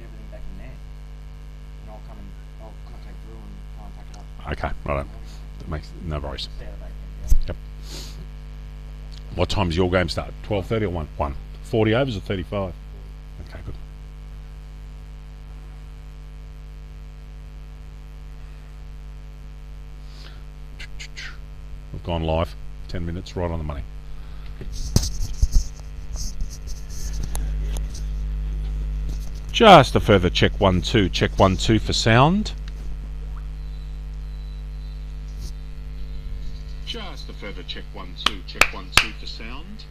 everything back in there. And I'll contact Drew and try and pack it up. Okay, right. That makes no worries. Stay out of back end, Yep. What time's your game start? 12:30 or 1? 1. 40 overs or 35? Okay, good. We've gone live. 10 minutes, right on the money. Just a further check 1 2. Check 1 2 for sound. Just a further check 1 2. Check 1 2 for sound.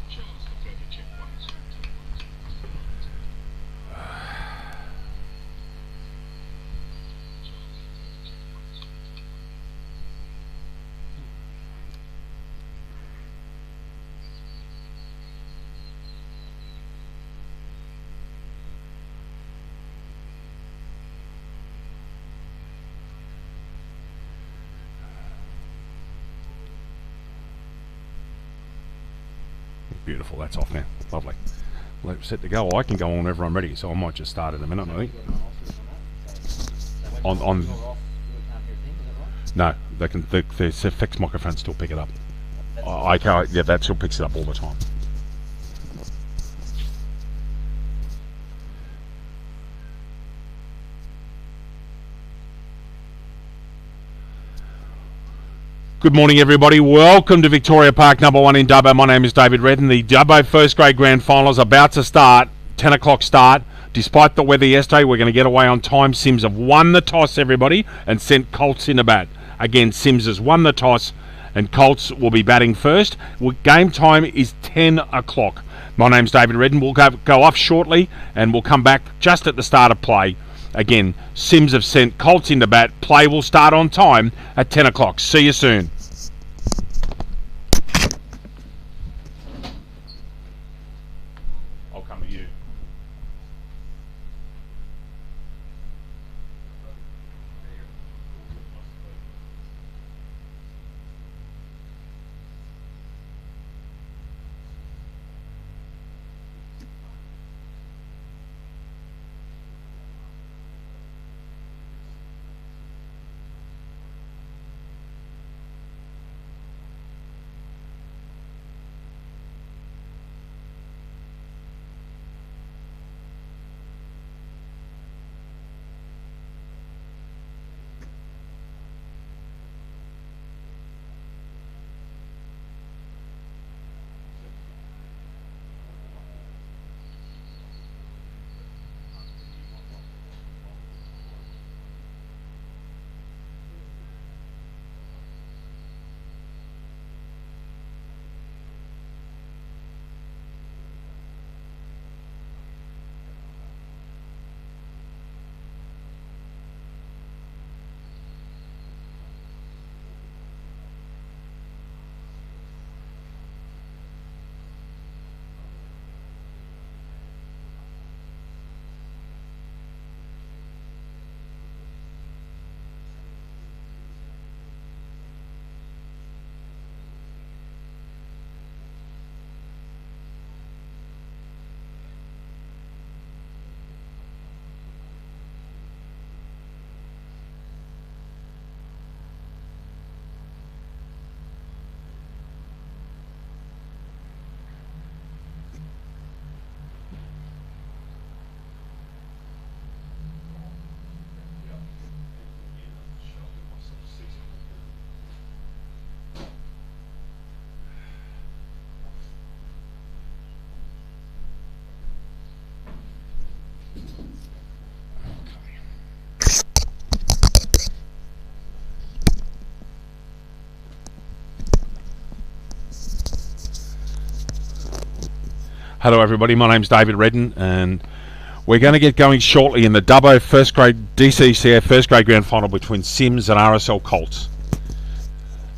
Just a further check 1 2. Beautiful, that's off now. Lovely. Well, set to go. I can go on whenever I'm ready, so I might just start in a minute, I think. On no, they can. The fixed microphone still pick it up. I can't. Yeah, that still picks it up all the time. Good morning, everybody. Welcome to Victoria Park, number 1 in Dubbo. My name is David Redden. The Dubbo first grade grand final is about to start. 10 o'clock start. Despite the weather yesterday, we're going to get away on time. Sims have won the toss, everybody, and sent Colts in to bat. Again, Sims has won the toss, and Colts will be batting first. Game time is 10 o'clock. My name's David Redden. We'll go off shortly, and we'll come back just at the start of play. Again, Sims have sent Colts in to bat. Play will start on time at 10 o'clock. See you soon. I'll come to you. Hello everybody, my name's David Redden and we're going to get going shortly in the Dubbo first grade DCCA first grade grand final between CYMS and RSL Colts.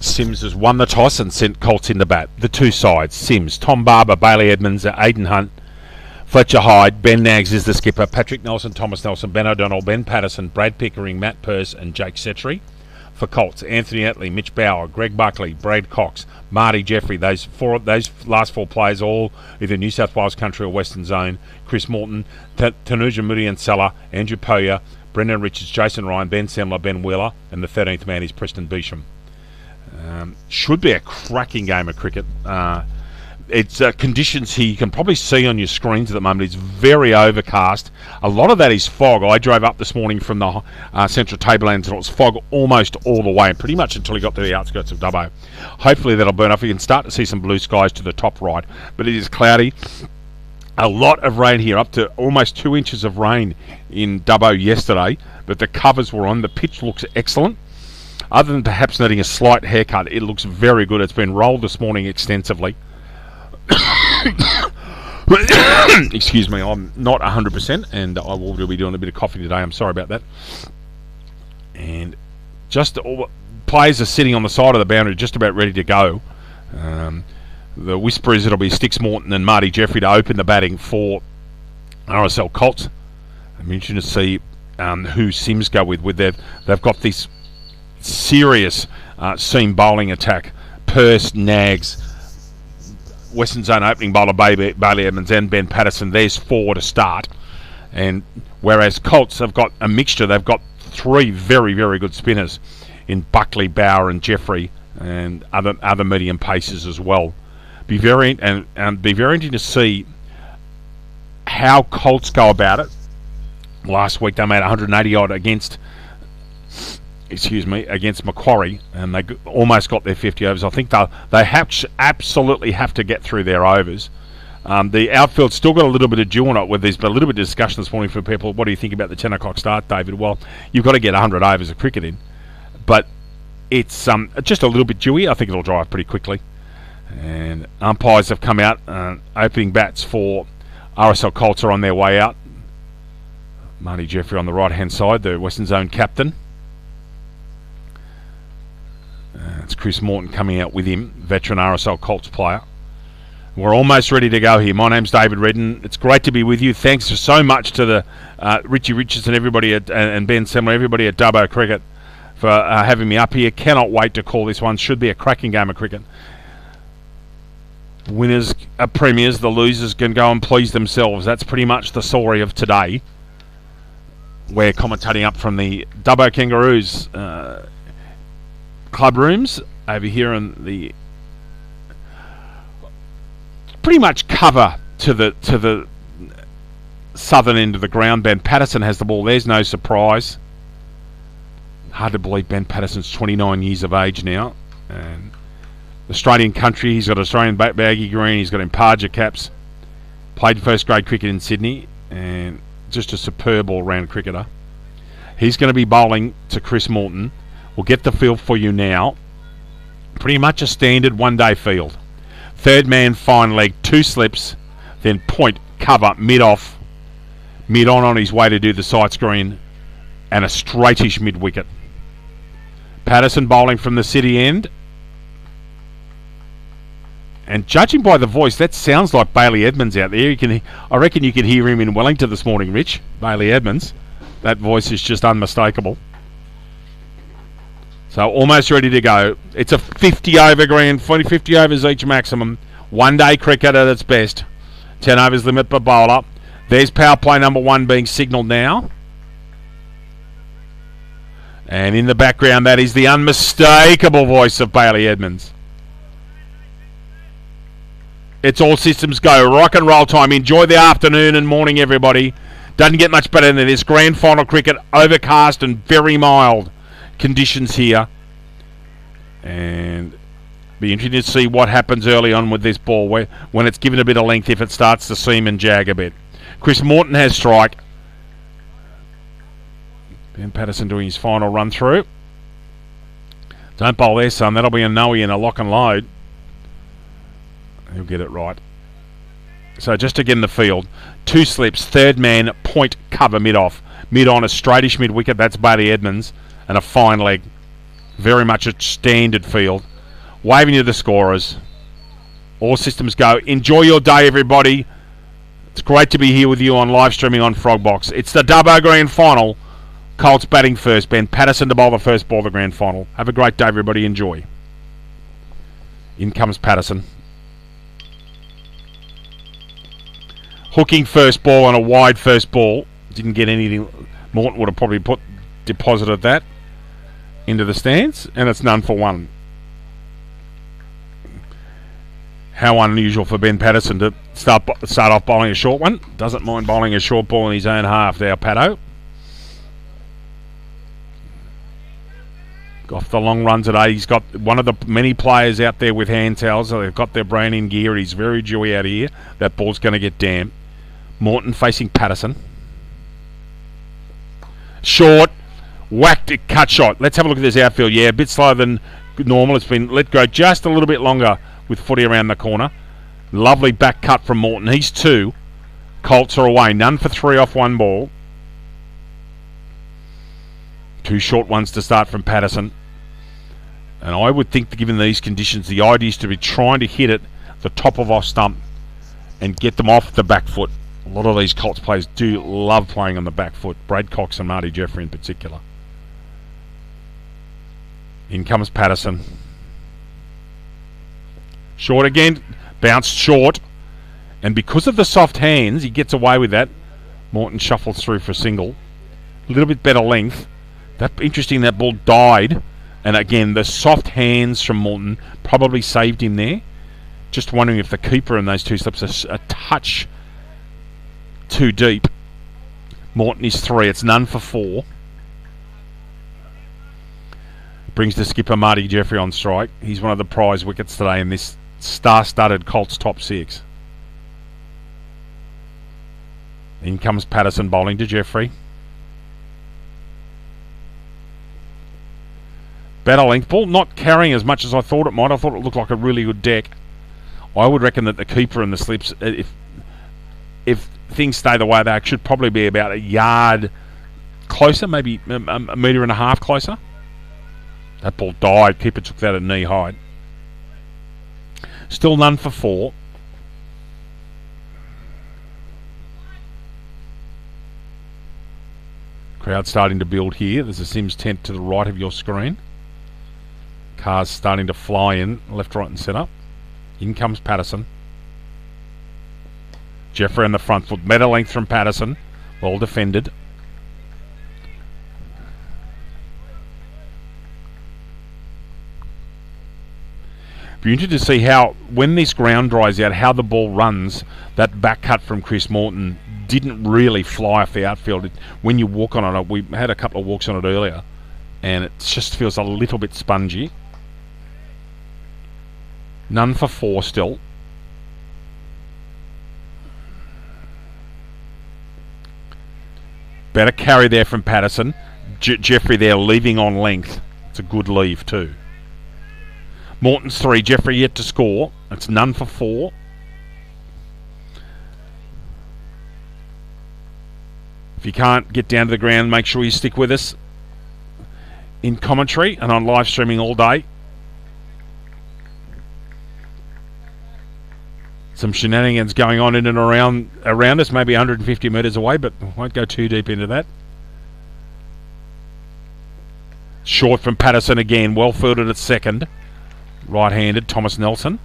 CYMS has won the toss and sent Colts in the bat. The two sides, CYMS, Tom Barber, Bailey Edmonds, Aidan Hunt, Fletcher Hyde, Ben Naggs is the skipper, Patrick Nelson, Thomas Nelson, Ben O'Donnell, Ben Patterson, Brad Pickering, Matt Purse and Jake Setri. for Colts: Anthony Atley, Mitch Bauer, Greg Buckley, Brad Cox, Marty Jeffrey. Those last four players, all either New South Wales country or Western Zone. Chris Morton, Tanuja Mudiansella, Andrew Poya, Brendan Richards, Jason Ryan, Ben Semler, Ben Wheeler, and the 13th man is Preston Beesham. Should be a cracking game of cricket. It's conditions here you can probably see on your screens at the moment. It's very overcast. A lot of that is fog. I drove up this morning from the central tablelands and it was fog almost all the way, pretty much until you got to the outskirts of Dubbo. Hopefully that'll burn off. You can start to see some blue skies to the top right, but it is cloudy. A lot of rain here, up to almost 2 inches of rain in Dubbo yesterday, but the covers were on. The pitch looks excellent. Other than perhaps needing a slight haircut, it looks very good. It's been rolled this morning extensively. Excuse me, I'm not 100%, and I will be doing a bit of coffee today. I'm sorry about that. And just all players are sitting on the side of the boundary, just about ready to go. The whisper is it'll be Sticks Morton and Marty Jeffrey to open the batting for RSL Colts. I'm interested to see who CYMS go with. They've got this serious seam bowling attack. Purse, Nags, Western Zone opening bowler Bailey Edmonds and Ben Patterson. There's four to start. And whereas Colts have got a mixture, they've got three very, very good spinners in Buckley, Bauer and Jeffrey, and other medium paces as well. Be very interesting to see how Colts go about it. Last week they made 180 odd against Macquarie, and they almost got their 50 overs. I think they absolutely have to get through their overs. The outfield's still got a little bit of dew on it. With there's been a little bit of discussion this morning for people. What do you think about the 10 o'clock start, David? Well, you've got to get 100 overs of cricket in, but it's just a little bit dewy. I think it'll dry up pretty quickly. And umpires have come out. Opening bats for RSL Colts are on their way out. Marty Jeffrey on the right-hand side, the Western Zone captain. It's Chris Morton coming out with him, veteran RSL Colts player. We're almost ready to go here. My name's David Redden. It's great to be with you. Thanks so much to the Richie Richards and everybody and Ben Semler, everybody at Dubbo Cricket for having me up here. Cannot wait to call this one. Should be a cracking game of cricket. Winners are premiers. The losers can go and please themselves. That's pretty much the story of today. We're commentating up from the Dubbo Kangaroos club rooms over here in the pretty much cover to the southern end of the ground. Ben Patterson has the ball. There's no surprise. Hard to believe Ben Patterson's 29 years of age now. And Australian country. He's got Australian baggy green. He's got Imparja caps. Played first grade cricket in Sydney, and just a superb all-round cricketer. He's going to be bowling to Chris Morton. We'll get the field for you now. Pretty much a standard one-day field. Third man, fine leg, two slips, then point, cover, mid-off, mid-on on his way to do the side screen, and a straightish mid-wicket. Patterson bowling from the city end. And judging by the voice, that sounds like Bailey Edmonds out there. I reckon you could hear him in Wellington this morning, Rich. Bailey Edmonds. That voice is just unmistakable. So almost ready to go. It's a 50 over grand, 50 overs each maximum. One day cricket at its best. 10 overs limit per bowler. There's power play number one being signalled now. And in the background, that is the unmistakable voice of Bailey Edmonds. It's all systems go. Rock and roll time. Enjoy the afternoon and morning, everybody. Doesn't get much better than this. Grand final cricket, overcast and very mild conditions here. And be interesting to see what happens early on with this ball, when it's given a bit of length, if it starts to seam and jag a bit. Chris Morton has strike. Ben Patterson doing his final run through. Don't bowl there, son. That'll be a no-y and a lock and load. He'll get it right. So just again the field. Two slips, third man, point, cover, mid-off. Mid-on, a straightish mid-wicket. That's Bailey Edmonds. And a fine leg. Very much a standard field. Waving to the scorers. All systems go. Enjoy your day, everybody. It's great to be here with you on live streaming on Frogbox. It's the Dubbo Grand Final. Colts batting first. Ben Patterson to bowl the first ball of the grand final. Have a great day, everybody. Enjoy. In comes Patterson. Hooking first ball on a wide first ball. Didn't get anything. Morton would have probably deposited that into the stands, and it's none for one. How unusual for Ben Patterson to start off bowling a short one. Doesn't mind bowling a short ball in his own half there, Pato. Off the long run today, he's got one of the many players out there with hand towels. So they've got their brain in gear. He's very dewy out of here. That ball's going to get damp. Morton facing Patterson. Short. Whacked it, cut shot. Let's have a look at this outfield. Yeah, a bit slower than normal. It's been let go just a little bit longer with footy around the corner. Lovely back cut from Morton. He's 2. Colts are away. None for 3 off 1 ball. 2 short ones to start from Patterson. And I would think that given these conditions, the idea is to be trying to hit it the top of off stump and get them off the back foot. A lot of these Colts players do love playing on the back foot. Brad Cox and Marty Jeffrey in particular. In comes Patterson. Short again. Bounced short. And because of the soft hands, he gets away with that. Morton shuffles through for a single. A little bit better length. Interesting, that ball died. And again, the soft hands from Morton probably saved him there. Just wondering if the keeper in those 2 slips are a touch too deep. Morton is 3. It's none for 4. Brings the skipper Marty Jeffrey on strike. He's one of the prize wickets today in this star-studded Colts top 6. In comes Patterson bowling to Jeffrey. Better length ball, not carrying as much as I thought it might. I thought it looked like a really good deck. I would reckon that the keeper and the slips, if things stay the way they should probably be about a yard closer, maybe a metre and a half closer. That ball died. Keeper took that at knee height. Still none for 4. Crowd starting to build here. There's a Sims tent to the right of your screen. Cars starting to fly in, left, right and centre. In comes Patterson. Jeffrey on the front foot. Better length from Patterson. Well defended. Be interested to see how, when this ground dries out, how the ball runs. That back cut from Chris Morton didn't really fly off the outfield. When you walk on it, we had a couple of walks on it earlier, and it just feels a little bit spongy. None for 4 still. Better carry there from Patterson. Jeffrey there leaving on length. It's a good leave too. Morton's 3. Jeffrey yet to score. It's none for 4. If you can't get down to the ground, make sure you stick with us in commentary and on live streaming all day. Some shenanigans going on in and around us, maybe 150 metres away, but won't go too deep into that. Short from Patterson again, well fielded at second. Right-handed, Thomas Nelson.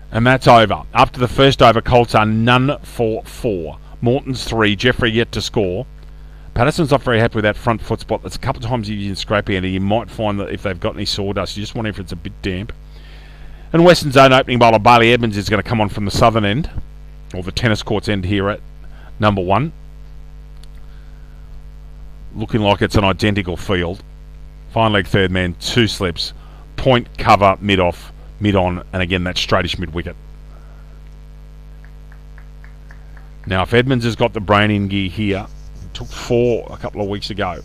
And that's over. After the first over, Colts are none for 4. Morton's 3, Jeffrey yet to score. Patterson's not very happy with that front foot spot. That's a couple of times he's in scrappy, and you might find that if they've got any sawdust, you just wonder if it's a bit damp. And Western Zone opening bowler Bailey Edmonds is going to come on from the southern end, or the tennis courts end here at number 1. Looking like it's an identical field. Fine leg third man, 2 slips. Point, cover, mid-off, mid-on, and again that straightish mid-wicket. Now if Edmonds has got the brain in gear here, took 4 a couple of weeks ago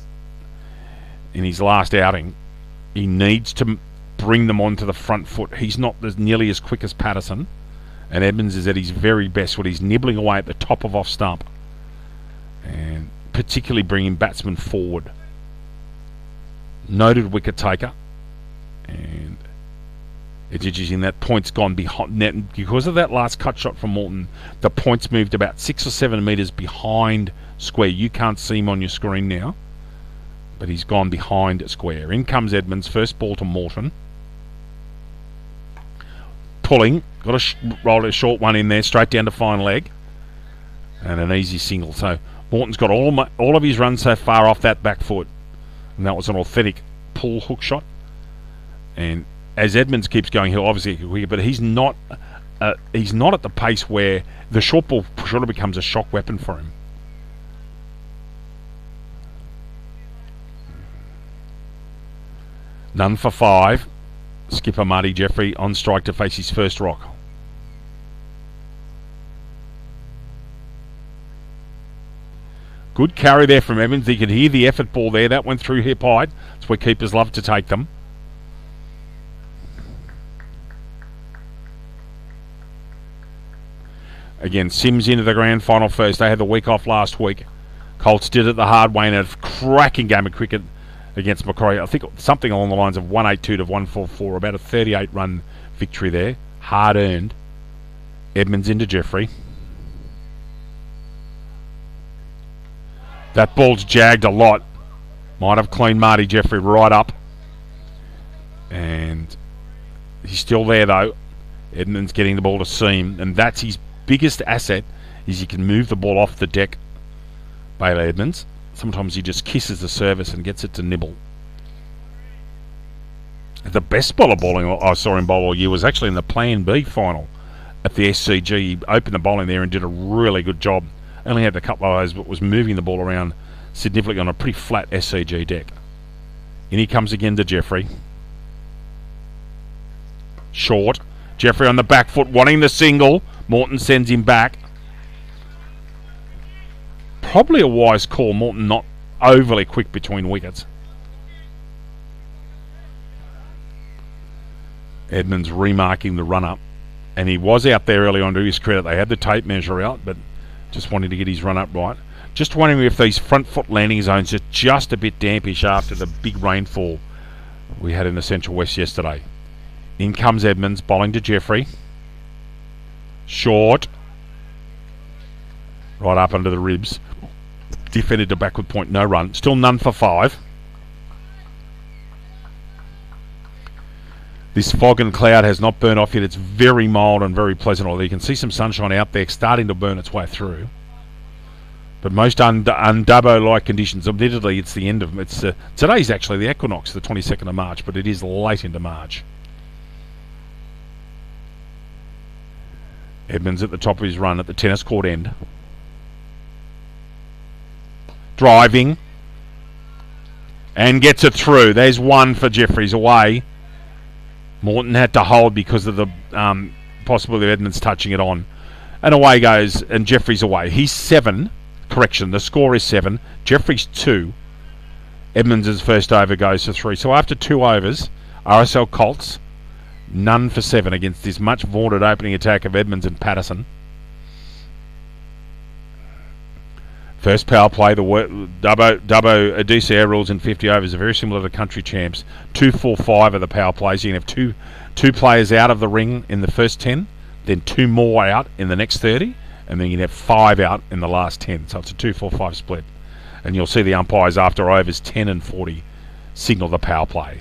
in his last outing, he needs to bring them onto the front foot. He's not nearly as quick as Patterson, and Edmonds is at his very best when he's nibbling away at the top of off stump and particularly bringing batsmen forward. Noted wicket taker, and it's interesting that point's gone behind net because of that last cut shot from Morton. The point's moved about 6 or 7 metres behind square. You can't see him on your screen now, but he's gone behind square. In comes Edmonds. First ball to Morton. Pulling. Got to roll a short one in there, straight down to fine leg. And an easy single. So Morton's got all of his runs so far off that back foot. And that was an authentic pull hook shot. And as Edmonds keeps going, he'll obviously get quicker, but he's not at the pace where the short ball sort of becomes a shock weapon for him. None for 5. Skipper Marty Jeffrey on strike to face his first rock. Good carry there from Evans. You could hear the effort ball there. That went through hip height. That's where keepers love to take them. Again, Sims into the grand final first. They had the week off last week. Colts did it the hard way in a cracking game of cricket against Macquarie. I think something along the lines of 182 to 144. About a 38-run victory there. Hard earned. Edmonds into Jeffrey. That ball's jagged a lot. Might have cleaned Marty Jeffrey right up. And he's still there though. Edmonds getting the ball to seam. And that's his biggest asset, is he can move the ball off the deck. Bailey Edmonds. Sometimes he just kisses the service and gets it to nibble. The best bowler bowling I saw him bowl all year was actually in the Plan B final at the SCG. He opened the bowling there and did a really good job. Only had a couple of those, but was moving the ball around significantly on a pretty flat SCG deck. In he comes again to Jeffrey. Short. Jeffrey on the back foot, wanting the single. Morton sends him back. Probably a wise call. Morton not overly quick between wickets. Edmonds remarking the run-up. And he was out there early on, to his credit. They had the tape measure out, but just wanting to get his run-up right. Just wondering if these front foot landing zones are just a bit dampish after the big rainfall we had in the Central West yesterday. In comes Edmonds, bowling to Jeffrey. Short. Right up under the ribs. Defended to backward point, no run. Still none for 5. This fog and cloud has not burnt off yet. It's very mild and very pleasant. Although you can see some sunshine out there starting to burn its way through. But most Dubbo-like conditions, admittedly, it's the end of them. Today's actually the equinox, the 22nd of March, but it is late into March. Edmonds at the top of his run at the tennis court end. Driving. And gets it through. There's one for Jeffries away. Morton had to hold because of the possibility of Edmonds touching it on. And away goes, and Jeffries away. He's 7. Correction, the score is 7. Jeffries 2. Edmonds' first over goes for 3. So after 2 overs, RSL Colts, none for 7 against this much vaunted opening attack of Edmonds and Patterson. First power play, the Dubbo DCA rules in 50 overs are very similar to country champs. 2, 4, 5 are the power plays. You can have two players out of the ring in the first 10, then 2 more out in the next 30, and then you can have 5 out in the last 10. So it's a 2, 4, 5 split. And you'll see the umpires after overs 10 and 40 signal the power play.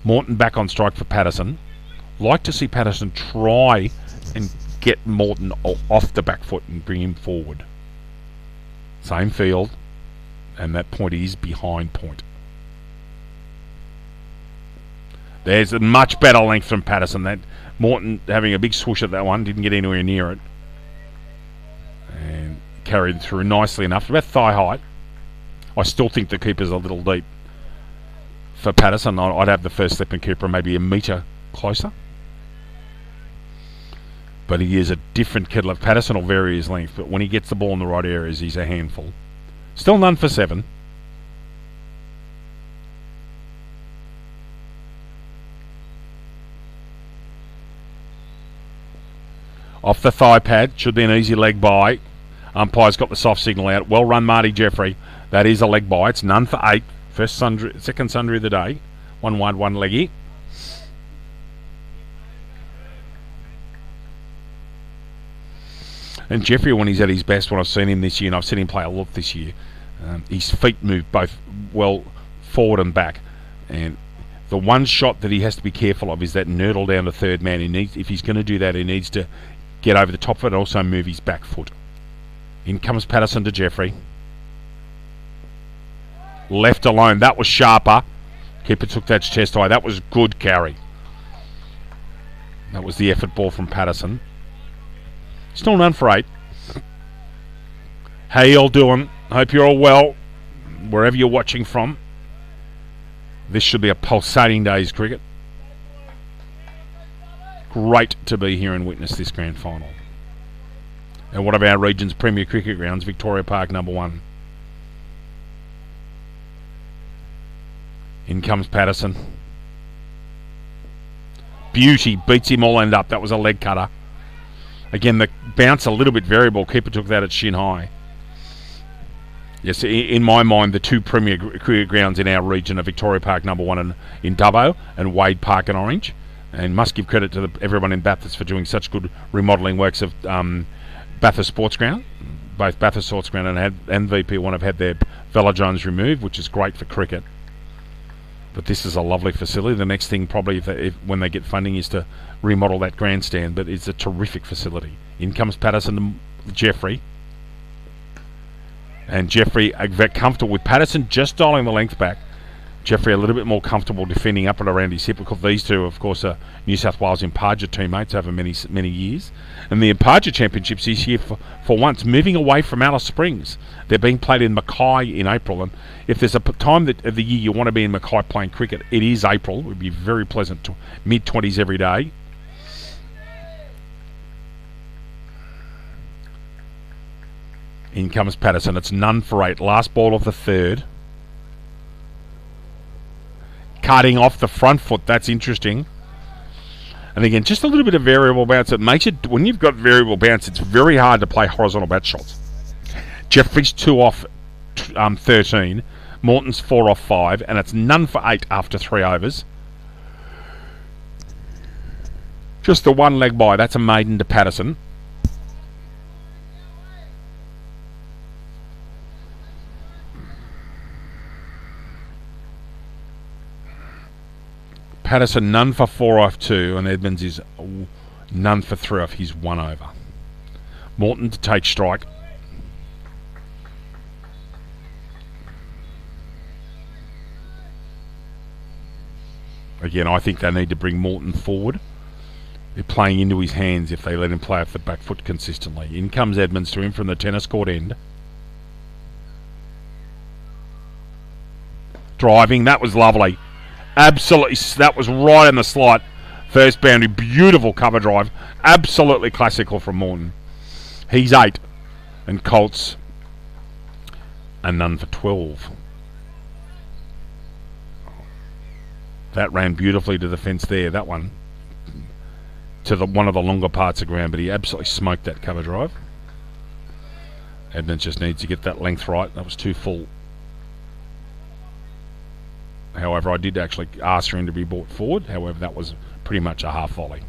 Morton back on strike for Patterson. Like to see Patterson try and get Morton off the back foot and bring him forward. Same field, and that point is behind point. There's a much better length from Patterson. That Morton having a big swoosh at that one, didn't get anywhere near it. And carried through nicely enough, about thigh height. I still think the keeper's a little deep. For Patterson, I'd have the first slip and keeper maybe a metre closer. But he is a different kettle of Patterson will vary his length, but when he gets the ball in the right areas, he's a handful. Still none for 7. Off the thigh pad, should be an easy leg by. Umpire's got the soft signal out. Well run, Marty Jeffrey. That is a leg by. It's none for 8. Second sundry of the day. 1 wide, 1 leggy. And Jeffrey, when he's at his best, when I've seen him this year, and I've seen him play a lot this year, his feet move both well forward and back. And the one shot that he has to be careful of is that nurdle down to third man. If he's going to do that, he needs to get over the top of it and also move his back foot. In comes Patterson to Jeffrey. Left alone. That was sharper. Keeper took that chest high. That was good carry. That was the effort ball from Patterson. Still none for 8. How you all doing? Hope you're all well, wherever you're watching from. This should be a pulsating day's cricket. Great to be here and witness this grand final. And one of our region's premier cricket grounds, Victoria Park number 1. In comes Patterson. Beauty, beats him all end up. That was a leg cutter. Again, the bounce a little bit variable. Keeper took that at shin high. Yes, in my mind, the 2 premier cricket grounds in our region are Victoria Park number 1 in Dubbo and Wade Park in Orange. And must give credit to everyone in Bathurst for doing such good remodelling works of Bathurst Sports Ground. Both Bathurst Sports Ground and VP1 have had their velodromes removed, which is great for cricket. But this is a lovely facility. The next thing probably, when they get funding, is to remodel that grandstand. But it's a terrific facility. In comes Patterson to Jeffrey. And Jeffrey very comfortable with Patterson just dialing the length back. Jeffrey a little bit more comfortable defending up and around his hip, because these two, of course, are New South Wales Imparja teammates over many years. And the Imparja Championships this year, for once, moving away from Alice Springs. They're being played in Mackay in April. And if there's a time of the year you want to be in Mackay playing cricket, it is April. It would be very pleasant. Mid-20s every day. In comes Patterson. It's none for 8. Last ball of the 3rd. Cutting off the front foot. That's interesting. And again, just a little bit of variable bounce. It makes it, when you've got variable bounce, it's very hard to play horizontal bat shots. Jeffrey's 2 off 13. Morton's 4 off 5. And it's none for 8 after 3 overs. Just the 1 leg by. That's a maiden to Patterson. Patterson none for 4 off 2, and Edmonds is none for 3 off his 1 over. Morton to take strike. Again, I think they need to bring Morton forward. They're playing into his hands if they let him play off the back foot consistently. In comes Edmonds to him from the tennis court end. Driving, that was lovely. Absolutely, that was right in the slot. First boundary, beautiful cover drive. Absolutely classical from Morton. He's 8. And Colts are none for 12. That ran beautifully to the fence there, that one. To one of the longer parts of ground, but he absolutely smoked that cover drive. Edmonds just needs to get that length right. That was too full. However, I did actually ask for him to be brought forward. However, that was pretty much a half volley.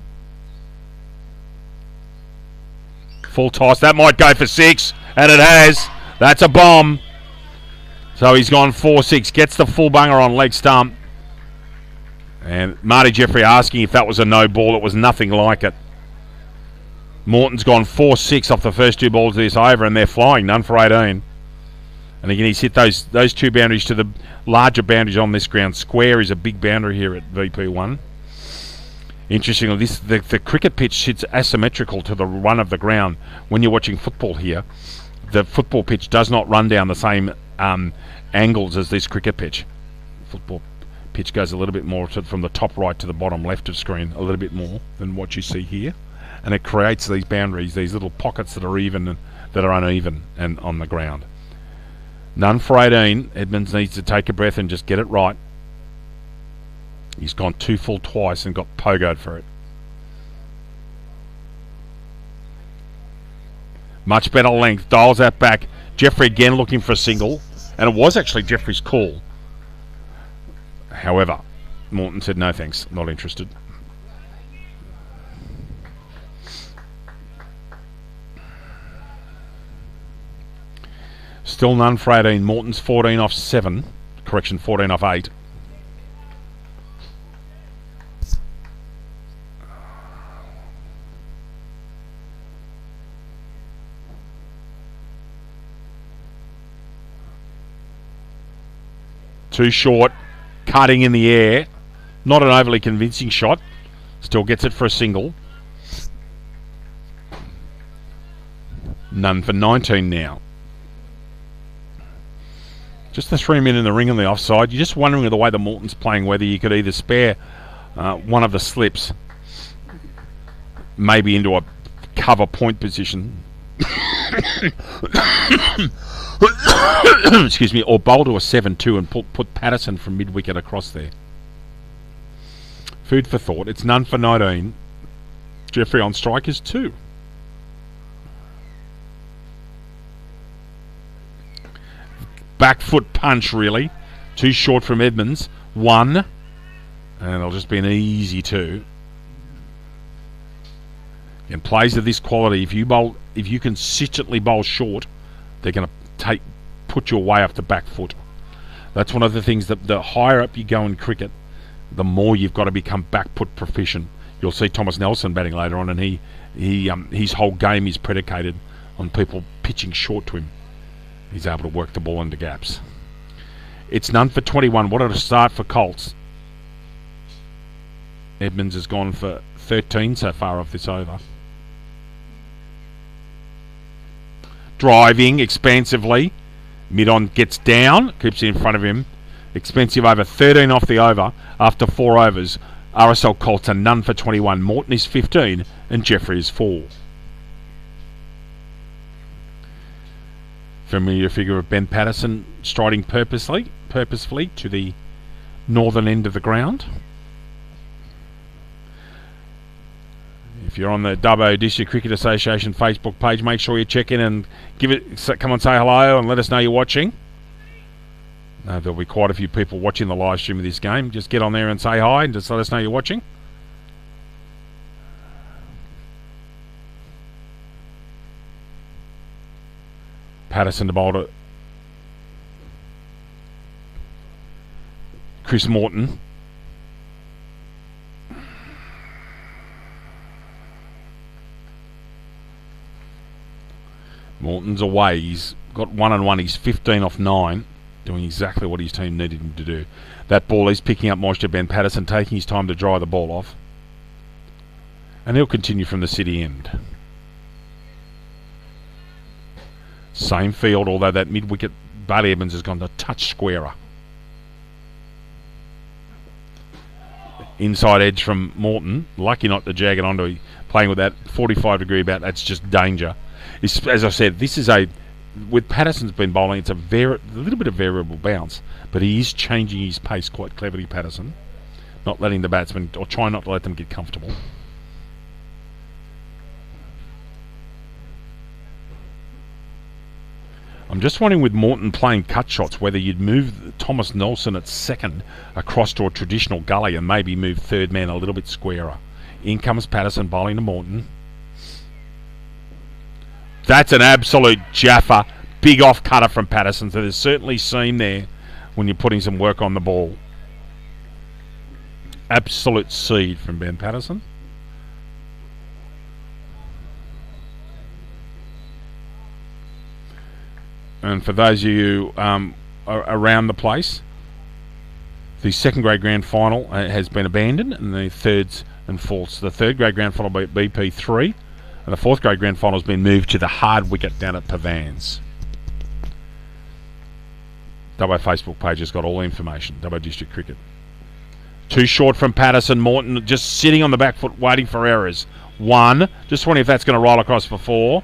Full toss. That might go for 6. And it has. That's a bomb. So he's gone 4-6. Gets the full bunger on leg stump. And Marty Jeffrey asking if that was a no ball. It was nothing like it. Morton's gone 4-6 off the first 2 balls of this over, and they're flying. None for 18. And again, he's hit those 2 boundaries to the larger boundaries on this ground. Square is a big boundary here at VP1. Interestingly, the cricket pitch sits asymmetrical to the run of the ground. When you're watching football here, the football pitch does not run down the same angles as this cricket pitch. Football pitch goes a little bit more from the top right to the bottom left of screen, a little bit more than what you see here. And it creates these boundaries, these little pockets that are even and that are uneven and on the ground. None for 18. Edmonds needs to take a breath and just get it right. He's gone 2 full twice and got pogoed for it. Much better length. Dials that back. Jeffrey again looking for a single. And it was actually Jeffrey's call. However, Morton said no thanks. Not interested. Still none for 18. Morton's 14 off 7. Correction, 14 off 8. Too short. Cutting in the air. Not an overly convincing shot. Still gets it for a single. None for 19 now. Just the 3 men in the ring on the offside. You're just wondering the way the Morton's playing whether you could either spare one of the slips, maybe into a cover point position, excuse me, or bowl to a 7-2 and put Patterson from mid-wicket across there. Food for thought. It's none for 19. Jeffrey on strike is 2. Back foot punch, really. Too short from Edmonds. 1. And it'll just be an easy 2. And plays of this quality, if you consistently bowl short, they're going to put you away off the back foot. That's one of the things that the higher up you go in cricket, the more you've got to become back foot proficient. You'll see Thomas Nelson batting later on, and his whole game is predicated on people pitching short to him. He's able to work the ball into gaps. It's none for 21. What a start for Colts. Edmonds has gone for 13 so far off this over. Driving expansively. Mid-on gets down, keeps it in front of him. Expensive over 13 off the over after 4 overs. RSL Colts are none for 21. Morton is 15 and Jeffrey is 4. Familiar figure of Ben Patterson striding purposefully to the northern end of the ground. If you're on the Dubbo District Cricket Association Facebook page, make sure you check in and come and say hello and let us know you're watching. There'll be quite a few people watching the live stream of this game. Just get on there and say hi and just let us know you're watching. Patterson to bowl to Chris Morton. Morton's away. He's got 1 and 1. He's 15 off 9. Doing exactly what his team needed him to do. That ball is picking up moisture. Ben Patterson taking his time to dry the ball off. And he'll continue from the city end. Same field, although that mid-wicket Buddy Evans has gone a touch squarer. Inside edge from Morton. Lucky not to jag it onto. Playing with that 45-degree bat, that's just danger. As I said, this is with Patterson's been bowling, it's a little bit of variable bounce, but he is changing his pace quite cleverly, Patterson. Not letting the batsmen, or trying not to let them get comfortable. I'm just wondering with Morton playing cut shots whether you'd move Thomas Nelson at second across to a traditional gully and maybe move third man a little bit squarer. In comes Patterson bowling to Morton. That's an absolute jaffa. Big off cutter from Patterson. So there's certainly seam there when you're putting some work on the ball. Absolute seed from Ben Patterson. And for those of you around the place, the second grade grand final has been abandoned, and the thirds and fourths. The third grade grand final will be BP3, and the fourth grade grand final has been moved to the hard wicket down at Pavans. Dubbo Facebook page has got all the information. Dubbo District Cricket. Too short from Patterson. Morton just sitting on the back foot waiting for errors. 1. Just wondering if that's going to roll across for 4.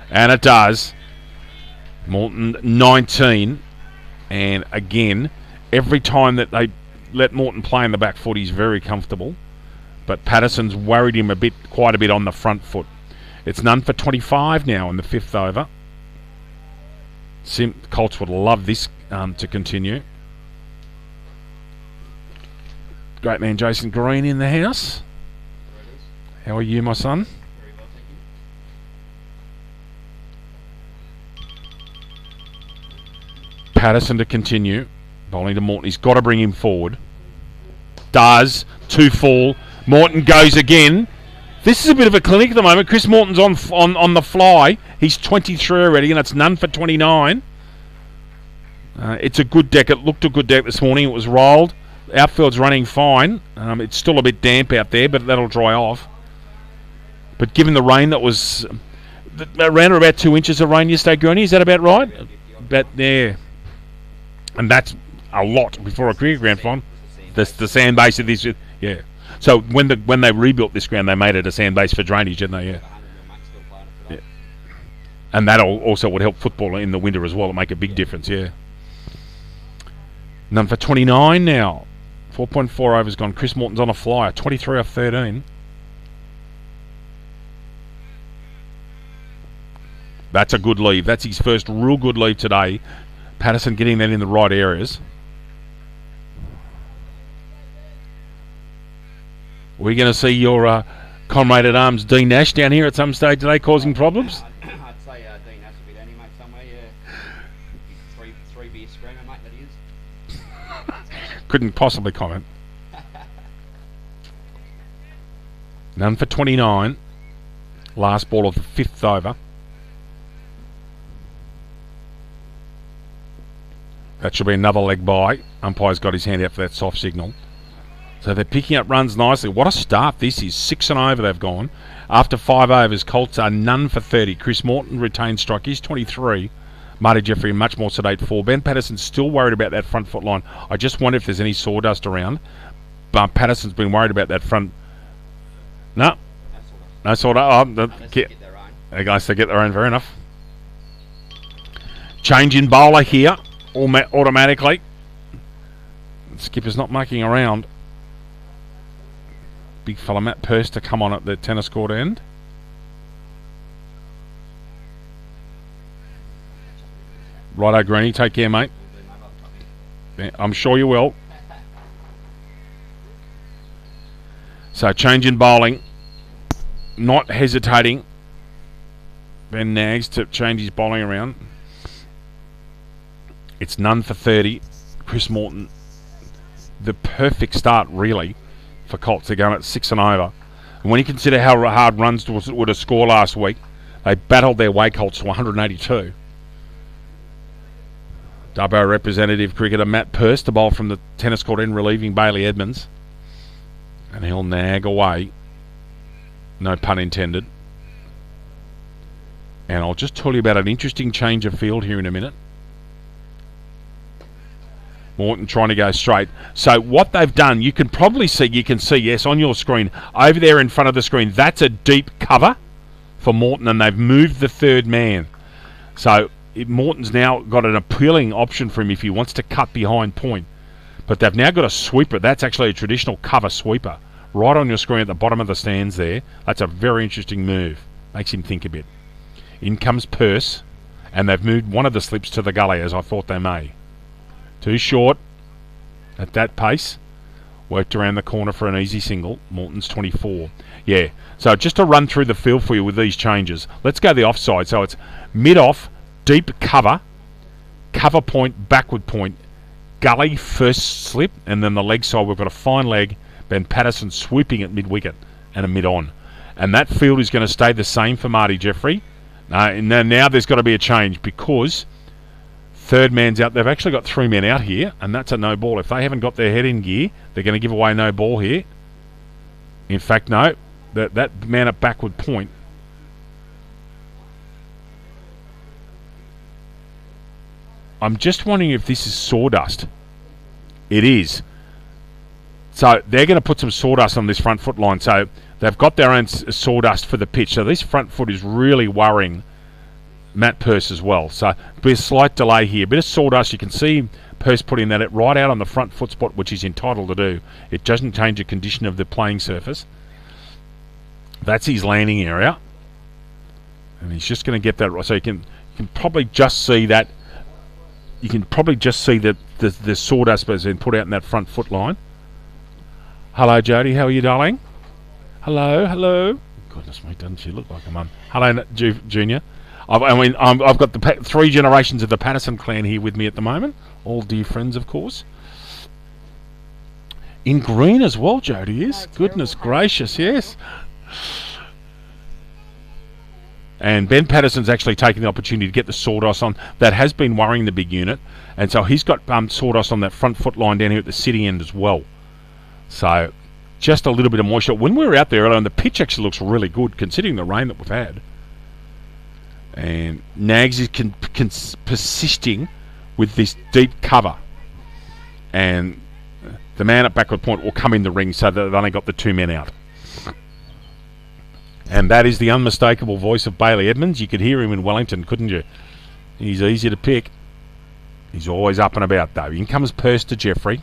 And it does. Morton 19. And again, every time that they let Morton play in the back foot, he's very comfortable. But Patterson's worried him quite a bit on the front foot. It's none for 25 now in the 5th over. Colts would love this to continue. Great man Jason Green in the house. How are you, my son? Very well, thank Patterson to continue. Bowling to Morton. He's got to bring him forward. Does. 2 fall. Morton goes again. This is a bit of a clinic at the moment. Chris Morton's on the fly. He's 23 already, and it's none for 29. It's a good deck. It looked a good deck this morning. It was rolled. Outfield's running fine. It's still a bit damp out there, but that'll dry off. But given the rain that was around about 2 inches of rain yesterday, Gurney, is that about right? About there. And that's a lot before a cricket ground final. The sand base of this, yeah. So when they rebuilt this ground, they made it a sand base for drainage, didn't they? Yeah. And that also would help football in the winter as well. It'll make a big difference, yeah. None for 29 now. 4.4 overs gone. Chris Morton's on a flyer. 23 off 13. That's a good leave. That's his first real good leave today. Patterson getting that in the right areas. We're going to see your comrade at arms, Dean Nash, down here at some stage today causing problems? I'd say Dean Nash will be down here, mate, somewhere, yeah. Three beer screamer, mate, that is. Couldn't possibly comment. None for 29. Last ball of the 5th over. That should be another leg by. Umpire's got his hand out for that soft signal. So they're picking up runs nicely. What a start this is. 6 and over they've gone. After 5 overs, Colts are none for 30. Chris Morton retains strike. He's 23. Marty Jeffrey much more sedate 4. Ben Patterson's still worried about that front foot line. I just wonder if there's any sawdust around. But Patterson's been worried about that front. No sawdust. They guys, they get their own. Fair enough. Change in bowler here. Automatically. Skipper's not mucking around. Big fella Matt Purse to come on at the tennis court end. Righto, Greenie. Take care, mate. Yeah, I'm sure you will. So, change in bowling. Not hesitating. Ben Nags to change his bowling around. It's none for 30. Chris Morton. The perfect start, really, for Colts. They're going at 6 and over. And when you consider how hard runs would have scored last week, they battled their way, Colts, to 182. Dubbo representative cricketer Matt Purse to bowl from the tennis court end, relieving Bailey Edmonds. And he'll nag away. No pun intended. And I'll just tell you about an interesting change of field here in a minute. Morton trying to go straight. So what they've done, you can see, yes, on your screen, over there in front of the screen, that's a deep cover for Morton, and they've moved the third man. So Morton's now got an appealing option for him if he wants to cut behind point. But they've now got a sweeper. That's actually a traditional cover sweeper. Right on your screen at the bottom of the stands there. That's a very interesting move. Makes him think a bit. In comes Purse, and they've moved one of the slips to the gully, as I thought they may. Too short at that pace. Worked around the corner for an easy single. Morton's 24. Yeah, so just to run through the field for you with these changes. Let's go the offside. So it's mid-off, deep cover, cover point, backward point, gully, first slip, and then the leg side we've got a fine leg, Ben Patterson swooping at mid-wicket and a mid-on. And that field is going to stay the same for Marty Jeffrey. Now there's got to be a change because third man's out. They've actually got 3 men out here, and that's a no ball. If they haven't got their head in gear, they're going to give away no ball here. In fact, no. That man at backward point. I'm just wondering if this is sawdust. It is. So they're going to put some sawdust on this front foot line. So they've got their own sawdust for the pitch. So this front foot is really worrying Matt Purse as well. So be a slight delay here. A bit of sawdust. You can see Purse putting that right out on the front foot spot, which he's entitled to do. It doesn't change the condition of the playing surface. That's his landing area. And he's just going to get that right. So you can probably just see that. You can probably just see that the sawdust has been put out in that front foot line. Hello, Jodie. How are you, darling? Hello. Goodness me, doesn't she look like a mum? Hello, Junior. I've got the 3 generations of the Patterson clan here with me at the moment. All dear friends, of course. In green as well, Jody is. Goodness gracious, yes. And Ben Patterson's actually taking the opportunity to get the sawdust on. That has been worrying the big unit. And so he's got sawdust on that front foot line down here at the city end as well. So just a little bit of moisture. When we were out there earlier, the pitch actually looks really good considering the rain that we've had. And Nags is persisting with this deep cover. And the man at backward point will come in the ring so that they've only got the 2 men out. And that is the unmistakable voice of Bailey Edmonds. You could hear him in Wellington, couldn't you? He's easy to pick. He's always up and about, though. In comes Purse to Jeffrey.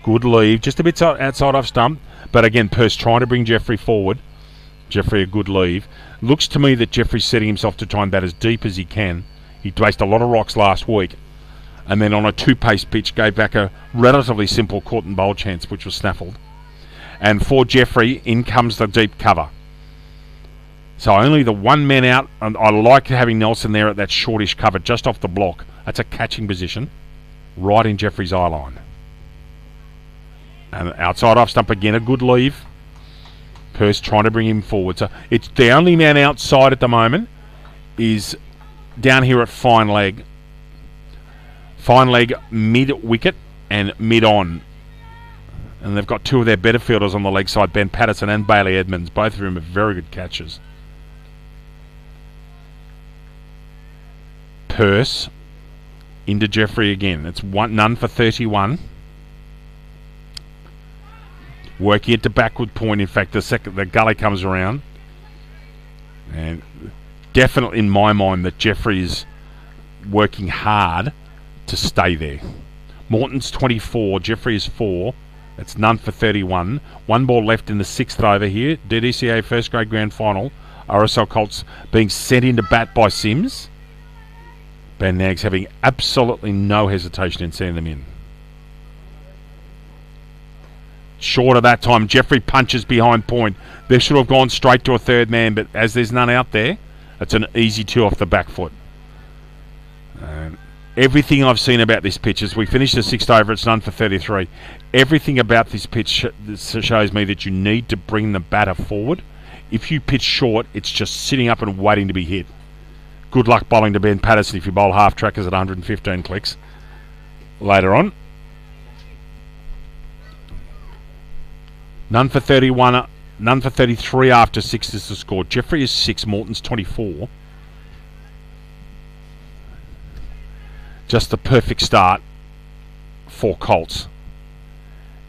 Good leave. Just a bit outside off stump. But again, Purse trying to bring Jeffrey forward. Jeffrey a good leave. Looks to me that Jeffrey's setting himself to try and bat as deep as he can. He faced a lot of rocks last week. And then on a 2-pace pitch gave back a relatively simple caught and bowl chance, which was snaffled. And for Jeffrey, in comes the deep cover. So only the 1 man out, and I like having Nelson there at that shortish cover just off the block. That's a catching position, right in Jeffrey's eye line. And outside off stump again, a good leave. Purse trying to bring him forward. So it's the only man outside at the moment is down here at fine leg. Fine leg, mid-wicket and mid-on. And they've got 2 of their better fielders on the leg side, Ben Patterson and Bailey Edmonds. Both of them are very good catches. Purse into Jeffrey again. It's none for 31. Working it to backward point. In fact, the gully comes around. And definitely in my mind that Jeffrey is working hard to stay there. Morton's 24, Jeffrey is 4. That's none for 31. 1 ball left in the 6th over here. DDCA first grade grand final. RSL Colts being sent into bat by CYMS. Ben Nags having absolutely no hesitation in sending them in. Short of that time, Jeffrey punches behind point. They should have gone straight to a 3rd man, but as there's none out there, it's an easy 2 off the back foot. Everything I've seen about this pitch is we finished the 6th over, it's none for 33. Everything about this pitch shows me that you need to bring the batter forward. If you pitch short, it's just sitting up and waiting to be hit. Good luck bowling to Ben Patterson if you bowl half trackers at 115 clicks later on. None for 31, none for 33 after 6 is the score. Jeffrey is 6, Morton's 24. Just the perfect start for Colts.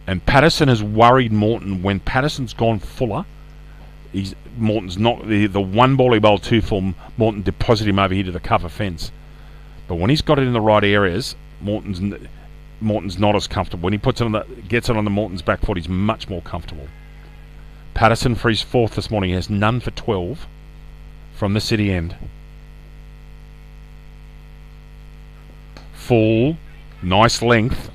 And Patterson has worried Morton. When Patterson's gone fuller, Morton's not the 1 ball he bowled 2 for. Morton deposited him over here to the cover fence. But when he's got it in the right areas, Morton's not as comfortable. When he gets it on the Morton's back foot, he's much more comfortable. Patterson for his 4th this morning has none for 12 from the city end. Full, nice length.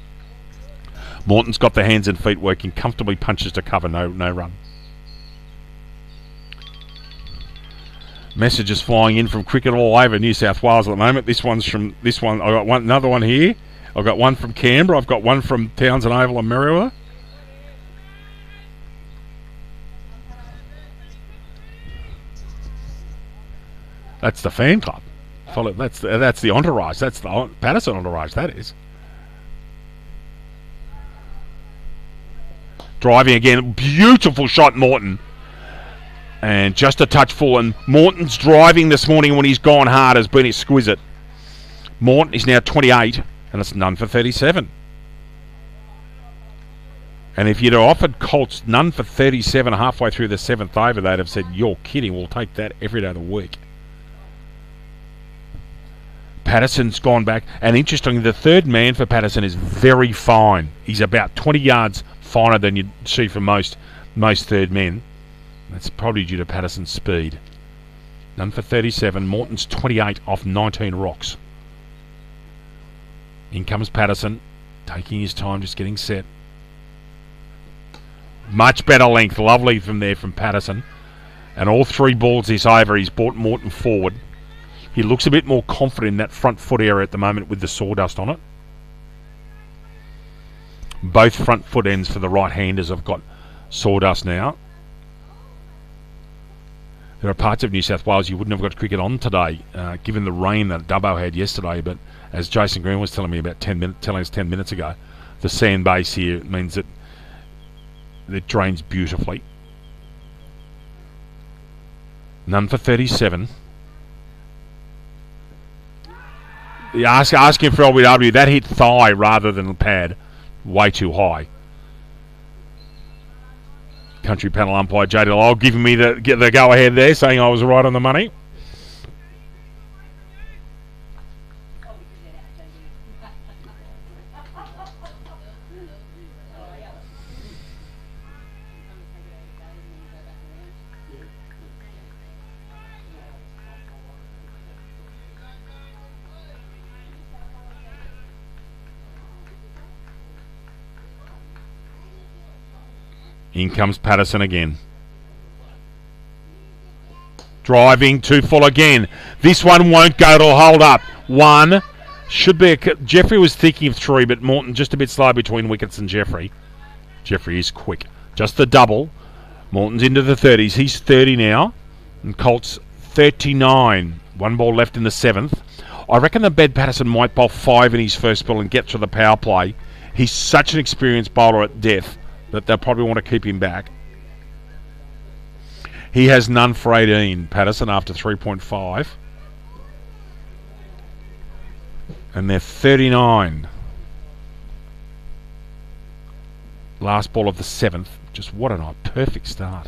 Morton's got the hands and feet working comfortably, punches to cover, no run. Messages flying in from cricket all over New South Wales at the moment. This one's from this one. I got another one here. I've got one from Canberra. I've got one from Townsend Oval and Merriweather. That's the fan club. That's the entourage. That's the Patterson entourage. That is. Driving again. Beautiful shot, Morton. And just a touch full. And Morton's driving this morning when he's gone hard has been exquisite. Morton is now 28. And it's none for 37. And if you'd have offered Colts none for 37 halfway through the 7th over, they'd have said, "You're kidding, we'll take that every day of the week." Patterson's gone back. And interestingly, the 3rd man for Patterson is very fine. He's about 20 yards finer than you'd see for most 3rd men. That's probably due to Patterson's speed. None for 37. Morton's 28 off 19 rocks. In comes Patterson, taking his time, just getting set. Much better length, lovely from there from Patterson. And all 3 balls this over, he's brought Morton forward. He looks a bit more confident in that front foot area at the moment with the sawdust on it. Both front foot ends for the right-handers have got sawdust now. There are parts of New South Wales you wouldn't have got cricket on today, given the rain that Dubbo had yesterday. But as Jason Green was telling me about 10 minutes ago, the sand base here means that it drains beautifully. None for 37. Asking for LBW, that hit thigh rather than pad. Way too high. Country panel umpire JD Lyle giving me the go ahead there, saying I was right on the money. In comes Patterson again. Driving, 2 full again. This one won't go, it'll hold up. 1. Should be Jeffrey was thinking of 3, but Morton just a bit slow between wickets and Jeffrey. Jeffrey is quick. Just the double. Morton's into the 30s. He's 30 now. And Colts 39. 1 ball left in the 7th. I reckon the Ben Patterson might bowl 5 in his first ball and get to the power play. He's such an experienced bowler at death that they'll probably want to keep him back. He has none for 18, Patterson, after 3.5. And they're 39. Last ball of the 7th. Just what a perfect start.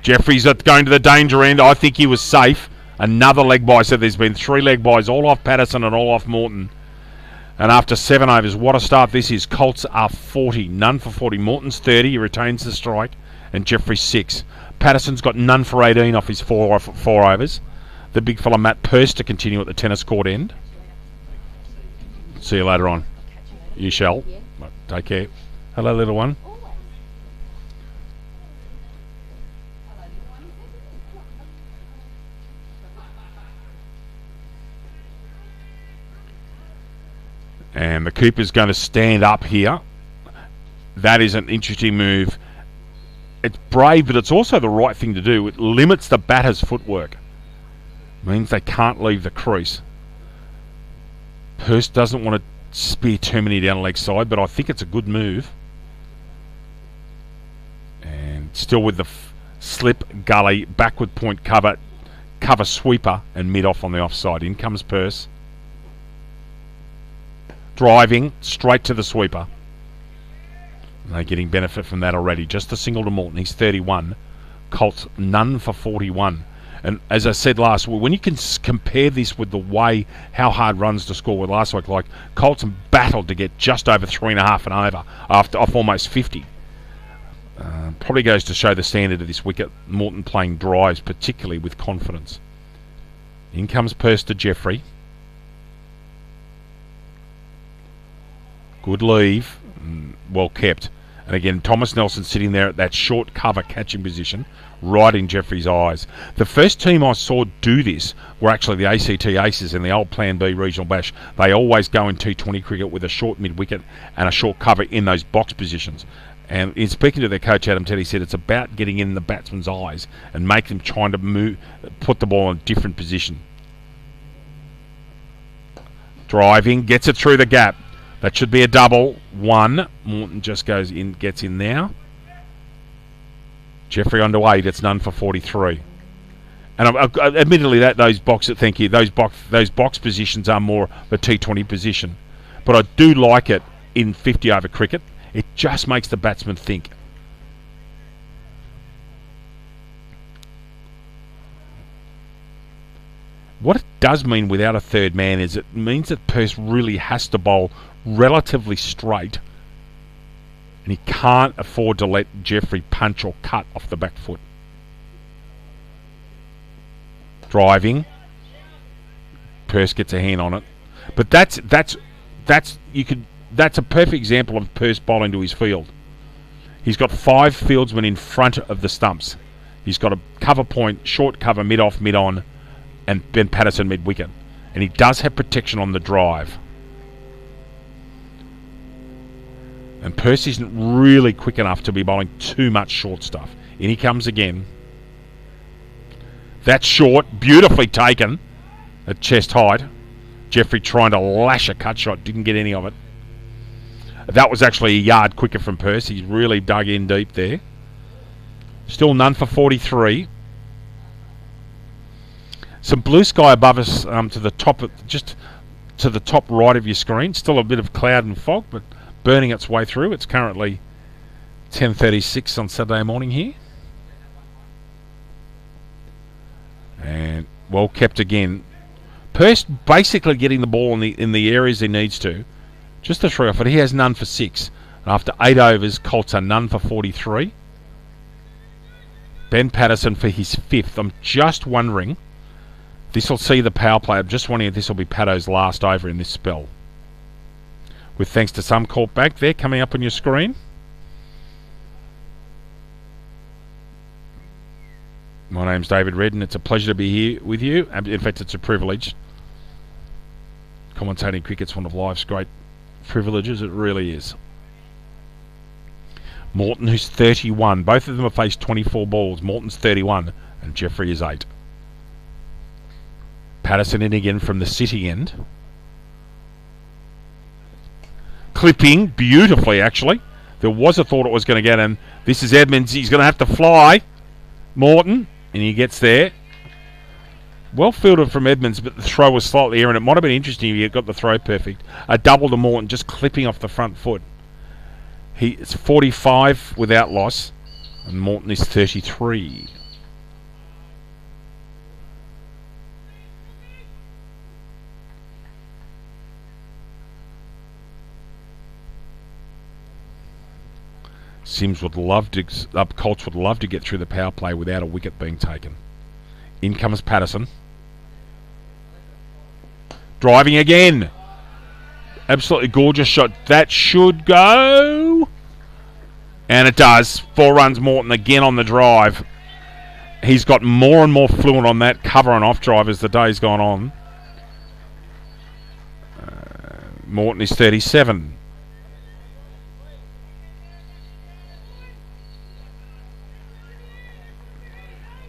Jeffrey's going to the danger end. I think he was safe. Another leg bye. So there's been 3 leg byes, all off Patterson and all off Morton. And after 7 overs, what a start this is. Colts are 40, none for 40. Morton's 30, he retains the strike, and Jeffrey's 6. Patterson's got none for 18 off his 4 overs. The big fella Matt Purse to continue at the tennis court end. See you later on. You shall. Take care. Hello, little one. And the keeper's going to stand up here. That is an interesting move. It's brave, but it's also the right thing to do. It limits the batter's footwork. Means they can't leave the crease. Purse doesn't want to spear too many down the leg side, but I think it's a good move. And still with the slip, gully, backward point cover sweeper, and mid off on the offside. In comes Purse. Driving straight to the sweeper. They're getting benefit from that already. Just a single to Morton. He's 31. Colts none for 41. And as I said last week, when you can compare this with the way how hard runs to score with last week, like Colts battled to get just over 3.5 and over off almost 50. Probably goes to show the standard of this wicket. Morton playing drives, particularly with confidence. In comes Purse to Jeffrey. Good leave, well kept. And again, Thomas Nelson sitting there at that short cover catching position, right in Jeffrey's eyes. The first team I saw do this were actually the ACT Aces in the old Plan B regional bash. They always go in T20 cricket with a short mid-wicket and a short cover in those box positions. And in speaking to their coach, Adam Teddy said it's about getting in the batsman's eyes and make them trying to put the ball in a different position. Driving, gets it through the gap. That should be a double. 1. Morton just goes in, gets in now. Jeffrey underway. That's none for 43. And admittedly, those box positions are more the T20 position. But I do like it in 50 over cricket. It just makes the batsman think. What it does mean without a third man is it means that Purse really has to bowl relatively straight, and he can't afford to let Jeffrey punch or cut off the back foot. Driving, Purse gets a hand on it, but that's a perfect example of Purse bowling to his field. He's got 5 fieldsmen in front of the stumps. He's got a cover point, short cover, mid-off, mid-on, and Ben Patterson mid-wicket. And he does have protection on the drive. And Percy isn't really quick enough to be bowling too much short stuff. In he comes again. That's short, beautifully taken at chest height. Jeffrey trying to lash a cut shot, didn't get any of it. That was actually a yard quicker from Percy. He's really dug in deep there. Still none for 43. Some blue sky above us to the top, just to the top right of your screen. Still a bit of cloud and fog, but burning its way through. It's currently 10:36 on Saturday morning here. And well kept again. Perce basically getting the ball in the areas he needs to. Just a 3 off it. He has none for 6. And after 8 overs, Colts are none for 43. Ben Patterson for his 5th. I'm just wondering, this will see the power play. I'm just wondering if this will be Paddo's last over in this spell. With thanks to some call back there coming up on your screen. My name's David Redden. It's a pleasure to be here with you. In fact, it's a privilege. Commentating cricket's one of life's great privileges. It really is. Morton, who's 31. Both of them have faced 24 balls. Morton's 31 and Jeffrey is 8. Patterson in again from the city end. Clipping beautifully, actually. There was a thought it was going to get him. This is Edmonds. He's going to have to fly. Morton. And he gets there. Well fielded from Edmonds, but the throw was slightly errant. It might have been interesting if he had got the throw perfect. A double to Morton, just clipping off the front foot. It's 45 without loss, and Morton is 33. CYMS would love to, Colts would love to get through the power play without a wicket being taken. In comes Patterson. Driving again. Absolutely gorgeous shot. That should go. And it does. 4 runs Morton again on the drive. He's got more and more fluent on that cover and off drive as the day's gone on. Morton is 37.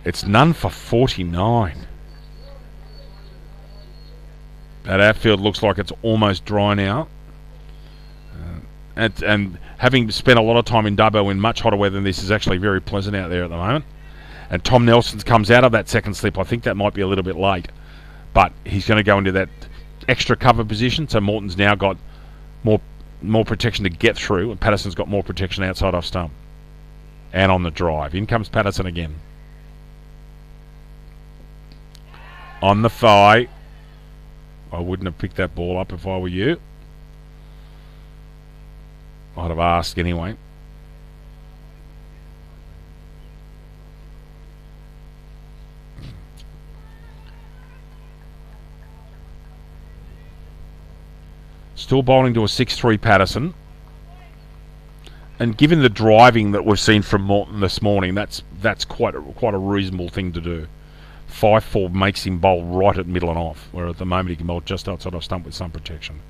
It's none for 49. That outfield looks like it's almost dry now. And having spent a lot of time in Dubbo in much hotter weather than this, is actually very pleasant out there at the moment. And Tom Nelson comes out of that second slip. I think that might be a little bit late. But he's going to go into that extra cover position. So Morton's now got more protection to get through. And Patterson's got more protection outside off stump. And on the drive. In comes Patterson again. On the thigh. I wouldn't have picked that ball up if I were you. I'd have asked anyway. Still bowling to a 6-3 Patterson. And given the driving that we've seen from Morton this morning, that's quite a reasonable thing to do. 5-4 makes him bowl right at middle and off, where at the moment he can bowl just outside of stump with some protection.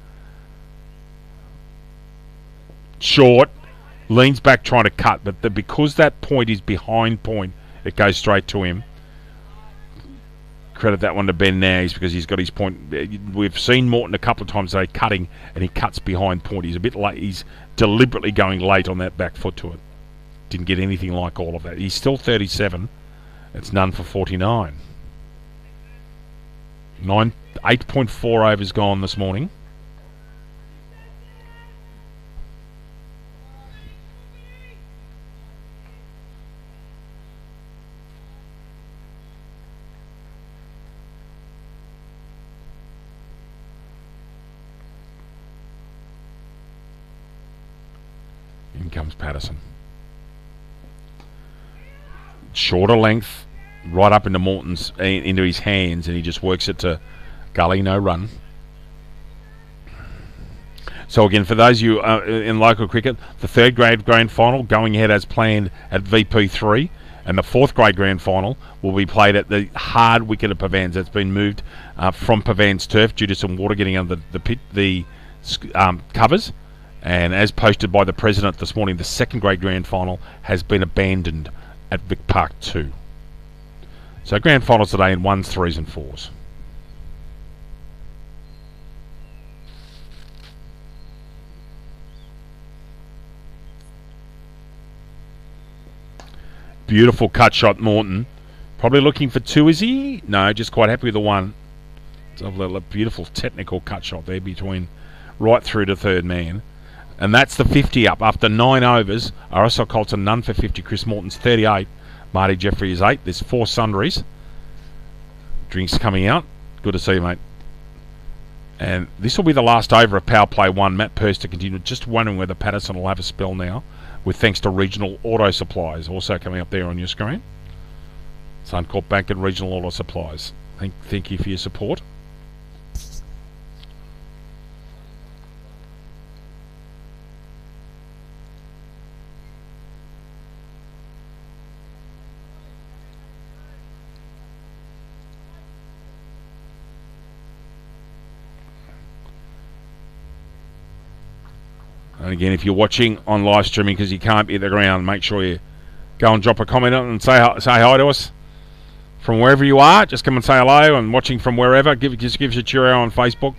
Short, leans back trying to cut, but because that point is behind point, it goes straight to him. Credit that one to Ben Nags because he's got his point. We've seen Morton a couple of times today cutting, and he cuts behind point. He's a bit late. He's deliberately going late on that back foot to it. Didn't get anything like all of that. He's still 37. It's none for 49. 8.4 overs gone this morning. In comes Patterson. Shorter length. Right up into Morton's, into his hands, and he just works it to gully, no run. So again, for those of you in local cricket, the third grade grand final going ahead as planned at VP3, and the fourth grade grand final will be played at the hard wicket of Pavans. That's been moved from Pavans turf due to some water getting under the covers. And as posted by the President this morning, the second grade grand final has been abandoned at Vic Park 2. So grand finals today in 1s, 3s and 4s. Beautiful cut shot, Morton. Probably looking for 2, is he? No, just quite happy with the 1. It's a beautiful technical cut shot there between right through to third man. And that's the 50 up. After 9 overs, RSL Colts are none for 50. Chris Morton's 38. Marty Jeffrey is 8. There's 4 sundries. Drinks coming out. Good to see you, mate. And this will be the last over of Power Play 1. Matt Purse to continue. Just wondering whether Patterson will have a spell now, with thanks to Regional Auto Supplies also coming up there on your screen. Suncorp Bank and Regional Auto Supplies. Thank you for your support. And again, if you're watching on live streaming because you can't be at the ground, make sure you go and drop a comment on and say hi to us from wherever you are. Just come and say hello, and watching from wherever, just give us a cheerio on Facebook,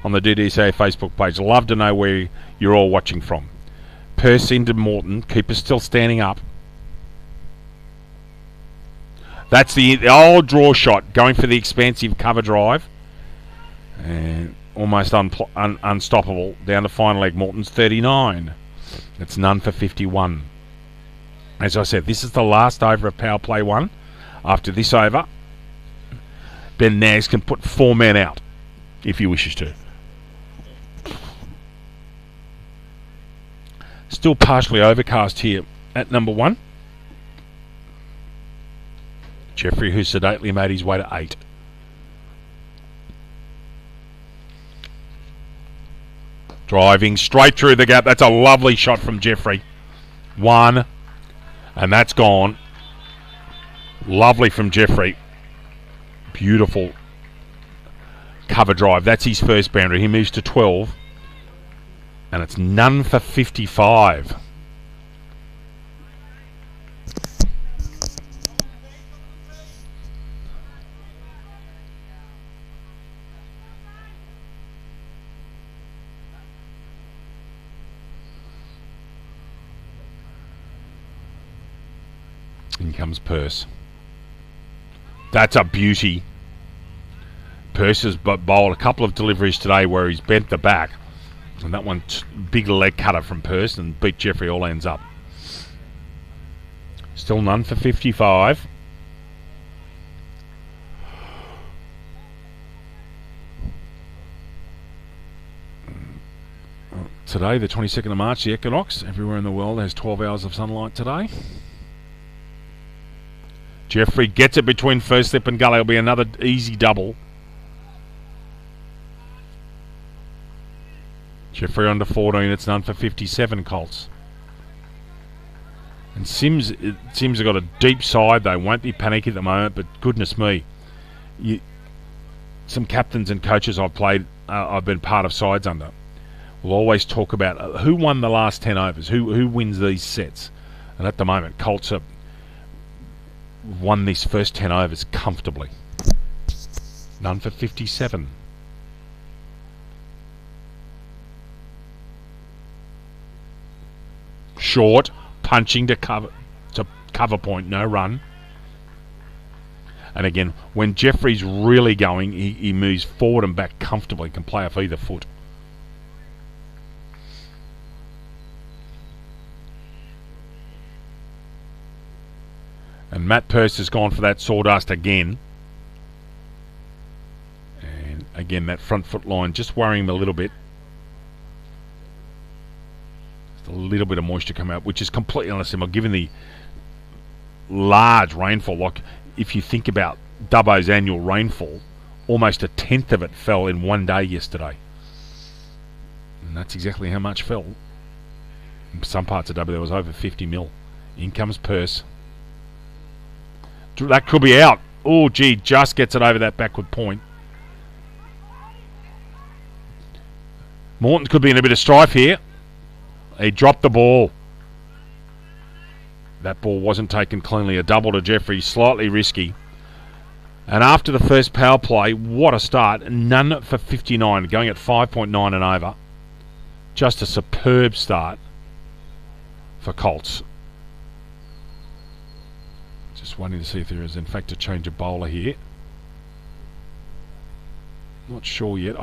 on the DDCA Facebook page. Love to know where you're all watching from. Purse into Morton. Keeper still standing up. That's the old draw shot, going for the expansive cover drive. And almost unstoppable. Down to final leg. Morton's 39. It's none for 51. As I said, this is the last over of Power Play 1. After this over, Ben Nags can put 4 men out if he wishes to. Still partially overcast here at number 1. Jeffrey, who sedately made his way to 8. Driving straight through the gap. That's a lovely shot from Jeffrey. 1. And that's gone. Lovely from Jeffrey. Beautiful cover drive. That's his first boundary. He moves to 12. And it's none for 55. In comes Purse. That's a beauty. Purse has bowled a couple of deliveries today where he's bent the back. And that one, big leg cutter from Purse, and beat Jeffrey all ends up. Still none for 55. Today, the 22nd of March, the equinox. Everywhere in the world has 12 hours of sunlight today. Jeffrey gets it between first slip and gully. It'll be another easy double. Jeffrey under 14. It's none for 57 Colts. And Sims have got a deep side. They won't be panicky at the moment, but goodness me. Some captains and coaches I've been part of sides under, will always talk about who won the last 10 overs, who wins these sets. And at the moment, Colts have won these first 10 overs comfortably. None for 57. Short, punching to cover point, no run. And again, when Jeffrey's really going, he moves forward and back comfortably, can play off either foot. And Matt Purse has gone for that sawdust again. And again, that front foot line just worrying him a little bit. Just a little bit of moisture come out, which is completely unacceptable given the large rainfall. Like, if you think about Dubbo's annual rainfall, almost 1/10 of it fell in one day yesterday. And that's exactly how much fell. In some parts of Dubbo there was over 50 mil. In comes Purse. That could be out. Oh, gee, just gets it over that backward point. Morton could be in a bit of strife here. He dropped the ball. That ball wasn't taken cleanly. A double to Jeffrey, slightly risky. And after the first power play, what a start. None for 59, going at 5.9 and over. Just a superb start for Colts. Just waiting to see if there is in fact a change of bowler here. Not sure yet.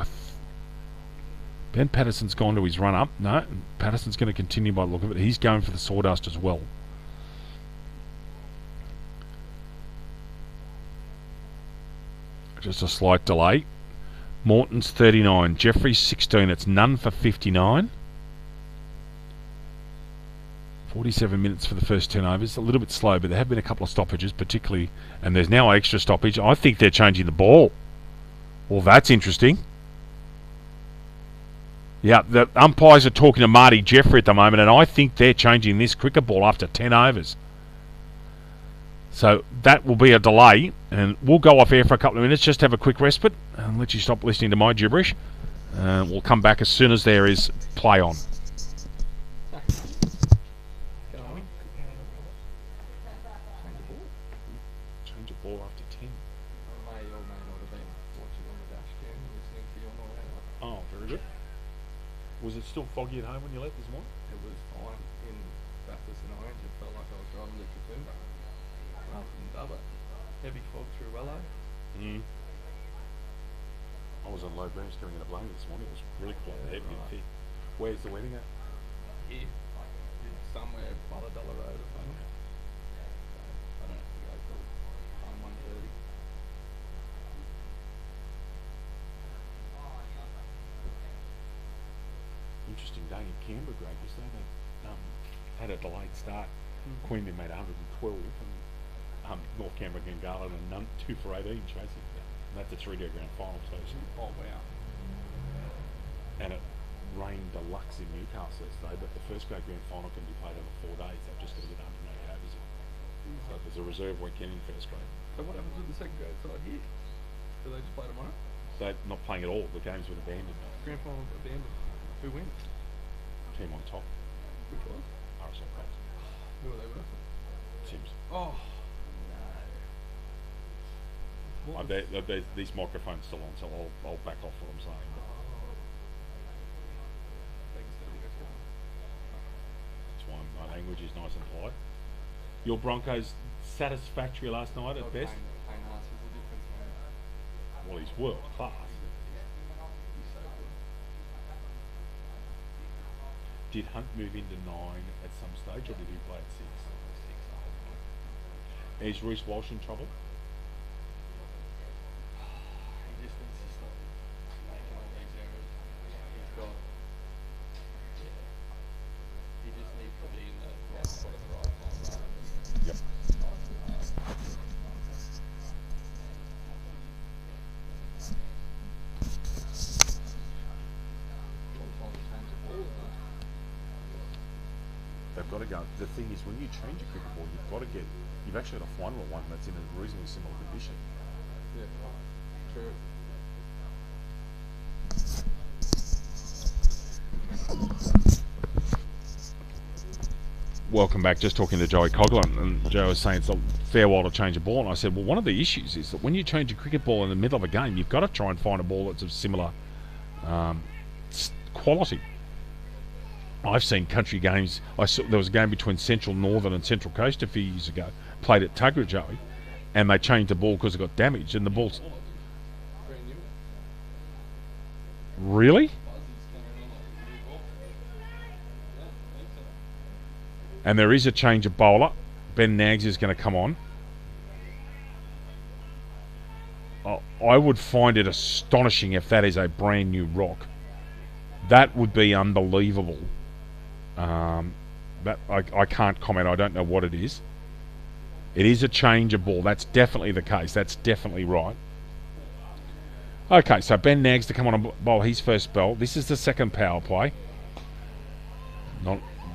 Ben Patterson's gone to his run up. No, Patterson's going to continue by the look of it. He's going for the sawdust as well. Just a slight delay. Morton's 39. Jeffrey's 16. It's none for 59. 47 minutes for the first 10 overs. A little bit slow, but there have been a couple of stoppages, particularly, and there's now an extra stoppage. I think they're changing the ball. Well, that's interesting. Yeah, the umpires are talking to Marty Jeffrey at the moment, and I think they're changing this cricket ball after 10 overs. So that will be a delay, and we'll go off air for a couple of minutes, just have a quick respite, and let you stop listening to my gibberish. We'll come back as soon as there is play on. Change of ball after 10. Oh, very good. Was it still foggy at home when you left this morning? It was fine in Bathurst and Orange. It felt like I was driving to Katoomba rather than Dubbo. Heavy fog through Wello. I was on low branch coming in at Blaney this morning. It was really quite heavy and thick. Where's the wedding at? Here, it's somewhere Balladella Road or something. I don't have to go till time 1:30. Interesting day in Canberra, Greg. Yesterday they had a delayed start. Queanbeyan made 112, and North Canberra Gangala and none 2 for 18 chasing. And that's a 3-day grand final. So Oh wow. and it rained deluxe in Newcastle yesterday, but the first grade grand final can be played over 4 days. They've just got to get 180 overs in. So there's a reserve weekend in first grade. So what happens with the second grade side here? Do they just play tomorrow? They're not playing at all. The games were abandoned. Grand final abandoned. Who wins? Team on top. Which was? RSL Colts. Who are they with? CYMS. Oh no. These microphones still on, so I'll back off what I'm saying. But that's why my language is nice and polite. Your Broncos satisfactory last night at best? Payne Haas is a difference, man. Well, he's world class. He's so good. Did Hunt move into 9 at some stage, or did he play at 6? 6, I think. Is Reece Walsh in trouble? He just needs to stop making all these errors. He's got. Yeah. He just needs to be in the right spot at the right time rather than. Yep. They've got to go. The thing is, when you change a cricket ball, you've actually got to find one that's in a reasonably similar condition. Yeah, true. Welcome back. Just talking to Joey Coughlin, and Joe was saying it's a fair while to change a ball, and I said, well, one of the issues is that when you change a cricket ball in the middle of a game, you've got to try and find a ball that's of similar quality. I've seen country games. There was a game between Central Northern and Central Coast a few years ago, played at Tuggerah, Joey, and they changed the ball because it got damaged, and the ball's... Really? And there is a change of bowler. Ben Nags is going to come on. I would find it astonishing if that is a brand new rock. That would be unbelievable. That I can't comment. I don't know what it is. It is a change of ball. That's definitely the case. That's definitely right. Okay, so Ben Nags to come on and bowl his first spell. This is the second power play.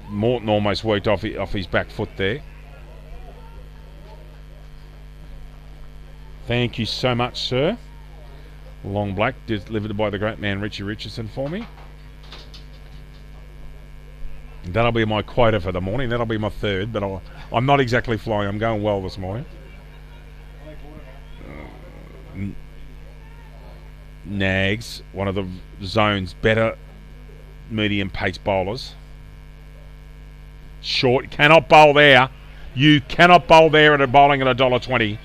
Morton almost worked off his back foot there. Thank you so much, sir. Long Black, delivered by the great man Richie Richardson for me. That'll be my quota for the morning. That'll be my third, but I'm not exactly flying. I'm going well this morning. Nags, one of the zone's better medium pace bowlers. Short, cannot bowl there. You cannot bowl there at a bowling at $1.20,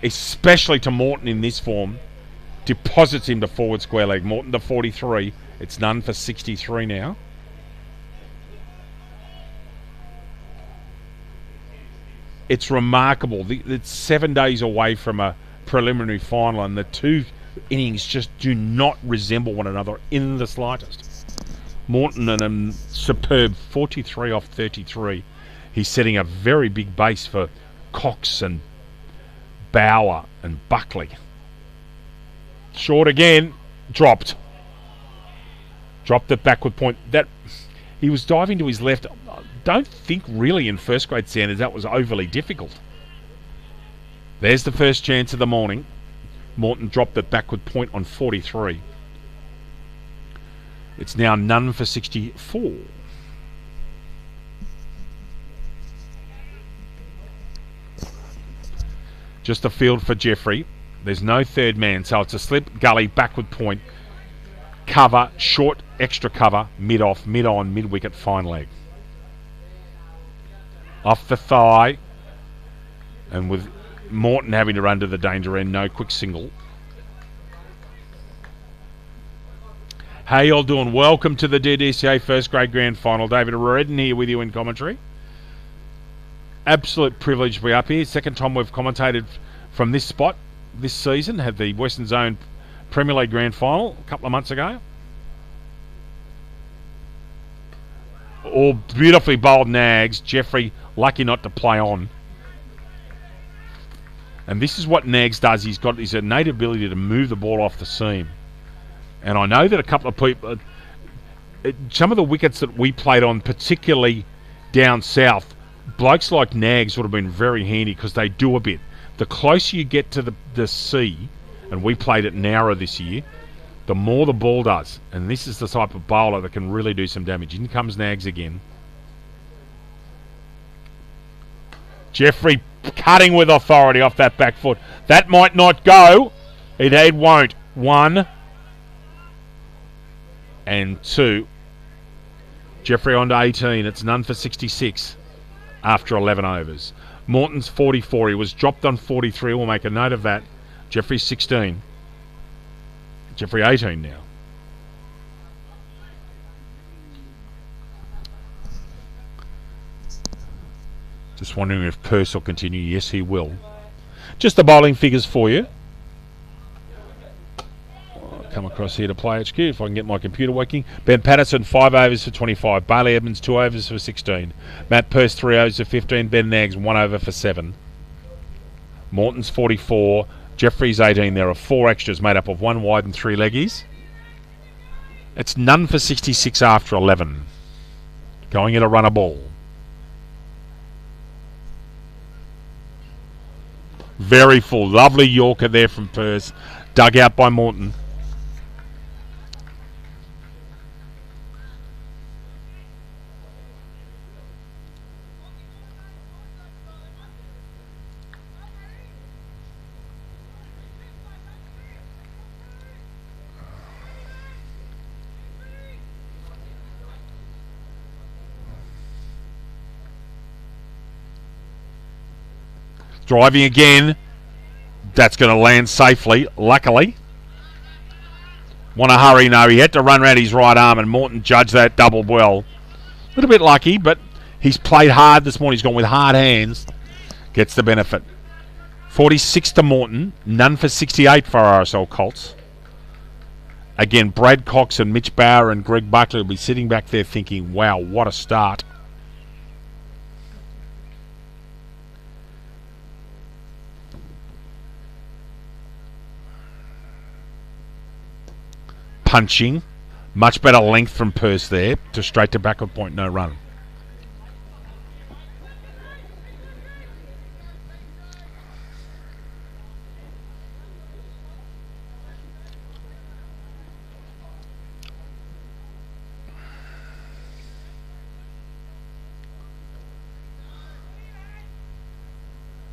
especially to Morton in this form. Deposits him to forward square leg. Morton to 43. It's none for 63 now. It's remarkable. It's 7 days away from a preliminary final, and the two innings just do not resemble one another in the slightest. Morton and a superb 43 off 33. He's setting a very big base for Cox and Bauer and Buckley. Short again, dropped it backward point. That he was diving to his left. I don't think really in first grade standards that was overly difficult. There's the first chance of the morning. Morton dropped it backward point on 43. It's now none for 64. Just a field for Jeffrey. There's no third man, so it's a slip, gully, backward point, cover, short, extra cover, mid-off, mid-on, mid-wicket, fine leg. Off the thigh, and with Morton having to run to the danger end, no quick single. How y'all doing? Welcome to the DDCA First Grade Grand Final. David Redden here with you in commentary. Absolute privilege to be up here. Second time we've commentated from this spot this season. Had the Western Zone Premier League Grand Final a couple of months ago. All beautifully bowled Nags. Jeffrey lucky not to play on. And this is what Nags does. He's got his innate ability to move the ball off the seam. And I know that a couple of people, some of the wickets that we played on, particularly down south, blokes like Nags would have been very handy because they do a bit. The closer you get to the sea, and we played at Nowra this year, the more the ball does. And this is the type of bowler that can really do some damage. In comes Nags again. Jeffrey cutting with authority off that back foot. That might not go. It won't. 1 and 2. Jeffrey on to 18. It's none for 66 after 11 overs. Morton's 44. He was dropped on 43. We'll make a note of that. Jeffrey's 16. Jeffrey 18 now. Just wondering if Purse will continue. Yes, he will. Just the bowling figures for you. I'll come across here to Play HQ if I can get my computer working. Ben Patterson, 5 overs for 25. Bailey Edmonds, 2 overs for 16. Matt Purse, 3 overs for 15. Ben Nags, 1 over for 7. Morton's 44. Jeffrey's 18. There are 4 extras made up of 1 wide and 3 leggies. It's none for 66 after 11. Going at a runner ball. Very full. Lovely Yorker there from Purse. Dug out by Morton. Driving again. That's going to land safely, luckily. Want to hurry? No, he had to run around his right arm, and Morton judged that double well. A little bit lucky, but he's played hard this morning. He's gone with hard hands. Gets the benefit. 46 to Morton. None for 68 for RSL Colts. Again, Brad Cox and Mitch Bauer and Greg Buckley will be sitting back there thinking, wow, what a start. Punching. Much better length from Purse there. To straight to backward point, no run.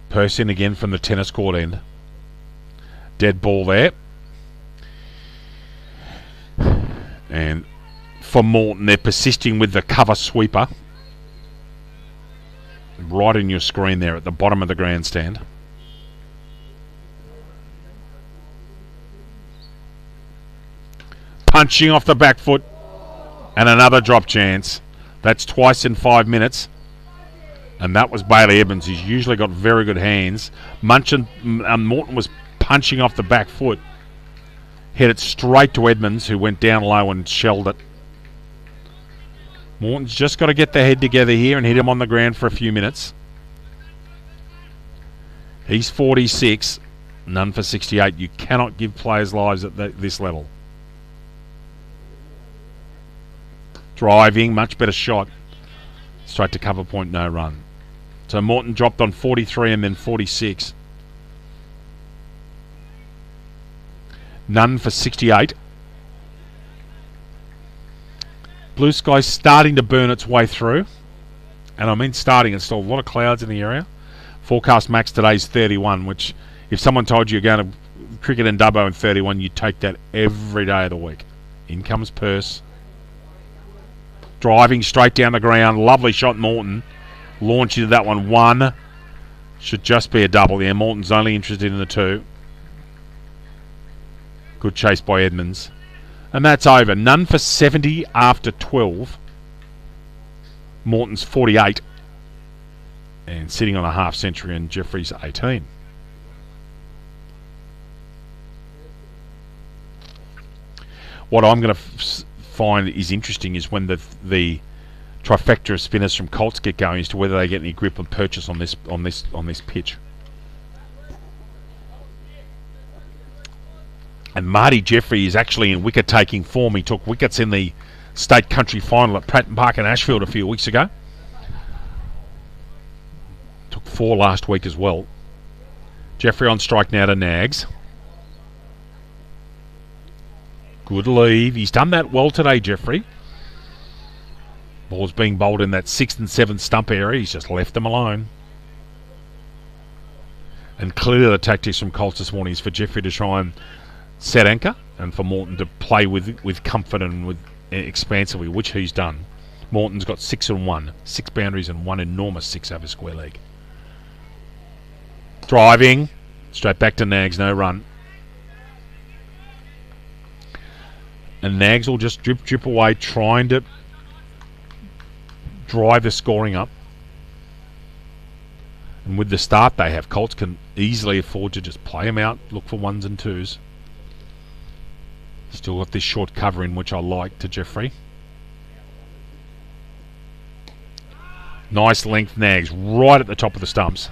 Purse in again from the tennis court end. Dead ball there. And for Morton, they're persisting with the cover sweeper. Right in your screen there at the bottom of the grandstand. Punching off the back foot. And another drop chance. That's twice in 5 minutes. And that was Bailey Evans. He's usually got very good hands. Morton was punching off the back foot. Hit it straight to Edmonds, who went down low and shelled it. Morton's just got to get their head together here and hit him on the ground for a few minutes. He's 46. None for 68. You cannot give players lives at this level. Driving, much better shot. Straight to cover point, no run. So Morton dropped on 43 and then 46. None for 68. Blue sky starting to burn its way through. And I mean starting, it's still a lot of clouds in the area. Forecast max today is 31, which if someone told you you're going to cricket in Dubbo in 31, you'd take that every day of the week. In comes Purse. Driving straight down the ground. Lovely shot, Morton. Launch into that one. One. Should just be a double there. Morton's only interested in the two. Good chase by Edmonds. And that's over. None for 70 after 12. Morton's 48. And sitting on a half century, and Jeffrey's 18. What I'm going to find is interesting is when the trifecta of spinners from Colts get going as to whether they get any grip and purchase on this pitch. And Marty Jeffrey is actually in wicket-taking form. He took wickets in the State Country Final at Pratton Park in Ashfield a few weeks ago. Took 4 last week as well. Jeffrey on strike now to Nags. Good leave. He's done that well today, Jeffrey. Ball's being bowled in that 6th and 7th stump area. He's just left them alone. And clearly the tactics from Colts this morning is for Jeffrey to try and set anchor and for Morton to play with comfort and with expansively, which he's done. Morton's got 6 and 1. 6 boundaries and 1 enormous 6 over square leg. Driving. Straight back to Nags. No run. And Nags will just drip away, trying to drive the scoring up. And with the start they have, Colts can easily afford to just play them out, look for 1s and 2s. Still got this short cover in, which I like, to Jeffrey. Nice length, Nags, right at the top of the stumps.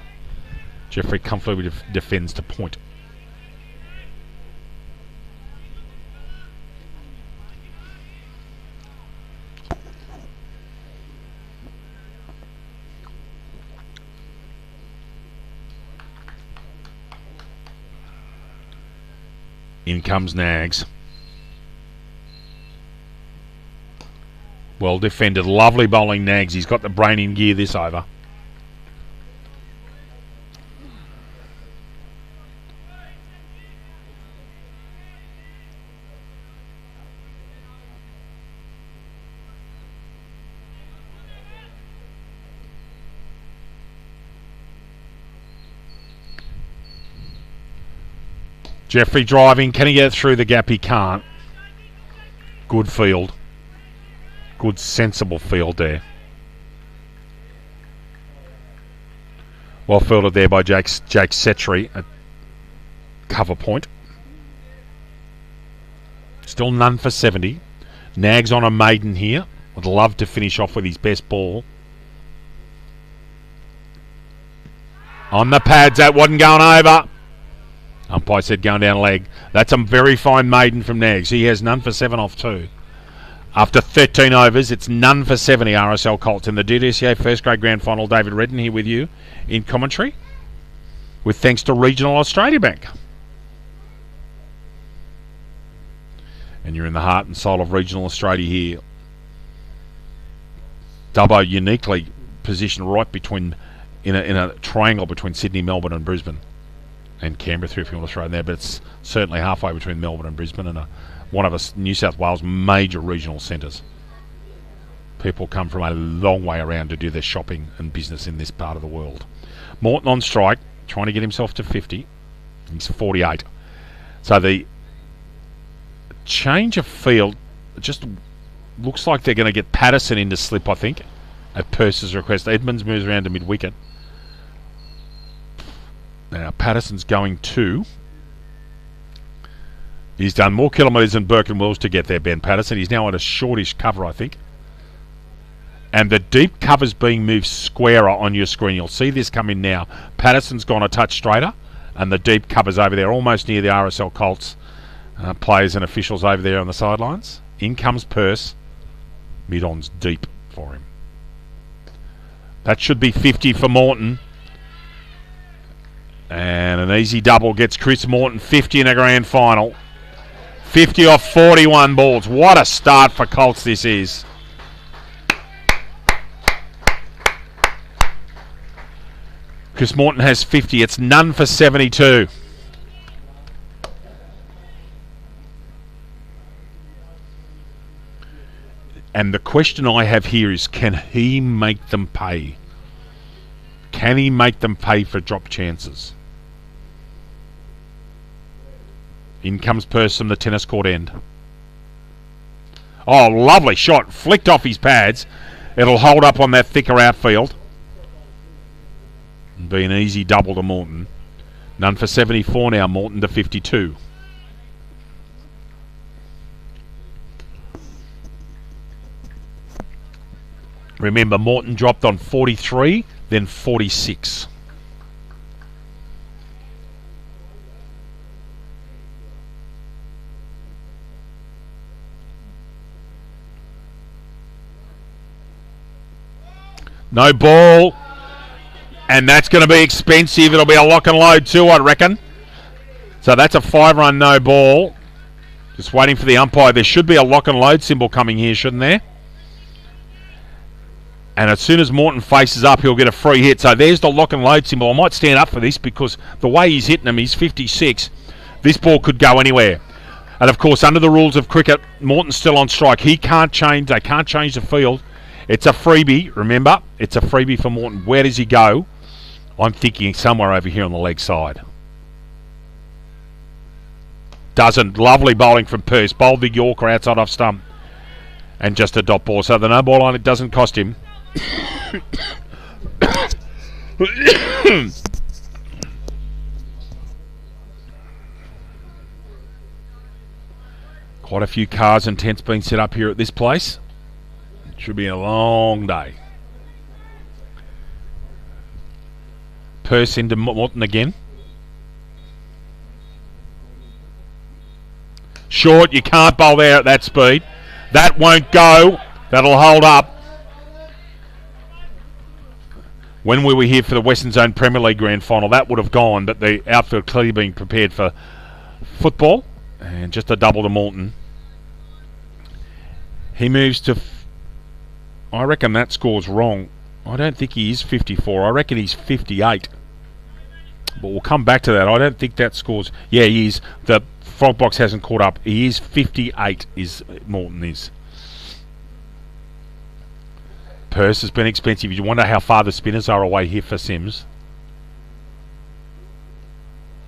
Jeffrey comfortably defends to point. In comes Nags. Well defended. Lovely bowling, Nags. He's got the brain in gear this over. Jeffrey driving. Can he get through the gap? He can't. Good field. Good sensible field there. Well fielded there by Jake Setri at cover point. Still none for 70. Nags on a maiden here. Would love to finish off with his best ball. On the pads, that wasn't going over. Umpire said going down leg. That's a very fine maiden from Nags. He has none for 7 off 2. After 13 overs, it's none for 70 RSL Colts in the DDCA first grade grand final. David Redden here with you in commentary, with thanks to Regional Australia Bank. And you're in the heart and soul of regional Australia here. Dubbo uniquely positioned right between, in a triangle between Sydney, Melbourne and Brisbane. And Canberra through if you want to throw in there, but it's certainly halfway between Melbourne and Brisbane, and one of us New South Wales major regional centres. People come from a long way around to do their shopping and business in this part of the world. Morton on strike, trying to get himself to 50. He's 48. So the change of field just looks like they're going to get Patterson into slip, I think, at Purse's request. Edmonds moves around to mid-wicket. Now Patterson's going to... He's done more kilometres than Burke and Wills to get there, Ben Patterson. He's now on a shortish cover, I think. And the deep cover's being moved squarer on your screen. You'll see this come in now. Patterson's gone a touch straighter, and the deep cover's over there, almost near the RSL Colts players and officials over there on the sidelines. In comes Purse. Mid-on's deep for him. That should be 50 for Morton. And an easy double gets Chris Morton 50 in a grand final. 50 off 41 balls. What a start for Colts this is. Chris Morton has 50. It's none for 72. And the question I have here is, can he make them pay? Can he make them pay for drop chances? In comes Purse from the tennis court end. Oh, lovely shot. Flicked off his pads. It'll hold up on that thicker outfield. And be an easy double to Morton. None for 74 now. Morton to 52. Remember, Morton dropped on 43, then 46. No ball. And that's going to be expensive. It'll be a lock and load too, I reckon. So that's a 5-run no ball. Just waiting for the umpire. There should be a lock and load symbol coming here, shouldn't there? And as soon as Morton faces up, he'll get a free hit. So there's the lock and load symbol. I might stand up for this because the way he's hitting him, he's 56. This ball could go anywhere. And of course, under the rules of cricket, Morton's still on strike. He can't change. They can't change the field. It's a freebie, remember? It's a freebie for Morton. Where does he go? I'm thinking somewhere over here on the leg side. Doesn't. Lovely bowling from Purse. Bowled the Yorker outside off stump. And just a dot ball. So the no ball line, it doesn't cost him. Quite a few cars and tents being set up here at this place. It should be a long day. Purse into Morton again. Short, you can't bowl there at that speed. That won't go. That'll hold up. When we were here for the Western Zone Premier League Grand Final, that would have gone, but the outfield clearly being prepared for football. And just a double to Morton. He moves to... I reckon that score's wrong. I don't think he is 54. I reckon he's 58. But we'll come back to that. I don't think that score's... Yeah, he is. The frog box hasn't caught up. He is 58, is Morton is. Purse has been expensive. You wonder how far the spinners are away here for CYMS.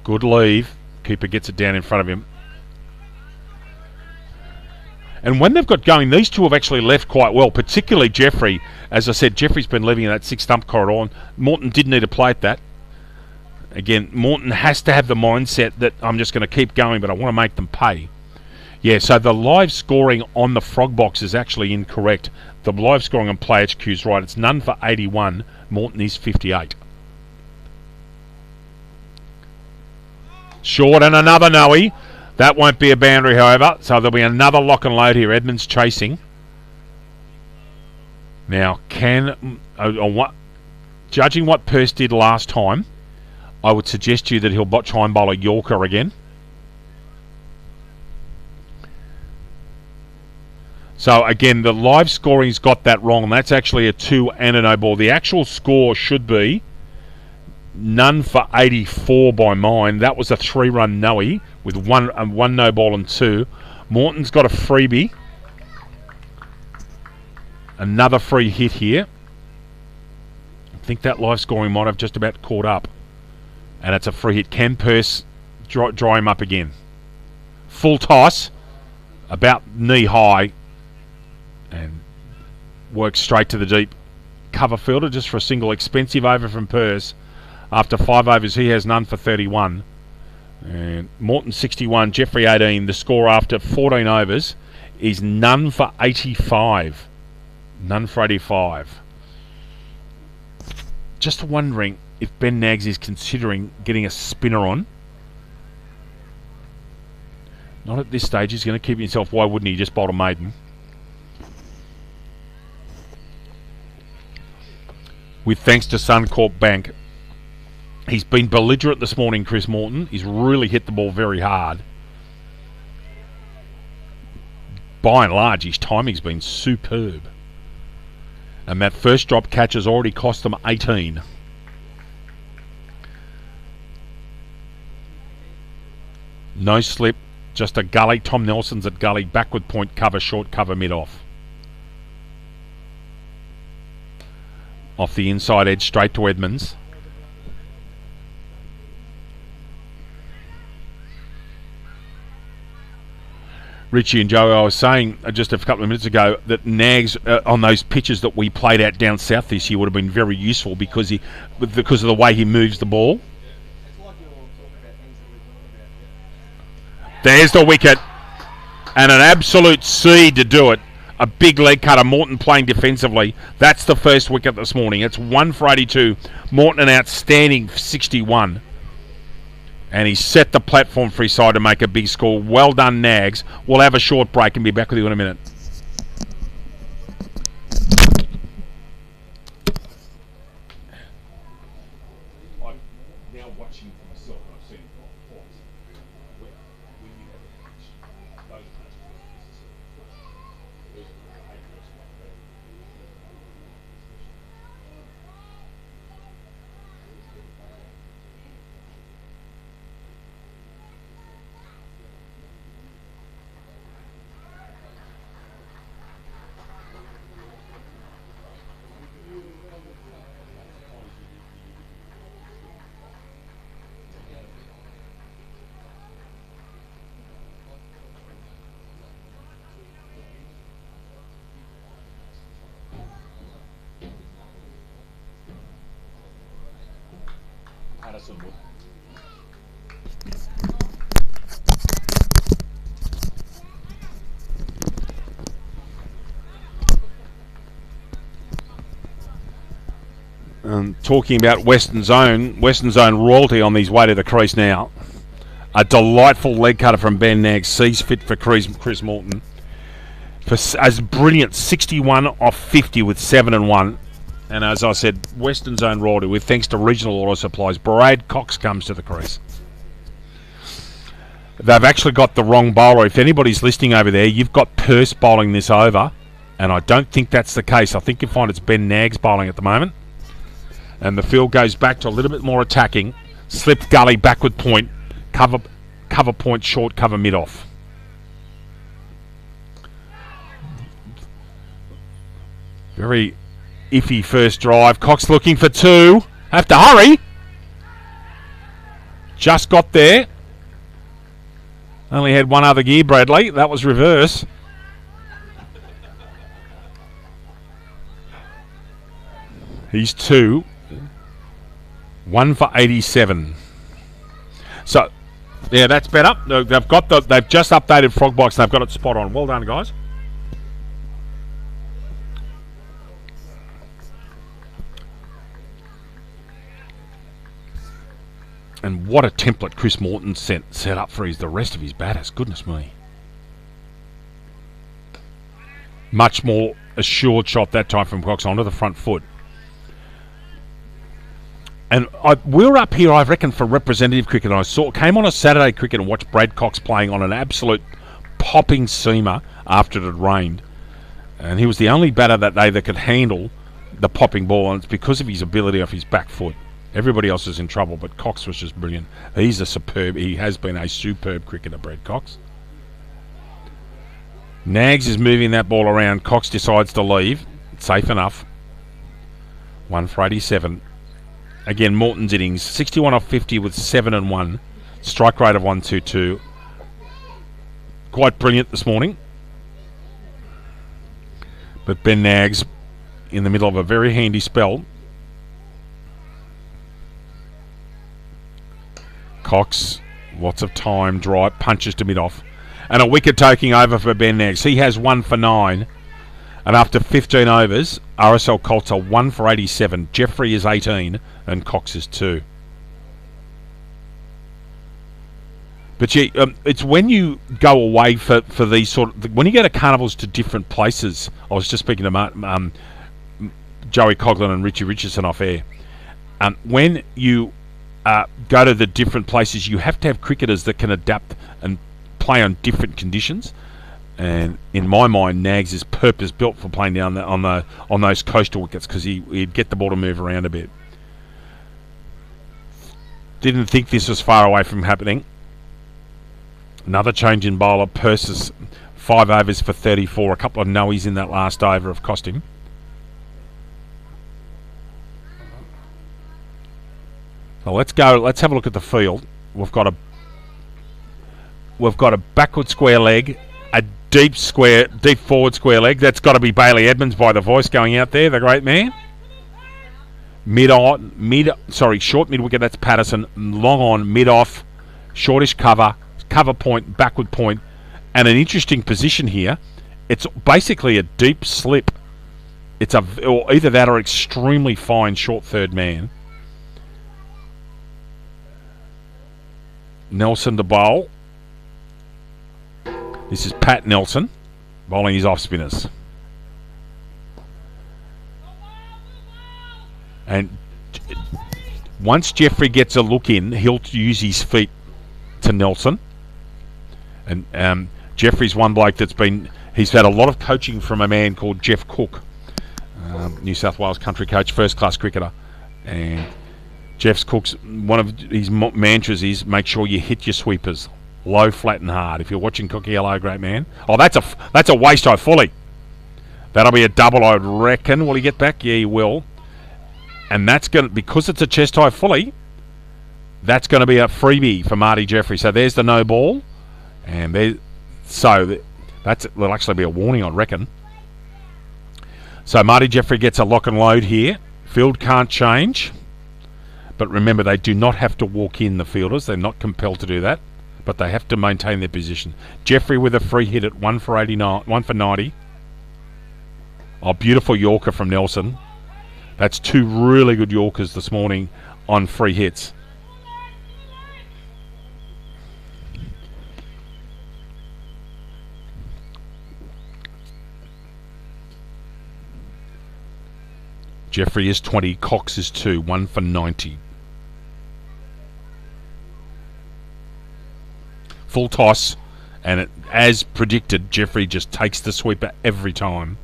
Good leave. Keeper gets it down in front of him. And when they've got going, these two have actually left quite well, particularly Jeffrey. As I said, Jeffrey's been leaving in that 6-stump corridor, and Morton did need to play at that. Again, Morton has to have the mindset that I'm just going to keep going, but I want to make them pay. Yeah, so the live scoring on the frog box is actually incorrect. The live scoring on Play HQ is right. It's none for 81. Morton is 58. Short and another Noe. That won't be a boundary, however. So there'll be another lock and load here. Edmonds chasing. Now, judging what Pearce did last time, I would suggest to you that he'll try and bowl a Yorker again. So again, the live scoring's got that wrong. That's actually a 2 and a no ball. The actual score should be none for 84 by mine. That was a 3-run Noe with one no ball and 2. Morton's got a freebie. Another free hit here. I think that live scoring might have just about caught up. And it's a free hit. Can Pearce dry him up again? Full toss. About knee high. And works straight to the deep cover fielder just for a single expensive over from Pearce. After 5 overs, he has none for 31. And Morton 61, Jeffrey 18. The score after 14 overs is none for 85. None for 85. Just wondering if Ben Nags is considering getting a spinner on. Not at this stage. He's going to keep himself. Why wouldn't he just bowl a maiden? With thanks to Suncorp Bank. He's been belligerent this morning, Chris Morton. He's really hit the ball very hard. By and large, his timing's been superb. And that first drop catch has already cost them 18. No slip, just a gully. Tom Nelson's at gully, backward point cover, short cover, mid-off. Off the inside edge, straight to Edmonds. Richie and Joe, I was saying just a couple of minutes ago that Nags on those pitches that we played out down south this year would have been very useful because of the way he moves the ball. There's the wicket. And an absolute seed to do it. A big leg cutter. Morton playing defensively. That's the first wicket this morning. It's 1 for 82. Morton an outstanding 61. And he's set the platform for his side to make a big score. Well done, Nags. We'll have a short break and be back with you in a minute. I'm now watching for myself, and I've seen it twice. When you have a match, those matches talking about Western Zone royalty on his way to the crease now. A delightful leg cutter from Ben Nags, sees fit for Chris Morton. As brilliant 61 off 50 with 7 and 1. And as I said, Western Zone royalty with thanks to Regional Auto Supplies. Brad Cox comes to the crease. They've actually got the wrong bowler. If anybody's listening over there, you've got Pearce bowling this over. And I don't think that's the case. I think you find it's Ben Nags bowling at the moment. And the field goes back to a little bit more attacking. Slip gully, backward point. Cover point, short cover, mid-off. Very iffy first drive. Cox looking for 2. Have to hurry. Just got there. Only had one other gear, Bradley. That was reverse. He's 2. 1 for 87. So, yeah, that's better. They've just updated Frogbox and they've got it spot on. Well done, guys. And what a template Chris Morton set up for the rest of his batters. Goodness me. Much more assured shot that time from Cox onto the front foot. And we were up here, I reckon, for representative cricket. And I came on a Saturday cricket and watched Brad Cox playing on an absolute popping seamer after it had rained. And he was the only batter that day that could handle the popping ball, and it's because of his ability off his back foot. Everybody else is in trouble, but Cox was just brilliant. He has been a superb cricketer, Brad Cox. Nags is moving that ball around. Cox decides to leave. Safe enough. 1 for 87. Again, Morton's innings, 61 off 50 with 7 and 1. Strike rate of 122. Quite brilliant this morning. But Ben Nags in the middle of a very handy spell. Cox, lots of time, dry, punches to mid-off. And a wicket taking over for Ben Nags. He has 1 for 9. And after 15 overs, RSL Colts are 1 for 87. Jeffrey is 18 and Cox is 2. But it's when you go away for these when you go to carnivals to different places. I was just speaking to Joey Coughlin and Richie Richardson off air. When you go to the different places, you have to have cricketers that can adapt and play on different conditions. And in my mind, Nags is purpose built for playing down on those coastal wickets because he'd get the ball to move around a bit. Didn't think this was far away from happening. Another change in bowler. Persis, 5 overs for 34. A couple of noes in that last over have cost him. So let's go. Let's have a look at the field. We've got a backward square leg, a deep forward square leg. That's got to be Bailey Edmonds by the voice going out there, the great man. Short mid wicket. That's Patterson. Long on, mid off, shortish cover point, backward point, and an interesting position here. It's basically a deep slip. It's or either that or extremely fine short third man. Nelson to bowl. This is Pat Nelson bowling his off spinners. And once Jeffrey gets a look in, he'll use his feet to Nelson. And Jeffrey's one bloke he's had a lot of coaching from a man called Jeff Cook, New South Wales country coach, first class cricketer. And Cook's one of his mantras is make sure you hit your sweepers low, flat and hard. If you're watching Cookie, hello, great man. Oh, that's a waste eye fully. That'll be a double, I reckon. Will he get back? Yeah, he will. And that's going to, because it's a chest high fully, that's going to be a freebie for Marty Jeffrey. So there's the no ball. And that'll actually be a warning, I reckon. So Marty Jeffrey gets a lock and load here. Field can't change. But remember, they do not have to walk in, the fielders. They're not compelled to do that. But they have to maintain their position. Jeffrey with a free hit at 1 for 89, 1 for 90. Oh, beautiful Yorker from Nelson. That's 2 really good Yorkers this morning on free hits. Jeffrey is 20, Cox is 2, 1 for 90. Full toss, and as predicted, Jeffrey just takes the sweeper every time.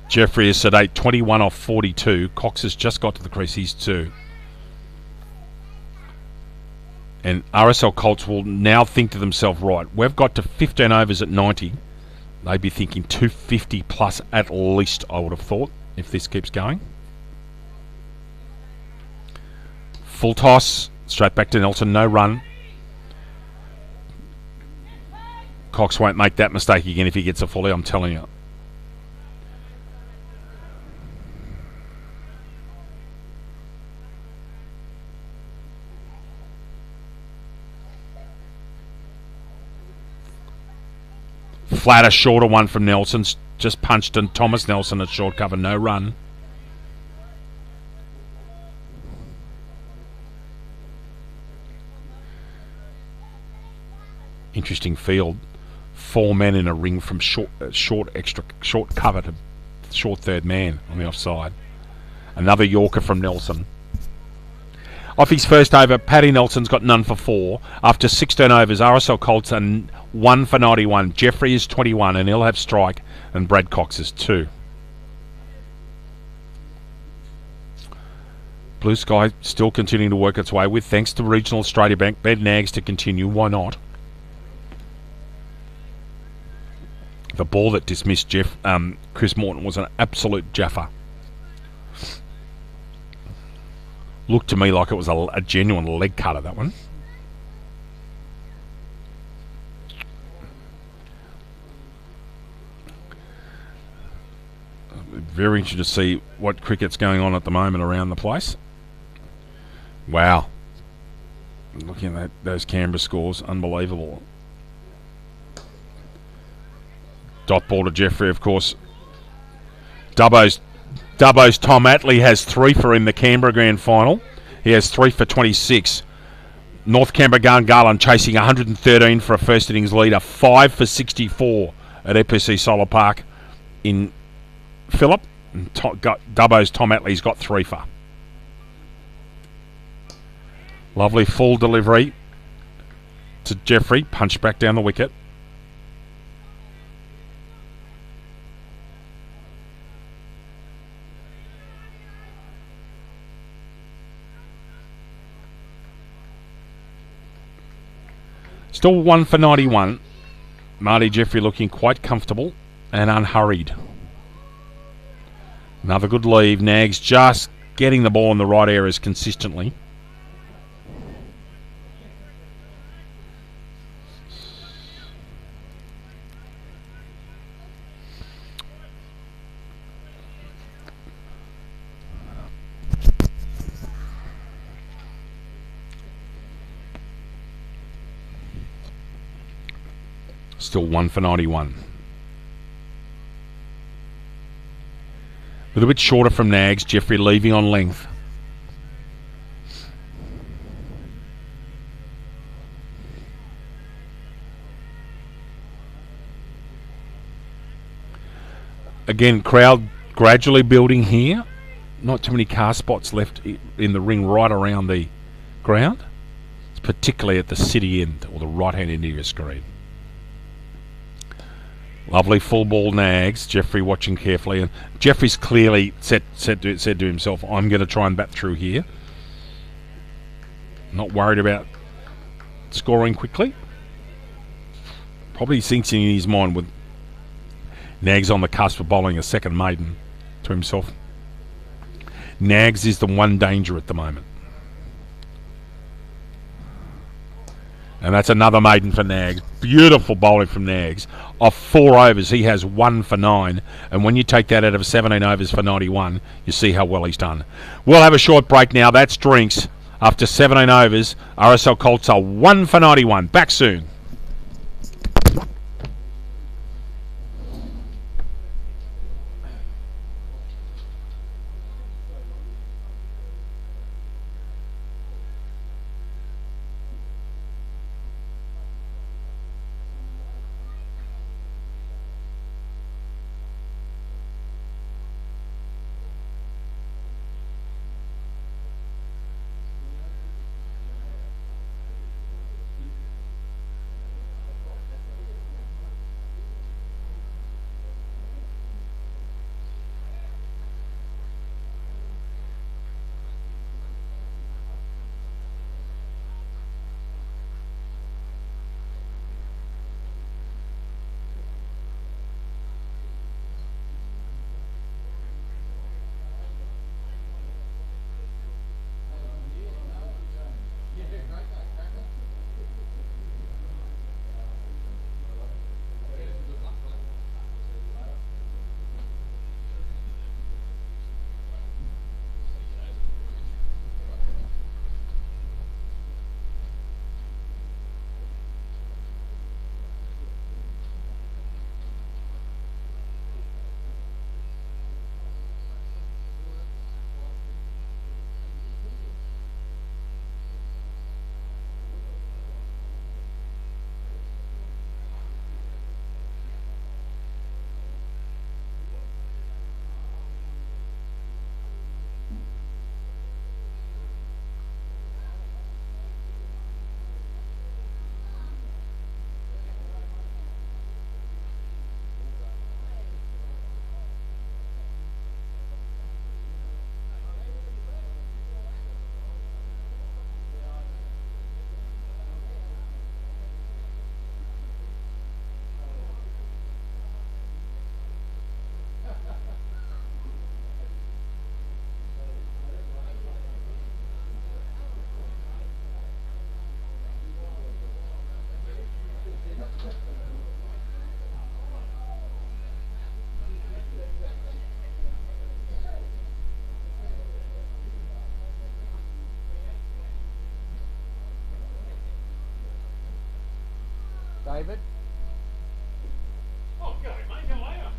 Jeffrey is sedate, 21 off 42. Cox has just got to the crease, he's 2. And RSL Colts will now think to themselves, right, we've got to 15 overs at 90. They'd be thinking 250 plus at least, I would have thought, if this keeps going. Full toss, straight back to Nelson, no run. Cox won't make that mistake again if he gets a fully, I'm telling you. Flatter, shorter one from Nelson's just punched, and Thomas Nelson at short cover, no run. Interesting field. 4 men in a ring from short cover to short third man on the offside. Another Yorker from Nelson. Off his first over, Paddy Nelson's got none for 4. After 16 overs, RSL Colts are 1 for 91. Jeffrey is 21 and he'll have strike, and Brad Cox is 2. Blue Sky still continuing to work its way with, thanks to Regional Australia Bank, Bet Nags to continue. Why not? The ball that dismissed Chris Morton was an absolute jaffa. Looked to me like it was a genuine leg cutter, that one. Very interested to see what cricket's going on at the moment around the place. Wow. Looking at those Canberra scores, unbelievable. Dot ball to Jeffrey, of course. Dubbo's Tom Attlee has 3 for in the Canberra Grand Final. He has 3 for 26. North Canberra Garland chasing 113 for a first innings leader. 5 for 64 at EPC Solar Park in Phillip. And Dubbo's Tom Attlee's got 3 for. Lovely full delivery to Jeffrey. Punch back down the wicket. Still 1 for 91. Marty Jeffrey looking quite comfortable and unhurried. Another good leave. Nags just getting the ball in the right areas consistently. Still 1 for 91. A little bit shorter from Nags. Jeffrey leaving on length. Again, crowd gradually building here. Not too many car spots left in the ring right around the ground. It's particularly at the city end or the right-hand end of your screen. Lovely full ball Nags. Jeffrey watching carefully, and Jeffrey's clearly said to himself, "I'm going to try and bat through here." Not worried about scoring quickly. Probably thinks in his mind with Nags on the cusp of bowling a second maiden to himself. Nags is the one danger at the moment. And that's another maiden for Nags. Beautiful bowling from Nags. Off 4 overs, he has 1 for 9. And when you take that out of 17 overs for 91, you see how well he's done. We'll have a short break now. That's drinks. After 17 overs, RSL Colts are 1 for 91. Back soon. David. Oh, go mate. How are you?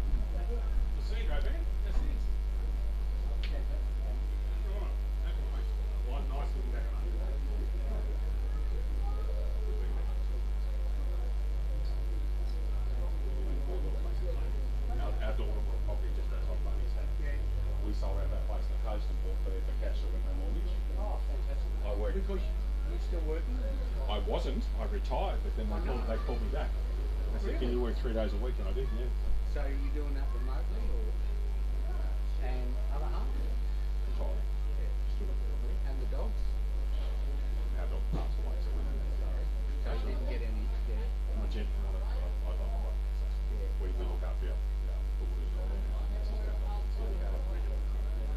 The scene, right, man? That's it. Nice looking back. Our daughter bought a property just outside Bunny's Hat. We sold out that place on the coast and bought for cash with no mortgage. Oh, fantastic. I worked. Because you're still working? I wasn't. I retired, but then they called me back. They said, "Can you work 3 days a week?" And I did. Yeah. So are you doing that remotely or? And other half? Retired. Still at the And the dogs? Our dog passed away, so So you didn't get any, yeah. my gent, I love my wife. We look after our daughters.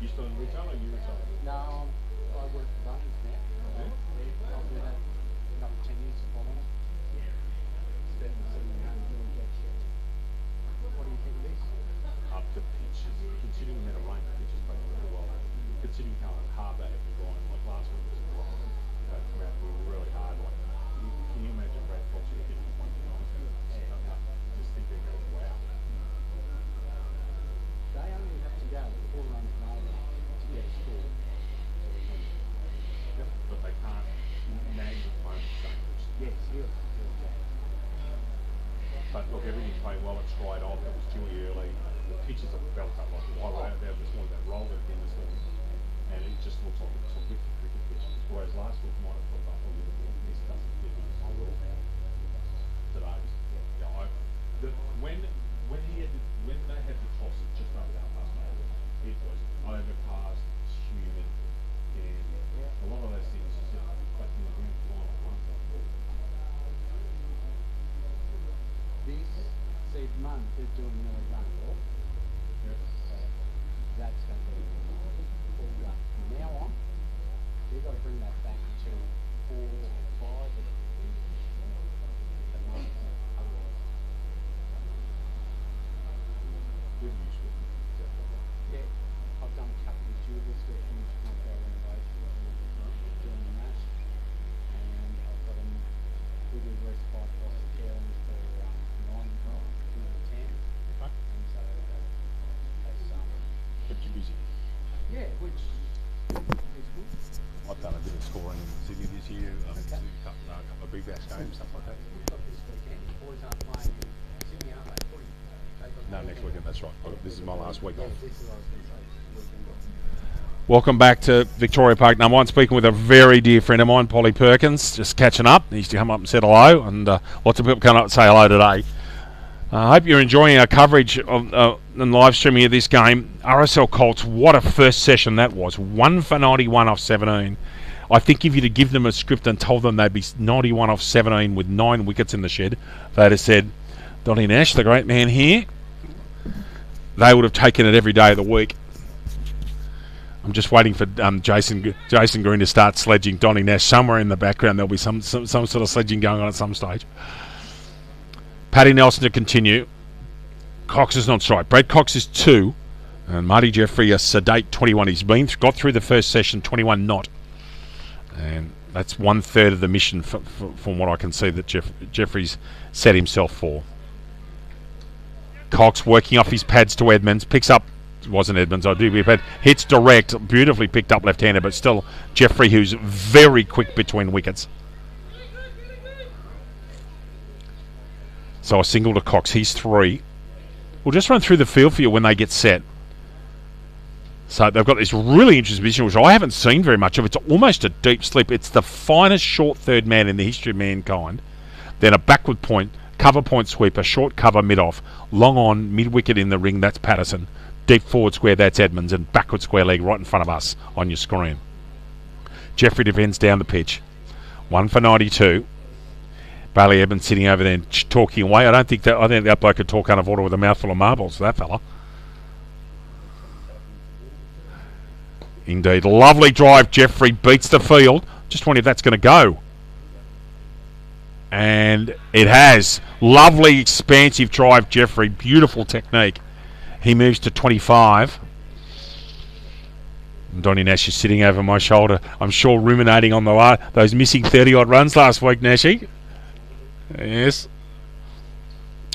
You still in retail or you retired? No, I work for Bunnings now. Yeah. I'll do that another 10 years following it. Instead of sitting around doing that shit. What do you think of this? Up to pitches, considering the amount of rain, the pitches played really well. Considering how hard they have to grind, like last week was a lot. They come out really hard. Like, can you imagine Brad Fox would have hit 1 just thinking, wow. They only have to go 4 runs over to get a score. But they can't nag the phone changes. Yes, yeah. But look, everything's playing well. It's dried off. It was dewy early. The pitches are built up like I wrote about this morning. They rolled it in this morning, and it just looks like it's a wicked cricket pitch. Whereas last week might have put up a little bit. This doesn't fit in. I will. Today, when they had the toss at just over 8:30, it was overcast, it's humid, and a lot of those things is reflecting the grand final at one time. This said month they're doing no run off. That's going to be all run. From now on, they've got to bring that back to 4 or 5 at the moment. Otherwise, Good news with yeah, I've done a couple of jewelers that finished my renovation doing that, and I've got them. We do respite hospitality for 9 to 10, Okay. and so that's Kept you busy. yeah, which is good. I've done a bit of scoring in Sydney this year. A couple of big bash games, stuff like that. Got this weekend, the boys aren't playing in Sydney, aren't they? Footy. They got No, next weekend. That's right. This is my last week Yeah, off. this is what I was going to say. This weekend. Welcome back to Victoria Park number 1. Speaking with a very dear friend of mine, Polly Perkins. Just catching up. He used to come up and said hello, and lots of people come up and say hello today. I hope you're enjoying our coverage of and live streaming of this game. RSL Colts, what a first session that was. 1 for 91 off 17. I think if you'd have given them a script and told them they'd be 91 off 17 with 9 wickets in the shed, they'd have said, Donny Nash, the great man here, they would have taken it every day of the week. I'm just waiting for Jason Green to start sledging Donny Nash somewhere in the background. There'll be some sort of sledging going on at some stage. Paddy Nelson to continue. Cox is on strike. Brad Cox is 2. And Marty Jeffrey a sedate 21. He's got through the first session, 21 not. And that's 1/3 of the mission from what I can see that Jeffrey's set himself for. Cox working off his pads to Edmonds. Picks up, it wasn't Edmonds, I do, but hits direct. Beautifully picked up left-hander, but still Jeffrey, who's very quick between wickets. So a single to Cox. He's 3. We'll just run through the field for you when they get set. So they've got this really interesting position, which I haven't seen very much of. It's almost a deep slip. It's the finest short third man in the history of mankind. Then a backward point, cover point sweeper, short cover mid-off. Long on, mid-wicket in the ring, that's Patterson. Deep forward square, that's Edmonds. And backward square leg right in front of us on your screen. Jeffrey defends down the pitch. 1 for 92. Bailey Evans sitting over there talking away. I think that bloke could talk underwater with a mouthful of marbles, that fella. Indeed. Lovely drive. Jeffrey beats the field. Just wondering if that's going to go. And it has. Lovely, expansive drive, Jeffrey. Beautiful technique. He moves to 25. And Donny Nash is sitting over my shoulder. I'm sure ruminating on those missing 30-odd runs last week, Nashy. Yes.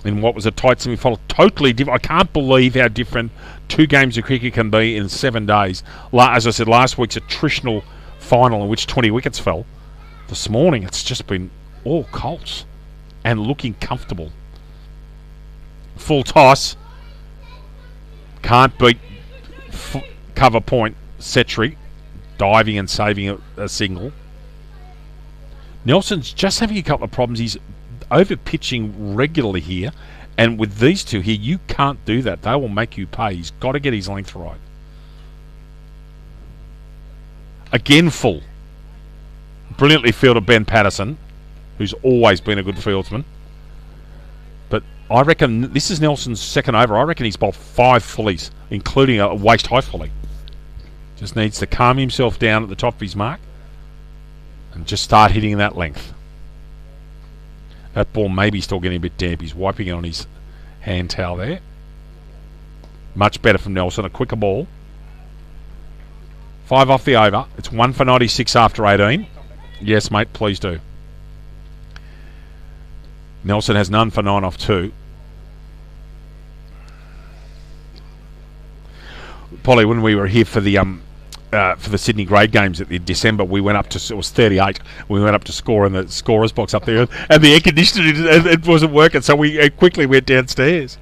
in what was a tight semi-final. Totally different. I can't believe how different 2 games of cricket can be in 7 days. As I said, last week's attritional final in which 20 wickets fell. This morning, it's just been all Colts and looking comfortable. Full toss. Can't beat cover point. Setri diving and saving a single. Nelson's just having a couple of problems. He's over pitching regularly here, and with these two here, you can't do that. They will make you pay. He's got to get his length right. Again, full. Brilliantly fielded Ben Patterson, who's always been a good fieldsman. But I reckon this is Nelson's second over. I reckon he's bowled 5 fullies, including a waist high fully. Just needs to calm himself down at the top of his mark and just start hitting that length. That ball may be still getting a bit damp. He's wiping it on his hand towel there. Much better from Nelson. A quicker ball. 5 off the over. It's 1 for 96 after 18. Yes, mate, please do. Nelson has none for 9 off 2. Polly, when we were here for the Sydney grade games at the December, we went up to, it was 38. We went up to score in the scorer's box up there, and the air conditioning it wasn't working, so we quickly went downstairs.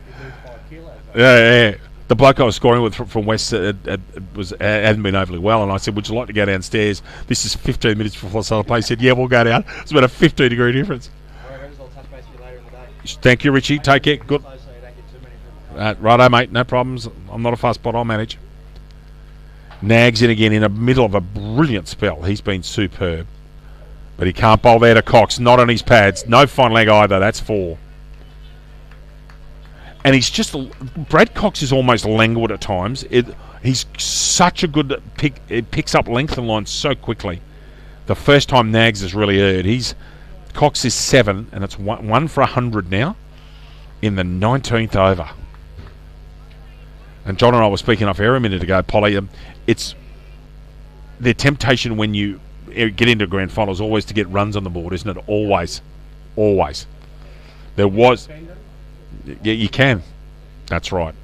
Yeah. The bloke I was scoring with from West hadn't been overly well, and I said, "Would you like to go downstairs? This is 15 minutes before the start of play." He said, "Yeah, we'll go down." It's about a 15-degree difference. Thank you, Richie. Take care. Good. Righto, mate. No problems. I'm not a fast bot. I'll manage. Nags in again in the middle of a brilliant spell. He's been superb. But he can't bowl there to Cox. Not on his pads. No fine leg either. That's 4. And he's just... Brad Cox is almost languid at times. He's such a good pick. It picks up length and line so quickly. The first time Nags has really erred. Cox is 7, and it's 1 for 100 now in the 19th over. And John and I were speaking off air a minute ago, Polly. It's the temptation when you get into grand finals always to get runs on the board, isn't it? Always. There was... Yeah, you can. That's right.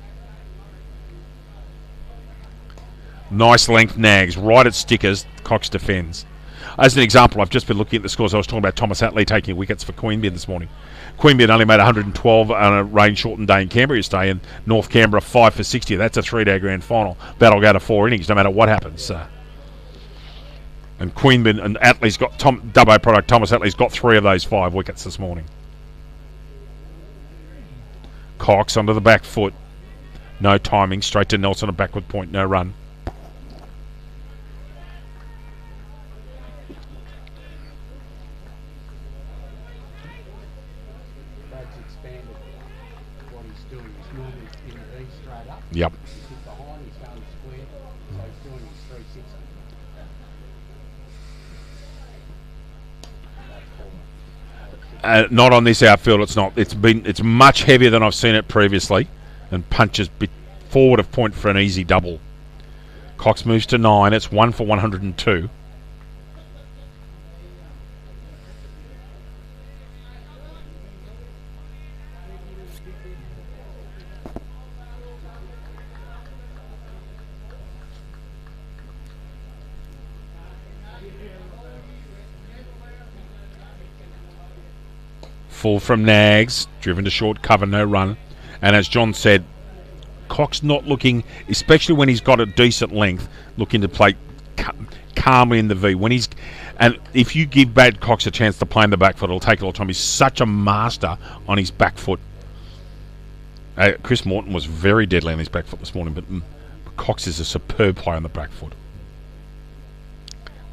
Nice length Nags. Right at stickers. Cox defends. As an example, I've just been looking at the scores. I was talking about Thomas Attlee taking wickets for Queanbeyan this morning. Queanbeyan only made 112 on a rain-shortened day in Canberra yesterday, and North Canberra 5 for 60. That's a 3-day grand final. That'll go to 4 innings, no matter what happens. And Queanbeyan and Attlee's got Dubbo product. Thomas Attlee's got 3 of those 5 wickets this morning. Cox onto the back foot. No timing. Straight to Nelson, a backward point. No run. Brad's expanded what he's doing. He's normally in the V straight up. Yep. He's hit behind. He's going square. So he's doing his 360. Not on this outfield. It's not. It's much heavier than I've seen it previously, and punches forward of point for an easy double. Cox moves to 9. It's 1 for 102. Full from Nags, driven to short cover, no run. And as John said, Cox not looking, especially when he's got a decent length, looking to play calmly in the V. And if you give Brad Cox a chance to play in the back foot, it'll take a lot of time. He's such a master on his back foot. Chris Morton was very deadly on his back foot this morning, but Cox is a superb player on the back foot.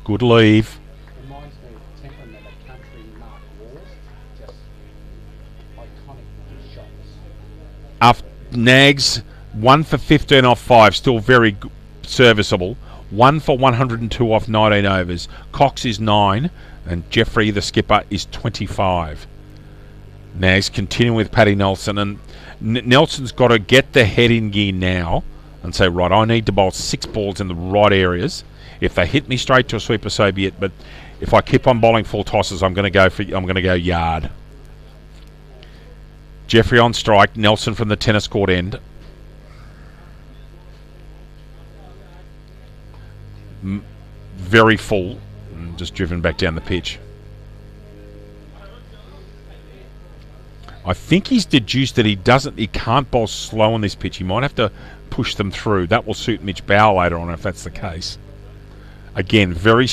Good leave. Reminds me of the temperament of country Mark Wars. Just iconic shots. After Nags, 1 for 15 off 5, still very serviceable. 1 for 102 off 19 overs. Cox is 9, and Jeffrey, the skipper, is 25. Nags continuing with Paddy Nelson, and Nelson's got to get the head in gear now and say, right, I need to bowl 6 balls in the right areas. If they hit me straight to a sweeper, so be it. But if I keep on bowling full tosses, I'm going to go yard. Jeffrey on strike. Nelson from the tennis court end. Very full. Just driven back down the pitch. I think he's deduced that he can't bowl slow on this pitch. He might have to push them through. That will suit Mitch Bauer later on if that's the case. Again, very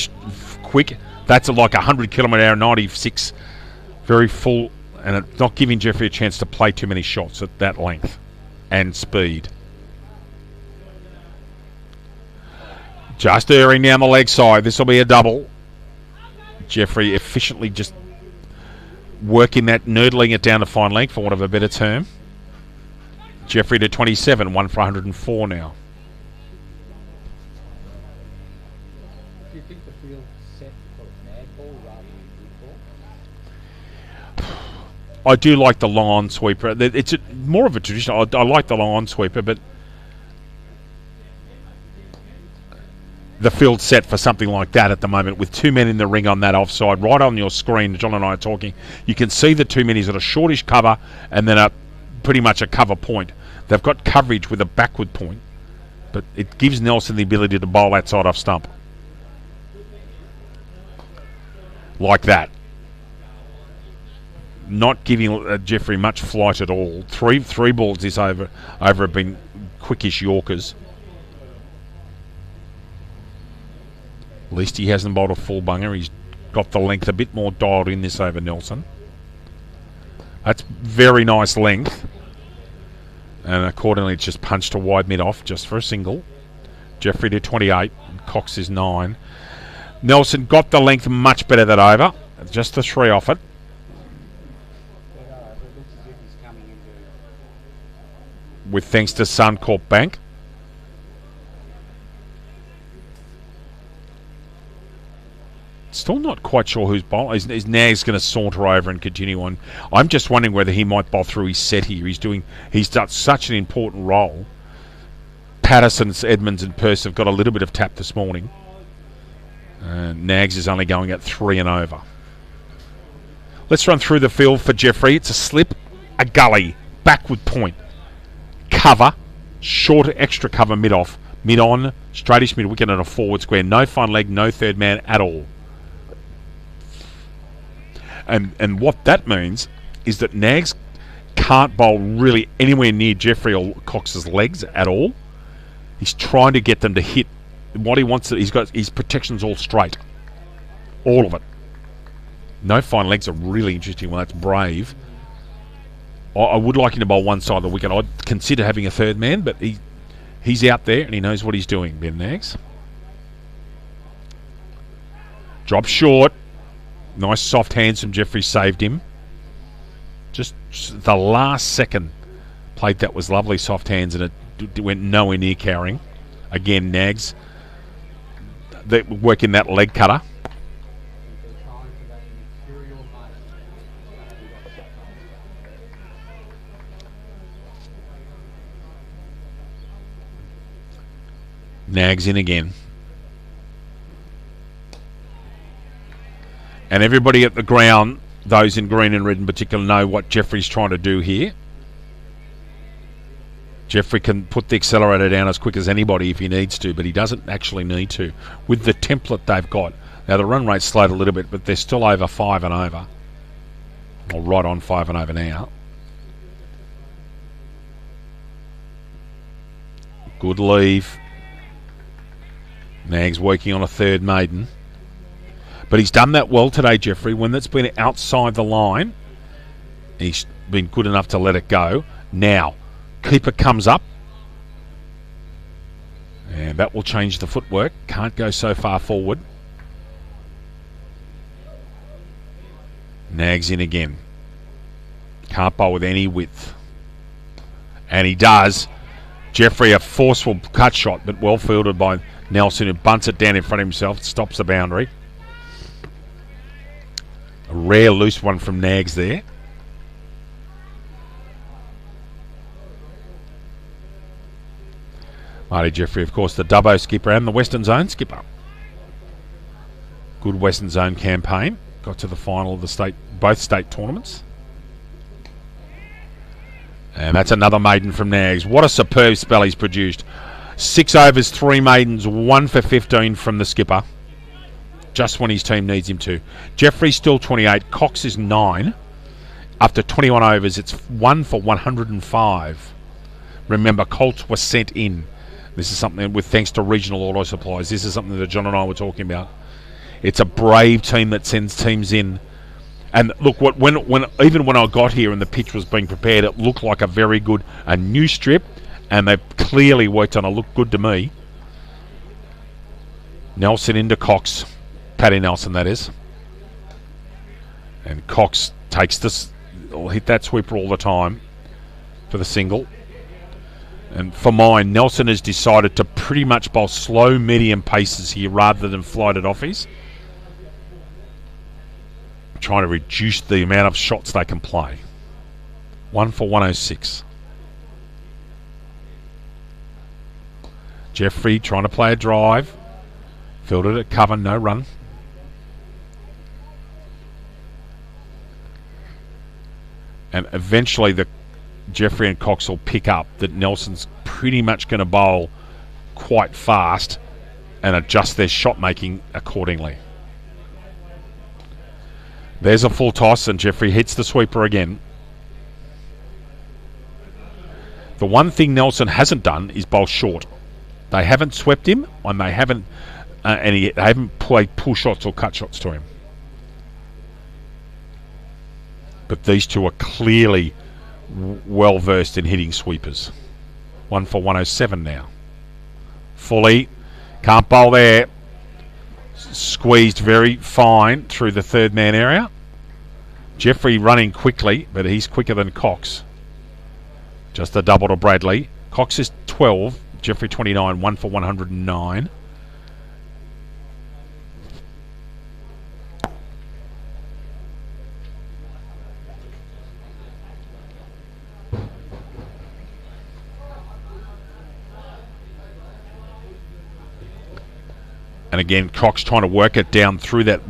quick. That's like 100 km/h, 96. Very full, and it's not giving Jeffrey a chance to play too many shots at that length and speed. Just erring down the leg side. This will be a double. Jeffrey efficiently just working that, noodling it down to fine length, for want of a better term. Jeffrey to 27, 1 for 104 now. Do you think the field's set for a mad ball rather than a good ball? I do like the long-on sweeper. It's more of a traditional. I like the long-on sweeper, but the field's set for something like that at the moment, with 2 men in the ring on that offside. Right on your screen, John and I are talking, you can see the 2 men. He's got a shortish cover and then pretty much a cover point. They've got coverage with a backward point, but it gives Nelson the ability to bowl that side off stump. Like that. Not giving Jeffrey much flight at all. Three balls this over have been quickish Yorkers. At least he hasn't bowled a full bunger. He's got the length a bit more dialed in this over, Nelson. That's very nice length. And accordingly, it's just punched a wide mid off just for a single. Jeffrey to 28. Cox is 9. Nelson got the length much better than over. Just the 3 off it. It looks as if he's coming into. With thanks to Suncorp Bank. Still not quite sure who's bowling. Is Nag's going to saunter over and continue on? I'm just wondering whether he might bowl through his set here. He's done such an important role. Patterson, Edmonds and Pearce have got a little bit of tap this morning. Nags is only going at 3 and over. Let's run through the field for Jeffrey. It's a slip, a gully, backward point, cover, shorter extra cover mid-off, mid-on, straightish mid-wicket and a forward square. No fun leg, no third man at all. And what that means is that Nags can't bowl really anywhere near Jeffrey or Cox's legs at all. He's trying to get them to hit what he wants. He's got his protections all straight, all of it. No fine legs are really interesting. Well, that's brave. I would like him to bowl one side of the wicket. I'd consider having a third man, but he's out there and he knows what he's doing. Ben Nags. Drop short. Nice soft hands from Jeffrey, saved him. Just the last second played that was lovely soft hands, and it went nowhere near carrying. Again, Nags. They're working that leg cutter. Nags in again. And everybody at the ground, those in green and red in particular, know what Jeffrey's trying to do here. Jeffrey can put the accelerator down as quick as anybody if he needs to, but he doesn't actually need to. With the template they've got. Now the run rate's slowed a little bit, but they're still over 5 and over. Or right on 5 and over now. Good leave. Nags working on a third maiden. But he's done that well today, Jeffrey. When that's been outside the line, he's been good enough to let it go. Now, keeper comes up. And that will change the footwork. Can't go so far forward. Nags in again. Can't bowl with any width. And he does. Jeffrey, a forceful cut shot, but well fielded by Nelson, who bunts it down in front of himself. Stops the boundary. A rare loose one from Nags there. Marty Jeffrey, of course, the Dubbo skipper and the Western Zone skipper. Good Western Zone campaign. Got to the final of the both state tournaments. And that's another maiden from Nags. What a superb spell he's produced. 6 overs, 3 maidens, 1 for 15 from the skipper. Just when his team needs him to. Jeffrey's still 28. Cox is 9. After 21 overs, it's 1 for 105. Remember, Colts were sent in. This is something with thanks to regional auto supplies. This is something that John and I were talking about. It's a brave team that sends teams in. And look, even when I got here and the pitch was being prepared, it looked like a new strip, and they've clearly worked on it. Looked good to me. Nelson into Cox. Paddy Nelson, that is. And Cox takes this, will hit that sweeper all the time for the single. And for mine, Nelson has decided to pretty much bowl slow, medium paces here rather than flighted offies. Trying to reduce the amount of shots they can play. 1 for 106. Jeffrey trying to play a drive. Fielded at cover, no run. And eventually Jeffrey and Cox will pick up that Nelson's pretty much going to bowl quite fast and adjust their shot making accordingly. There's a full toss and Jeffrey hits the sweeper again. The one thing Nelson hasn't done is bowl short. They haven't swept him, and they haven't played pull shots or cut shots to him. But these two are clearly well versed in hitting sweepers. 1 for 107 now. Fully can't bowl there. Squeezed very fine through the third man area. Jeffrey running quickly, but he's quicker than Cox. Just a double to Bradley. Cox is 12, Jeffrey 29, 1 for 109. And again, Cox trying to work it down through that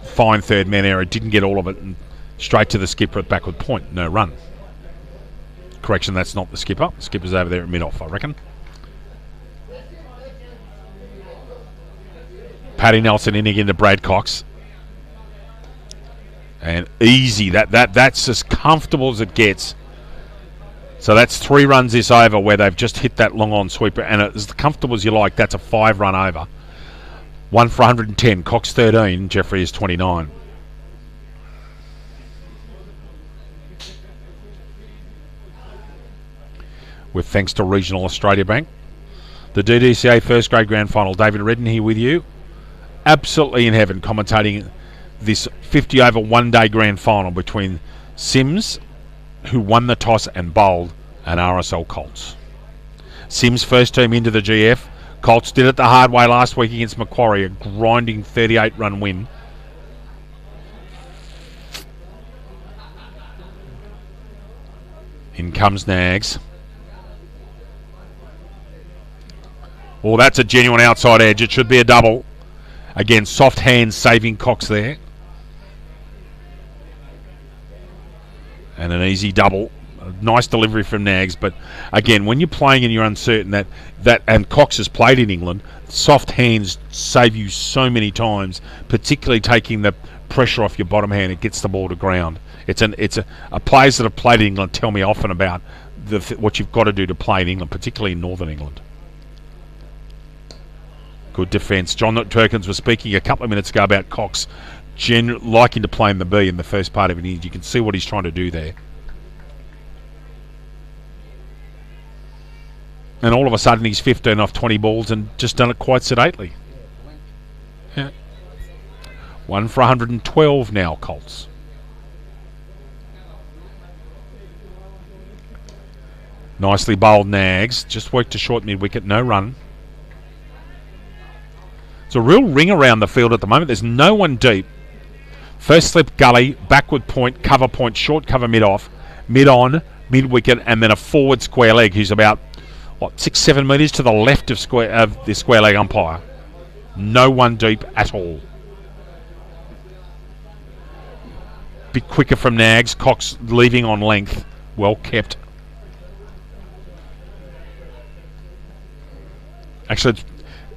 fine third man area. Didn't get all of it. And straight to the skipper at backward point. No run. Correction, that's not the skipper. The skipper's over there at mid-off, I reckon. Paddy Nelson inning into Brad Cox. And easy. That's as comfortable as it gets. So that's 3 runs this over where they've just hit that long on sweeper. And as comfortable as you like, that's a 5-run over. 1 for 110. Cox 13. Jeffrey is 29. With thanks to Regional Australia Bank. The DDCA First Grade Grand Final. David Redden here with you. Absolutely in heaven commentating this 50 over 1 day Grand Final between CYMS, who won the toss and bowled, and RSL Colts. CYMS first team into the GF. Colts did it the hard way last week against Macquarie, a grinding 38-run win. In comes Nags. Well, that's a genuine outside edge. It should be a double. Again, soft hands saving Cox there. And an easy double. A nice delivery from Nags, but again, when you're playing and you're uncertain and Cox has played in England, soft hands save you so many times, particularly taking the pressure off your bottom hand. It gets the ball to ground. It's a players that have played in England tell me often about what you've got to do to play in England, particularly in Northern England. Good defence. John Turkins was speaking a couple of minutes ago about Cox liking to play in the B in the first part of it. You can see what he's trying to do there. And all of a sudden he's 15 off 20 balls and just done it quite sedately. Yeah. 1 for 112 now, Colts. Nicely bowled Nags. Just worked to short mid-wicket, no run. It's a real ring around the field at the moment. There's no one deep. First slip gully, backward point, cover point, short cover mid-off, mid-on, mid-wicket, and then a forward square leg who's about 6-7 metres to the left of the square leg umpire. No one deep at all. Bit quicker from Nags. Cox leaving on length. Well kept. Actually,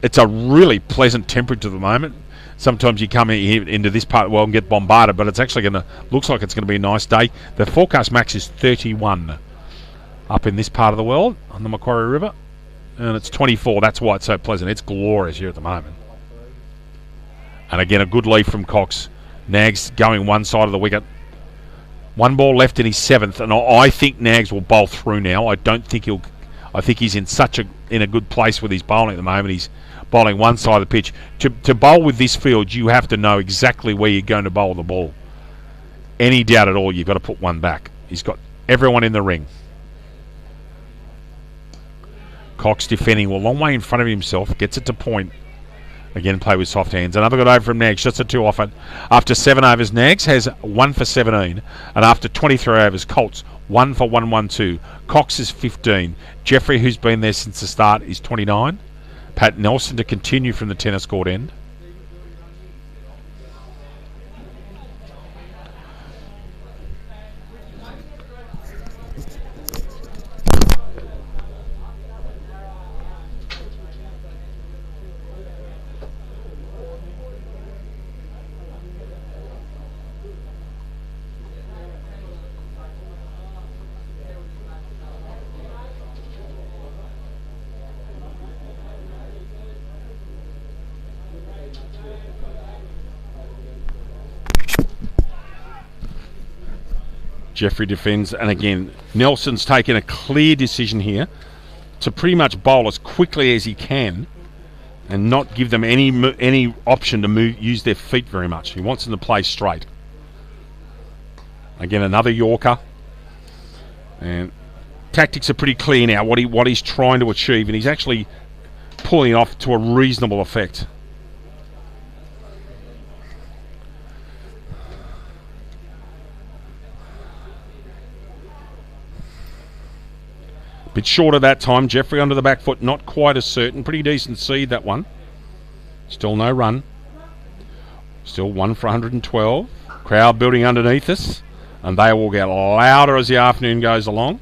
it's a really pleasant temperature at the moment. Sometimes you come into this part of the world and get bombarded, but it's actually looks like it's going to be a nice day. The forecast max is 31 up in this part of the world on the Macquarie River, and it's 24. That's why it's so pleasant. It's glorious here at the moment. And again, a good lead from Cox. Nags going one side of the wicket. One ball left in his 7th, and I think Nags will bowl through now. I think he's in a good place with his bowling at the moment. He's bowling one side of the pitch. To bowl with this field, you have to know exactly where you're going to bowl the ball. Any doubt at all, you've got to put one back. He's got everyone in the ring. Cox defending, a long way in front of himself, gets it to point. Again, play with soft hands. Another good over from Nags, just a 2 off it. After 7 overs, Nags has 1 for 17. And after 23 overs, Colts 1 for 112. Cox is 15. Jeffrey, who's been there since the start, is 29. Pat Nelson to continue from the tennis court end. Jeffrey defends, and again, Nelson's taken a clear decision here to pretty much bowl as quickly as he can and not give them any option to use their feet very much. He wants them to play straight. Again, another Yorker. And tactics are pretty clear now, what he's trying to achieve, and he's actually pulling it off to a reasonable effect. Bit shorter that time. Jeffrey under the back foot, not quite as certain. Pretty decent seed, that one. Still no run. Still 1 for 112. Crowd building underneath us, and they will get louder as the afternoon goes along.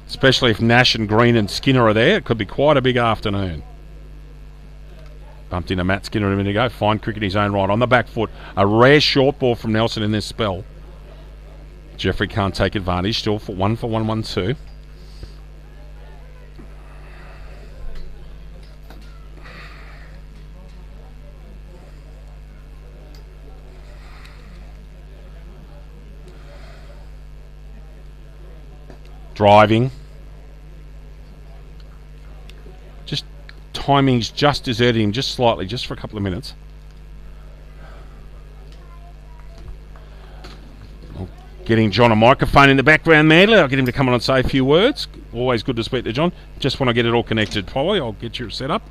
Especially if Nash and Green and Skinner are there. It could be quite a big afternoon. Bumped into Matt Skinner a minute ago. Fine cricket in his own right. On the back foot. A rare short ball from Nelson in this spell. Jeffrey can't take advantage. Still for 1 for 112. Driving. Just timing's just deserted him just slightly, just for a couple of minutes. Getting John a microphone in the background there. I'll get him to come on and say a few words. Always good to speak to John. Just want to get it all connected, Polly. I'll get you set up.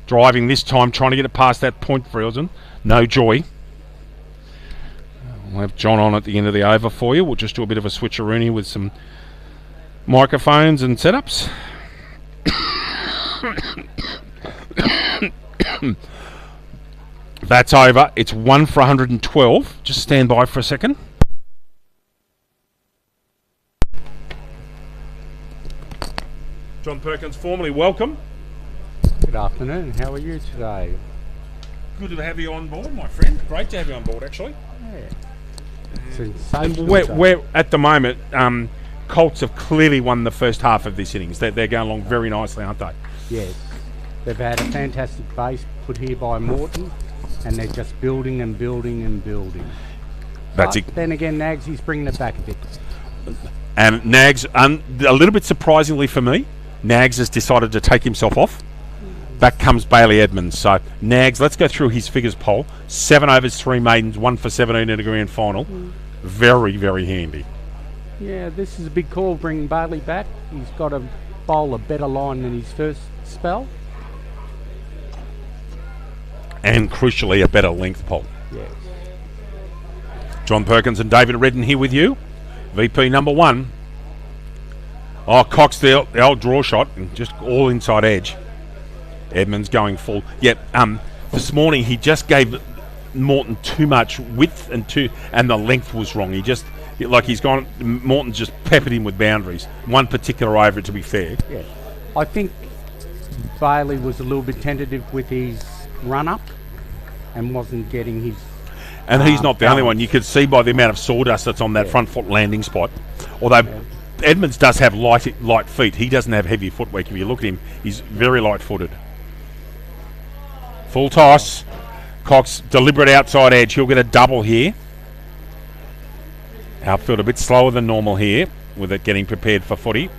Driving this time, trying to get it past that point for Elgin. No joy. We'll have John on at the end of the over for you. We'll just do a bit of a switcheroony with some microphones and setups. That's over. It's 1 for 112. Just stand by for a second. John Perkins, formally welcome. Good afternoon. How are you today? Good to have you on board, my friend. Great to have you on board, actually. Yeah. Sensational. We're at the moment, Colts have clearly won the first half of this innings. They're going along very nicely, aren't they? Yes. They've had a fantastic base put here by Morton, and they're just building and building and building. That's it. Then again, Nags, he's bringing it back a bit. And Nags, a little bit surprisingly for me, Nags has decided to take himself off. Back comes Bailey Edmonds. So, Nags, let's go through his figures poll. 7 overs, 3 maidens, 1 for 17 in a grand final. Very, very handy. Yeah, this is a big call, bringing Bailey back. He's got to bowl a better line than his first spell. And, crucially, a better length poll. Yes. John Perkins and David Redden here with you. VP number 1. Oh, Cox, the old draw shot, and just all inside edge. Edmonds going full. Yep. This morning he just gave Morton too much width and the length was wrong. Like he's gone. Morton just peppered him with boundaries. One particular over, to be fair. Yeah. I think Bailey was a little bit tentative with his run-up and wasn't getting his... And he's not the only balance. one. You could see by the amount of sawdust that's on that front foot landing spot. Although Edmonds does have light feet. He doesn't have heavy footwork. If you look at him, he's very light-footed. Full toss. Cox, deliberate outside edge. He'll get a double here. Outfield a bit slower than normal here, with it getting prepared for footy.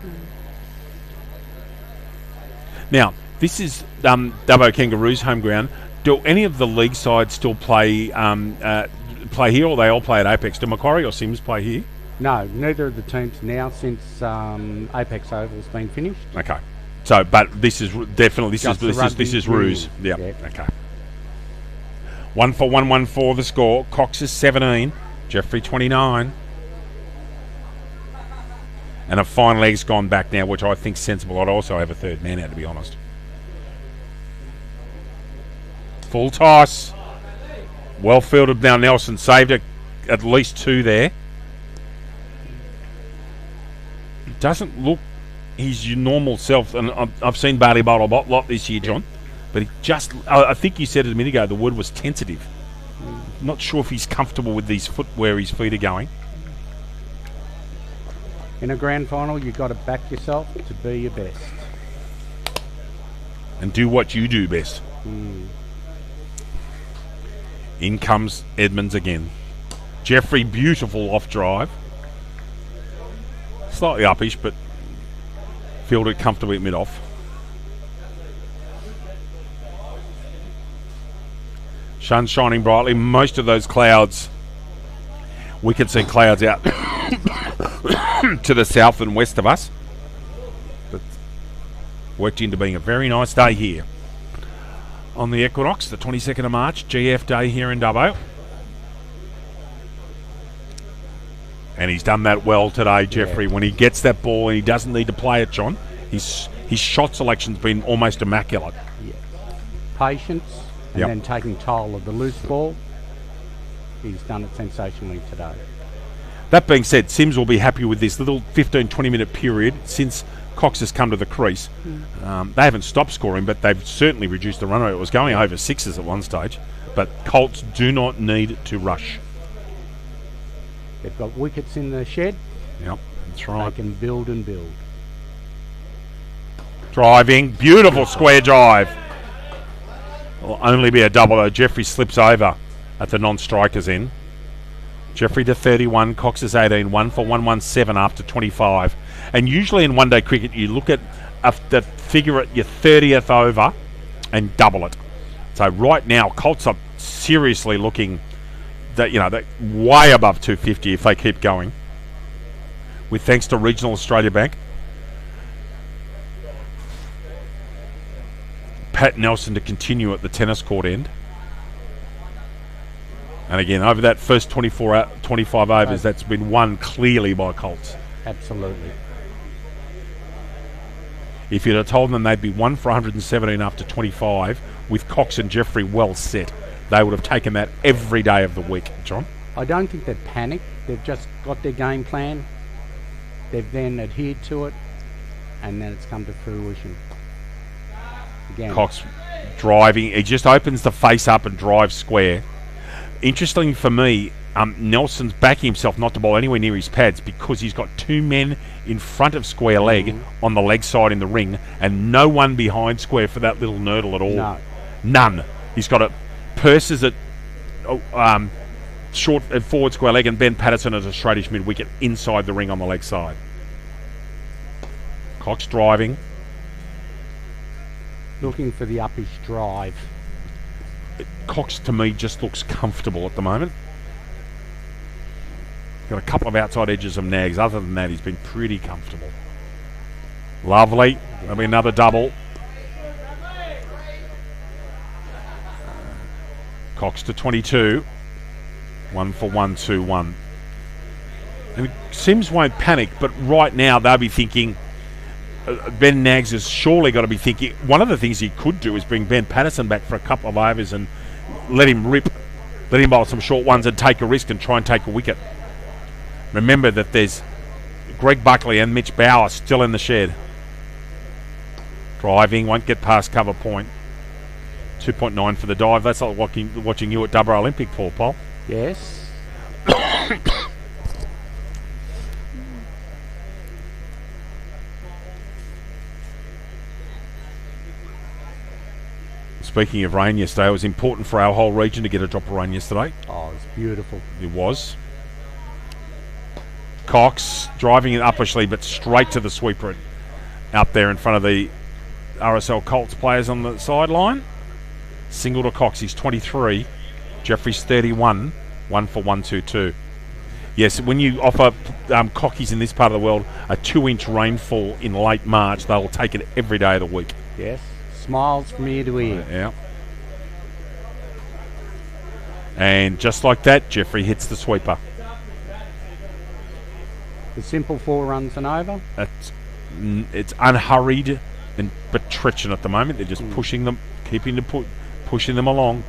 Now, this is Dubbo Kangaroos' home ground. Do any of the league sides still play here, or they all play at Apex? Do Macquarie or CYMS play here? No, neither of the teams now since Apex Oval's been finished. Okay. So, but this is definitely this Just the is rugby Roos. rules. Yeah. Yeah. Okay. 1-for-1-1-4 the score. Cox is 17. Jeffrey 29. And a fine leg's gone back now, which I think's sensible. I'd also have a third man out, to be honest. Full toss. Well fielded now. Nelson saved at least two there. Doesn't look his normal self, and I've seen Barley Bowl a lot this year, John. But he just, I think you said it a minute ago, the word was tentative. Not sure if he's comfortable with his foot where his feet are going. In a grand final, you've got to back yourself to be your best. And do what you do best. In comes Edmonds again. Jeffrey, beautiful off drive. Slightly uppish, but fielded comfortably at mid-off. Sun shining brightly. Most of those clouds, we can see clouds out to the south and west of us. But worked into being a very nice day here on the equinox, the 22nd of March, GF day here in Dubbo. And he's done that well today, Jeffrey. When he gets that ball and he doesn't need to play it, John, his shot selection's been almost immaculate. Yeah. Patience and then taking toll of the loose ball. He's done it sensationally today. That being said, Sims will be happy with this little 15-20 minute period since Cox has come to the crease. They haven't stopped scoring, but they've certainly reduced the run rate. It was going over sixes at one stage, but Colts do not need to rush. They've got wickets in the shed. Yep, that's They right. can build and build. Driving, beautiful square drive. Will only be a double though. Jeffrey slips over at the non-striker's end. Jeffrey to 31, Cox is 18, 1-for-1-1-7 after 25. And usually in one-day cricket, you look at the figure at your 30th over and double it. So right now, Colts are seriously looking that they're way above 250 if they keep going. With thanks to Regional Australia Bank. Pat Nelson to continue at the tennis court end. And again, over that first 25 overs, that's been won clearly by Colts. Absolutely. If you'd have told them they'd be 1 for 117 after 25, with Cox and Jeffrey well set, they would have taken that every day of the week, John. I don't think they've panicked. They've just got their game plan. They've then adhered to it, and then it's come to fruition. Again, Cox driving. He just opens the face up and drives square. Interesting for me, Nelson's backing himself not to bowl anywhere near his pads because he's got two men in front of square leg on the leg side in the ring and no one behind square for that little nurdle at all. No. None. He's got Purses at short forward square leg and Ben Patterson at a straightish mid wicket inside the ring on the leg side. Cox driving. looking for the uppish drive. Cox to me just looks comfortable at the moment. Got a couple of outside edges of nags. Other than that, he's been pretty comfortable. Lovely. There'll be another double. Cox to 22. 1 for 1, 2-1. And Sims won't panic, but right now they'll be thinking, Ben Nags has surely got to be thinking, one of the things he could do is bring Ben Patterson back for a couple of overs and let him bowl some short ones and take a risk and try and take a wicket. Remember that there's Greg Buckley and Mitch Bauer still in the shed. Driving, won't get past cover point. 2.9 for the dive. That's like watching you at Dubbo Olympic, Paul. Yes. Speaking of rain yesterday, it was important for our whole region to get a drop of rain yesterday. Oh, it's beautiful. It was. Cox driving it uppishly, but straight to the sweeper out there in front of the RSL Colts players on the sideline. Single to Cox, he's 23. Jeffrey's 31. 1 for 122. Yes, when you offer cockies in this part of the world a 2-inch rainfall in late March, they'll take it every day of the week. Yes. Smiles from ear to ear. Yeah. And just like that, Jeffrey hits the sweeper. The simple 4 runs and over. It's unhurried but treacherous at the moment. They're just pushing them, pushing them along.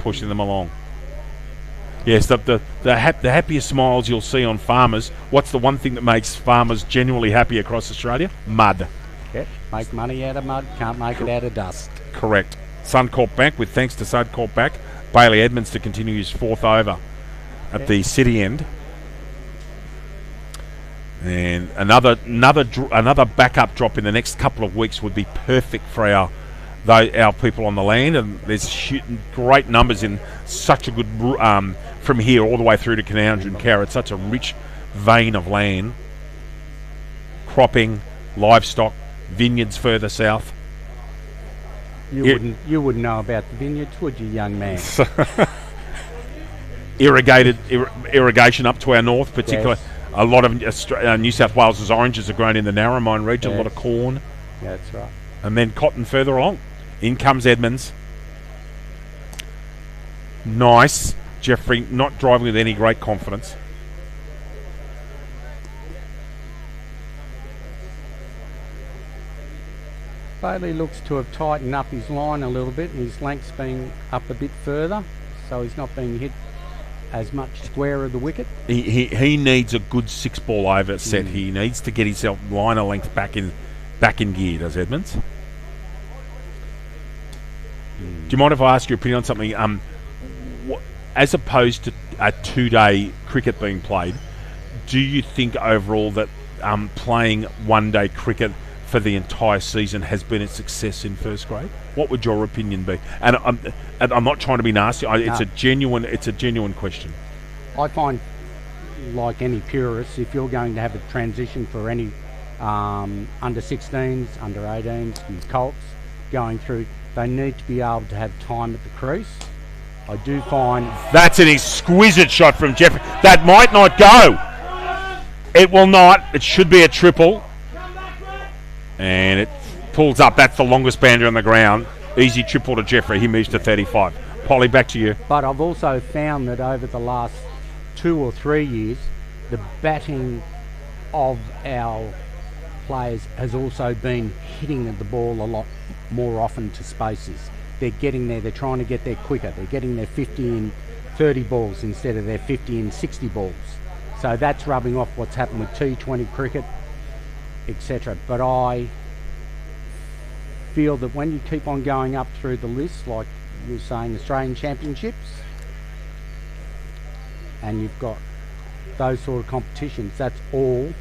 Yes, the happiest smiles you'll see on farmers. What's the one thing that makes farmers genuinely happy across Australia? Mud. Yep. Make money out of mud, can't make it out of dust. Correct. Suncorp Bank, with thanks to Suncorp Bank, Bailey Edmonds to continue his 4th over at the city end. And another backup drop in the next couple of weeks would be perfect for our people on the land. And there's great numbers in such a good from here all the way through to Canowindra and Cowra. It's such a rich vein of land. Cropping, livestock, vineyards further south. You wouldn't know about the vineyards, would you, young man? Irrigation up to our north, particularly. Yes. A lot of New South Wales' oranges are grown in the Narromine region. Yes. A lot of corn. Yeah, that's right. And then cotton further along. In comes Edmonds. Nice. Jeffrey not driving with any great confidence. Bailey looks to have tightened up his line a little bit, and his length's been up a bit further, so he's not being hit as much square of the wicket. He needs a good 6-ball over set. He needs to get himself line of length back in gear, does Edmonds? Do you mind if I ask your opinion on something? As opposed to a 2-day cricket being played, do you think overall that playing 1-day cricket for the entire season has been a success in first grade? What would your opinion be? And I'm not trying to be nasty. It's a genuine question. I find, like any purist, if you're going to have a transition for any under 16s, under 18s, and Colts going through, they need to be able to have time at the crease. I do find that's an exquisite shot from Jeffrey. That might not go. It will not. It should be a triple. And it pulls up. That's the longest boundary on the ground. Easy triple to Jeffrey. He moves to 35. Polly, back to you. But I've also found that over the last 2 or 3 years, the batting of our players has also been hitting the ball a lot more often to spaces. They're getting there. They're trying to get there quicker. They're getting their 50 and 30 balls instead of their 50 and 60 balls. So that's rubbing off what's happened with T20 cricket, etc. But I feel that when you keep on going up through the list, like you're saying, Australian Championships, and you've got those sort of competitions, that's all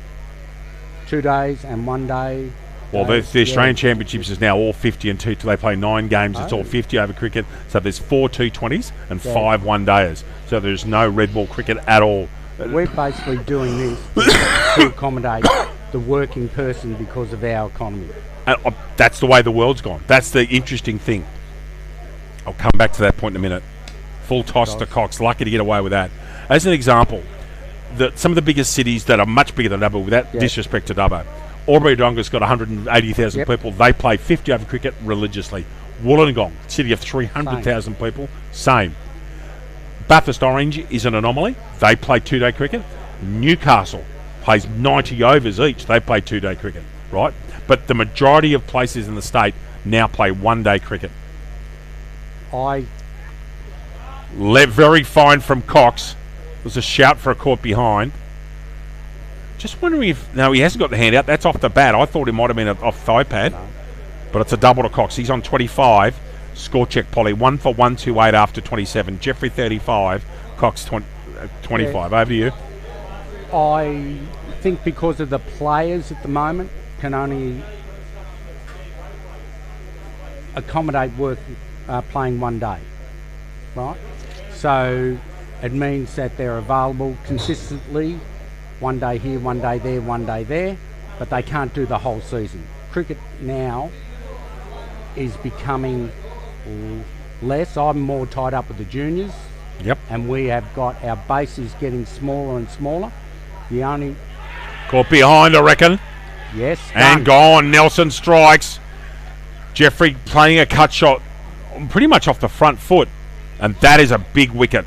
2 days and 1 day. Well, the Australian Championships is now all 50 and 2. They play 9 games. It's all 50 over cricket. So there's 4 T20s and 5 1-dayers. So there's no red ball cricket at all. We're basically doing this to accommodate the working person because of our economy. That's the way the world's gone. That's the interesting thing. I'll come back to that point in a minute. Full toss to Cox. Lucky to get away with that. As an example, some of the biggest cities that are much bigger than Dubbo, without disrespect to Dubbo, Albury-Wodonga's got 180,000 people. They play 50 over cricket religiously. Wollongong, city of 300,000 people, same. Bathurst Orange is an anomaly. They play 2-day cricket. Newcastle plays 90 overs each. They play 2-day cricket, right? But the majority of places in the state now play 1-day cricket. Very fine from Cox. It was a shout for a caught behind. Just wondering if... No, he hasn't got the hand out. That's off the bat. I thought it might have been off thigh pad. No. But it's a double to Cox. He's on 25. Score check, Polly. 1 for 128 after 27. Jeffrey 35. Cox 25. Yeah. Over to you. I think because of the players at the moment can only accommodate playing one day, right? So it means that they're available consistently, one day here, one day there, one day there, but they can't do the whole season. Cricket now is becoming less. I'm more tied up with the juniors. Yep. And we have got our bases getting smaller and smaller. The only... Caught behind, I reckon. Yes. And gone. Nelson strikes. Jeffrey playing a cut shot pretty much off the front foot. And that is a big wicket.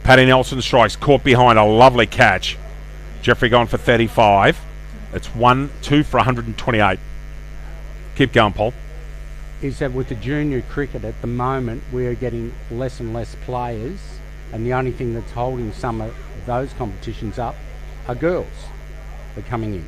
Paddy Nelson strikes. Caught behind. A lovely catch. Jeffrey gone for 35. It's 1-2 for 128. Keep going, Paul. Is that with the junior cricket at the moment, we're getting less and less players. And the only thing that's holding some of those competitions up are girls. They're coming in.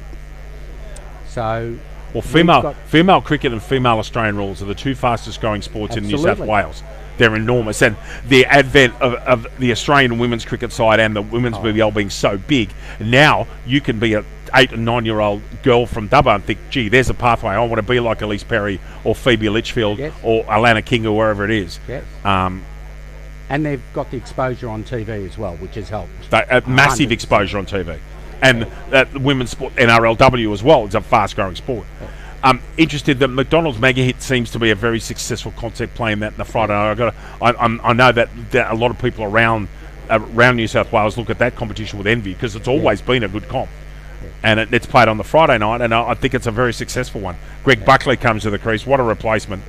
So... Well, female cricket and female Australian rules are the two fastest growing sports in New South Wales. They're enormous. And the advent of the Australian women's cricket side and the women's BBL being so big, now you can be a 8 and 9 year old girl from Dubbo and think, gee, there's a pathway. I want to be like Elise Perry or Phoebe Litchfield or Alana King or wherever it is. Yes. And they've got the exposure on TV as well, which has helped. Massive exposure on TV. And women's sport, NRLW as well, it's a fast-growing sport. Interested that McDonald's Megahit seems to be a very successful concept playing that in the Friday night. I know that a lot of people around New South Wales look at that competition with envy because it's always been a good comp. And it's played on the Friday night, and I think it's a very successful one. Greg Buckley comes to the crease. What a replacement.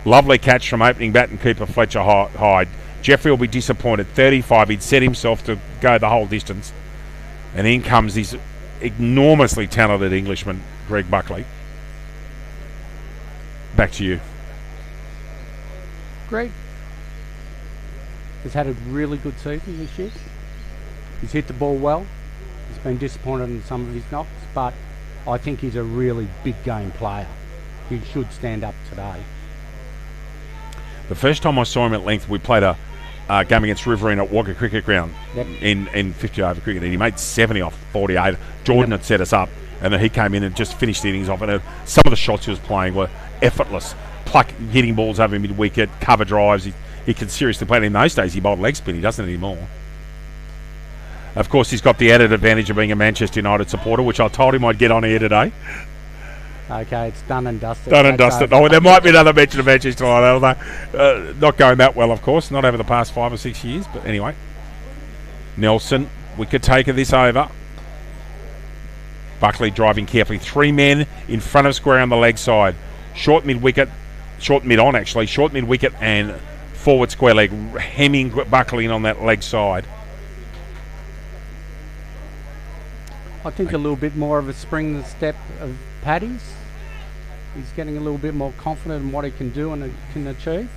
Lovely catch from opening bat and keeper Fletcher Hyde. Jeffrey will be disappointed. 35, he'd set himself to go the whole distance. And in comes this enormously talented Englishman, Greg Buckley. Back to you. Greg has had a really good season this year. He's hit the ball well. He's been disappointed in some of his knocks, but I think he's a really big game player. He should stand up today. The first time I saw him at length, we played a game against Riverine at Wagga Cricket Ground in 50 over cricket, and he made 70 off 48. Jordan had set us up, and then he came in and just finished the innings off. And some of the shots he was playing were effortless, hitting balls over mid-wicket, cover drives. He could seriously play. And in those days, he bowled leg spin. He doesn't anymore. Of course, he's got the added advantage of being a Manchester United supporter, which I told him I'd get on here today. Okay, it's done and dusted. Done and dusted. Oh, there might be another mention of Manchester United, although not going that well, of course, not over the past 5 or 6 years. But anyway, Nelson, wicket taker this over. Buckley driving carefully. 3 men in front of square on the leg side. Short mid-wicket, short mid-on actually, short mid-wicket and forward square leg, hemming Buckley in on that leg side. I think a little bit more of a spring in the step of Paddy's. He's getting a little bit more confident in what he can do and can achieve.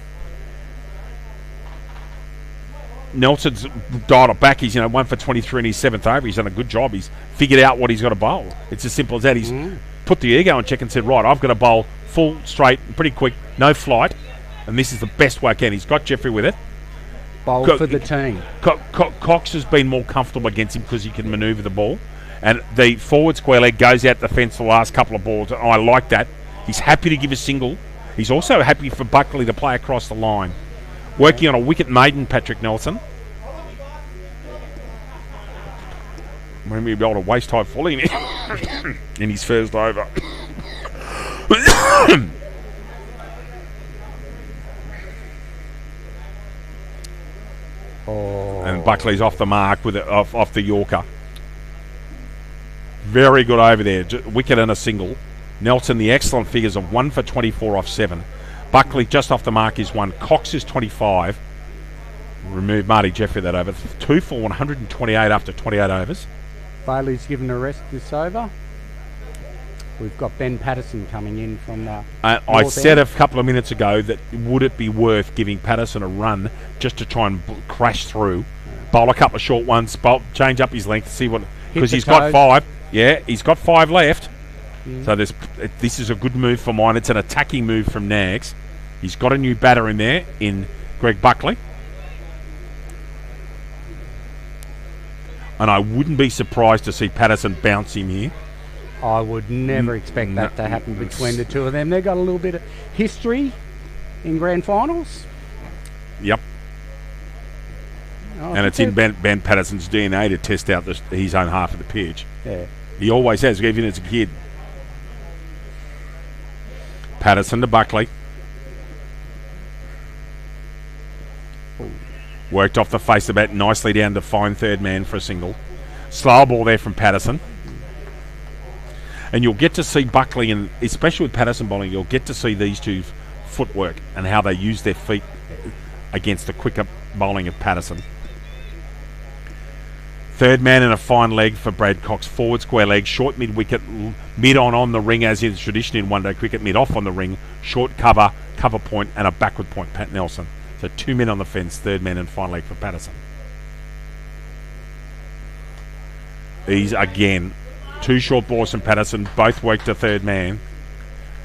Nelson's dialed it back. He's 1 for 23 in his 7th over. He's done a good job. He's figured out what he's got to bowl. It's as simple as that. He's put the ego in check and said, right, I've got to bowl full, straight, pretty quick, no flight, and this is the best way I can. He's got Jeffrey with it. Bowl for the team. Cox has been more comfortable against him because he can manoeuvre the ball, and the forward square leg goes out the fence the last couple of balls. I like that. He's happy to give a single. He's also happy for Buckley to play across the line. Working on a wicket maiden, Patrick Nelson. Maybe be able to waste time fully in his first over. And Buckley's off the mark with it off the Yorker. Very good over there. Wicket and a single. Nelson, the excellent figures of 1 for 24 off 7. Buckley just off the mark is 1. Cox is 25. Remove Marty Jeffrey that over. 2 for 128 after 28 overs. Bailey's given a rest this over. We've got Ben Patterson coming in from the I said a couple of minutes ago that would it be worth giving Patterson a run just to try and crash through, bowl a couple of short ones, change up his length, see what, because he's got 5. Yeah, he's got 5 left. So this is a good move for mine. It's an attacking move from Nags. He's got a new batter in there in Greg Buckley. And I wouldn't be surprised to see Patterson bounce him here. I would never expect that to happen between the two of them. They've got a little bit of history in grand finals. Yep. And it's in Ben Patterson's DNA to test out his own half of the pitch. Yeah. He always has, even as a kid. Patterson to Buckley. Worked off the face of the bat nicely down to fine third man for a single. Slow ball there from Patterson. And you'll get to see Buckley, and especially with Patterson bowling, you'll get to see these two footwork and how they use their feet against the quicker bowling of Patterson. Third man and a fine leg for Brad Cox. Forward square leg, short mid-wicket, mid on the ring as is tradition in one-day cricket, mid off on the ring, short cover point and a backward point, Pat Nelson. So 2 men on the fence, third man and fine leg for Patterson. These, again, 2 short balls from Patterson, both worked to third man.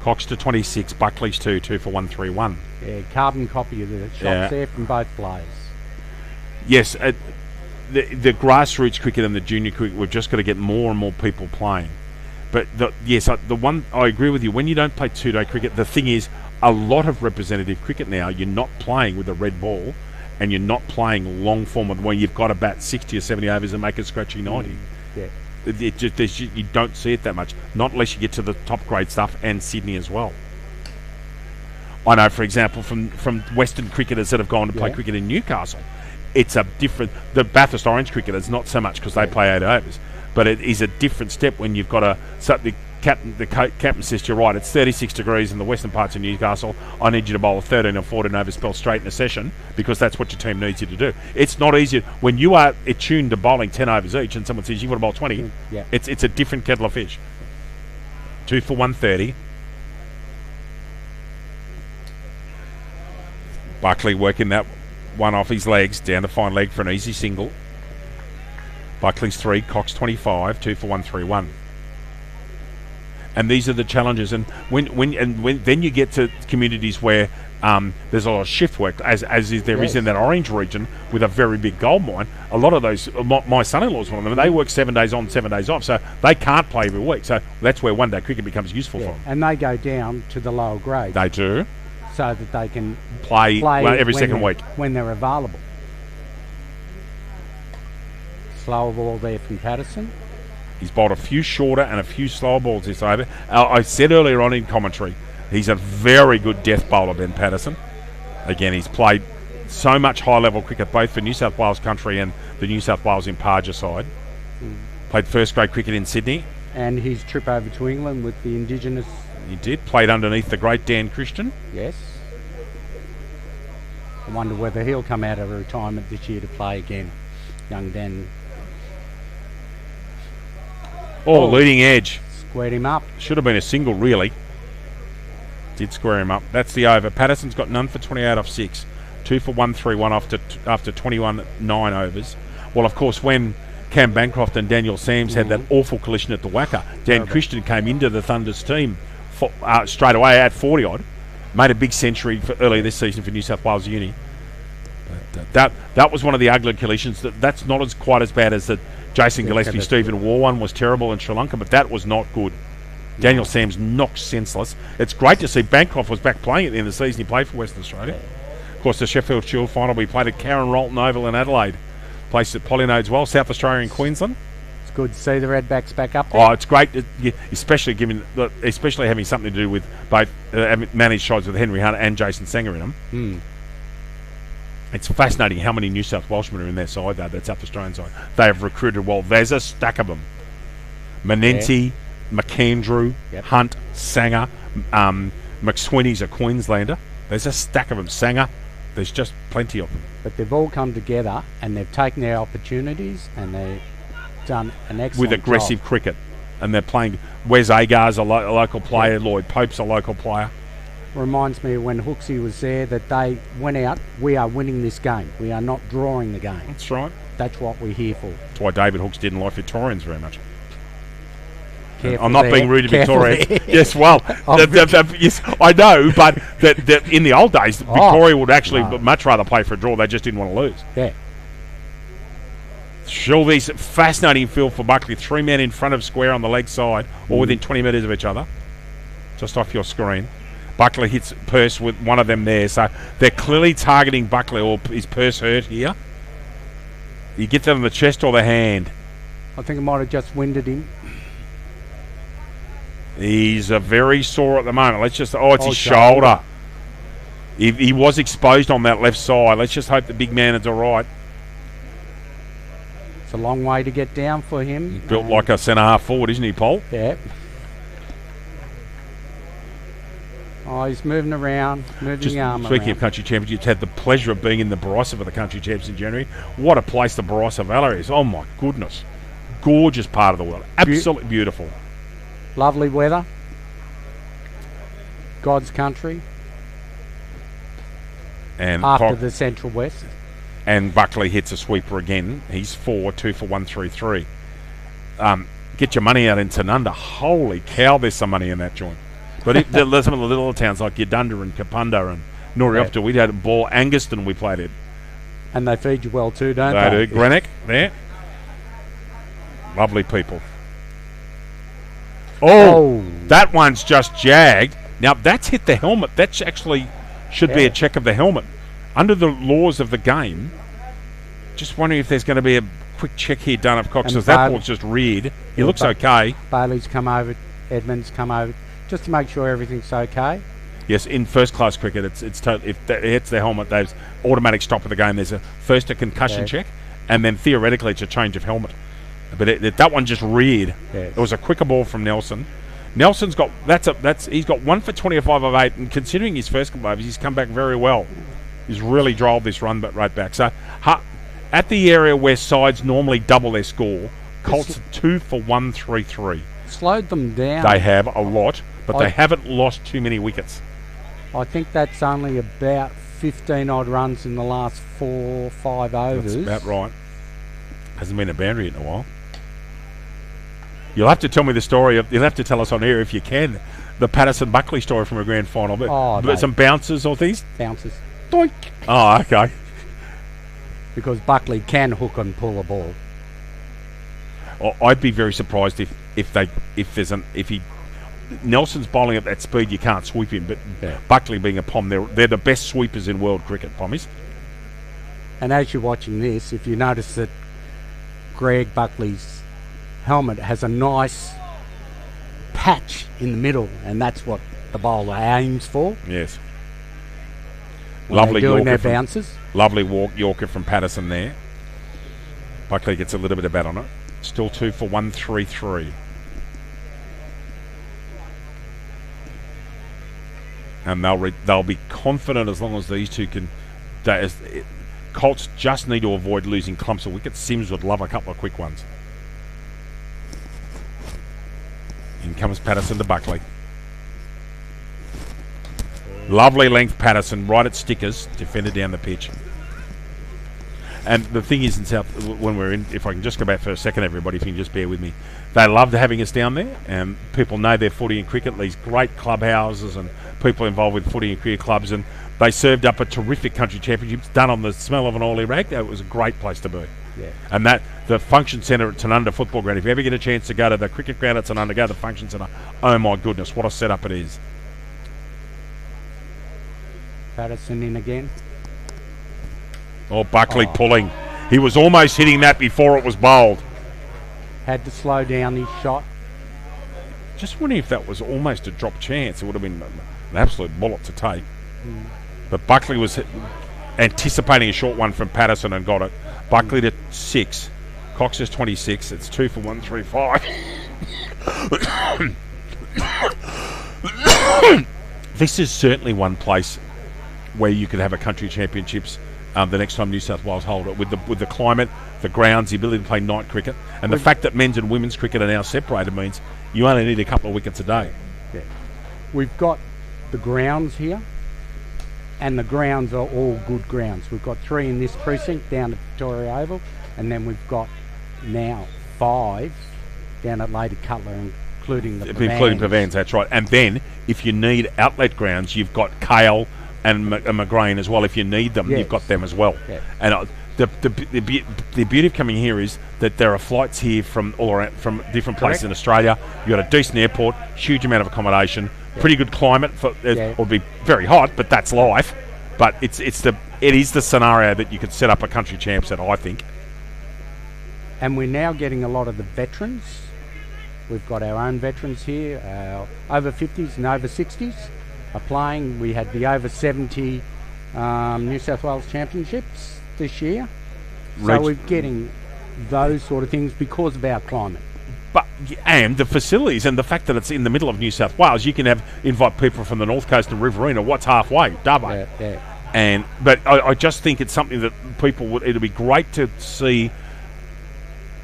Cox to 26, Buckley's 2 for 131. Yeah, carbon copy of the shots there from both players. Yes, the grassroots cricket and the junior cricket, we've just got to get more and more people playing. But the one I agree with you, when you don't play 2-day cricket, the thing is, a lot of representative cricket now, you're not playing with a red ball, and you're not playing long form where you've got to bat 60 or 70 overs and make a scratchy 90. Yeah. You don't see it that much, not unless you get to the top grade stuff and Sydney as well. I know, for example, from Western cricketers that have gone to play cricket in Newcastle, it's a different. The Bathurst Orange cricketers, not so much because they play 8 overs, but it is a different step when you've got the captain says, you're right, it's 36 degrees in the western parts of Newcastle. I need you to bowl a 13 or 14 over spell straight in a session because that's what your team needs you to do. It's not easy when you are attuned to bowling 10 overs each and someone says you want to bowl 20. Yeah. It's a different kettle of fish. 2 for 130. Buckley working that one off his legs down to fine leg for an easy single. Buckley's 3, Cox 25, 2 for 131. And these are the challenges. And when then you get to communities where there's a lot of shift work, as there is in that orange region with a very big gold mine. A lot of those, my son-in-law's one of them. They work 7 days on, 7 days off, so they can't play every week. So that's where one-day cricket becomes useful for them. And they go down to the lower grade. They do. So that they can play every second week when they're available. Slower ball there from Patterson. He's bowled a few shorter and a few slower balls this over. I said earlier on in commentary, he's a very good death bowler, Ben Patterson. Again, he's played so much high-level cricket, both for New South Wales country and the New South Wales Imparja side. Played first-grade cricket in Sydney. And his trip over to England with the Indigenous... He did. Played underneath the great Dan Christian. Yes. I wonder whether he'll come out of retirement this year to play again. Young Dan. Leading edge. Squared him up. Should have been a single, really. Did square him up. That's the over. Patterson's got none for 28 off 6. 2 for 131 after 21 9 overs. Well, of course, when Cam Bancroft and Daniel Sams had that awful collision at the Wacker, Dan Christian came into the Thunder's team straight away at 40-odd. Made a big century earlier this season for New South Wales Uni. But that was one of the ugly collisions. That's not as quite as bad as the Jason Gillespie Stephen War one was terrible in Sri Lanka, but that was not good. Daniel Sams knocked senseless. It's great to see Bancroft was back playing at the end of the season. He played for Western Australia. Of course, the Sheffield Shield final, we played at Karen Rolton Oval in Adelaide. Placed at Polynodes well, South Australia and Queensland. It's good to see the Redbacks back up there. Oh, it's great, especially having something to do with both managed sides with Henry Hunter and Jason Sanger in them. It's fascinating how many New South Welshmen are in their side, though, that South Australian side. They have recruited well. There's a stack of them. Manenti, McAndrew, Hunt, Sanger, McSweeney's a Queenslander. There's a stack of them. Sanger, there's just plenty of them. But they've all come together and they've taken their opportunities and they've done an excellent with aggressive job. Cricket. And they're playing. Wes Agar's a local player. Lloyd Pope's a local player. Reminds me of when Hooksy was there that they went out, we are winning this game. We are not drawing the game. That's right. That's what we're here for. That's why David Hooks didn't like Victorians very much. Careful I'm not there. being rude to Careful Victoria. there. Yes, well, yes, I know, but in the old days, Victoria would actually much rather play for a draw. They just didn't want to lose. Yeah. Shelby's fascinating field for Buckley. 3 men in front of square on the leg side, or within 20 metres of each other, just off your screen. Buckley hits Purse with one of them there, so they're clearly targeting Buckley. Or is Purse hurt here? You get that on the chest or the hand? I think it might have just winded him. He's very sore at the moment. Let's just... Oh, it's his shoulder. shoulder. He was exposed on that left side. Let's just hope the big man is all right. It's a long way to get down for him. Built like a centre-half forward, isn't he, Paul? Yeah. Oh, he's moving around, moving Just the arm speaking around. of country championships, had the pleasure of being in the Barossa for the country champs in January. What a place the Barossa Valley is. Oh, my goodness. Gorgeous part of the world. Absolutely beautiful. Lovely weather. God's country. And After the Central West. And Buckley hits a sweeper again. He's 2 for 133. Get your money out in Tanunda. Holy cow, there's some money in that joint. But there's some of the little towns like Yadunda and Kapunda and Noriopta. Yeah. We had a ball. Anguston we played it. And they feed you well too, don't they? They do. Greenock there. Lovely people. Oh, that one's just jagged. Now, that's hit the helmet. That's actually should be a check of the helmet. Under the laws of the game, just wondering if there's going to be a quick check here done of Cox, because that ball's just reared. He looks okay. Bailey's come over, Edmonds come over, just to make sure everything's okay. Yes, in first-class cricket, it's totally, if it hits the helmet, there's automatic stop of the game. There's first a concussion check, and then theoretically it's a change of helmet. But that one just reared. Yes. It was a quicker ball from Nelson. Nelson's got he's got 1 for 25 of 8, and considering his first couple overs, he's come back very well. He's really drilled this run, but right back. So at the area where sides normally double their score, Colts are 2 for 133. Slowed them down. They have a lot, but they haven't lost too many wickets. I think that's only about 15 odd runs in the last 4 or 5 overs. That's about right. Hasn't been a boundary in a while. You'll have to tell me the story. You'll have to tell us on air if you can. The Patterson-Buckley story from a grand final. But some bounces or things? Bounces. Doink. Oh, okay. Because Buckley can hook and pull a ball. I'd be very surprised if Nelson's bowling at that speed, you can't sweep him. But Buckley being a pom, they're the best sweepers in world cricket, Pommies. And as you're watching this, if you notice that Greg Buckley's helmet has a nice patch in the middle, and that's what the bowler aims for. Yes. Lovely doing their bounces. Lovely Yorker from Patterson there. Buckley gets a little bit of bat on it. Still 2 for 133. And they'll be confident as long as these two can. Colts just need to avoid losing clumps of wickets. Sims would love a couple of quick ones. In comes Patterson to Buckley. Lovely length Patterson, right at stickers, defended down the pitch. And the thing is in South, when we're in, if I can just go back for a second, everybody, if you can just bear with me, they loved having us down there, and people know their footy and cricket, these great clubhouses and people involved with footy and cricket clubs, and they served up a terrific country championship done on the smell of an oily rag. It was a great place to be. Yeah. And the function centre at Tanunda Football Ground, if you ever get a chance to go to the cricket ground at Tanunda, go to the function centre. Oh my goodness, what a setup it is. Patterson in again. Oh, Buckley pulling. He was almost hitting that before it was bowled. Had to slow down his shot. Just wondering if that was almost a drop chance. It would have been an absolute bullet to take. But Buckley was anticipating a short one from Patterson and got it. Buckley to 6. Cox is 26. It's 2 for 135. This is certainly one place where you could have a country championships the next time New South Wales hold it, with the climate, the grounds, the ability to play night cricket, and the fact that men's and women's cricket are now separated means you only need a couple of wickets a day. Yeah. We've got the grounds here, and the grounds are all good grounds. We've got 3 in this precinct down at Victoria Oval, and then we've got now 5 down at Lady Cutler and including the including Pavans. Pavans, that's right. And then, if you need outlet grounds, you've got Kale and McGrain as well. If you need them, Yes. you've got them as well. Yeah. And the beauty of coming here is that there are flights here from all around, from different places Correct. in Australia. You've got a decent airport, huge amount of accommodation, pretty good climate. It will be very hot, but that's life. But it is the scenario that you could set up a country champs at, I think. And we're now getting a lot of the veterans. We've got our own veterans here, over 50s and over 60s are playing. We had the over 70 New South Wales Championships this year. So we're getting those sort of things because of our climate. And the facilities and the fact that it's in the middle of New South Wales, you can invite people from the North Coast and Riverina. What's halfway? Dubbo. Yeah. But I just think it's something that it'll be great to see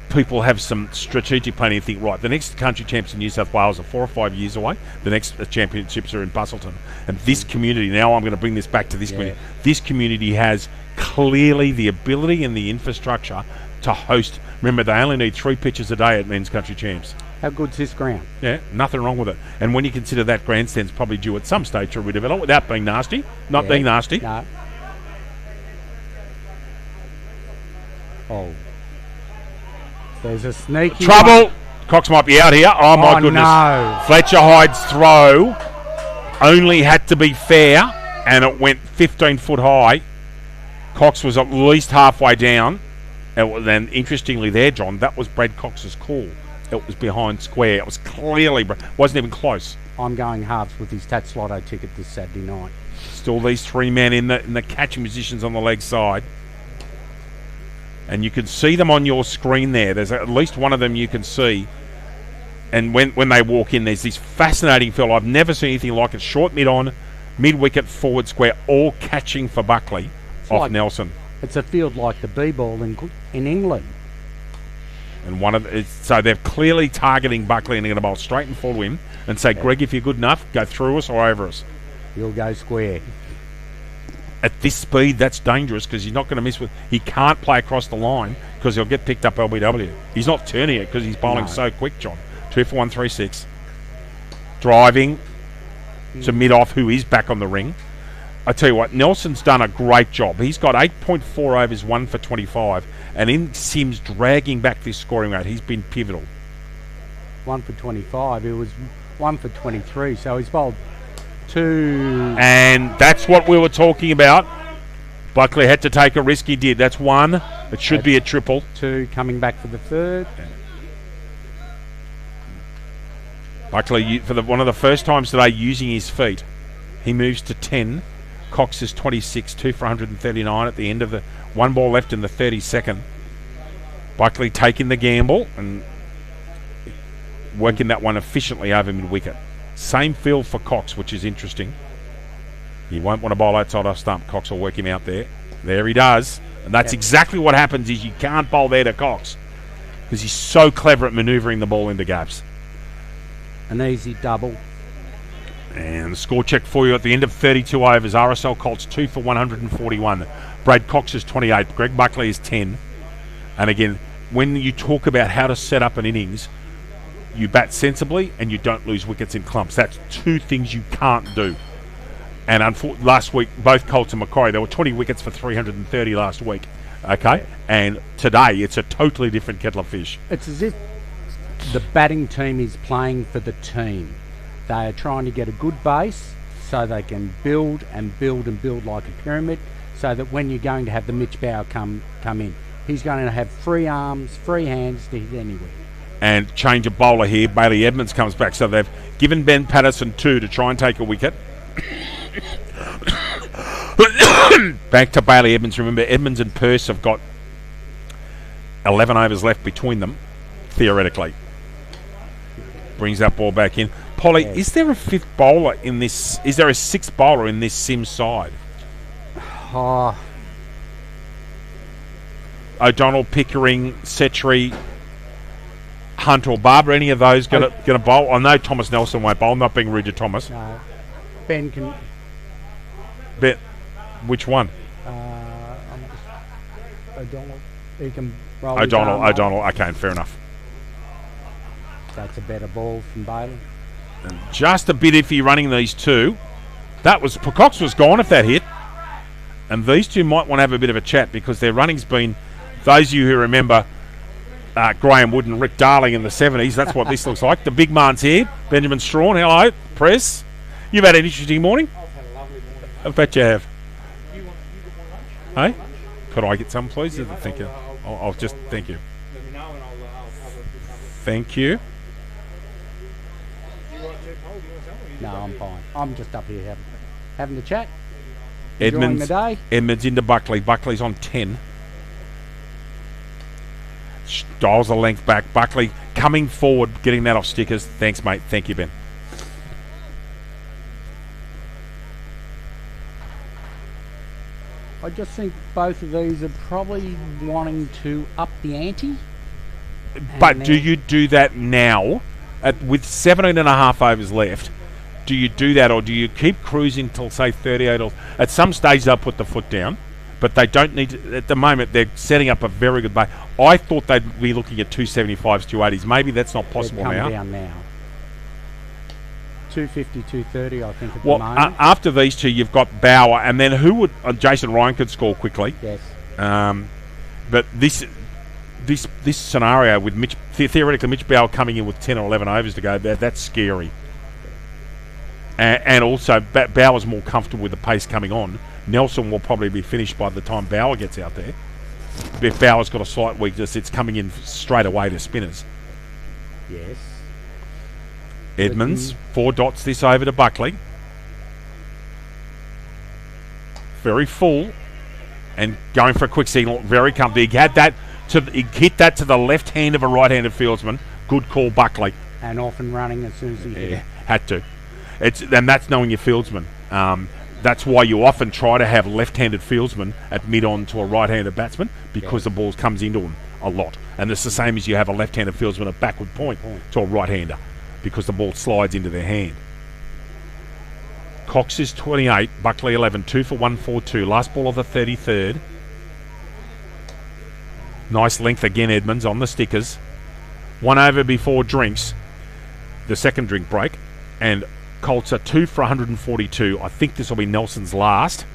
people have some strategic planning and think, right, the next country champs in New South Wales are 4 or 5 years away. The next championships are in Busselton. And this community, now I'm going to bring this back to this community. This community has clearly the ability and the infrastructure to host. Remember, they only need 3 pitches a day at men's country champs. How good's this ground? Yeah, nothing wrong with it. And when you consider that grandstand's probably due at some stage to redevelop without being nasty, being nasty. No. Oh. There's a sneaky Trouble! one. Cox might be out here. Oh, my goodness. No. Fletcher Hyde's throw only had to be fair, and it went 15 foot high. Cox was at least halfway down. And interestingly there, John, that was Brad Cox's call. It was behind square. It was clearly... wasn't even close. I'm going halves with his Tats Lotto ticket this Saturday night. Still these 3 men in the catching positions on the leg side. And you can see them on your screen there. There's at least one of them you can see. And when they walk in, there's this fascinating field. I've never seen anything like it. Short mid-on, mid-wicket, forward square, all catching for Buckley off Nelson. It's a field like the B-ball in England. And so they're clearly targeting Buckley, and they're going to bowl straight and full to him and say, Greg, if you're good enough, go through us or over us. You'll go square. At this speed, that's dangerous because he's not going to miss with... He can't play across the line because he'll get picked up LBW. He's not turning it because he's bowling so quick, John. 2 for 136. Driving to mid-off, who is back on the ring. I tell you what, Nelson's done a great job. He's got 8.4 overs, 1 for 25. And in Sims dragging back this scoring rate, he's been pivotal. 1 for 25. It was 1 for 23. So he's bowled 2. And that's what we were talking about. Buckley had to take a risk. He did. That's 1. It should be a triple. 2 coming back for the 3rd. Buckley, for one of the first times today, using his feet. He moves to 10. Cox is 26, 2 for 139 at the end of the 1 ball left in the 32nd. Buckley taking the gamble and working that one efficiently over mid-wicket. Same field for Cox, which is interesting. He won't want to bowl outside off stump. Cox will work him out there. There he does. And that's exactly what happens is you can't bowl there to Cox because he's so clever at manoeuvring the ball into gaps. An easy double. And the score check for you at the end of 32 overs. RSL Colts 2 for 141. Brad Cox is 28. Greg Buckley is 10. And again, when you talk about how to set up an innings, you bat sensibly and you don't lose wickets in clumps. That's 2 things you can't do. And last week, both Colts and Macquarie, there were 20 wickets for 330 last week. Okay? And today, it's a totally different kettle of fish. It's as if the batting team is playing for the team. They are trying to get a good base so they can build and build and build like a pyramid so that when you're going to have the Mitch Bauer come in, he's going to have free arms, free hands to hit anywhere. And change of bowler here. Bailey Edmonds comes back. So they've given Ben Patterson 2 to try and take a wicket. Back to Bailey Edmonds. Remember, Edmonds and Pearce have got 11 overs left between them, theoretically. Brings that ball back in. Polly, is there a 5th bowler in this? Is there a 6th bowler in this Sims side? O'Donnell, Pickering, Setri, Hunt or Barber, any of those going to bowl? I know Thomas Nelson won't bowl. I'm not being rude to Thomas. No. Ben can... Bet. Which one? O'Donnell. He can roll O'Donnell. Okay, fair enough. That's a better ball from Bailey. And just a bit iffy running these two. That was, Cox was gone if that hit. And these two might want to have a bit of a chat because their running's been, those of you who remember Graham Wood and Rick Darling in the 70s, that's what this looks like. The big man's here. Benjamin Strawn, hello, press. You've had an interesting morning? I've had a lovely morning. I bet you have. You got more lunch? Hey? Could I get some, please? Thank you. I'll just, thank you. Let me know and I'll have a good cover. Thank you. You want to hold you or something? No, I'm fine. I'm just up here having a chat. Enjoying Edmonds, the day. Edmonds into Buckley. Buckley's on 10. Dials the length back. Buckley coming forward, getting that off stickers. Thanks, mate. Thank you, Ben. I just think both of these are probably wanting to up the ante. But And do then- you do that now with 17 and a half overs left? Do you do that or do you keep cruising till, say, 38? Or at some stage they'll put the foot down, but they don't need to. At the moment, they're setting up a very good base. I thought they'd be looking at 275s, 280s. Maybe that's not possible They've now. come down now. 250, 230, I think, at Well, the moment. after these two, you've got Bauer, and then who would Jason Ryan could score quickly. Yes. But this scenario with Mitch, theoretically Mitch Bauer coming in with 10 or 11 overs to go, that's scary. And also, Bauer's more comfortable with the pace coming on. Nelson will probably be finished by the time Bauer gets out there. If Bauer's got a slight weakness, it's coming in straight away to spinners. Yes. Edmonds, 4 dots this over to Buckley. Very full. And going for a quick signal, very comfortable. He hit that to the left hand of a right-handed fieldsman. Good call, Buckley. And off and running as soon as he hit it. Had to. And that's knowing your fieldsman. That's why you often try to have left-handed fieldsmen at mid-on to a right-handed batsman because the ball comes into him a lot. And it's the same as you have a left-handed fieldsman at backward point to a right-hander because the ball slides into their hand. Cox is 28, Buckley 11, 2 for 142. Last ball of the 33rd. Nice length again, Edmonds on the stickers. 1 over before drinks, the second drink break, and Colts are 2 for 142. I think this will be Nelson's last.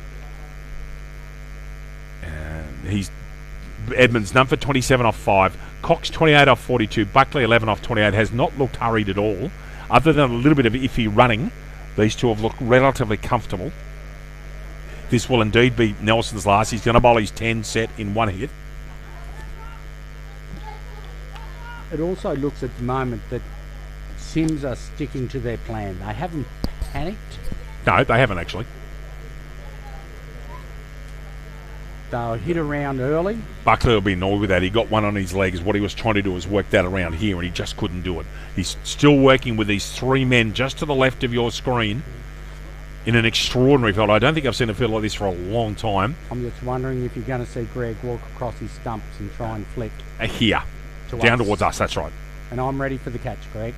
And Edmonds none for 27 off 5. Cox 28 off 42. Buckley 11 off 28. Has not looked hurried at all, other than a little bit of iffy running. These two have looked relatively comfortable. This will indeed be Nelson's last. He's going to bowl his 10 set in one hit. It also looks at the moment that Sims are sticking to their plan. They haven't panicked. No, they haven't actually. They'll hit around early. Buckley will be annoyed with that. He got one on his legs. What he was trying to do was work that around here, and he just couldn't do it. He's still working with these 3 men just to the left of your screen in an extraordinary field. I don't think I've seen a field like this for a long time. I'm just wondering if you're going to see Greg walk across his stumps and try and flick Here. to Down us. towards us, that's right. And I'm ready for the catch, Greg.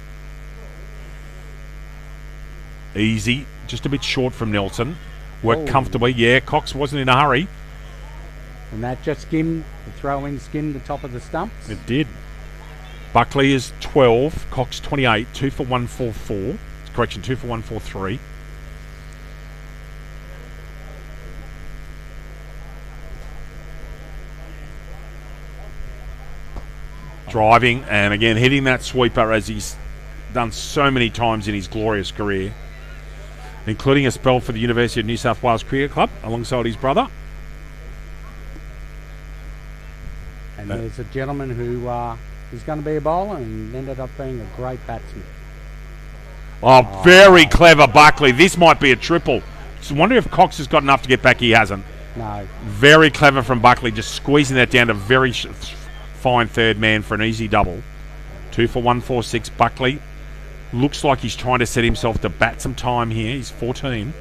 Easy. Just a bit short from Nelson. Worked Oh. comfortably. Yeah, Cox wasn't in a hurry. And that just skimmed, the throw-in skimmed the top of the stumps. It did. Buckley is 12. Cox 28. 2 for 144. Correction, 2 for 143. Driving, and again hitting that sweeper as he's done so many times in his glorious career, including a spell for the University of New South Wales Cricket Club alongside his brother. And there's a gentleman who is going to be a bowler and ended up being a great batsman. Oh, very clever Buckley. This might be a triple. So I wonder if Cox has got enough to get back. He hasn't. No. Very clever from Buckley, just squeezing that down to very fine third man for an easy double. 2 for 146. Buckley looks like he's trying to set himself to bat some time here. He's 14.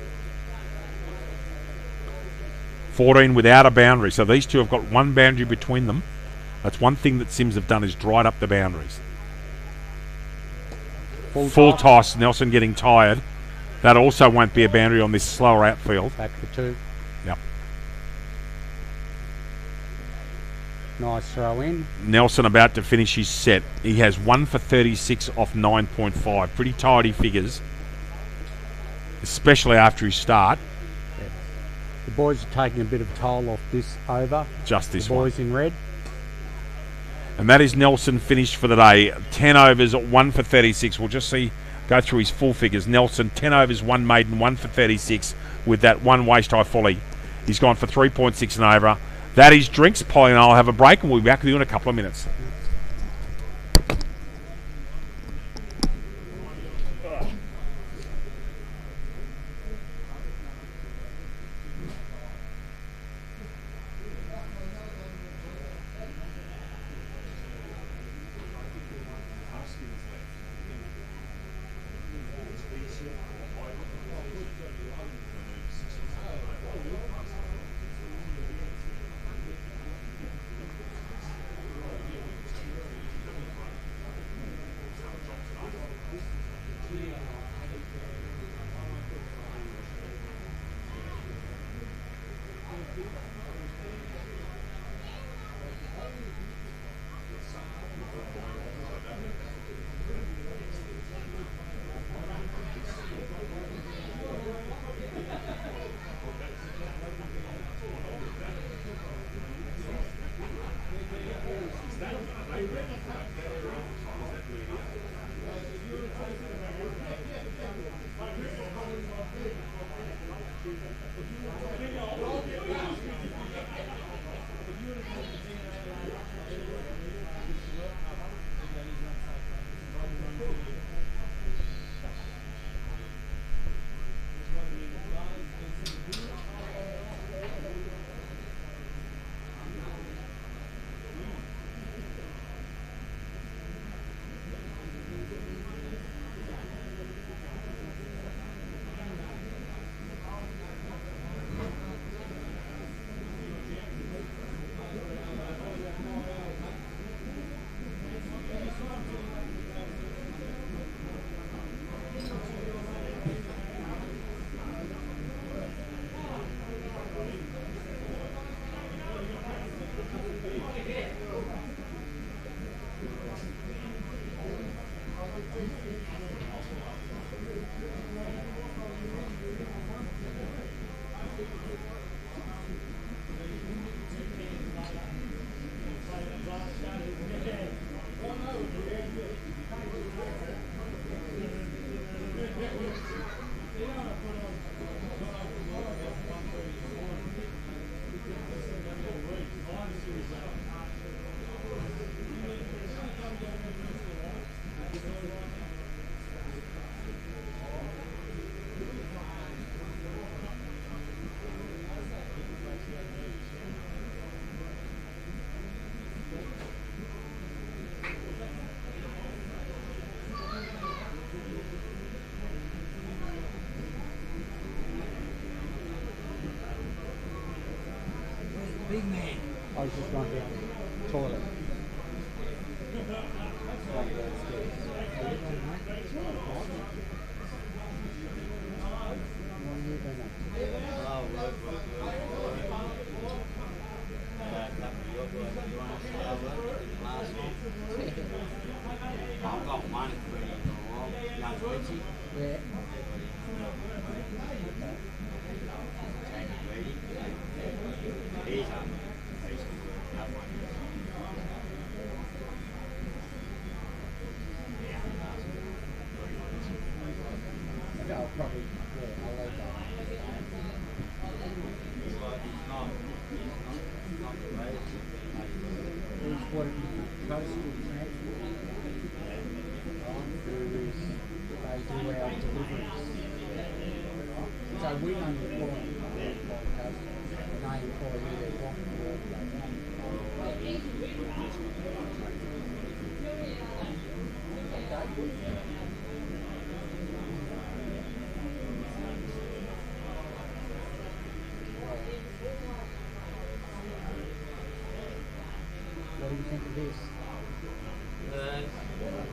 14 without a boundary. So these two have got one boundary between them. That's one thing that Sims have done, is dried up the boundaries. Full toss. Nelson getting tired. That also won't be a boundary on this slower outfield. Back for 2. Yep. Nice throw in. Nelson about to finish his set. He has 1 for 36 off 9.5. Pretty tidy figures, especially after his start. The boys are taking a bit of toll off this over. Just this The boys in red. And that is Nelson finished for the day. 10 overs, 1 for 36. We'll just go through his full figures. Nelson, 10 overs, 1 maiden, 1 for 36 with that 1 waist high fully. He's gone for 3.6 and over. That is drinks. Polly and I will have a break and we'll be back with you in a couple of minutes. I was just going down the toilet. Going downstairs. How you doing, mate? What have you been up to? Oh, work. Last one. I've got one ready for a while. Young Richie. Yeah. He's I'll probably, yeah, I'll leave that. He's working postal transport. They do our deliveries. So we don't employ them by the customer, and they employ who they want and wherever they want. What do you think of this? I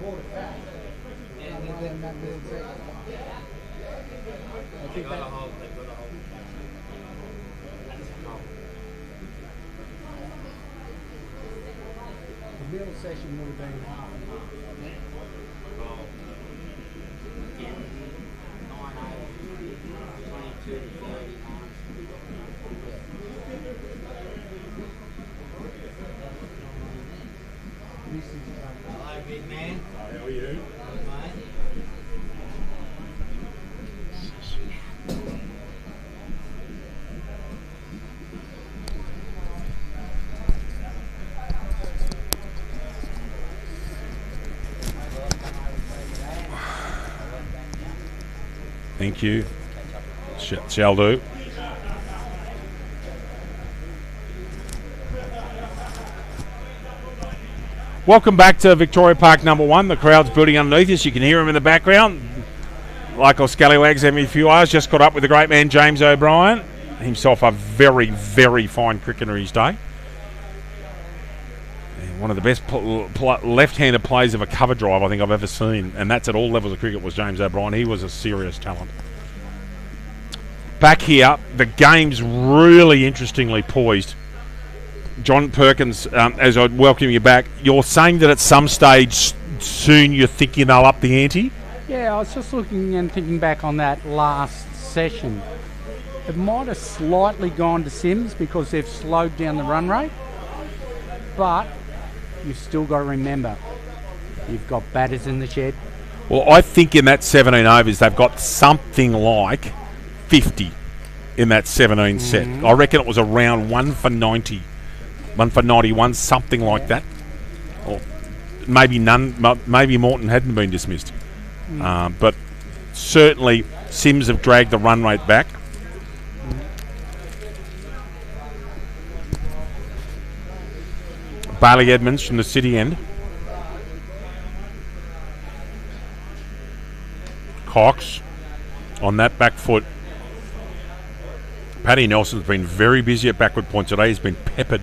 bought it back. And then that little bit. I think that. session would have been half and half. Well, again, 9 22 to 30 times. This is Hello, big man. How are you? Good, mate. Thank you. Shall do. Welcome back to Victoria Park number 1. The crowd's building underneath us. You can hear him in the background. Like all scallywags every few hours. Just got up with the great man James O'Brien. Himself a very, very fine cricketer his day. And one of the best left-handed players of a cover drive I think I've ever seen. And that's at all levels of cricket was James O'Brien. He was a serious talent. Back here, the game's really interestingly poised. John Perkins, as I welcome you back, you're saying that at some stage soon you're thinking they'll up the ante? Yeah, I was just looking and thinking back on that last session. It might have slightly gone to CYMS because they've slowed down the run rate, but you've still got to remember, you've got batters in the shed. Well, I think in that 17 overs they've got something like 50 in that 17 set. I reckon it was around 1 for 90. 1 for 91, something like that. Or maybe none. Maybe Morton hadn't been dismissed. But certainly CYMS have dragged the run rate back. Bailey Edmonds from the City end. Cox on that back foot. Paddy Nelson's been very busy at backward point today. He's been peppered.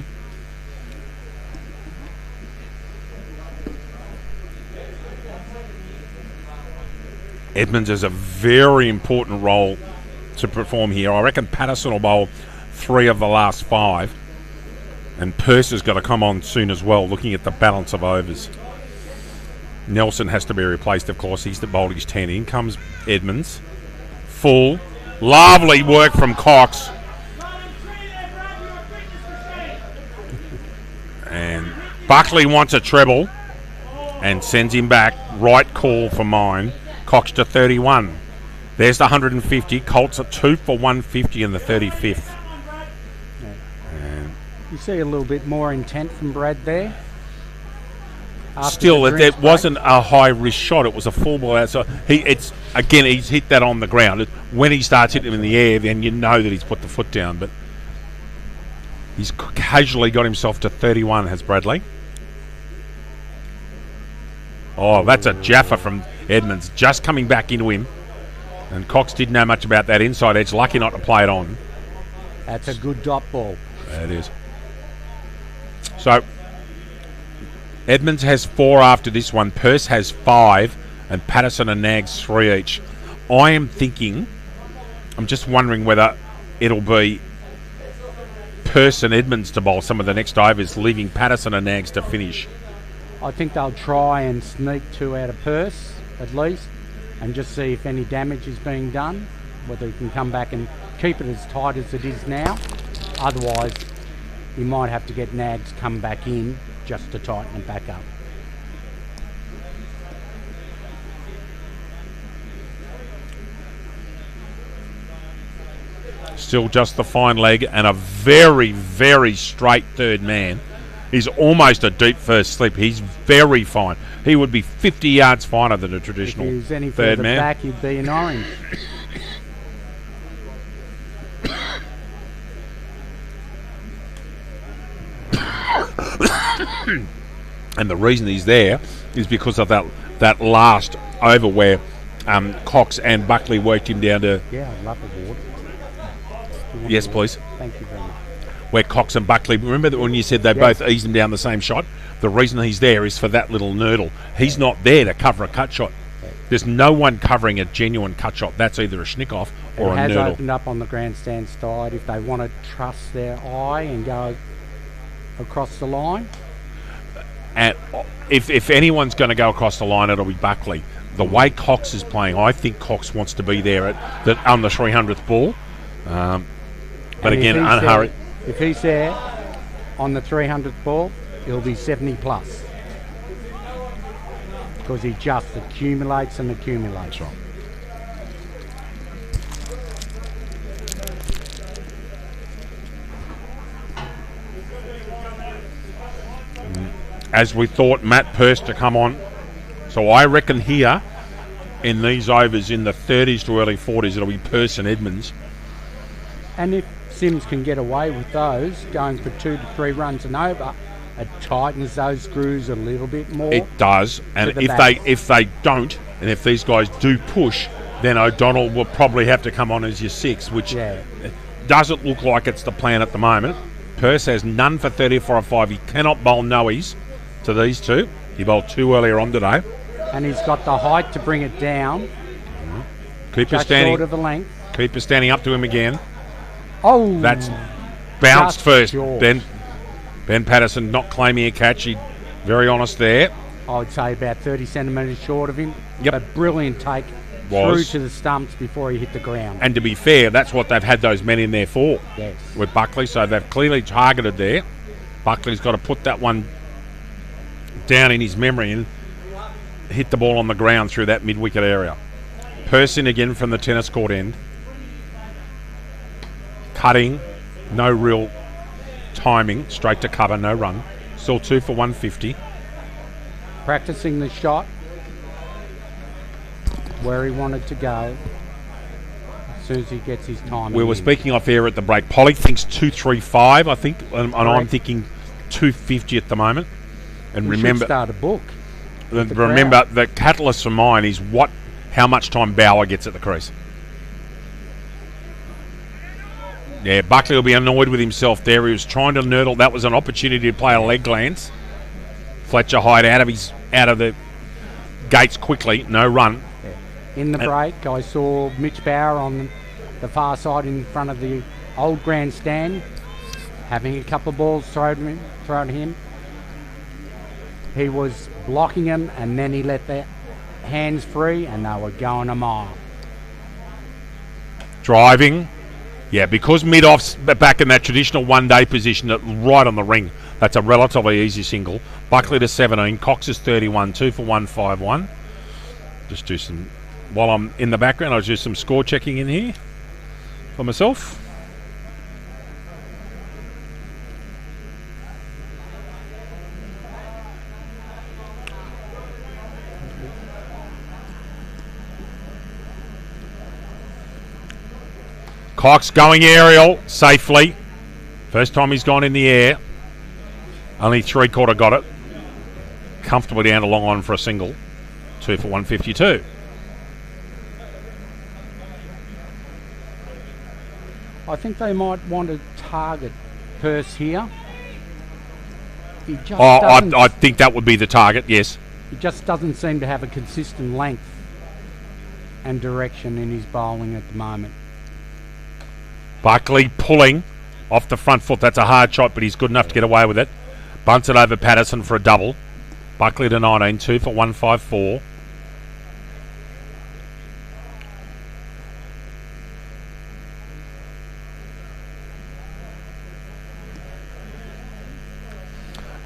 Edmonds has a very important role to perform here. I reckon Patterson will bowl 3 of the last 5. And Purser's got to come on soon as well, looking at the balance of overs. Nelson has to be replaced, of course. He's the bowled his 10. In comes Edmonds. Full. Lovely work from Cox. And Buckley wants a treble and sends him back. Right call for mine. Cox to 31. There's the 150. Colts are 2 for 150 in the 35th. You see a little bit more intent from Brad there. Still, it wasn't a high risk shot. It was a full ball out. So he's hit that on the ground. When he starts hitting him in the air, then you know that he's put the foot down. But he's casually got himself to 31, has Bradley. Oh, that's a Jaffa from Edmonds, just coming back into him. And Cox didn't know much about that inside edge. Lucky not to play it on. That's a good dot ball. It is. So, Edmonds has 4 after this one. Purse has 5. And Patterson and Nags 3 each. I'm just wondering whether it'll be Purse and Edmonds to bowl some of the next overs, leaving Patterson and Nags to finish. I think they'll try and sneak 2 out of Purse, at least, and just see if any damage is being done, whether he can come back and keep it as tight as it is now. Otherwise, he might have to get Nags come back in just to tighten it back up. Still just the fine leg and a very, very straight third man. He's almost a deep first slip. He's very fine. He would be 50 yards finer than a traditional if he was any third further man. back, he'd be an orange. And the reason he's there is because of that last over where Cox and Buckley worked him down to... Yeah, I'd love a ward. Yes, please. Thank you very much. Where Cox and Buckley... Remember that when you said they both eased him down the same shot? The reason he's there is for that little nurdle. He's not there to cover a cut shot. There's no one covering a genuine cut shot. That's either a schnick-off or a It has nurdle. opened up on the grandstand side if they want to trust their eye and go across the line. And if anyone's going to go across the line, it'll be Buckley. The way Cox is playing, I think Cox wants to be there on the 300th ball. But And again, if he's unhurried. there- If he's there on the 300th ball, he'll be 70 plus. Because he just accumulates and accumulates. That's right. As we thought, Matt Purse to come on. So I reckon here, in these overs, in the 30s to early 40s, it'll be Purse and Edmonds. And if Sims can get away with those, going for 2 to 3 runs and over, it tightens those screws a little bit more. It does, and the if they don't, and if these guys do push, then O'Donnell will probably have to come on as your 6, which doesn't look like it's the plan at the moment. Purse has none for 34 or 5. He cannot bowl noes to these two. He bowled 2 earlier on today. And he's got the height to bring it down. Keeper Just standing. short of the length. Keeper standing up to him again. Oh, That's bounced just first. short. Ben Patterson not claiming a catch. He very honest there. I would say about 30 centimetres short of him. Yep. But brilliant take through to the stumps before he hit the ground. And to be fair, that's what they've had those men in there for. Yes. With Buckley, so they've clearly targeted there. Buckley's got to put that one down in his memory and hit the ball on the ground through that mid-wicket area. Person again from the tennis court end. Cutting, no real timing, straight to cover, no run. Still 2 for 150. Practicing the shot where he wanted to go as soon as he gets his time. We were speaking off air at the break. Polly thinks 235, I think, and I'm thinking 250 at the moment. And We remember, should start a book. remember the catalyst for mine is how much time Bauer gets at the crease. Yeah, Buckley will be annoyed with himself there. He was trying to nurdle. That was an opportunity to play a leg glance. Fletcher Hyde out of the gates quickly. No run. In the break, I saw Mitch Bauer on the far side in front of the old grandstand, having a couple of balls thrown at him. He was blocking him, and then he let the hands free, and they were going a mile. Driving. Yeah, because mid-off's back in that traditional one-day position, right on the ring. That's a relatively easy single. Buckley to 17. Cox is 31. 2 for 151. Just do some... While I'm in the background, I'll do some score checking in here for myself. Cox going aerial safely. First time he's gone in the air. Only 3/4 got it. Comfortably down to long on for a single. 2 for 152. I think they might want to target Purse here. He just doesn't, I think that would be the target, yes. he just doesn't seem to have a consistent length and direction in his bowling at the moment. Buckley pulling off the front foot. That's a hard shot, but he's good enough to get away with it. Bunts it over Patterson for a double. Buckley to 19, 2 for 154.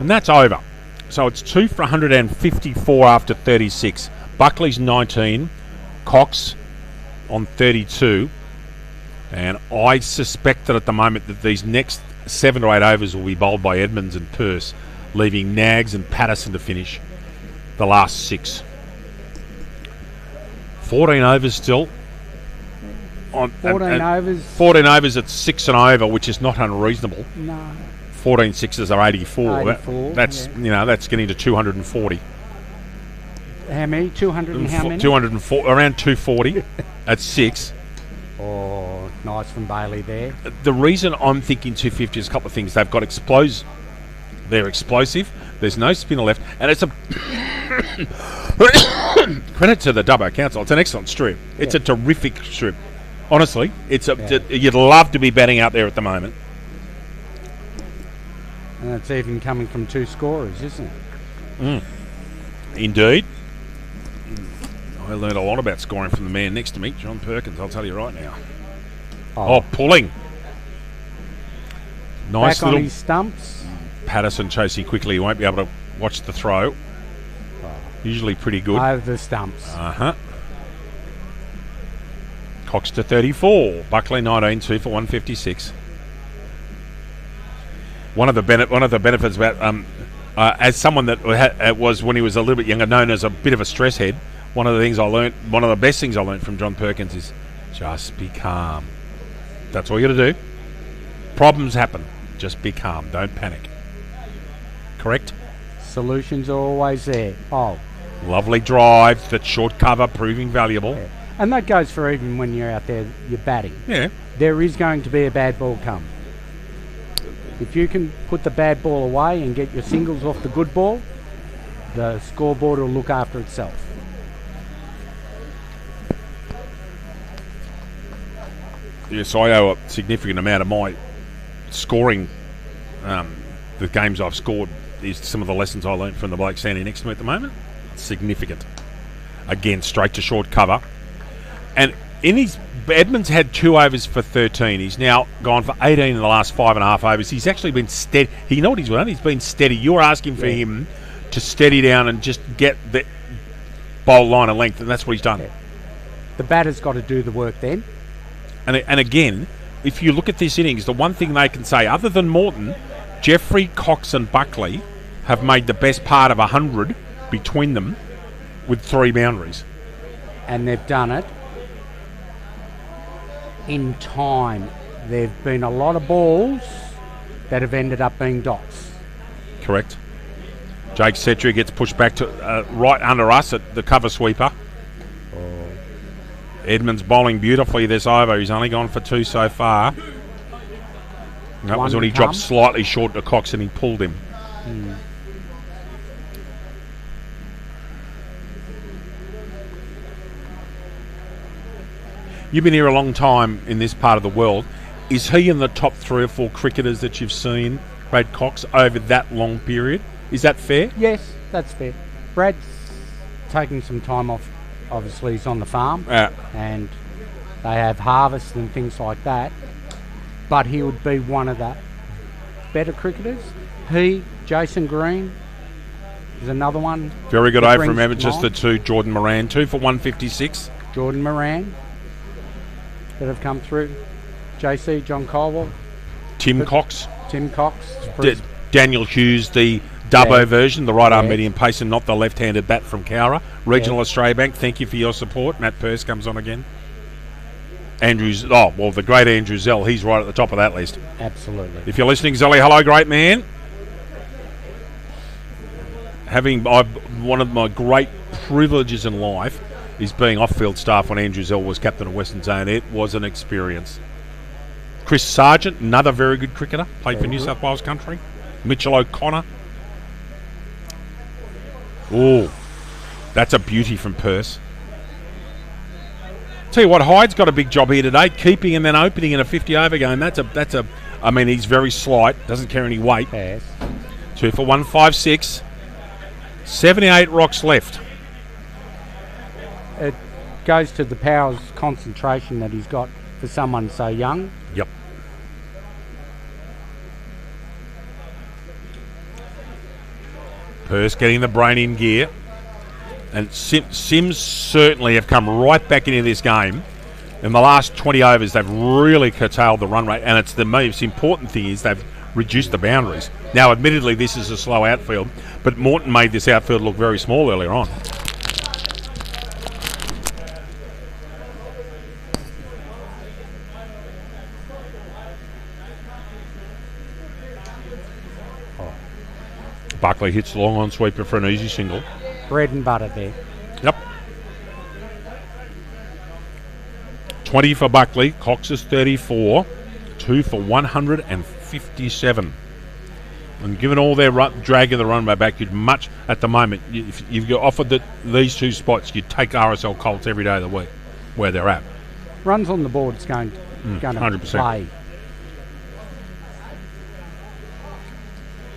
And that's over. So it's 2 for 154 after 36. Buckley's 19. Cox on 32. And I suspect that at the moment that these next 7 to 8 overs will be bowled by Edmonds and Purse, leaving Nags and Patterson to finish the last 6. 14 overs still. 14 overs. 14 overs at 6 and over, which is not unreasonable. No. 14 sixes are 84. 84, That's that's getting to 240. How many? 200 and how many? 204, around 240 at 6. Oh, nice from Bailey there. The reason I'm thinking 250 is a couple of things. They've got they're explosive. There's no spinner left, and it's a credit to the Dubbo Council. It's an excellent strip. It's a terrific strip. Honestly, you'd love to be batting out there at the moment. And it's even coming from 2 scorers, isn't it? Indeed. I learned a lot about scoring from the man next to me, John Perkins, I'll tell you right now. Oh, pulling. Nice Back on little his stumps. Patterson chasing quickly. You won't be able to watch the throw. Usually pretty good. Over the stumps. Uh-huh. Cox to 34. Buckley 19, 2 for 156. One of the benefits about as someone that was when he was a little bit younger, known as a bit of a stress head. One of the best things I learned from John Perkins is just be calm. That's all you got to do. Problems happen. Just be calm. Don't panic. Correct? Solutions are always there. Oh. Lovely drive. That short cover proving valuable. Yeah. And that goes for even when you're out there, you're batting. Yeah. There is going to be a bad ball come. If you can put the bad ball away and get your singles off the good ball, the scoreboard will look after itself. Yes, I owe a significant amount of my scoring, the games I've scored, is some of the lessons I learned from the bloke standing next to me at the moment. Significant. Again, straight to short cover. And Edmonds had 2 overs for 13. He's now gone for 18 in the last 5.5 overs. He's actually been steady. You know what he's done? He's been steady. You're asking for him to steady down and just get the bowl line of length, and that's what he's done. Yeah. The batter's got to do the work then. And again, if you look at this innings, the one thing they can say, other than Morton, Jeffrey, Cox and Buckley have made the best part of 100 between them with 3 boundaries. And they've done it in time. There have been a lot of balls that have ended up being dots. Correct. Jake Setri gets pushed back to right under us at the cover sweeper. Edmonds bowling beautifully this over. He's only gone for 2 so far. That was when he dropped slightly short to Cox and he pulled him. You've been here a long time in this part of the world. Is he in the top 3 or 4 cricketers that you've seen, Brad Cox, over that long period? Is that fair? Yes, that's fair. Brad's taking some time off. Obviously, he's on the farm, and they have harvests and things like that. But he would be one of the better cricketers. Jason Green is another one. Very good over from Manchester to Jordan Moran. 2 for 156. Jordan Moran that have come through. JC, John Colwell. Tim Cox. Daniel Hughes, the Dubbo version, the right arm medium pace and not the left-handed bat from Cowra. Regional Australia Bank, thank you for your support. Matt Pearce comes on again. The great Andrew Zell, he's right at the top of that list. Absolutely. If you're listening, Zelly, hello, great man. One of my great privileges in life is being off-field staff when Andrew Zell was captain of Western Zone. It was an experience. Chris Sargent, another very good cricketer, played for New South Wales country. Mitchell O'Connor. Oh, that's a beauty from Pearce. Tell you what, Hyde's got a big job here today, keeping and then opening in a 50-over game. I mean, he's very slight, doesn't carry any weight. Yes. 2 for 156. 78 rocks left. It goes to the Powers concentration that he's got for someone so young. Yep. Pearce getting the brain in gear. And Sims certainly have come right back into this game. In the last 20 overs, they've really curtailed the run rate. And it's the most important thing is they've reduced the boundaries. Now, admittedly, this is a slow outfield. But Morton made this outfield look very small earlier on. Buckley hits long on sweeper for an easy single. Bread and butter there. Yep. 20 for Buckley. Cox is 34. 2 for 157. And given all their drag of the runway back, you'd much, at the moment, if you're offered these 2 spots, you'd take RSL Colts every day of the week where they're at. Runs on the board is going to 100%. play.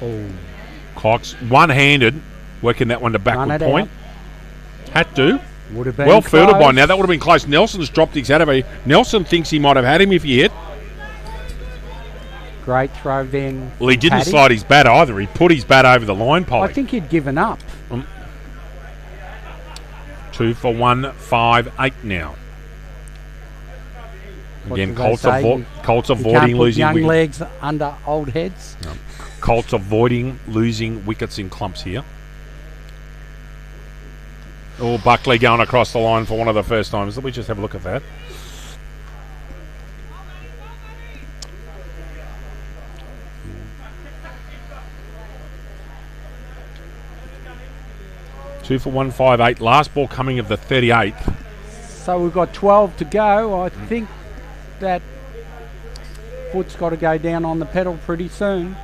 Oh. Cox, one-handed, Working that one to Run backward it point. Had to. Would have been Well fielded by close. now. That would have been close. Nelson's dropped his head over. Nelson thinks he might have had him if he hit. Great throw then. Well, he didn't Paddy. slide his bat either. He put his bat over the line, Polly. I think he'd given up. 2 for 1, 5-8 now. What Again, do they Colts, say? Colts You can't avoiding put losing young wickets. legs under old heads. Colts avoiding losing wickets in clumps here. Oh, Buckley going across the line for one of the first times. Let me just have a look at that. Two for 1, 5-8. Last ball coming of the 38th. So we've got 12 to go. I think that foot's got to go down on the pedal pretty soon.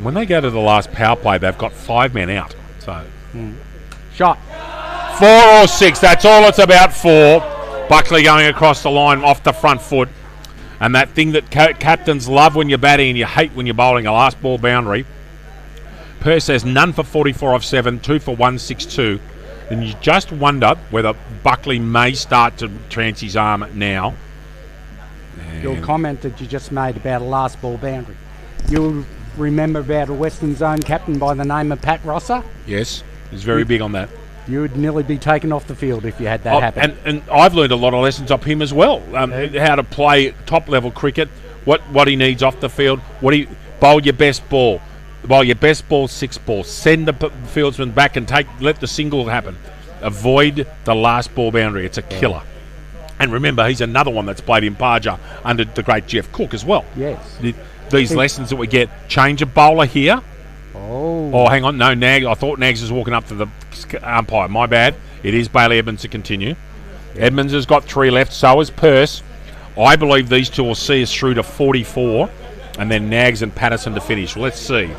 When they go to the last power play, they've got 5 men out. So Shot. 4 or 6. That's all it's about. 4. Buckley going across the line off the front foot. And that thing that captains love when you're batting and you hate when you're bowling, a last ball boundary. Pearce says none for 44 off 7, 2 for 162. And you just wonder whether Buckley may start to trance his arm now. Your comment that you just made about a last ball boundary. You'll remember about a Western Zone captain by the name of Pat Rosser? Yes, he's very big on that. You would nearly be taken off the field if you had that happen. And I've learned a lot of lessons off him as well. How to play top level cricket, what he needs off the field, bowl your best ball. Bowl your best ball, 6 balls. Send the fieldsman back and let the single happen. Avoid the last ball boundary. It's a killer. And remember, he's another one that's played in Parja under the great Jeff Cook as well. Yes. These lessons that we get. Change a bowler here. Oh, hang on. No, Nags. I thought Nags was walking up to the umpire. My bad. It is Bailey Edmonds to continue. Edmonds has got 3 left. So has Pearce. I believe these two will see us through to 44. And then Nags and Patterson to finish. Let's see.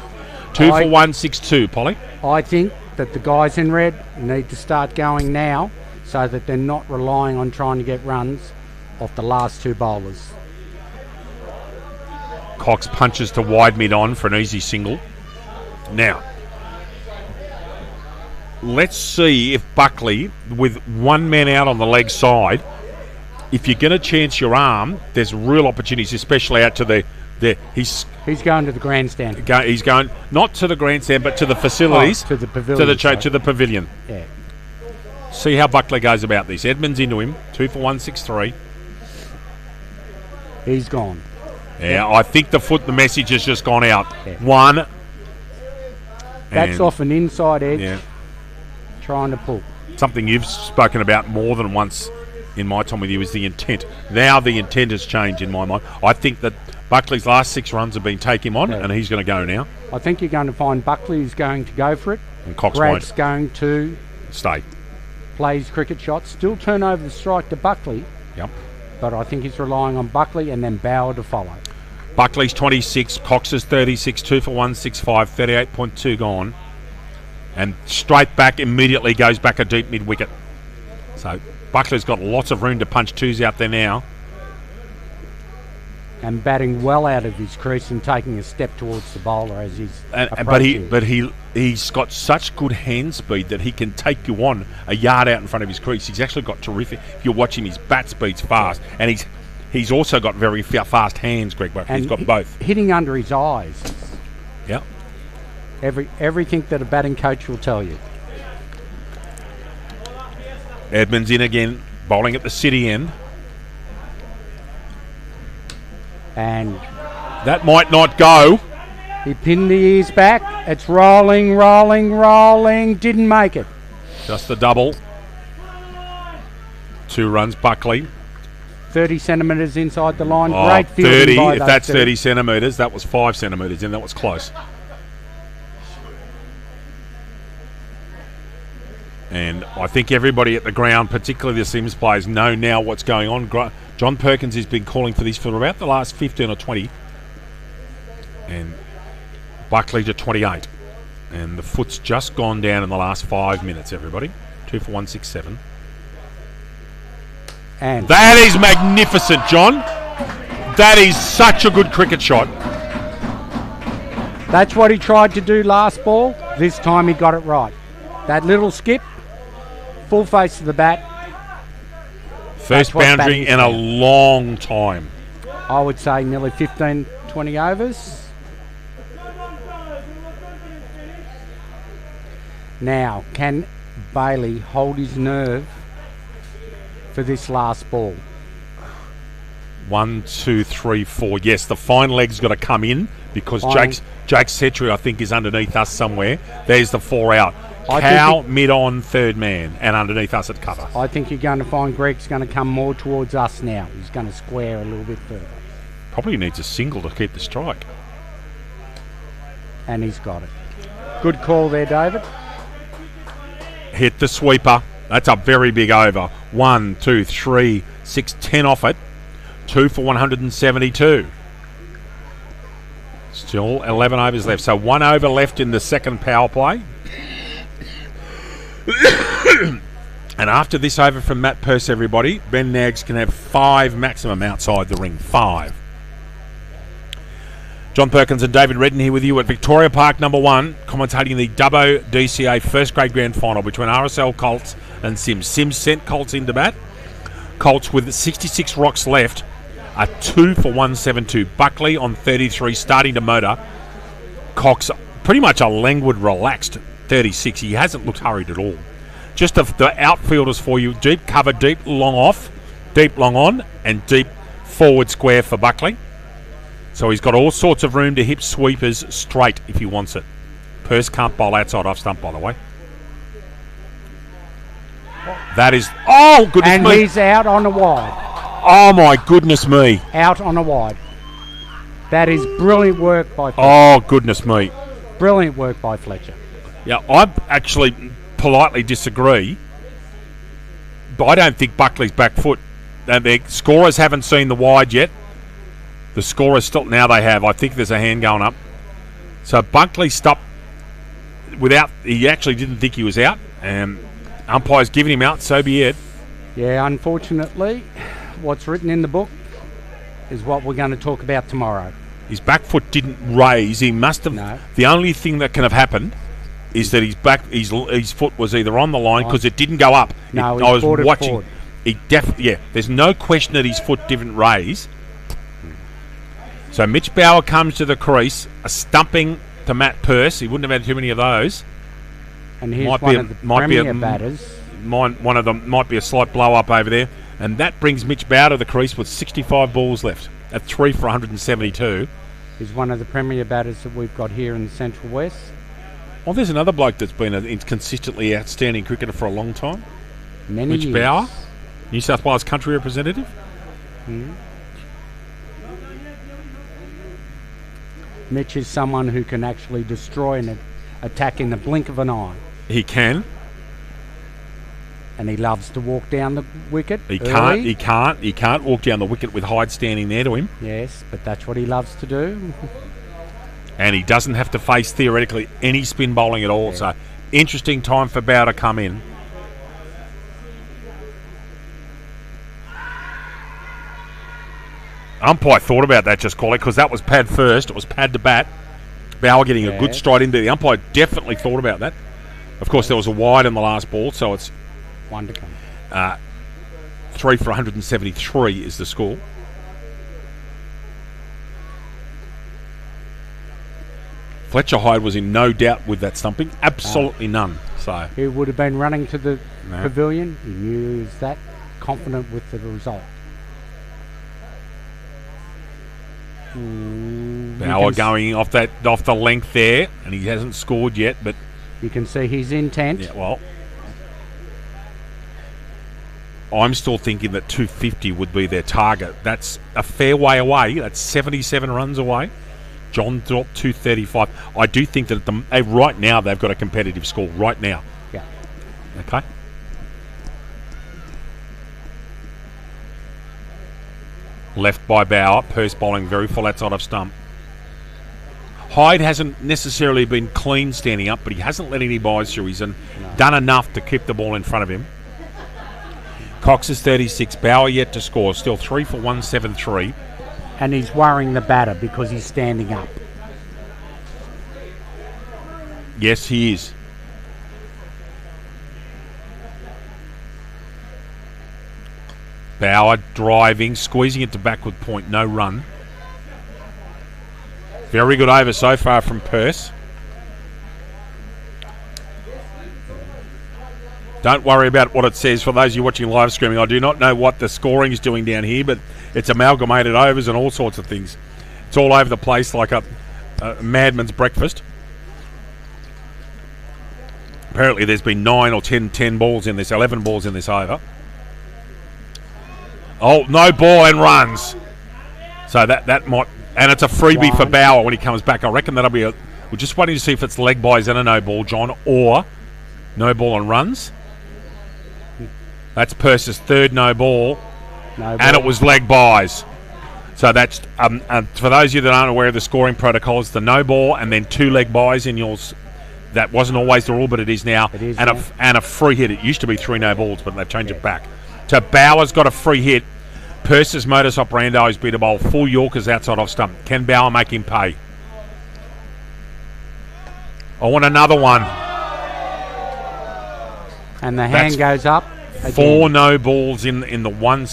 2 for 162, Polly. I think that the guys in red need to start going now so that they're not relying on trying to get runs off the last 2 bowlers. Cox punches to wide mid-on for an easy single. Now, let's see if Buckley, with 1 man out on the leg side, if you're going to chance your arm, there's real opportunities, especially out to the he's going to the grandstand. He's going not to the grandstand, but to the facilities, to the pavilion. To the pavilion. Yeah. See how Buckley goes about this. Edmonds into him. 2 for 163. He's gone. Yeah, I think the message has just gone out. Yeah. 1. That's off an inside edge. Yeah. Trying to pull. Something you've spoken about more than once in my time with you is the intent. Now the intent has changed in my mind. I think that Buckley's last 6 runs have been take him on, and he's going to go now. I think you're going to find Buckley is going to go for it. And Cox Brad's won't going to stay. Play his cricket shot. Still turn over the strike to Buckley. Yep. But I think he's relying on Buckley and then Bauer to follow. Buckley's 26, Cox is 36, 2 for 165, 38.2 gone. And straight back immediately goes back a deep mid-wicket. So Buckley's got lots of room to punch 2s out there now. And batting well out of his crease and taking a step towards the bowler as he's approaching. But he's got such good hand speed that he can take you on a yard out in front of his crease. He's actually got terrific. If you're watching, his bat speed's fast, and he's also got very fast hands, Greg. But he's got both. Hitting under his eyes. Yeah. Everything that a batting coach will tell you. Edmonds in again, bowling at the city end. And that might not go. He pinned the ears back. It's rolling. Didn't make it. Just the double. 2 runs, Buckley. 30 centimetres inside the line. Oh, Great fielding 30. by If those that's 2. 30 centimetres, that was 5 centimetres in. That was close. And I think everybody at the ground, particularly the CYMS players, know now what's going on. John Perkins has been calling for this for about the last 15 or 20. And Buckley to 28. And the foot's just gone down in the last 5 minutes, everybody. 2 for 167. And that is magnificent, John. That is such a good cricket shot. That's what he tried to do last ball. This time he got it right. That little skip, full face to the bat. First what boundary batting's in a about. long time. I would say nearly 15, 20 overs. Now, can Bailey hold his nerve for this last ball? 1, 2, 3, 4. Yes, the fine leg's got to come in because Fine. Jake Setri, I think, is underneath us somewhere. There's the 4 out. I Cow, think mid-on, third man, and underneath us at cover. I think you're going to find Greg's going to come more towards us now. He's going to square a little bit further. Probably needs a single to keep the strike. And he's got it. Good call there, David. Hit the sweeper. That's a very big over. 1, 2, 3, 6, 10 off it. 2 for 172. Still 11 overs left. So 1 over left in the second power play. And after this over from Matt Purse, everybody, Ben Nags can have 5 maximum outside the ring. 5. John Perkins and David Redden here with you at Victoria Park number 1, commentating the Dubbo DCA first grade grand final between RSL Colts and CYMS. CYMS sent Colts into bat. Colts with 66 rocks left are 2 for 172. Buckley on 33, starting to motor. Cox pretty much a languid, relaxed 36. He hasn't looked hurried at all. Just the outfielders for you: deep cover, deep long off, deep long on, and deep forward square for Buckley. So he's got all sorts of room to hit sweepers straight if he wants it. Purse can't bowl outside off stump, by the way. That is... Oh, goodness And me. he's out on a wide. Oh, my goodness me. Out on a wide. That is brilliant work by Fletcher. Oh, goodness me. Brilliant work by Fletcher. Yeah, I actually politely disagree. But I don't think Buckley's back foot. The scorers haven't seen the wide yet. The scorers still... Now they have. I think there's a hand going up. So Buckley stopped without... He actually didn't think he was out. Umpire's giving him out, so be it. Yeah, unfortunately, what's written in the book is what we're going to talk about tomorrow. His back foot didn't raise. He must have... No. The only thing that can have happened is that his foot was either on the line because it didn't go up. No, I he was brought it watching. forward. He yeah, there's no question that his foot didn't raise. So Mitch Bauer comes to the crease, a stumping to Matt Purse. He wouldn't have had too many of those. And here's Might be one a- of the might be a- premier batters. One of them might be a slight blow up over there, and that brings Mitch Bauer to the crease with 65 balls left at 3 for 172. Is one of the premier batters that we've got here in the Central West. Well, there's another bloke that's been a consistently outstanding cricketer for a long time. Many Mitch years. Bauer, New South Wales country representative. Mitch is someone who can actually destroy an attack in the blink of an eye. He can. And he loves to walk down the wicket. He early. can't walk down the wicket with Hyde standing there to him. Yes, but that's what he loves to do. And he doesn't have to face, theoretically, any spin bowling at all. Yeah. So, interesting time for Bauer to come in. Umpire thought about that just quickly because that was pad first. It was pad to bat. Bauer getting a good stride into the umpire. Definitely thought about that. Of course, there was a wide in the last ball, so it's One to come. 3 for 173 is the score. Fletcher Hyde was in no doubt with that stumping. Absolutely none. So He would have been running to the No. pavilion. He knew he was that confident with the result. Bauer going off the length there, and he hasn't scored yet. But You can see his intent. yeah, well, I'm still thinking that 250 would be their target. That's a fair way away. That's 77 runs away. John dropped 235. I do think that right now they've got a competitive score. Right now. Yeah. Okay. Left by Bauer. Purse bowling very full outside of stump. Hyde hasn't necessarily been clean standing up, but he hasn't let any buys through. He's done enough to keep the ball in front of him. Cox is 36. Bauer yet to score. Still 3 for 173. And he's worrying the batter because he's standing up. Yes, he is. Bauer driving, squeezing it to backward point, no run. Very good over so far from Pearce. Don't worry about what it says. For those of you watching live streaming, I do not know what the scoring is doing down here, but it's amalgamated overs and all sorts of things. It's all over the place like a madman's breakfast. Apparently there's been 9 or 10 balls in this, 11 balls in this over. Oh, no ball and runs. So that might... And it's a freebie for Bauer when he comes back. I reckon that'll be a... We're just waiting to see if it's leg buys and a no ball, John, or no ball and runs. That's Pearce's third no ball. And it was leg buys. So that's... for those of you that aren't aware of the scoring protocols, the no ball and then 2 leg buys in yours... That wasn't always the rule, but it is now. It is, and a free hit. It used to be 3 no balls, but they've changed it back. So Bauer's got a free hit. Pearce's modus operandi is be to bowl full Yorkers outside off stump. Can Bauer make him pay? I want another one. And the hand goes up. Again. 4 no balls in the one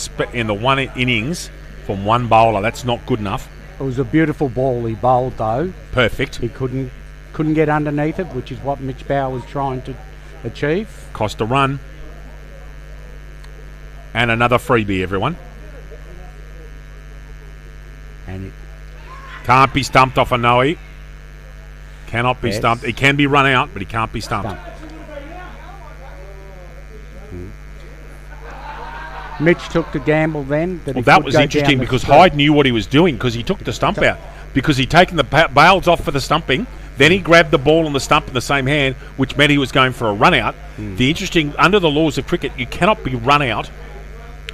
innings from one bowler. That's not good enough. It was a beautiful ball he bowled, though. Perfect. He couldn't get underneath it, which is what Mitch Bauer was trying to achieve. Cost a run. And another freebie, everyone. And it can't be stumped off a no-e. Cannot be stumped. He can be run out, but he can't be stumped. Mitch took the gamble then. That was interesting because Hyde knew what he was doing because he took the stump out. Because he'd taken the bails off for the stumping. Then he grabbed the ball and the stump in the same hand, which meant he was going for a run out. The interesting, under the laws of cricket, you cannot be run out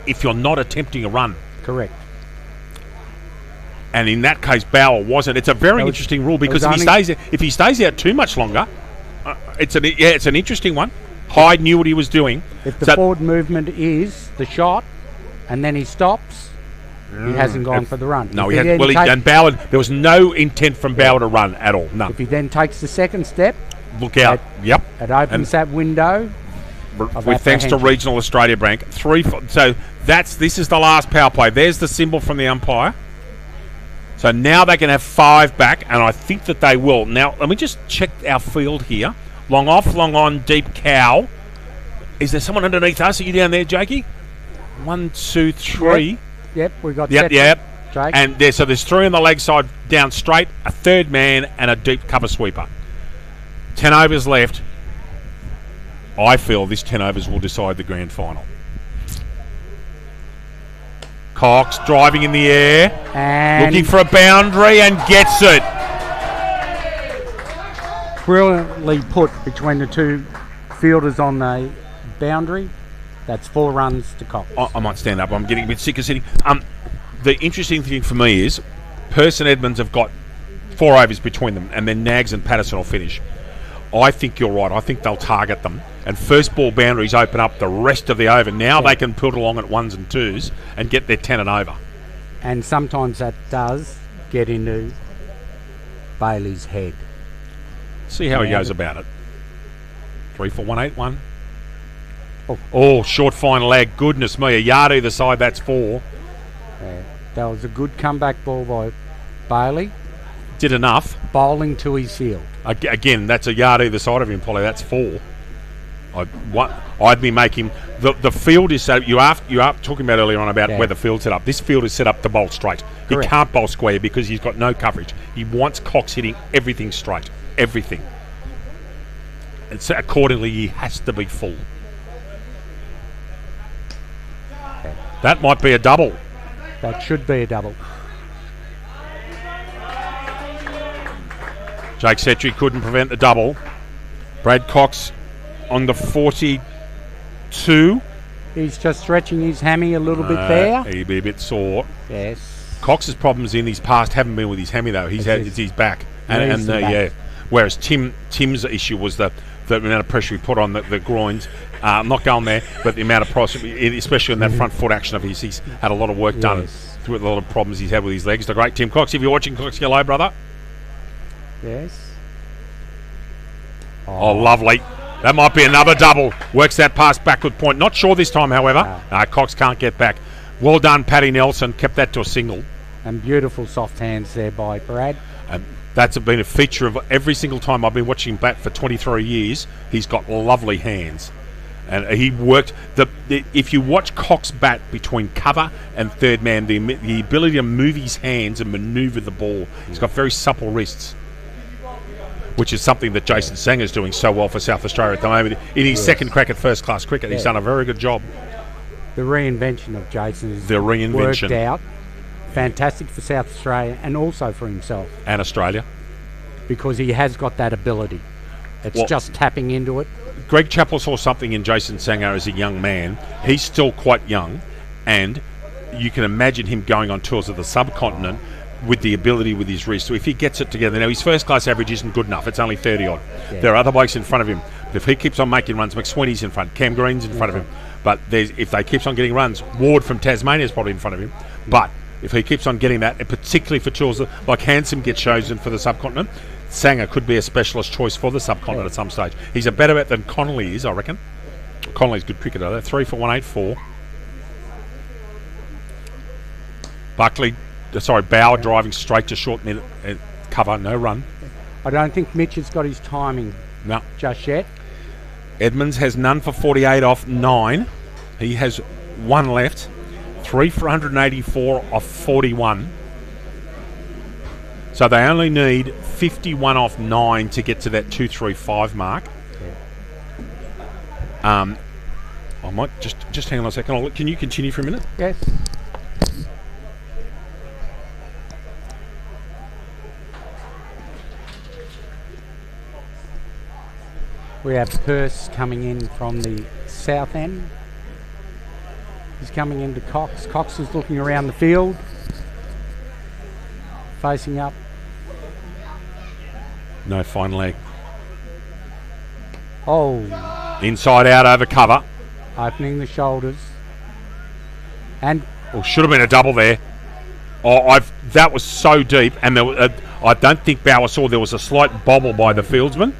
if you're not attempting a run. Correct. And in that case, Bauer wasn't. It's a very interesting rule because if he stays out too much longer, it's an interesting one. Hyde knew what he was doing. If the forward movement is the shot, and then he stops, he hasn't gone for the run. No, he hadn't. And Bauer, there was no intent from Bauer to run at all. No. If he then takes the second step, look out. It opens that window. With thanks to Regional Australia Bank, 3. So this is the last power play. There's the symbol from the umpire. So now they can have 5 back, and I think that they will. Now let me just check our field here. Long off, long on, deep cow. Is there someone underneath us? Are you down there, Jakey? 1, 2, 3. Yep, we got. Yep. Jake. And so there's 3 on the leg side, down straight, a third man, and a deep cover sweeper. 10 overs left. I feel this 10 overs will decide the grand final. Cox driving in the air, and looking for a boundary and gets it. Brilliantly put between the 2 fielders on the boundary. That's 4 runs to Cox. I might stand up. I'm getting a bit sick of sitting. The interesting thing for me is Pearce and Edmonds have got 4 overs between them, and then Nags and Patterson will finish. I think you're right. I think they'll target them. And first ball boundaries open up the rest of the over. Now they can put along at 1s and 2s and get their 10 and over. And sometimes that does get into Bailey's head. See how he goes about it. 3 for 181. Oh, short fine leg. Goodness me. A yard either side. That's 4. That was a good comeback ball by Bailey. Did enough. Bowling to his field. Again, that's a yard either side of him, Polly. That's 4. I'd be making the field is set up. You are talking about earlier on about where the field's set up. This field is set up to bowl straight. Correct. He can't bowl square because he's got no coverage. He wants Cox hitting everything straight, everything. And so accordingly, he has to be full. That might be a double. That should be a double. Jake Setry couldn't prevent the double. Brad Cox on the 42. He's just stretching his hammy a little bit there. He'd be a bit sore. Yes. Cox's problems in his past haven't been with his hammy though. It's his back. Back. Whereas Tim's issue was the amount of pressure he put on the groins. I'm not going there, but the amount of pressure, especially in that front foot action of his, he's had a lot of work done through a lot of problems he's had with his legs. The great Tim Cox. If you're watching, Cox, hello, brother. Yes. Oh, lovely. That might be another double. Works that pass backward point. Not sure this time, however. Cox can't get back. Well done, Paddy Nelson. Kept that to a single. And beautiful soft hands there by Brad. That's been a feature of every single time I've been watching him bat for 23 years. He's got lovely hands. And he worked... if you watch Cox bat between cover and third man, the ability to move his hands and manoeuvre the ball. He's got very supple wrists, which is something that Jason Sanger's doing so well for South Australia at the moment. In his second crack at first-class cricket, he's done a very good job. The reinvention of Jason is The reinvention. worked out. Fantastic for South Australia and also for himself. And Australia. Because he has got that ability. It's just tapping into it. Greg Chappell saw something in Jason Sanger as a young man. He's still quite young, and you can imagine him going on tours of the subcontinent with the ability with his wrist. So if he gets it together, now his first-class average isn't good enough. It's only 30-odd. Yeah. There are other blokes in front of him. But if he keeps on making runs, McSweeney's in front, Cam Green's in front of him. But if they keeps on getting runs, Ward from Tasmania is probably in front of him. But if he keeps on getting that, and particularly for tours like Handsome gets chosen for the subcontinent, Sanger could be a specialist choice for the subcontinent at some stage. He's a better bet than Connolly is, I reckon. Connolly's a good cricketer, though. 3 for 184. Bauer driving straight to short minute cover, no run. I don't think Mitch has got his timing just yet. Edmonds has none for 48 off 9. He has 1 left. 3 for 184 off 41. So they only need 51 off 9 to get to that 235 mark. I might just hang on a second. Can you continue for a minute? Yes. We have Purse coming in from the south end. He's coming into Cox. Cox is looking around the field, facing up. No fine leg. Oh. Inside out over cover. Opening the shoulders. And should have been a double there. That was so deep, and there, I don't think Bauer saw there was a slight bobble by the fieldsman,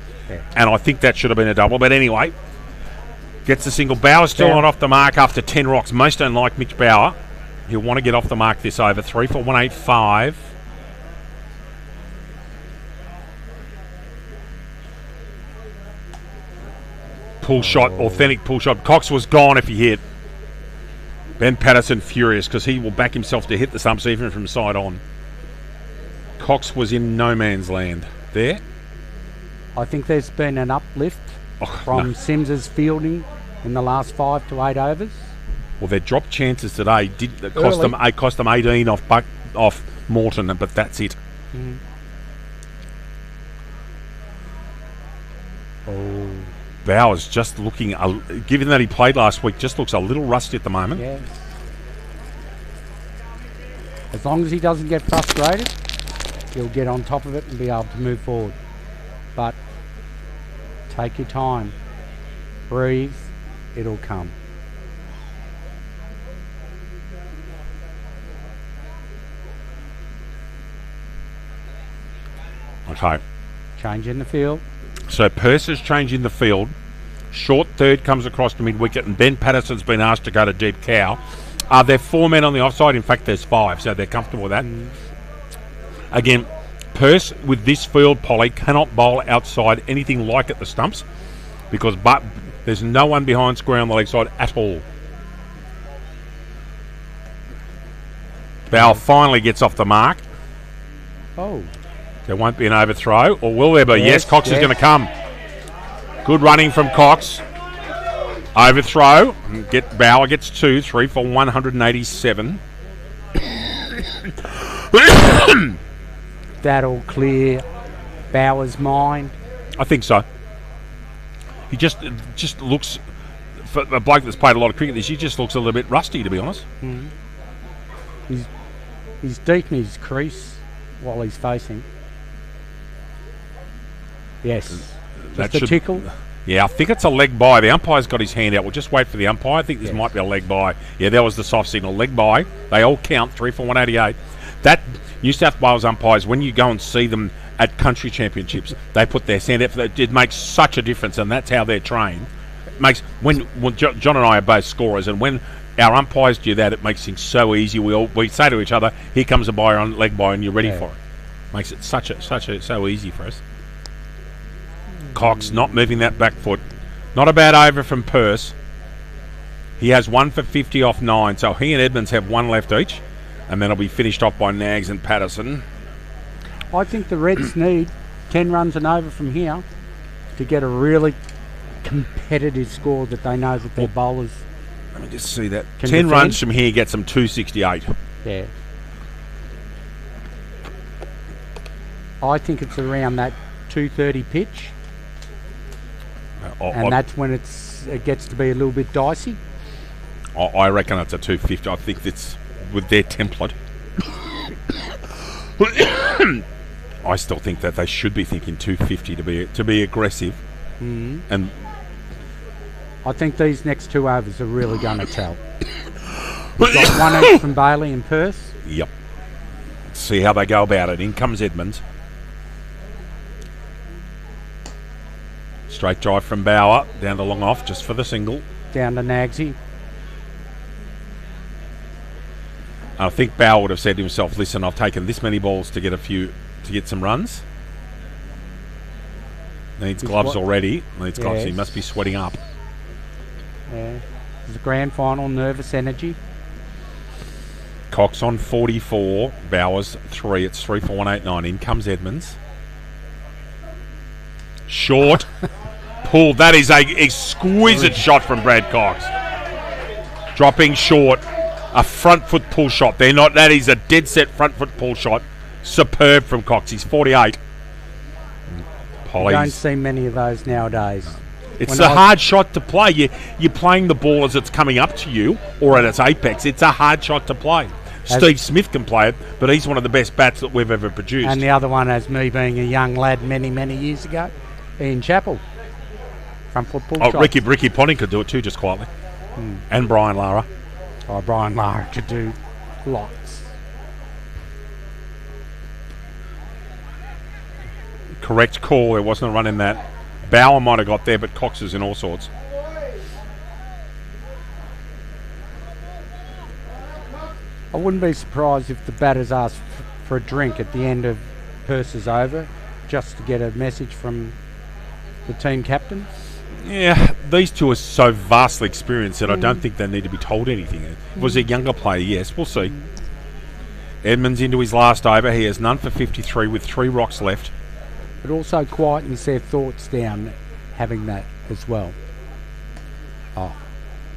and I think that should have been a double. But anyway, gets the single. Bauer's still not off the mark after 10 rocks. Most don't like Mitch Bauer. He'll want to get off the mark this over. 3 for 185. Pull shot, authentic pull shot. Cox was gone if he hit. Ben Patterson furious because he will back himself to hit the stumps even from side on. Cox was in no man's land there. I think there's been an uplift from Sims's fielding in the last 5 to 8 overs. Well, their drop chances today cost them 18 off Morton, but that's it. Mm. Bauer's just looking, given that he played last week, just looks a little rusty at the moment. Yeah. As long as he doesn't get frustrated, he'll get on top of it and be able to move forward. But take your time. Breathe. It'll come. Okay. Change in the field. So Purse is changing the field. Short third comes across to mid-wicket, and Ben Patterson's been asked to go to dead cow. There are 4 men on the offside. In fact, there's 5, so they're comfortable with that. Again, Purse with this field, Polly, cannot bowl outside anything like at the stumps because there's no one behind square on the leg side at all. Bauer finally gets off the mark. Oh. There won't be an overthrow, or will there be? Yes, Cox is going to come. Good running from Cox. Overthrow. Bauer gets 2, 3 for 187. That'll clear Bauer's mind. I think so. He just looks, for a bloke that's played a lot of cricket, he just looks a little bit rusty, to be honest. Mm. He's deep in his crease while he's facing. Yes. Just a tickle. Yeah, I think it's a leg bye. The umpire's got his hand out. We'll just wait for the umpire. I think this might be a leg bye. Yeah, that was the soft signal. Leg bye. They all count. 3 for 188. That New South Wales umpires, when you go and see them at country championships. They put their sand out. It makes such a difference, and that's how they're trained. It makes when John and I are both scorers, and when our umpires do that, it makes things so easy. We say to each other, "Here comes a bye on leg bye, and you're ready for it." Makes it so easy for us. Cox not moving that back foot. Not a bad over from Purse. He has 1 for 50 off 9, so he and Edmonds have 1 left each, and then it'll be finished off by Nags and Patterson. I think the Reds need 10 runs and over from here to get a really competitive score that they know that their bowlers. Let me just see that. Can 10 defend. runs from here gets them 268. Yeah. I think it's around that 230 pitch, and that's when it gets to be a little bit dicey. I reckon it's a 250. I think it's with their template. I still think that they should be thinking 250 to be aggressive. Mm. And I think these next 2 overs are really going to tell. We've got 1 each from Bailey and Perth. Yep. Let's see how they go about it. In comes Edmonds. Straight drive from Bauer down to long off just for the single. Down to Nagsy. I think Bauer would have said to himself, "Listen, I've taken this many balls to get some runs. Needs gloves already. Needs gloves. He must be sweating up." Yeah. It's a grand final, nervous energy. Cox on 44. Bauer's 3. It's 3 for 189. In comes Edmonds. Short. Pull. That is a exquisite shot from Brad Cox. Dropping short. A front foot pull shot. That is a dead set front foot pull shot. Superb from Cox. He's 48. You don't see many of those nowadays. It's a hard shot to play. You're playing the ball as it's coming up to you or at its apex. It's a hard shot to play. Steve Smith can play it, but he's one of the best bats that we've ever produced. And the other one, as me being a young lad many, many years ago, Ian Chappell. Front foot pull shot. Ricky Ponting could do it too, just quietly. And Brian Lara. Oh, Brian Lara could do lots. Correct call. There wasn't a run in that. Bauer might have got there, but Cox is in all sorts. I wouldn't be surprised if the batters asked for a drink at the end of Purse's over, just to get a message from the team captain. Yeah, these two are so vastly experienced that I don't think they need to be told anything. If it was a younger player, yes, we'll see. Edmonds into his last over. He has none for 53 with 3 rocks left. It also quietens their thoughts down, having that as well.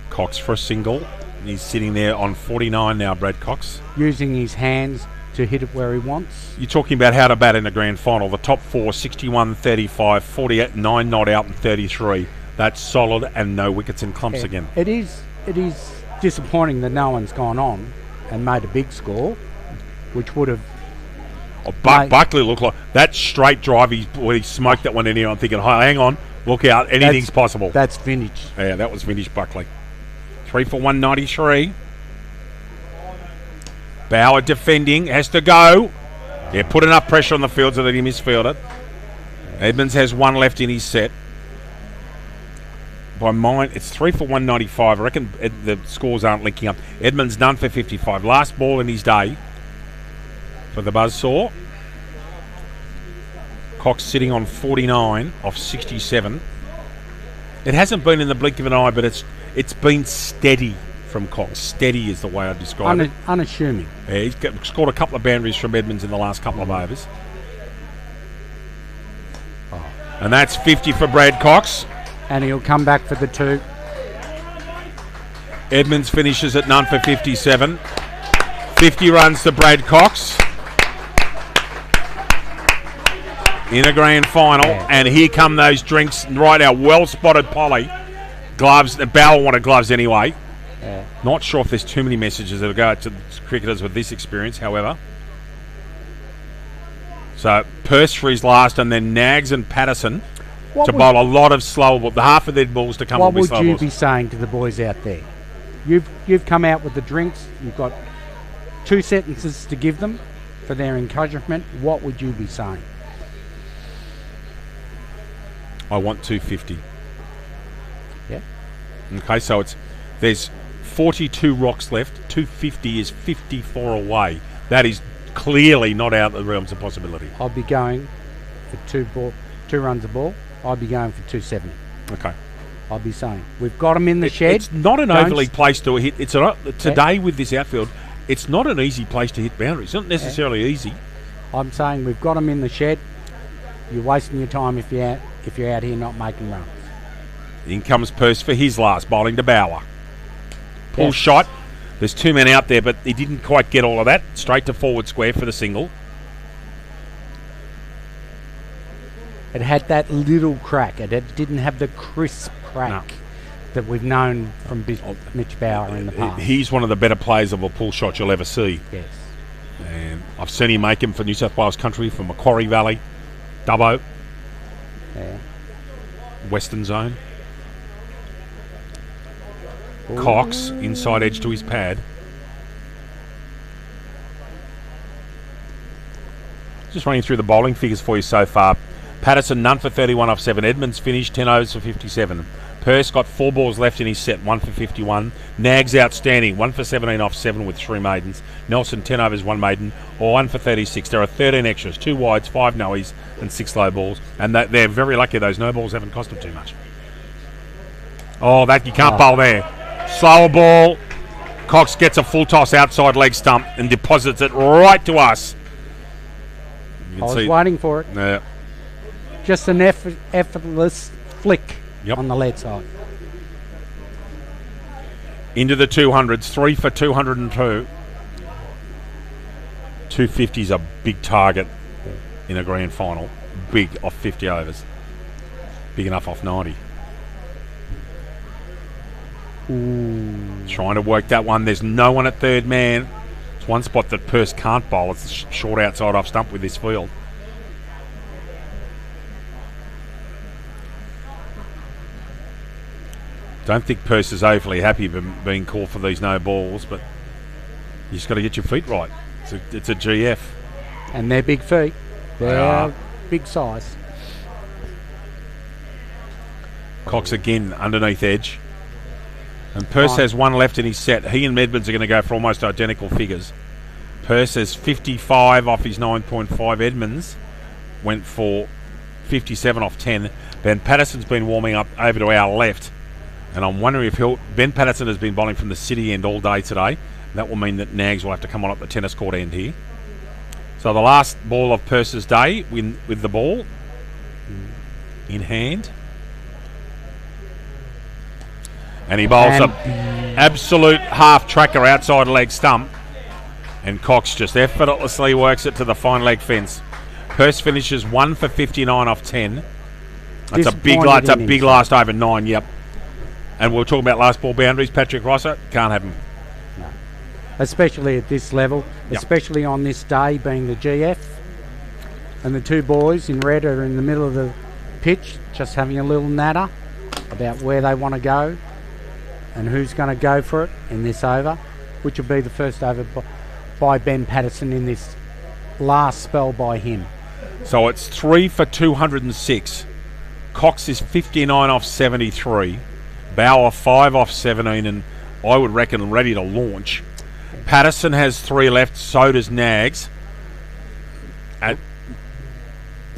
Cox for a single. He's sitting there on 49 now, Brad Cox. Using his hands to hit it where he wants. You're talking about how to bat in the grand final. The top 4, 61, 35, 48, 9 not out and 33. That's solid and no wickets in clumps again. It is disappointing that no one's gone on and made a big score, which would have... Buckley looked like that straight drive. He smoked that one in here. I'm thinking, hang on, look out, anything's possible. That's vintage. Yeah, that was vintage Buckley. 3 for 193. Bauer defending, has to go. Yeah, put enough pressure on the field so that he misfielded. Edmonds has 1 left in his set. By mine, it's 3 for 195. I reckon the scores aren't linking up. Edmonds none for 55. Last ball in his day for the buzzsaw. Cox sitting on 49 off 67. It hasn't been in the blink of an eye, but it's been steady from Cox. Steady is the way I describe it. Unassuming. Yeah, he's scored a couple of boundaries from Edmonds in the last couple of overs. And that's 50 for Brad Cox. And he'll come back for the 2. Edmonds finishes at none for 57. 50 runs to Brad Cox. In a grand final, and here come those drinks. Right now, well spotted Polly. Gloves, Bauer wanted gloves anyway. Not sure if there's too many messages that'll go out to cricketers with this experience, however. So, Purse for his last, and then Nags and Patterson to bowl a lot of slow balls. Half of their balls to come up with slow balls. What would you be saying to the boys out there? You've come out with the drinks. You've got 2 sentences to give them for their encouragement. What would you be saying? I want 250. Yeah. Okay, so there's 42 rocks left. 250 is 54 away. That is clearly not out of the realms of possibility. I'll be going for two runs a ball. I'll be going for 270. Okay. I'll be saying we've got them in the shed. It's not an Don't overly st- place to hit. Today with this outfield, it's not an easy place to hit boundaries. It's not necessarily easy. I'm saying we've got them in the shed. You're wasting your time if you're out here not making runs. In comes Purse for his last, bowling to Bauer. Pull Yes. shot. There's two men out there, but he didn't quite get all of that. Straight to forward square for the single. It had that little crack. It didn't have the crisp crack that we've known from Mitch Bauer in the past. He's one of the better players of a pull shot you'll ever see. Yes. And I've seen him make him for New South Wales country, for Macquarie Valley, Dubbo, Yeah. Western Zone. Cox, inside edge to his pad. Just running through the bowling figures for you so far. Patterson, none for 31 off 7. Edmonds finished 10 overs for 57. Purse got 4 balls left in his set, 1 for 51. Nags outstanding, 1 for 17 off 7 with 3 maidens. Nelson, 10 overs, 1 maiden, or 1 for 36. There are 13 extras, 2 wides, 5 noes, and 6 low balls. And they're very lucky those no balls haven't cost them too much. Oh, that you can't bowl there. Slower ball. Cox gets a full toss outside leg stump and deposits it right to us. You I can was waiting for it. Yeah. Just an effortless flick on the lead side. Into the 200s, 3 for 202. 250 is a big target in a grand final. Big off 50 overs. Big enough off 90. Trying to work that one. There's no one at third man. It's one spot that Purse can't bowl. It's a short outside off stump with this field. Don't think Purse is overly happy being called for these no balls, but you just got to get your feet right. It's a GF. And they're big feet. They are. Big size. Cox again underneath edge. And Purse has 1 left in his set. He and Medmonds are going to go for almost identical figures. Purse has 55 off his 9.5. Edmonds went for 57 off 10. Ben Patterson's been warming up over to our left. And I'm wondering if Ben Patterson has been bowling from the city end all day today. That will mean that Nags will have to come on up the tennis court end here. So the last ball of Purse's day with the ball in hand. And he bowls an absolute half tracker outside leg stump. And Cox just effortlessly works it to the fine leg fence. Purse finishes 1 for 59 off 10. That's a big last over 9, yep. And we're talking about last ball boundaries. Patrick Rosser, can't have him. No. Especially at this level, especially on this day being the GF. And the two boys in red are in the middle of the pitch, just having a little natter about where they want to go and who's going to go for it in this over, which will be the first over by Ben Patterson in this last spell by him. So it's 3 for 206. Cox is 59 off 73. Bauer 5 off 17, and I would reckon ready to launch. Patterson has 3 left, so does Nags. To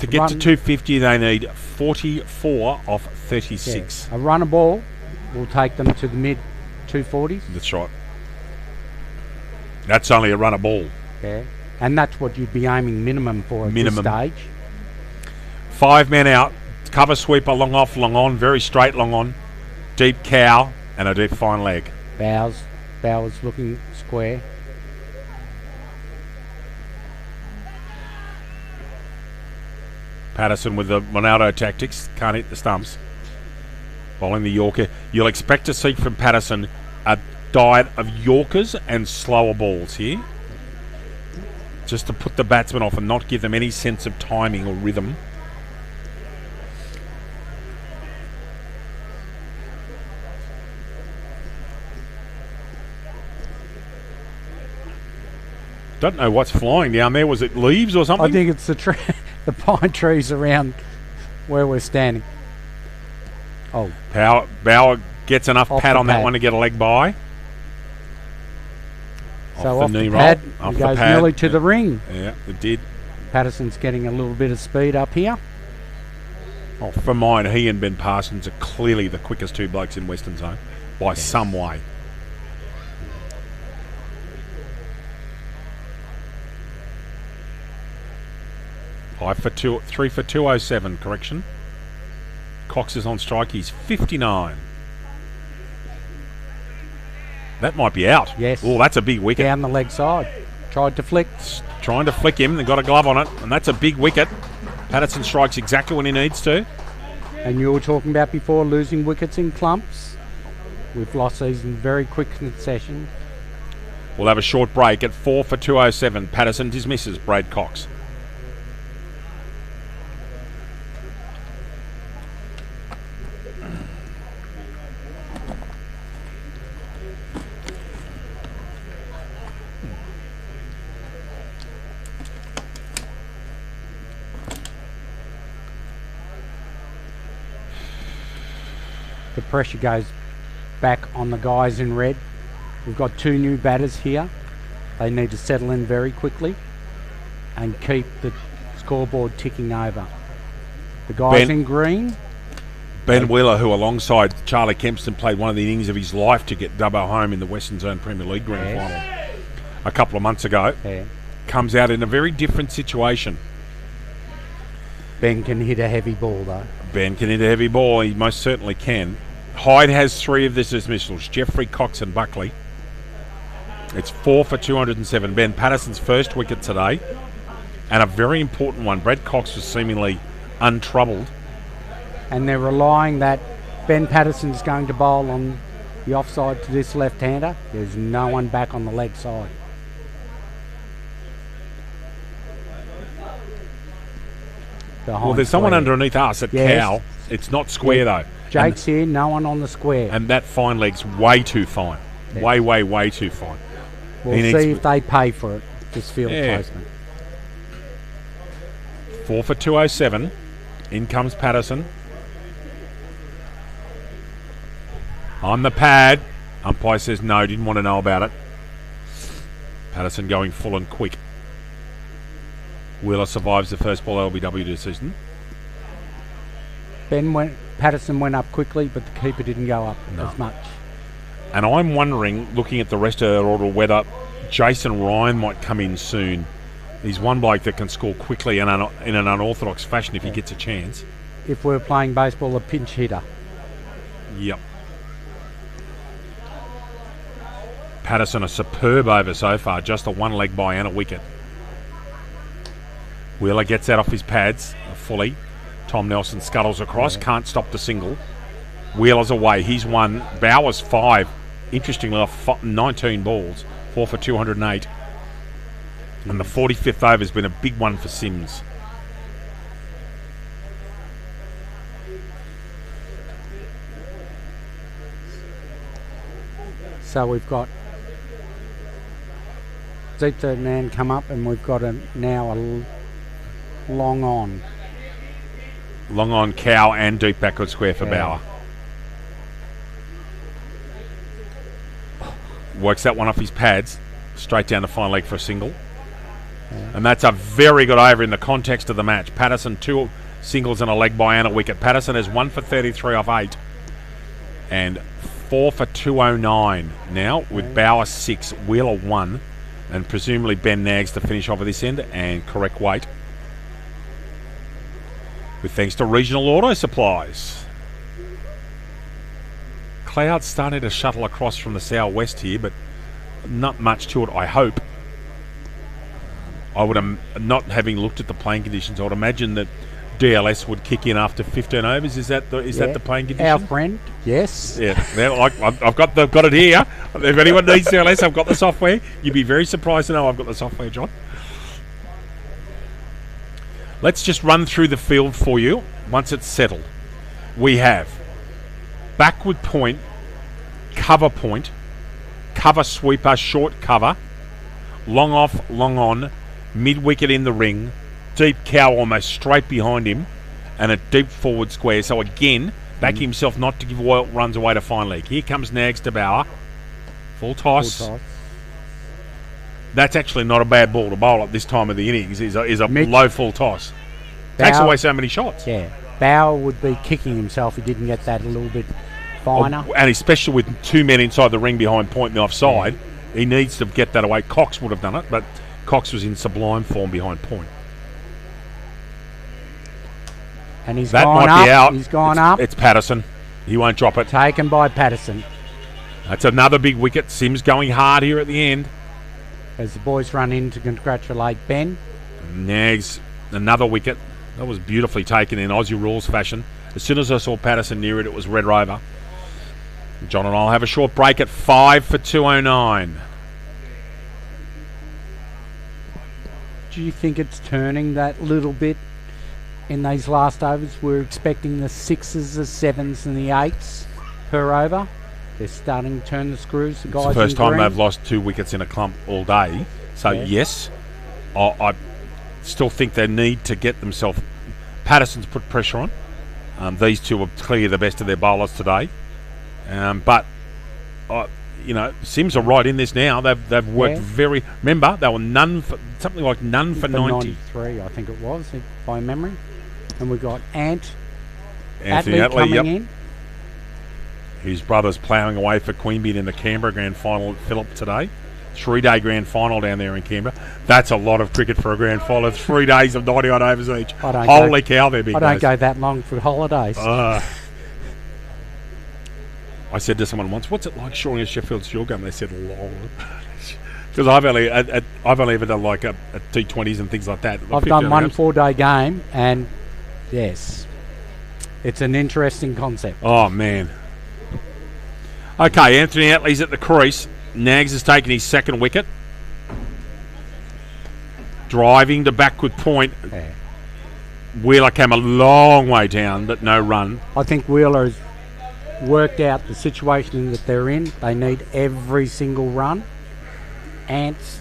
get to 250, they need 44 off 36. Yeah. A runner ball will take them to the mid 240s. That's right. That's only a runner ball. Yeah, and that's what you'd be aiming minimum for at this stage. 5 men out. Cover sweeper, long off, long on. Very straight, long on. Deep cow and a deep fine leg. Bowers looking square. Patterson with the Ronaldo tactics. Can't hit the stumps. Bowling the Yorker. You'll expect to see from Patterson a diet of Yorkers and slower balls here. Just to put the batsman off and not give them any sense of timing or rhythm. Don't know what's flying down there. Was it leaves or something? I think it's the pine trees around where we're standing. Oh, Bauer gets enough Off pad the on that pad. one to get a leg by. so off off the the knee pad, roll. Off he the goes pad. nearly to the ring. Yeah, it did. Patterson's getting a little bit of speed up here. Oh, for mine, he and Ben Parsons are clearly the quickest two blokes in Western Zone by some way. Three for 207, correction. Cox is on strike, he's 59. That might be out. Yes. Oh, that's a big wicket. Down the leg side. Tried to flick. Trying to flick him, they got a glove on it, and that's a big wicket. Patterson strikes exactly when he needs to. And you were talking about before losing wickets in clumps. We've lost these in very quick succession. We'll have a short break at 4 for 207. Patterson dismisses Brad Cox. The pressure goes back on the guys in red. We've got two new batters here. They need to settle in very quickly and keep the scoreboard ticking over. The guys Ben- in green, Ben Wheeler, who alongside Charlie Kempston played one of the innings of his life to get Dubbo home in the Western Zone Premier League Grand Yes. Final a couple of months ago, yeah, comes out in a very different situation. Ben can hit a heavy ball though. Ben can hit a heavy ball, he most certainly can. Hyde has three of the dismissals, Jeffrey, Cox and Buckley. It's 4 for 207. Ben Patterson's first wicket today, and a very important one. Brad Cox was seemingly untroubled. And they're relying that Ben Patterson's going to bowl on the offside to this left-hander. There's no one back on the leg side. Well, there's someone underneath us at Yes. Cow. It's not square though. Jake's here, no one on the square. And that fine leg's way too fine. Yeah. Way too fine. We'll he needs see to- if they pay for it, this field Yeah. placement. 4 for 207. In comes Patterson. On the pad. Umpire says no, didn't want to know about it. Patterson going full and quick. Wheeler survives the first ball LBW decision. Patterson went up quickly, but the keeper didn't go up No. as much. And I'm wondering, looking at the rest of our order, whether Jason Ryan might come in soon. He's one bloke that can score quickly and in an unorthodox fashion if he gets a chance. If we're playing baseball, a pinch hitter. Yep. Patterson, a superb over so far, just a one leg by and a wicket. Wheeler gets out off his pads fully. Tom Nelson scuttles across, can't stop the single. Wheeler's away, he's won. Bauer's 5. Interestingly enough, 19 balls, 4 for 208. And the 45th over has been a big one for CYMS. So we've got deep third man come up, and we've got now a long on. Long on Cow and deep backward square for Yeah. Bauer. Works that one off his pads, straight down the fine leg for a single. And that's a very good over in the context of the match. Patterson, 2 singles and a leg by and a wicket. Patterson has 1 for 33 off 8. And 4 for 209 now, with Bauer 6, Wheeler 1, and presumably Ben Nags to finish off at this end, and correct weight. With thanks to Regional Auto Supplies. Clouds starting to shuttle across from the southwest here, but not much to it, I hope. I would, not having looked at the playing conditions, I would imagine that DLS would kick in after 15 overs. Is that the playing condition? Our friend, yes. Yeah, I've got it here. If anyone needs DLS, I've got the software. You'd be very surprised to know I've got the software, John. Let's just run through the field for you once it's settled. We have backward point, cover sweeper, short cover, long off, long on, mid-wicket in the ring, deep Cow almost straight behind him, and a deep forward square. So again, backing himself not to give runs away to fine leg. Here comes Nags to Bauer. Full toss. Full toss. That's actually not a bad ball to bowl at this time of the innings. Is a Mitch- low full toss. Takes Bauer- away so many shots. Yeah. Bauer would be kicking himself if he didn't get that a little bit finer. And especially with 2 men inside the ring behind point and the offside, he needs to get that away. Cox would have done it, but Cox was in sublime form behind point. And he's That gone might up. be out. He's gone It's- up. It's Patterson. He won't drop it. Taken by Patterson. That's another big wicket. Sims going hard here at the end. As the boys run in to congratulate Ben. Nags, another wicket. That was beautifully taken in Aussie rules fashion. As soon as I saw Patterson near it, it was red rover. John and I'll have a short break at 5 for 209. Do you think it's turning that little bit in these last overs? We're expecting the 6s, the 7s and the 8s per over. They're starting to turn the screws. The guys It's the first in time green. they've lost 2 wickets in a clump all day. So, Yeah. yes, I still think they need to get themselves... Patterson's put pressure on. These two are clearly the best of their bowlers today. But, Sims are right in this now. They've worked Yeah. very... Remember, they were something like none for 90. 93, I think it was, by memory. And we've got Anthony Atley Atley, coming yep. in. His brother's ploughing away for Queanbeyan in the Canberra Grand Final at Phillip today. 3-day Grand Final down there in Canberra. That's a lot of cricket for a Grand Final. 3 days of 90-odd overs each. Holy cow, they're big I don't days. go that long for holidays. I said to someone once, "What's it like shoring a Sheffield Shield game?" They said, "Long," because I've only ever done like a T20s and things like that. I've done one 4-day game, and yes, it's an interesting concept. Oh man. Okay, Anthony Atley's at the crease. Nags has taken his second wicket. Driving to backward point. Yeah. Wheeler came a long way down, but no run. I think Wheeler has worked out the situation that they're in. They need every single run. Ants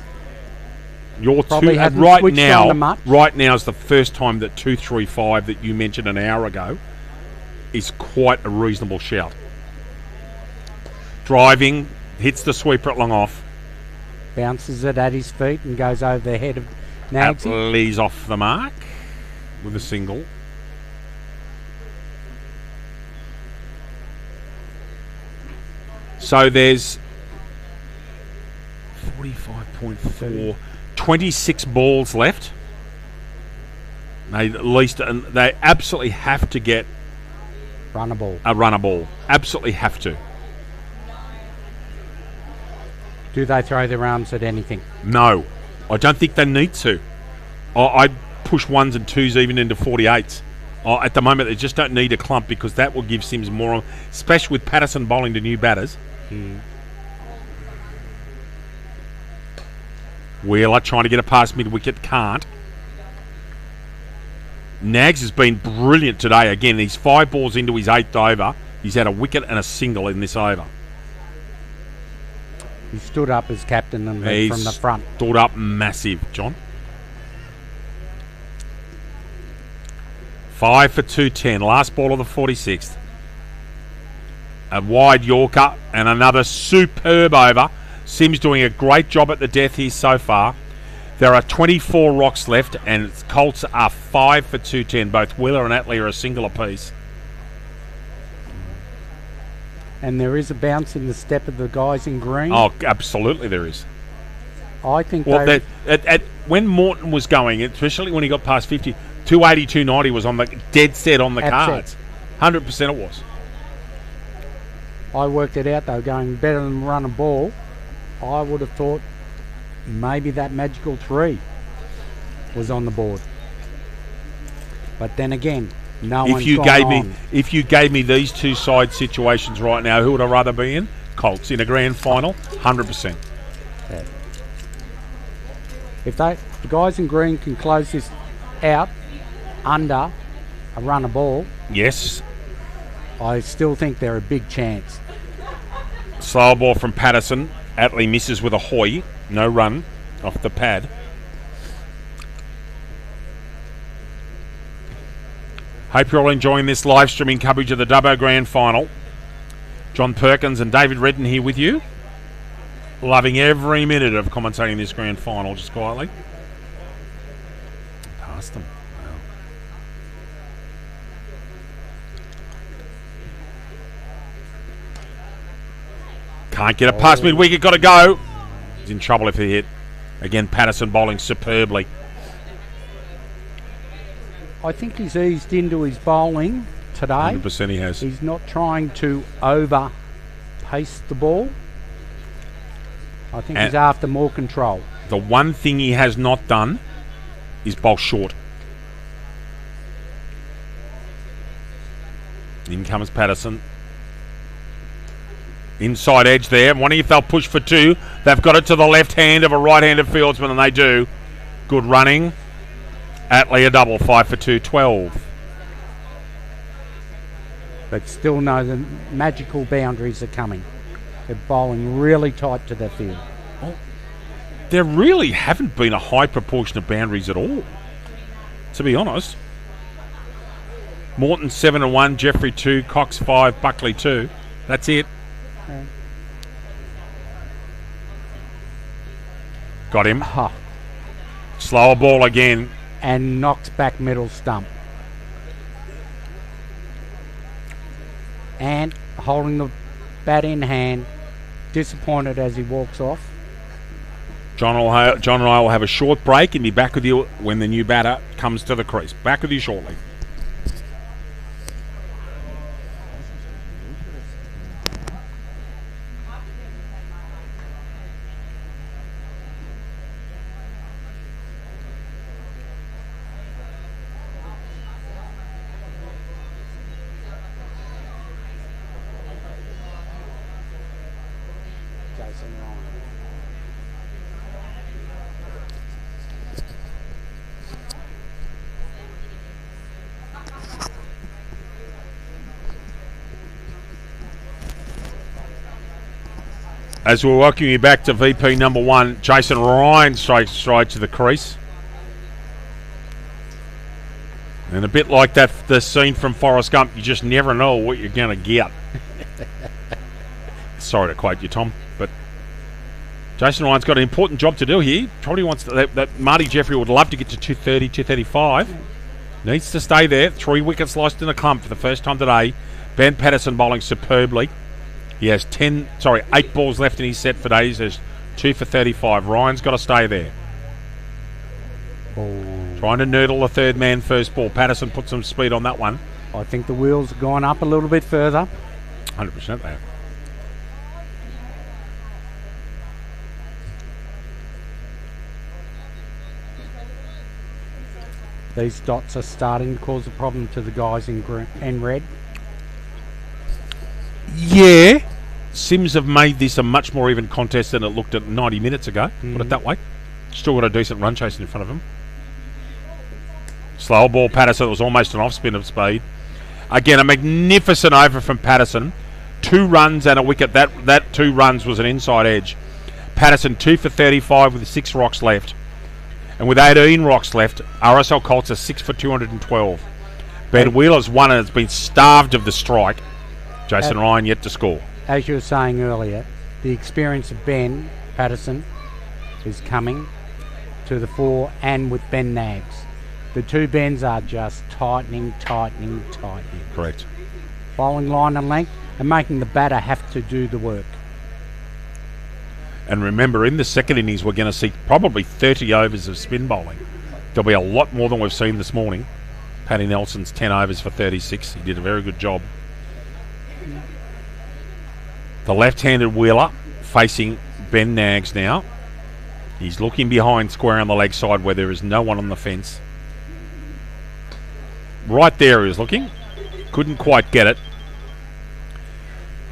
Your probably two haven't right switched on to much. now is the first time that 235 that you mentioned an hour ago is quite a reasonable shout. Driving, hits the sweeper at long off. Bounces it at his feet and goes over the head of Nagsy. Atley's off the mark with a single. So there's 45.4, 26 balls left. They absolutely have to get Run a ball. a runner ball. Absolutely have to. Do they throw their arms at anything? No, I don't think they need to. I'd push 1s and 2s even into 48s. At the moment, they just don't need a clump because that will give Sims more, especially with Patterson bowling to new batters. Wheeler trying to get it past mid-wicket, can't. Nags has been brilliant today. Again, he's 5 balls into his 8th over. He's had a wicket and a single in this over. He stood up as captain and led from the front. Stood up massive, John. 5 for 210. Last ball of the 46th. A wide Yorker and another superb over. Sims doing a great job at the death here so far. There are 24 rocks left and Colts are 5 for 210. Both Wheeler and Atley are a single apiece. And there is a bounce in the step of the guys in green. Oh, absolutely there is. I think Well, when Morton was going, especially when he got past 50, 280, 290 was on the dead set on the That's cards. 100% it was. I worked it out. They were going better than run a ball. I would have thought maybe that magical 3 was on the board. But then again, no one's gone on. If you gave me these two side situations right now, who would I rather be in? Colts in a grand final, 100%. Yeah. If the guys in green can close this out under a run a ball, Yes. I still think they're a big chance. Slow ball from Patterson. Atley misses with a hoy. No run off the pad. Hope you're all enjoying this live streaming coverage of the Dubbo Grand Final. John Perkins and David Redden here with you. Loving every minute of commentating this Grand Final, just quietly. Past them. Wow. Can't get it past mid-wicket, got to go. He's in trouble if he hit. Again, Patterson bowling superbly. I think he's eased into his bowling today. 100% he has. He's not trying to over-pace the ball. I think he's after more control. The one thing he has not done is bowl short. In comes Patterson. Inside edge there. I'm wondering if they'll push for 2. They've got it to the left hand of a right-handed fieldsman, and they do. Good running. Atley a double. 5 for 2, 12. But still know the magical boundaries are coming. They're bowling really tight to their field. Well, there really haven't been a high proportion of boundaries at all, to be honest. Morton 7 and 1, Jeffrey 2, Cox 5, Buckley 2. That's it. Got him. Slower ball again. And knocks back middle stump. And holding the bat in hand, disappointed as he walks off. John and I will have a short break and be back with you when the new batter comes to the crease. Back with you shortly. As we welcome you back to VP number 1, Jason Ryan straight to the crease. And a bit like that, the scene from Forrest Gump, you just never know what you're going to get. Sorry to quote you, Tom, but Jason Ryan's got an important job to do here. Probably wants to, that Marty Jeffrey would love to get to 230, 235. Needs to stay there. 3 wickets lost in a clump for the first time today. Ben Patterson bowling superbly. He has 8 balls left in his set for days. There's 2 for 35. Ryan's got to stay there. Trying to noodle the third man first ball. Patterson put some speed on that one. I think the wheels have gone up a little bit further. 100% there. These dots are starting to cause a problem to the guys in green and red. Yeah. CYMS have made this a much more even contest than it looked at 90 minutes ago. Put it that way. Still got a decent run chasing in front of him. Slow ball, Patterson. It was almost an off-spin of speed. Again, a magnificent over from Patterson. 2 runs and a wicket. That 2 runs was an inside edge. Patterson 2 for 35 with 6 rocks left. And with 18 rocks left, RSL Colts are 6 for 212. Ben Wheeler's won and has been starved of the strike. Jason Ryan yet to score. As you were saying earlier, the experience of Ben Patterson is coming to the fore, and with Ben Nags. The two Bens are just tightening. Correct. Bowling line and length and making the batter have to do the work. And remember, in the second innings, we're going to see probably 30 overs of spin bowling. There'll be a lot more than we've seen this morning. Paddy Nelson's 10 overs for 36. He did a very good job. The left-handed Wheeler facing Ben Nags now. He's looking behind square on the leg side where there is no one on the fence. Right there he was looking. Couldn't quite get it.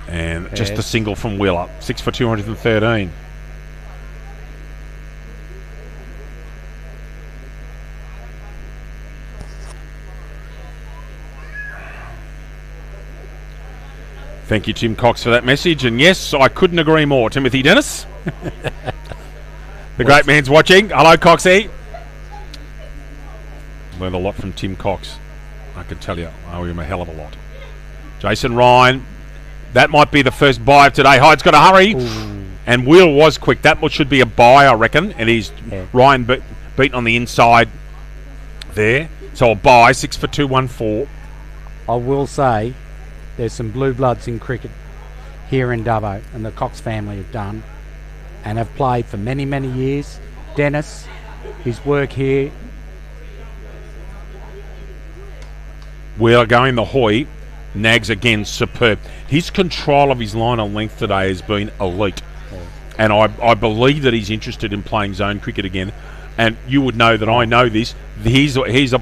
And just a single from Wheeler. 6 for 213. Thank you, Tim Cox, for that message. And yes, I couldn't agree more. Timothy Dennis. The great man's watching. Hello, Coxie. Learned a lot from Tim Cox I can tell you, I owe him a hell of a lot. Jason Ryan, that might be the first buy of today. Hyde's got to hurry. Ooh. And Wheel was quick. That should be a buy, I reckon. And he's Ryan beaten on the inside there. So a buy, 6 for 214. I will say there's some blue bloods in cricket here in Dubbo, and the Cox family have done and have played for many, many years. Dennis, his work here. Wheeler going the Hoy. Nags again, superb. His control of his line of length today has been elite. And I believe that he's interested in playing zone cricket again. And you would know that I know this. He's a.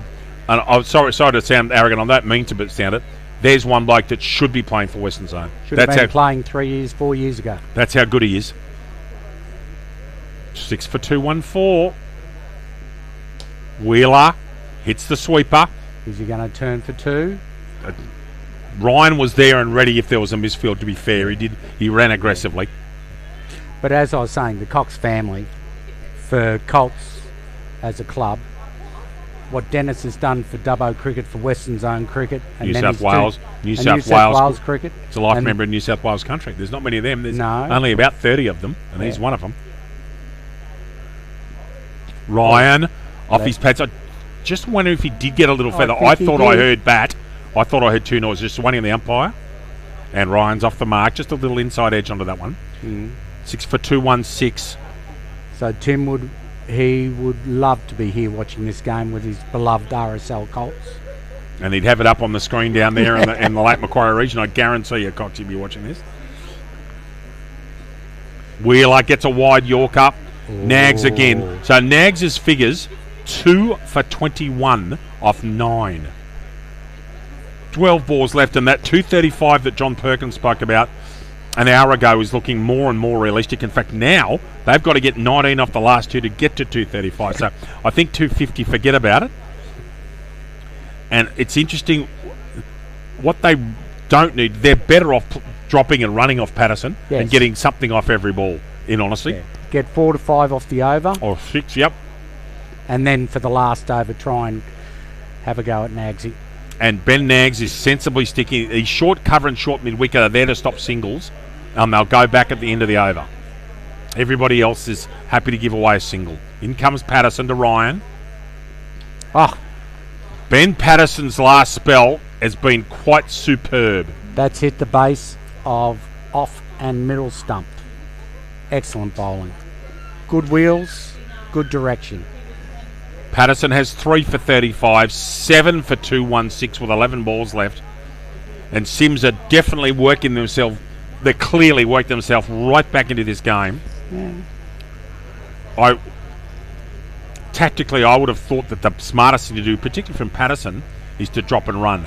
And I'm sorry to sound arrogant. I don't mean to sound it. There's one bloke that should be playing for Western Zone. Should have been playing 4 years ago. That's how good he is. 6 for 214. Wheeler hits the sweeper. Is he going to turn for 2? Ryan was there and ready if there was a misfield. To be fair, he ran aggressively. But as I was saying, the Cox family, for Colts as a club, what Dennis has done for Dubbo cricket, for Western Zone cricket, and New South Wales cricket. It's a life member in New South Wales country. There's not many of them. There's No. only about 30 of them, and he's one of them. Ryan, off his pads. I just wonder if he did get a little feather. I thought I heard bat. I thought I heard 2 noises, just one in the umpire. And Ryan's off the mark. Just a little inside edge onto that one. 6 for 216. So Tim would love to be here watching this game with his beloved RSL Colts. And he'd have it up on the screen down there in the Lake Macquarie region. I guarantee you, Cox, he'd be watching this. Wheeler gets a wide Yorker. Nags again. So Nags' figures 2 for 21 off 9. 12 balls left, and that 235 that John Perkins spoke about an hour ago is looking more and more realistic. In fact, now they've got to get 19 off the last 2 to get to 235. So I think 250, forget about it. And it's interesting what they don't need. They're better off dropping and running off Patterson and getting something off every ball, in honesty. Yeah. Get 4 to 5 off the over. Or 6, yep. And then for the last over, try and have a go at Nagsy. And Ben Nags is sensibly sticking. He's short cover and short mid-wicket are there to stop singles. They'll go back at the end of the over. Everybody else is happy to give away a single. In comes Patterson to Ryan. Ben Patterson's last spell has been quite superb. That's hit the base of off and middle stump. Excellent bowling. Good wheels, good direction. Patterson has 3 for 35, 7 for 216 with 11 balls left. And Sims are definitely working themselves. They clearly worked themselves right back into this game. Yeah. Tactically, I would have thought that the smartest thing to do, particularly from Patterson, is to drop and run.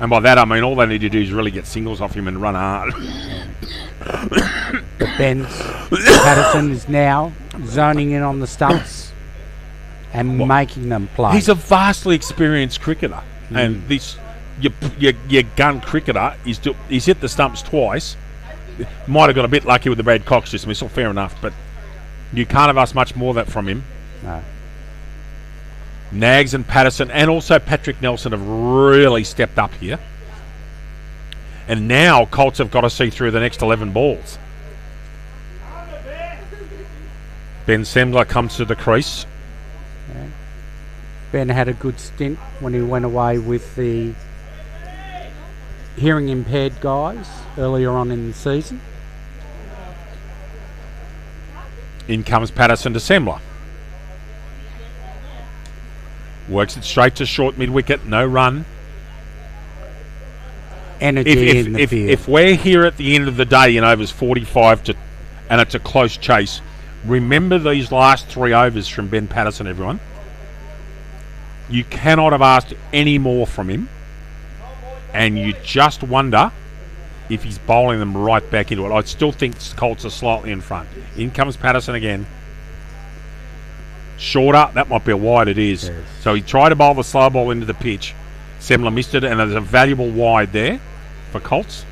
And by that I mean all they need to do is really get singles off him and run hard. But Patterson is now zoning in on the stumps and making them play. He's a vastly experienced cricketer, and this your gun cricketer he's hit the stumps twice. Might have got a bit lucky with the Brad Cox dismissal, fair enough, but you can't have asked much more of that from him. No. Nags and Patterson and also Patrick Nelson have really stepped up here. And now Colts have got to see through the next 11 balls. Ben Sembler comes to the crease. Yeah. Ben had a good stint when he went away with the hearing impaired guys earlier on in the season. In comes Patterson to Sembler. Works it straight to short mid-wicket, no run. Energy in the field. If we're here at the end of the day in overs 45 and it's a close chase, remember these last 3 overs from Ben Patterson, everyone. You cannot have asked any more from him, and you just wonder if he's bowling them right back into it. I still think Colts are slightly in front. In comes Patterson again. Shorter, that might be a wide, it is. Yes. So he tried to bowl the slow ball into the pitch. Sembler missed it, and there's a valuable wide there for Colts.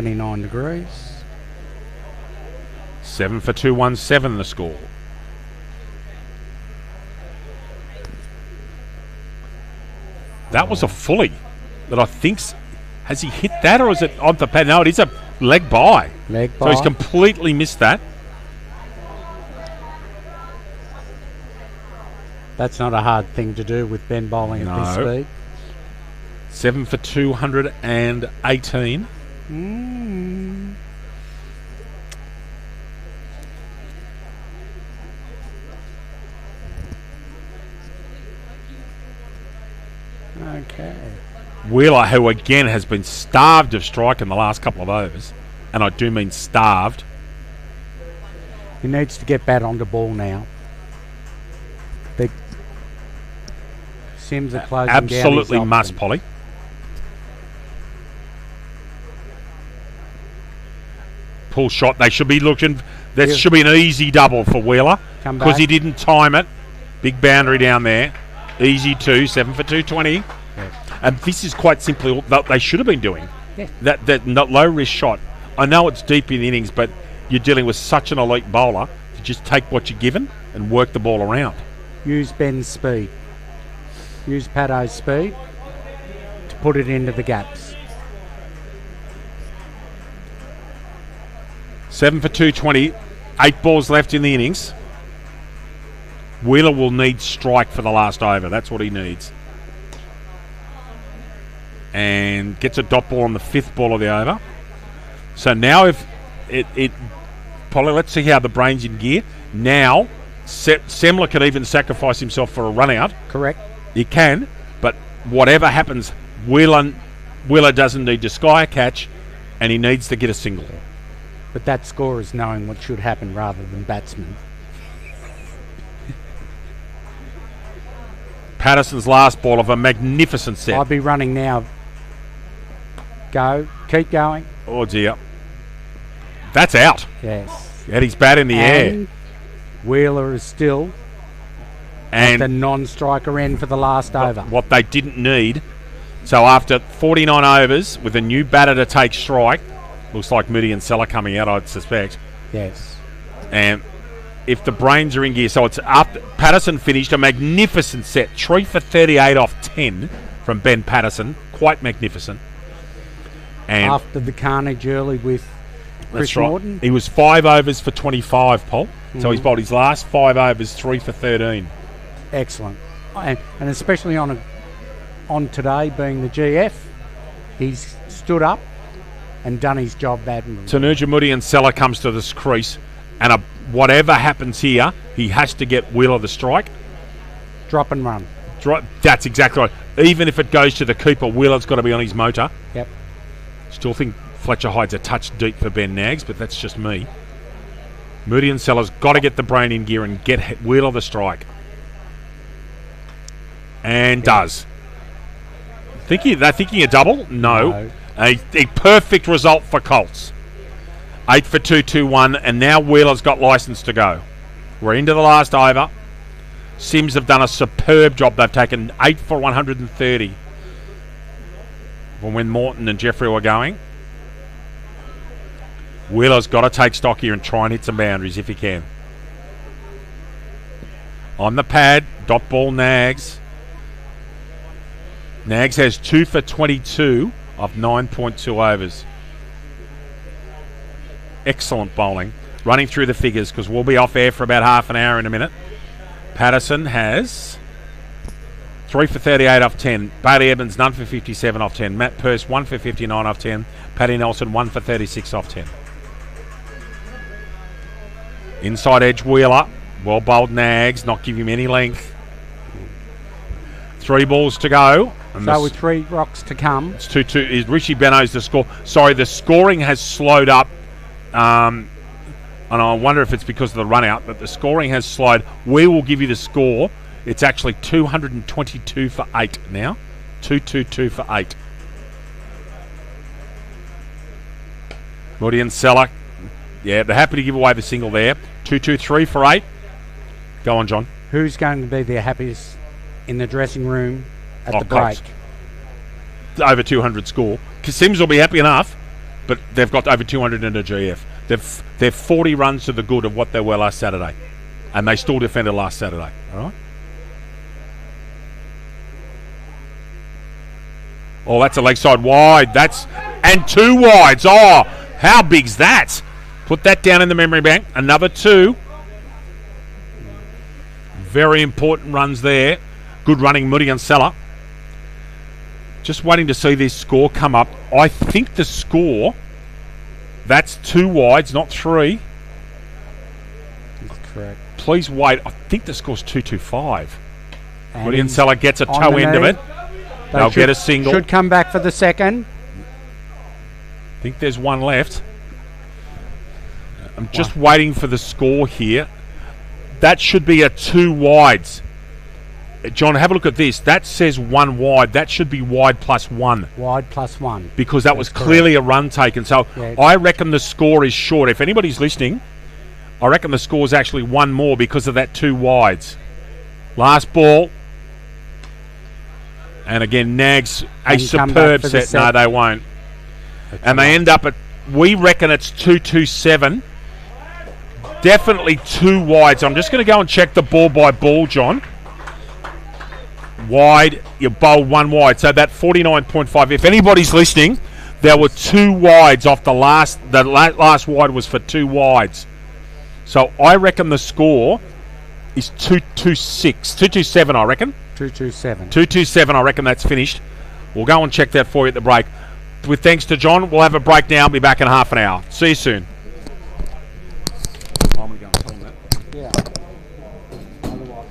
29 degrees. 7 for 217 the score. That was a fully that I think's. Has he hit that or is it on the pad? No, it is a leg by. Leg So he's by. completely missed that. That's not a hard thing to do with Ben bowling at this No. speed. 7 for 218. Okay. Wheeler, who again has been starved of strike in the last couple of overs, and I do mean starved. He needs to get bat on the ball now. The Sims are closing down his Absolutely must, option. Polly. Pull shot. They should be looking. That Yeah. should be an easy double for Wheeler Come because back. he didn't time it. Big boundary down there. Easy 7 for 220. Yeah. And this is quite simply what they should have been doing. Yeah. That low risk shot. I know it's deep in the innings, but you're dealing with such an elite bowler to just take what you're given and work the ball around. Use Ben's speed. Use Paddo's speed to put it into the gaps. 7 for 220. 8 balls left in the innings. Wheeler will need strike for the last over. That's what he needs. And gets a dot ball on the 5th ball of the over. So now if it Polly, let's see how the brain's in gear. Now, Semler could even sacrifice himself for a run out. Correct. He can, but whatever happens, Wheeler doesn't need to sky a catch, and he needs to get a single. But that score is knowing what should happen rather than batsmen. Patterson's last ball of a magnificent set. I'd be running now. Go. Keep going. Oh dear. That's out. Yes. Had his bat in the air. And Wheeler is still at the And non-striker end for the last over. what they didn't need. So after 49 overs with a new batter to take strike, looks like Moody and Seller coming out, I'd suspect. Yes. And if the brains are in gear, so it's up. Patterson finished a magnificent set, 3 for 38 off 10 from Ben Patterson, quite magnificent. And After the carnage early with Chris that's right. Morton. He was 5 overs for 25, Paul. So he's bowled his last 5 overs, 3 for 13. Excellent. And especially on today being the GF, he's stood up and done his job admirably. Tanuja Moody and Seller comes to this crease, and whatever happens here, he has to get Wheeler the strike. Drop and run. That's exactly right. Even if it goes to the keeper, Wheeler's got to be on his motor. Yep. Still think Fletcher Hyde's a touch deep for Ben Nags, but that's just me. Moody and Seller's got to get the brain in gear and get Wheeler the strike. And does. They're thinking a double? No. A perfect result for Colts. 8 for 221, and now Wheeler's got licence to go. We're into the last over. Sims have done a superb job. They've taken 8 for 130 from when Morton and Jeffrey were going. Wheeler's got to take stock here and try and hit some boundaries if he can. On the pad, dot ball Nags. Nags has 2 for 22 of 9.2 overs. Excellent bowling. Running through the figures because we'll be off air for about half an hour in a minute. Patterson has 3 for 38 off 10. Bailey Evans, none for 57 off 10. Matt Pearce, 1 for 59 off 10. Paddy Nelson, 1 for 36 off 10. Inside edge Wheeler. Well bowled Nags, not give him any length. 3 balls to go. And So with 3 rocks to come. it's 2-2. Is Richie Beno's the score? Sorry, the scoring has slowed up. And I wonder if it's because of the run out, but the scoring has slowed. We will give you the score. It's actually 222 for 8 now. 222 for 8. Moody and Seller. Yeah, they're happy to give away the single there. 223 for 8. Go on, John. Who's going to be the happiest in the dressing room at the break? Colts. Over 200 score. Sims will be happy enough. but they've got over 200 in the GF. They're 40 runs to the good of what they were last Saturday, and they still defended last Saturday. All right. Oh, that's a leg side wide. And 2 wides. Oh, how big's that? Put that down in the memory bank. Another 2. Very important runs there. Good running, Moody and Seller. Just waiting to see this score come up. I think the score, that's 2 wides, not 3. That's correct. Please wait. I think the score's 225. And Moody and Seller gets a on toe the end of knee. it. They'll get a single. Should come back for the second. I think there's one left. I'm just waiting for the score here. That should be a 2 wides. John, have a look at this. That says 1 wide. That should be wide plus 1. Wide plus 1. Because that was clearly a run taken. So Yeah. I reckon the score is short. If anybody's listening, I reckon the score is actually 1 more because of that 2 wides. Last ball. And again, Nags, a And come back superb for the set. No, set. they won't. And they end up at, we reckon it's 227. Definitely 2 wides. I'm just going to go and check the ball by ball, John. Wide, you bowled 1 wide. So that 49.5. If anybody's listening, there were 2 wides off the last wide was for 2 wides. So I reckon the score is 226. 227, I reckon. 227. 227, I reckon that's finished. We'll go and check that for you at the break. With thanks to John, we'll have a break now. Be back in half an hour. See you soon. I'm going to go and tell him that. Yeah. Otherwise,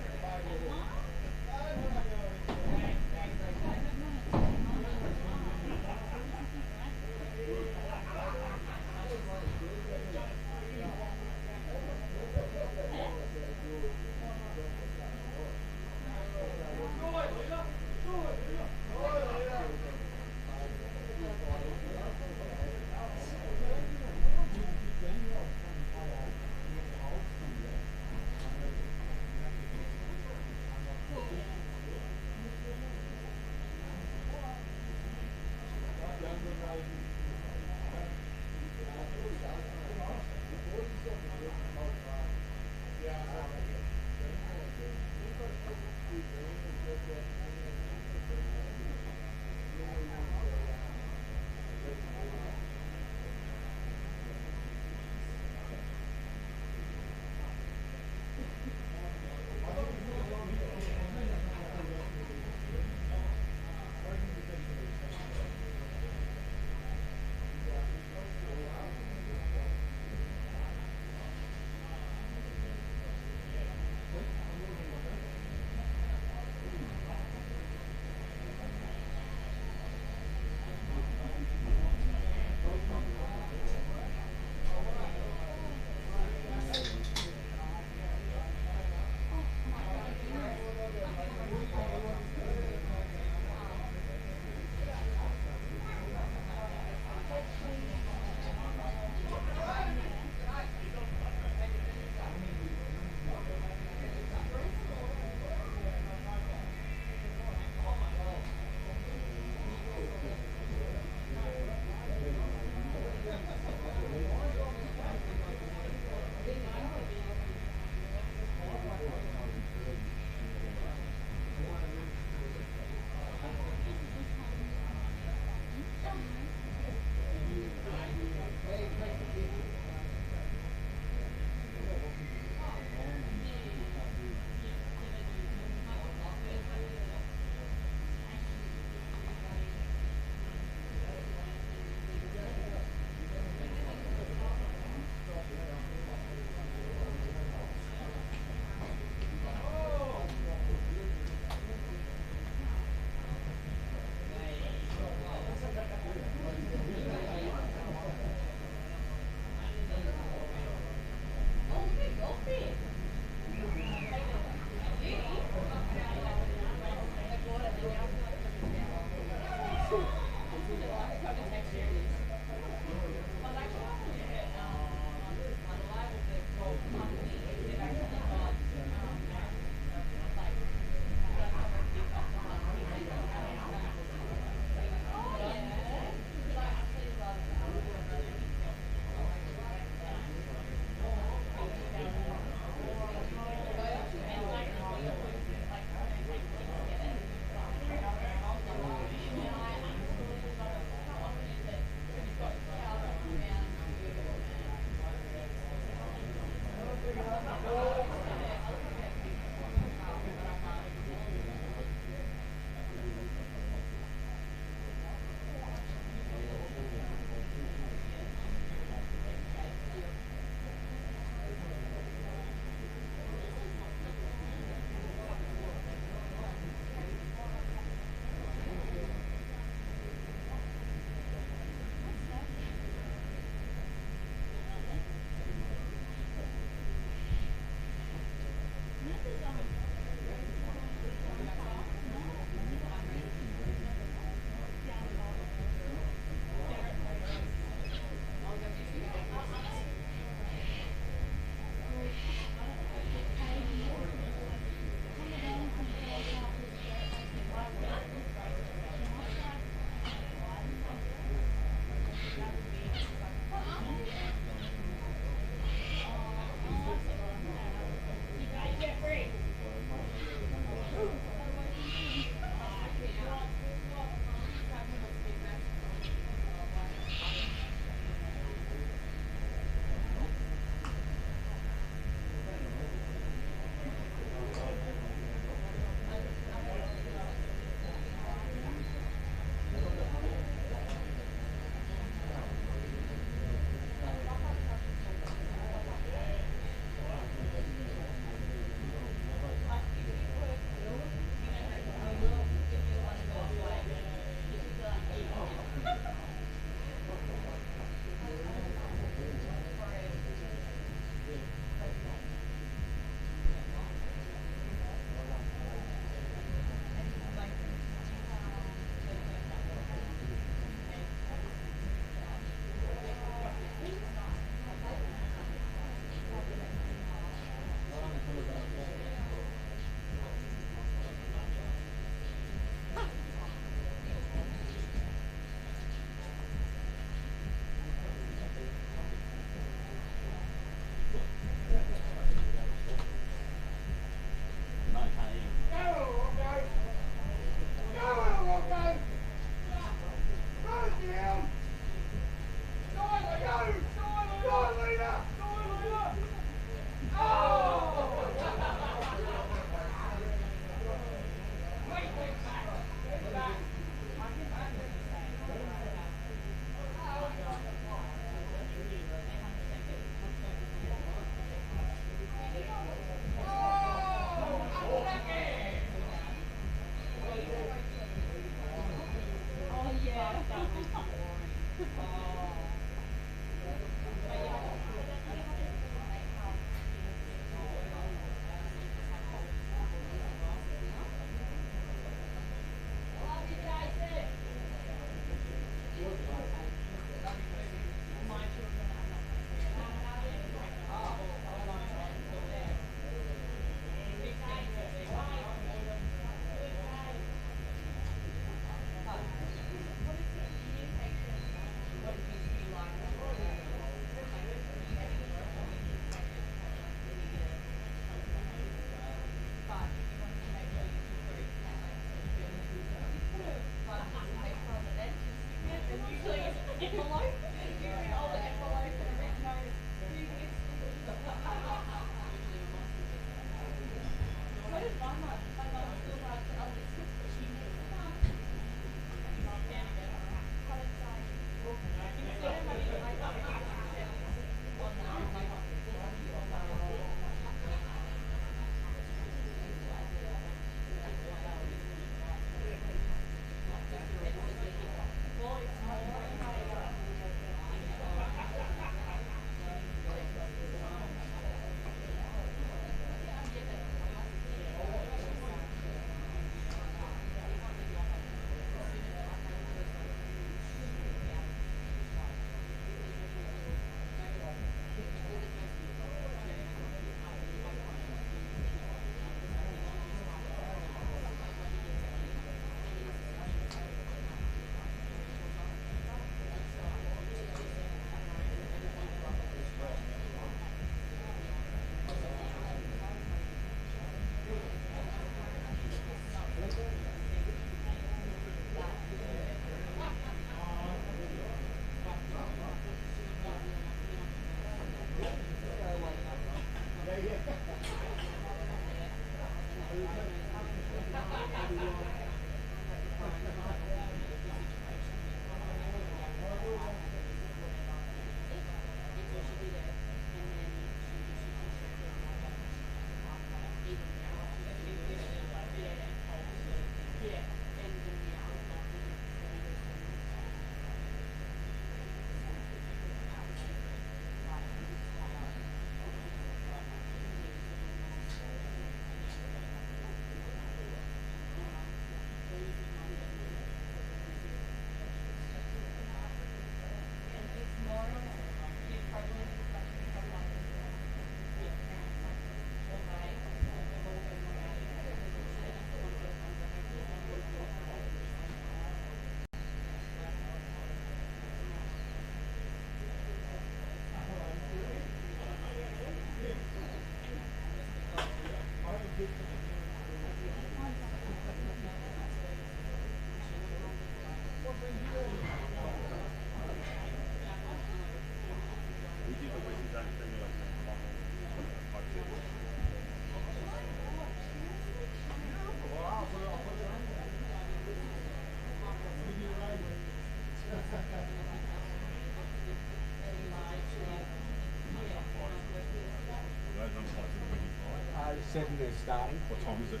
7 they're starting. What time is it?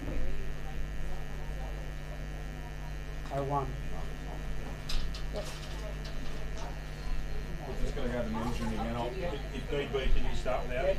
01. We're just going to go to men's room again. If need be, can you start without it?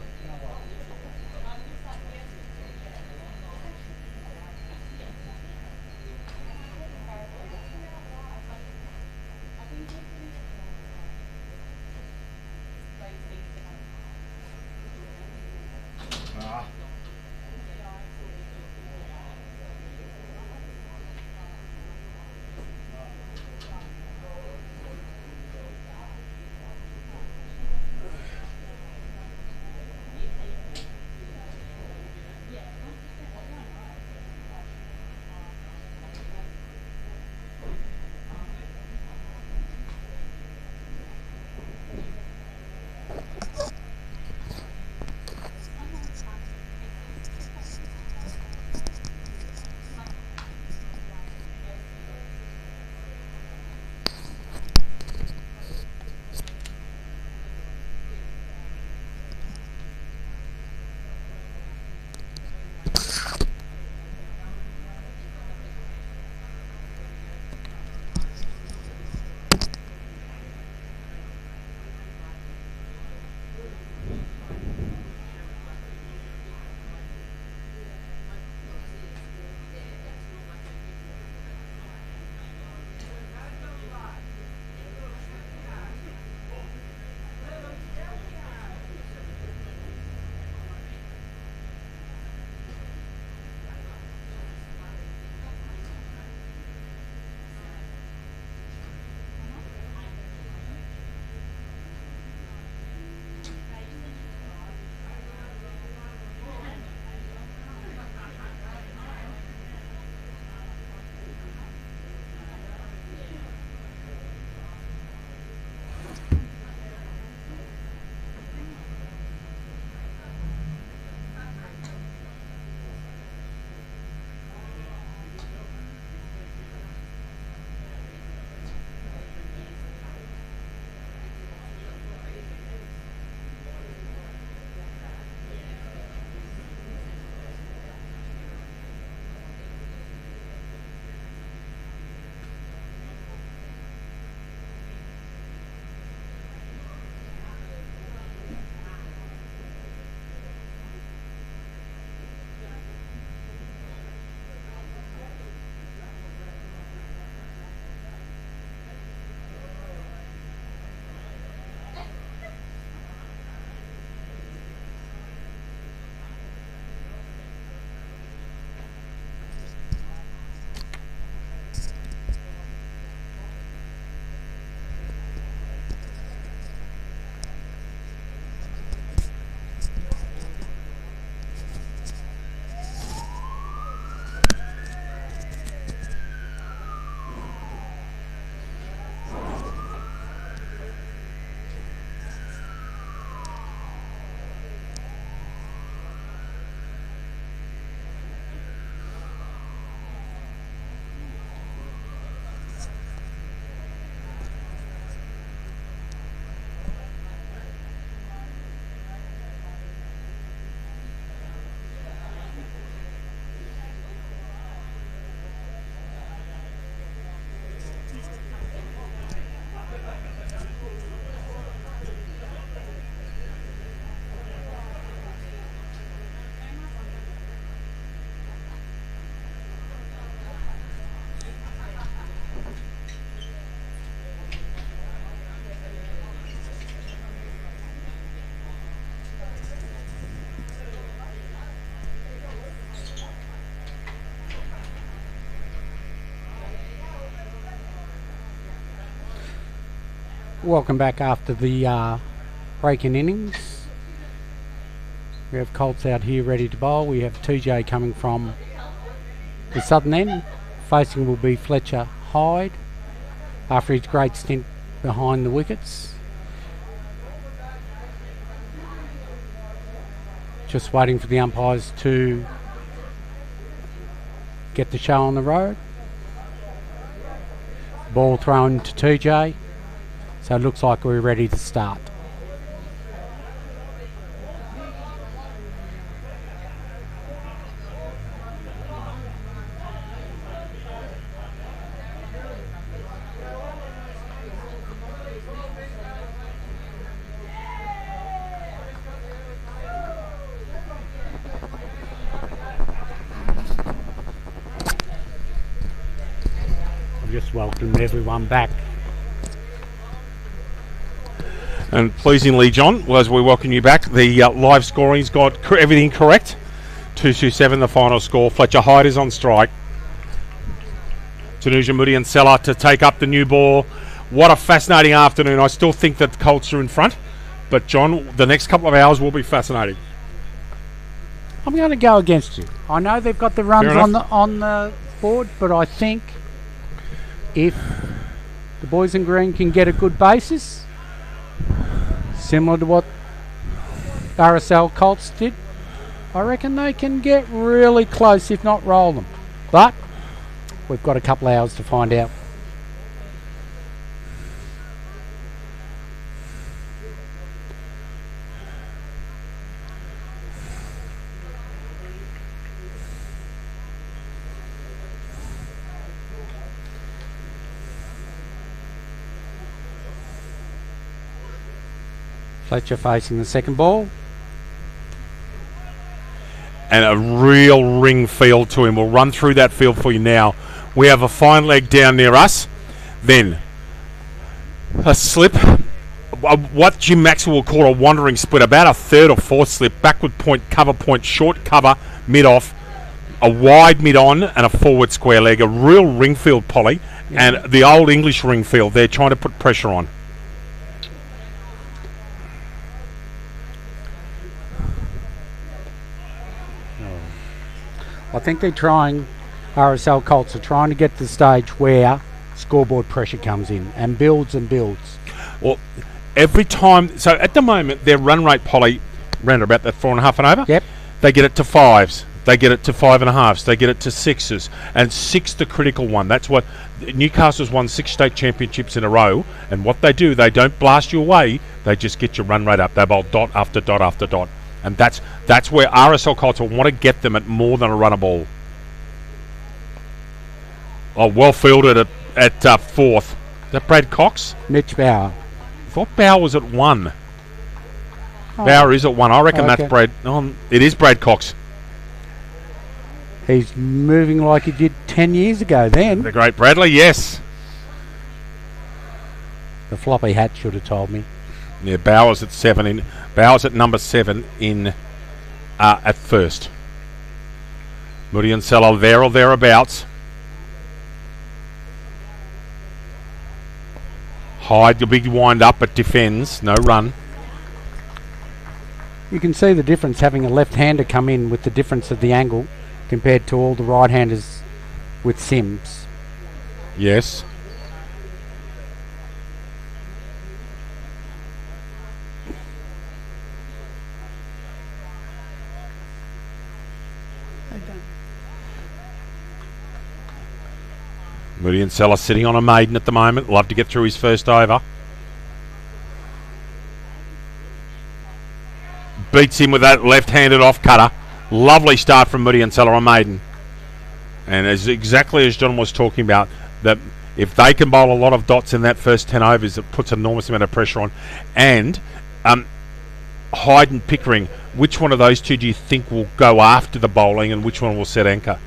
Welcome back after the break in innings. We have Colts out here ready to bowl. We have TJ coming from the southern end. Facing will be Fletcher Hyde after his great stint behind the wickets. Just waiting for the umpires to get the show on the road. Ball thrown to TJ. So it looks like we're ready to start. I've just welcomed everyone back. And pleasingly, John, as we welcome you back, the live scoring's got everything correct. 227 the final score. Fletcher Hyde is on strike. Tanuja Moody and Seller to take up the new ball. What a fascinating afternoon. I still think that the Colts are in front. But, John, the next couple of hours will be fascinating. I'm going to go against you. I know they've got the runs on the board, but I think if the boys in green can get a good basis, similar to what RSL Colts did, I reckon they can get really close, if not roll them. But we've got a couple of hours to find out. Fletcher facing the second ball. And a real ring field to him. We'll run through that field for you now. We have a fine leg down near us. Then a slip. What Jim Maxwell will call a wandering split. About a third or fourth slip. Backward point, cover point, short cover, mid-off. A wide mid-on and a forward square leg. A real ring field, Polly. Yeah. And the old English ring field. They're trying to put pressure on. I think they're trying, RSL Colts are trying to get to the stage where scoreboard pressure comes in and builds and builds. Well, every time, so at the moment, their run rate, Polly, around about that 4.5 and over. Yep. They get it to 5s. They get it to 5.5s. They get it to 6s. And 6 the critical one. That's what Newcastle's won 6 state championships in a row. And what they do, they don't blast you away. They just get your run rate up. They bowl dot after dot after dot. And that's where RSL Colts will want to get them at more than a runner ball. Oh, well fielded at fourth. Is that Brad Cox? Mitch Bauer. I thought Bauer was at 1. Oh. Bauer is at 1. I reckon that's Brad. Oh, it is Brad Cox. He's moving like he did 10 years ago then. The great Bradley, yes. The floppy hat should have told me. Yeah, Bauer's at 7 Bauer's at number 7 in at first. Moody and Seller there or thereabouts. Hyde, the big wind up, but defends. No run. You can see the difference having a left-hander come in with the difference of the angle compared to all the right-handers with CYMS. Yes. Moody and Seller sitting on a maiden at the moment. Love to get through his first over. Beats him with that left-handed off-cutter. Lovely start from Moody and Seller on maiden. And as exactly as John was talking about, that if they can bowl a lot of dots in that first 10 overs, it puts an enormous amount of pressure on. And Hyde and Pickering, which one of those two do you think will go after the bowling and which one will set anchor?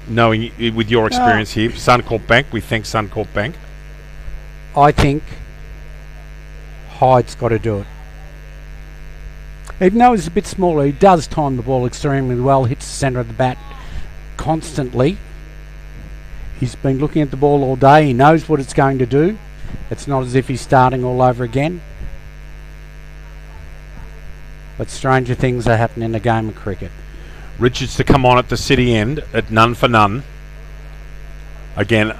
Knowing with your experience here, Suncorp Bank, we thank Suncorp Bank. I think Hyde's got to do it. Even though he's a bit smaller, he does time the ball extremely well, hits the centre of the bat constantly. He's been looking at the ball all day, he knows what it's going to do, It's not as if he's starting all over again. But stranger things are happening in a game of cricket. Richards to come on at the city end at none for none. Again,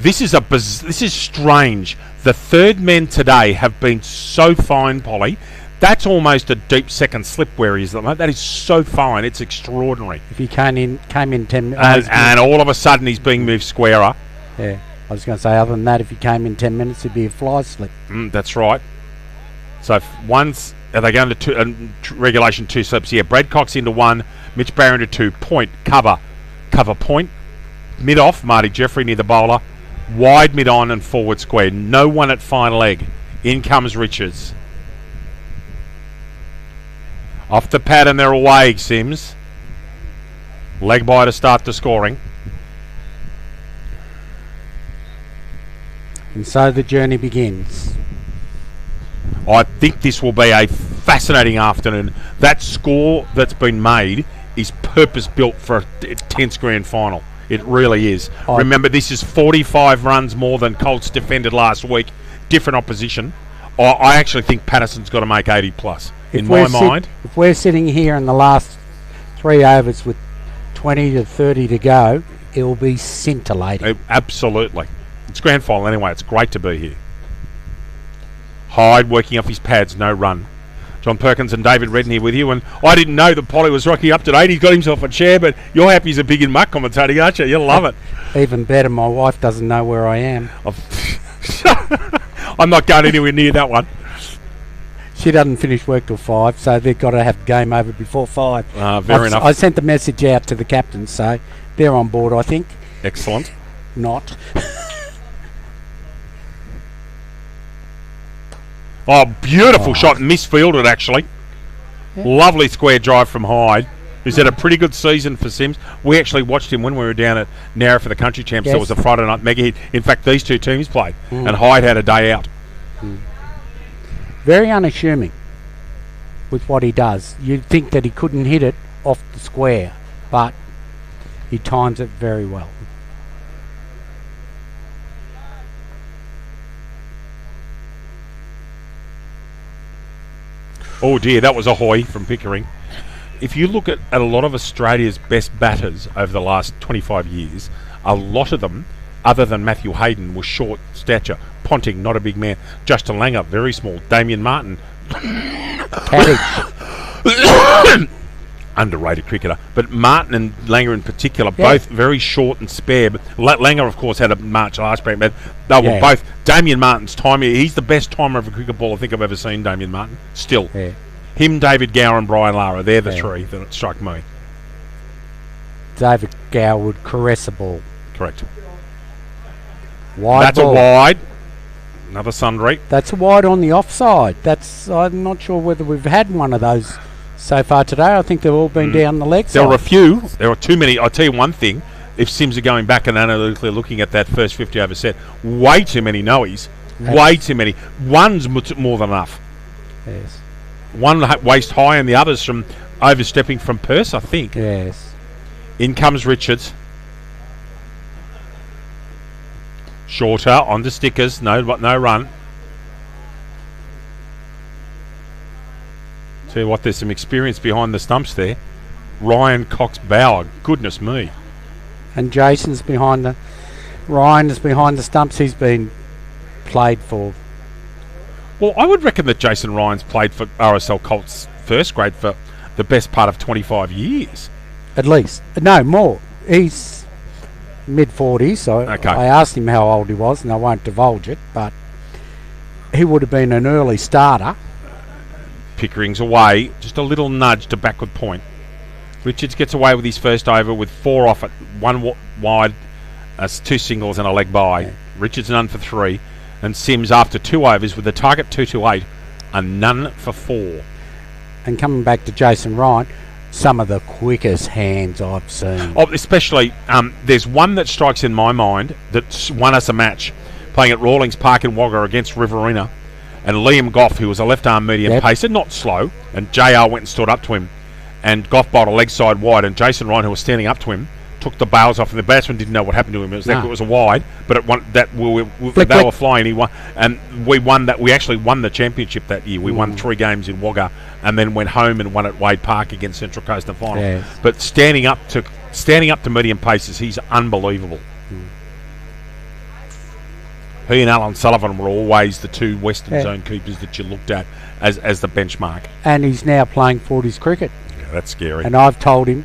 this is strange. The third men today have been so fine, Polly. That's almost a deep second slip where he is. That is so fine. It's extraordinary. If he came in 10 minutes... And all of a sudden he's being moved squarer. Yeah, I was going to say, other than that, if he came in 10 minutes, it'd be a fly slip. That's right. So one's... Are they going to regulation 2 slips? Yeah, Brad Cox into 1, Mitch Barry into 2, point, cover point, mid off, Marty Jeffrey near the bowler, wide mid on and forward square. No one at fine leg. In comes Richards. Off the pad and they're away, Sims. Leg by to start the scoring. And so the journey begins. I think this will be a fascinating afternoon. That score that's been made is purpose-built for a 10th grand final. It really is. Remember, this is 45 runs more than Colts defended last week. Different opposition. I actually think Patterson's got to make 80 plus. In my mind. If we're sitting here in the last 3 overs with 20 to 30 to go, it'll be scintillating. Absolutely. It's grand final anyway. It's great to be here. Hyde working off his pads, no run. John Perkins and David Redden here with you, and I didn't know that Polly was rocking up today. He's got himself a chair, but you're happy he's a big and muck commentator, aren't you? You'll love it. Even better, my wife doesn't know where I am. I'm not going anywhere near that one. She doesn't finish work till 5, so they've got to have game over before 5. Fair enough. I sent the message out to the captains, so they're on board, I think. Excellent. Not. Oh, beautiful shot. Misfielded, actually. Yeah. Lovely square drive from Hyde, who's had a pretty good season for Sims. We actually watched him when we were down at Nowra for the Country Champs. Yes. There was a Friday night Megahit. In fact, these two teams played, and Hyde had a day out. Very unassuming with what he does. You'd think that he couldn't hit it off the square, but he times it very well. Oh dear, that was a hoy from Pickering. If you look at a lot of Australia's best batters over the last 25 years, a lot of them, other than Matthew Hayden, were short stature. Ponting, not a big man. Justin Langer, very small. Damien Martin. Underrated cricketer. But Martin and Langer in particular, both very short and spare. But Langer, of course, had a march last break, but they were both. Damien Martin's time, he's the best timer of a cricket ball I think I've ever seen, Damien Martin. Still. Yeah. Him, David Gower and Brian Lara, they're the three that struck me. David Gower would caress a ball. Correct. Wide That's ball. a wide. Another sundry. That's a wide on the offside. I'm not sure whether we've had one of those so far today. I think they've all been down the leg side. There were a few. There were too many. I'll tell you one thing. If Sims are going back and analytically looking at that first 50 over set, way too many noes. Way too many. One's more than enough. Yes. One waist high and the others from overstepping from purse, I think. Yes. In comes Richards. Shorter on the stickers. No run. Tell you what, there's some experience behind the stumps there. Ryan Cox Bauer. Goodness me. And Jason's behind the... Ryan is behind the stumps. He's been played for. Well, I would reckon that Jason Ryan's played for RSL Colts first grade for the best part of 25 years. At least. No, more. He's mid-40s, so I asked him how old he was, and I won't divulge it, but he would have been an early starter. Pickering's away. Just a little nudge to backward point. Richards gets away with his first over with 4 off it. 1 wide, 2 singles and a leg by. Yeah. Richards none for 3. And Sims after 2 overs with the target 2-8, a none for 4. And coming back to Jason Ryan, some of the quickest hands I've seen. Oh, especially, there's one that strikes in my mind that won us a match, playing at Rawlings Park in Wagga against Riverina. And Liam Goff, who was a left-arm medium pacer, not slow, and JR went and stood up to him. And Goff bowled a leg side wide, and Jason Ryan, who was standing up to him, took the bails off, and the batsman didn't know what happened to him. It was a wide, but it won, that Flick, they flick. were flying. He won, and we won that. We actually won the championship that year. We won 3 games in Wagga, and then went home and won at Wade Park against Central Coast in the final. Yes. But standing up to medium paces, he's unbelievable. He and Alan Sullivan were always the 2 Western Zone keepers that you looked at as the benchmark. And he's now playing 40s cricket. Yeah, that's scary. And I've told him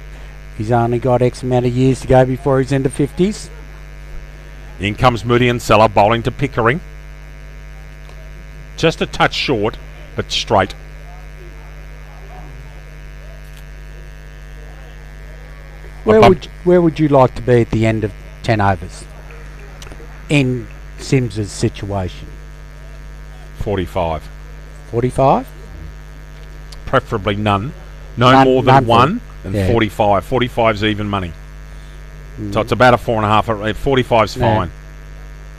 he's only got X amount of years to go before he's into 50s. In comes Moody and Seller bowling to Pickering. Just a touch short, but straight. Where would you like to be at the end of 10 overs in Sims's situation? 45. 45? Preferably none. No more than none 1 and yeah. 45. 45's even money. So it's about a 4.5. 45's fine.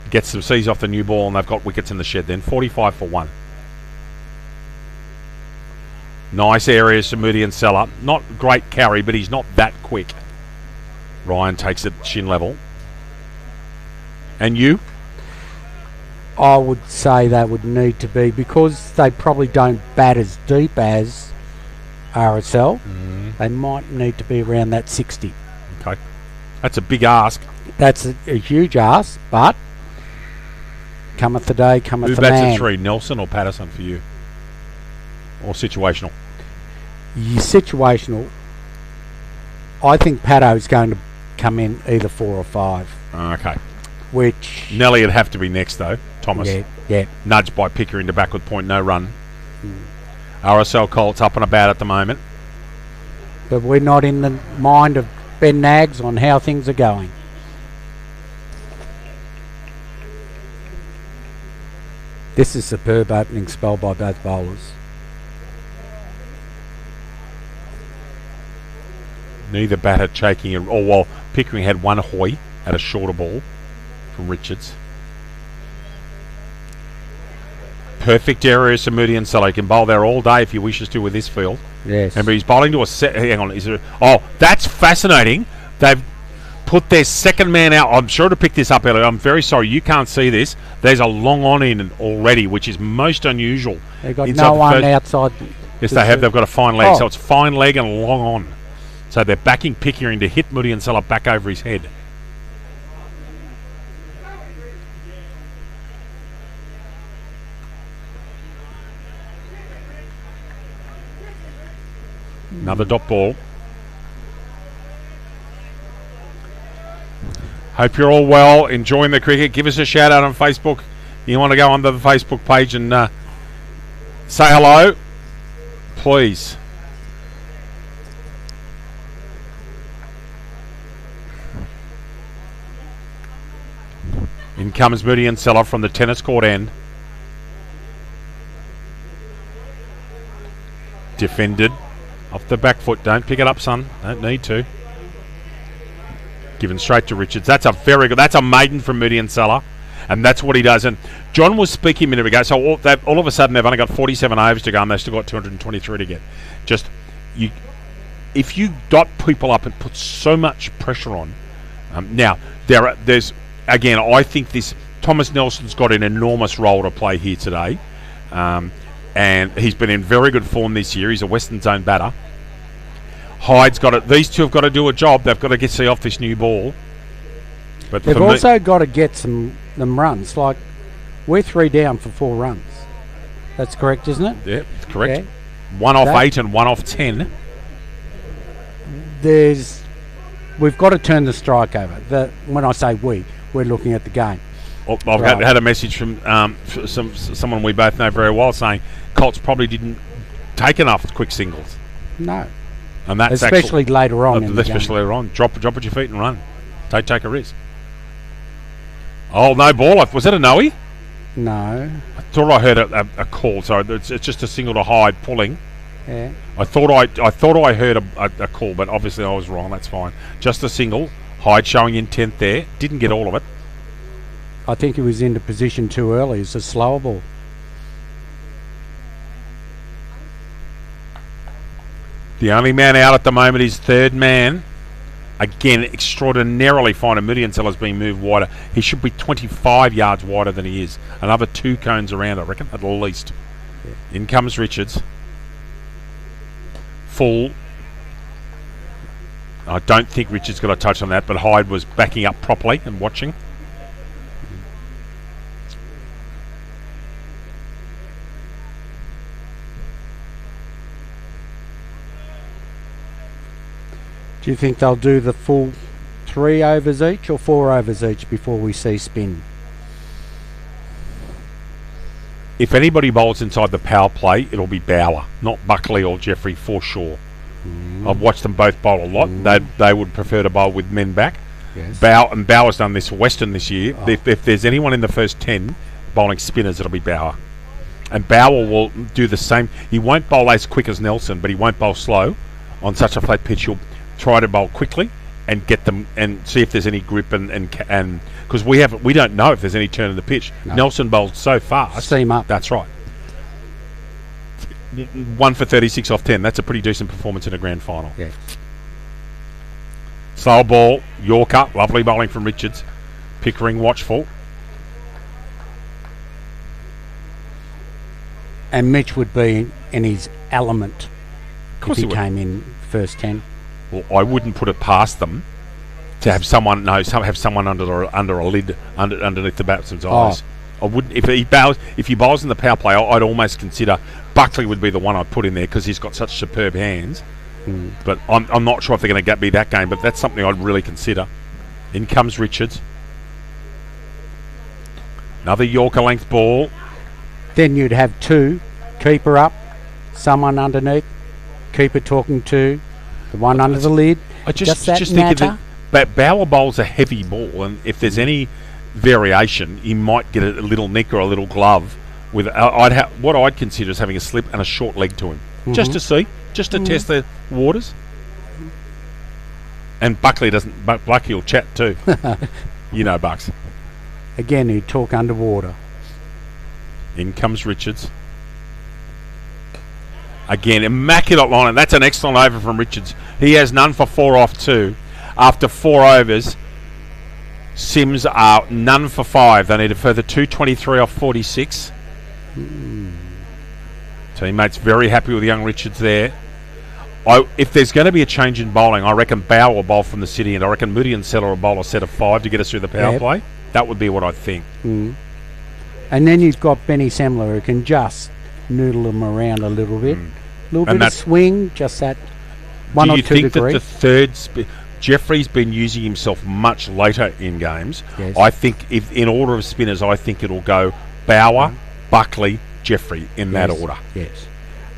Gets some C's off the new ball and they've got wickets in the shed then. 45 for 1. Nice areas to Moody and Seller. Not great carry, but he's not that quick. Ryan takes it shin level. And you? I would say they would need to be, because they probably don't bat as deep as RSL, they might need to be around that 60. Okay. That's a big ask. That's a huge ask, but cometh the day, cometh Who the bats man. at 3, Nelson or Patterson for you? Or situational? Situational. I think Paddo's going to come in either 4 or 5. Okay. Which... Nelly would have to be next though. Thomas. Yeah. Nudged by Pickering to backward point, no run. RSL Colts up and about at the moment. But we're not in the mind of Ben Nags on how things are going. This is a superb opening spell by both bowlers. Neither batter taking it. Oh, well, Pickering had 1 hoy at a shorter ball from Richards. Perfect areas to Moody and Seller. He can bowl there all day if he wishes to with this field. Yes. Remember, he's bowling to a set. Hang on. That's fascinating. They've put their second man out. I'm sure to pick this up earlier. I'm very sorry. You can't see this. There's a long on in already, which is most unusual. They've got Inside no the one first- outside. Yes, they have. They've got a fine leg. Oh. So it's fine leg and long on. So they're backing Pickering to hit Moody and Seller back over his head. Another dot ball. Hope you're all well, enjoying the cricket. Give us a shout out on Facebook. You want to go onto the Facebook page and say hello, please. In comes Moody and Seller from the tennis court end. Defended. Off the back foot. Don't pick it up, son. Don't need to. Given straight to Richards. That's a very good. That's a maiden from Moody and Seller. And that's what he does. And John was speaking a minute ago. So all of a sudden they've only got 47 overs to go and they've still got 223 to get. If you dot people up and put so much pressure on. Now, there's... Again, I think Thomas Nelson's got an enormous role to play here today. And he's been in very good form this year. He's a Western Zone batter. Hyde's got it. These two have got to do a job. They've got to see off this new ball. But they've also got to get them runs. Like, we're 3 down for 4 runs. That's correct, isn't it? Yeah, correct. Yeah. 1 off 8 and 1 off 10. We've got to turn the strike over. When I say we're looking at the game. Well, I've had a message from someone we both know very well saying Colts probably didn't take enough quick singles. No. And that's especially later on in the game. Especially later on. Drop at your feet and run. Don't take a risk. Oh, no ball. Was that a no-y? No. I thought I heard a call. So it's just a single to Hyde pulling. Yeah. I thought I heard a call, but obviously I was wrong. That's fine. Just a single. Hyde showing intent there. Didn't get all of it. I think he was into position too early. It's a slower ball. The only man out at the moment is third man. Again, extraordinarily fine. A million seller's being moved wider. He should be 25 yards wider than he is. Another 2 cones around, I reckon, at least. Yeah. In comes Richards. Full. I don't think Richards got a touch on that, but Hyde was backing up properly and watching. Do you think they'll do the full 3 overs each or 4 overs each before we see spin? If anybody bowls inside the power play, it'll be Bauer, not Buckley or Jeffrey for sure. I've watched them both bowl a lot. They would prefer to bowl with men back. Yes. Bauer's done this for Western this year. If there's anyone in the first 10 bowling spinners, it'll be Bauer. And Bauer will do the same. He won't bowl as quick as Nelson, but he won't bowl slow on such a flat pitch. He'll try to bowl quickly and get them and see if there's any grip and because we don't know if there's any turn in the pitch. No. Nelson bowled so fast. Seam up. That's right. 1 for 36 off 10. That's a pretty decent performance in a grand final. Yeah. Slow ball, Yorker, lovely bowling from Richards. Pickering watchful. And Mitch would be in his element if he came in first 10. Well, I wouldn't put it past them to have someone under a lid underneath the batsman's eyes. I wouldn't if he bowls in the power play. I'd almost consider Buckley would be the one I'd put in there because he's got such superb hands. But I'm not sure if they're going to be that game. But that's something I'd really consider. In comes Richards. Another Yorker length ball. Then you'd have 2, keeper up, someone underneath, keeper talking to. The one under the lid. I just think that Bauer bowls a heavy ball, and if there's any variation, he might get a little nick or a little glove. With what I'd consider is having a slip and a short leg to him, just to see, just to test the waters. And Buckley will chat too. You know, Bucks. Again, he'd talk underwater. In comes Richards. Again, immaculate line, and that's an excellent over from Richards. He has none for 4 off 2. After 4 overs, CYMS are none for 5. They need a further 223 off 46. Teammates very happy with young Richards there. If there's going to be a change in bowling, I reckon Bauer will bowl from the city, and I reckon Moody and Seller will bowl a set of 5 to get us through the power play. That would be what I think. And then you've got Benny Semler who can just noodle them around a little bit. A little bit of swing, just that 1 or 2 degree. Do you think that the third Jeffrey's been using himself much later in games? Yes. I think if in order of spinners, I think it'll go Bauer, Buckley, Jeffrey in that order. Yes,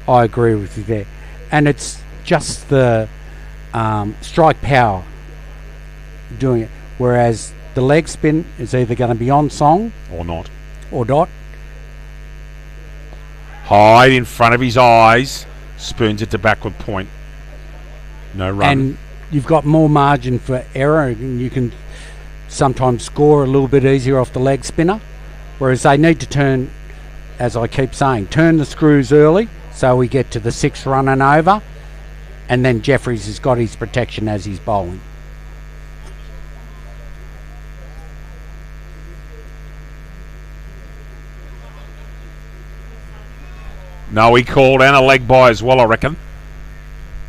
I agree with you there. And it's just the strike power doing it. Whereas the leg spin is either going to be on song or not. Or dot. Hyde in front of his eyes. Spoons it to backward point. No run. And you've got more margin for error, and you can sometimes score a little bit easier off the leg spinner. Whereas they need to turn, as I keep saying, turn the screws early so we get to the 6 run and over, and then Jeffries has got his protection as he's bowling. No, he called and a leg by as well, I reckon.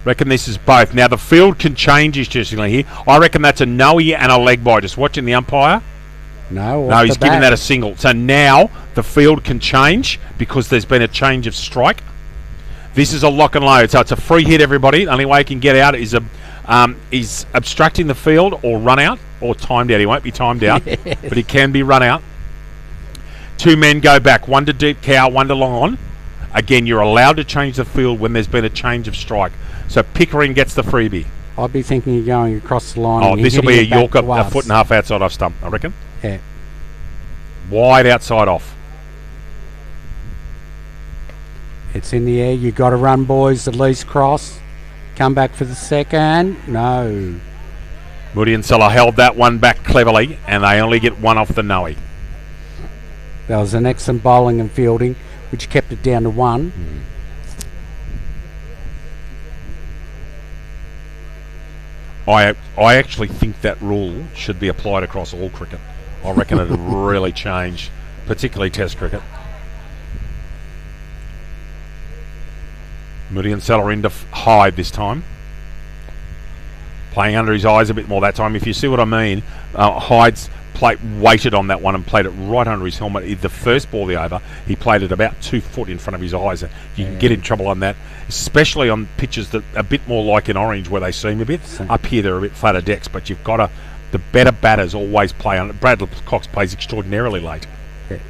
Reckon this is both. Now, the field can change interestingly here. I reckon that's a no-y and a leg by. Just watching the umpire. No, he's giving that a single. So now the field can change because there's been a change of strike. This is a lock and load. So it's a free hit, everybody. The only way he can get out is he's obstructing the field or run out or timed out. He won't be timed out, but he can be run out. 2 men go back. 1 to deep cow, 1 to long on. Again, you're allowed to change the field when there's been a change of strike. So Pickering gets the freebie. I'd be thinking of going across the line. Oh, this will be a Yorker, a foot and a half outside off stump, I reckon. Yeah. Wide outside off. It's in the air. You got to run, boys. At least cross. Come back for the second. No. Moody and Seller held that one back cleverly, and they only get 1 off the no-y. That was an excellent bowling and fielding, which kept it down to 1. I actually think that rule should be applied across all cricket. I reckon it'd really change, particularly Test cricket. Moody and Seller into Hyde this time. Playing under his eyes a bit more that time. If you see what I mean, Hyde's waited on that one and played it right under his helmet. The first ball of the over, he played it about 2 foot in front of his eyes. You can get in trouble on that, especially on pitches that are a bit more like in Orange where they seem a bit. Up here they're a bit flatter decks, but you've got to... The better batters always play on it. Brad Cox plays extraordinarily late. Yes.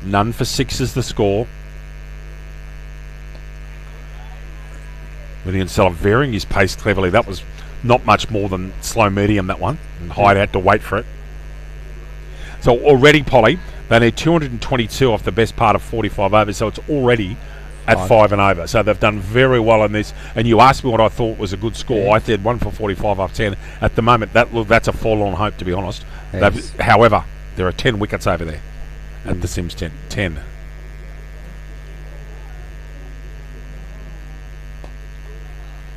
None for 6 is the score. Whitney and Seller varying his pace cleverly. That was not much more than slow medium, that one. And Hyde had to wait for it. So already, Polly, they need 222 off the best part of 45 overs. So it's already at 5 and over. So they've done very well in this. And you asked me what I thought was a good score. Yeah. I said 1 for 45 off 10. At the moment, that's a forlorn hope, to be honest. Yes. However, there are 10 wickets over there at the Sims 10.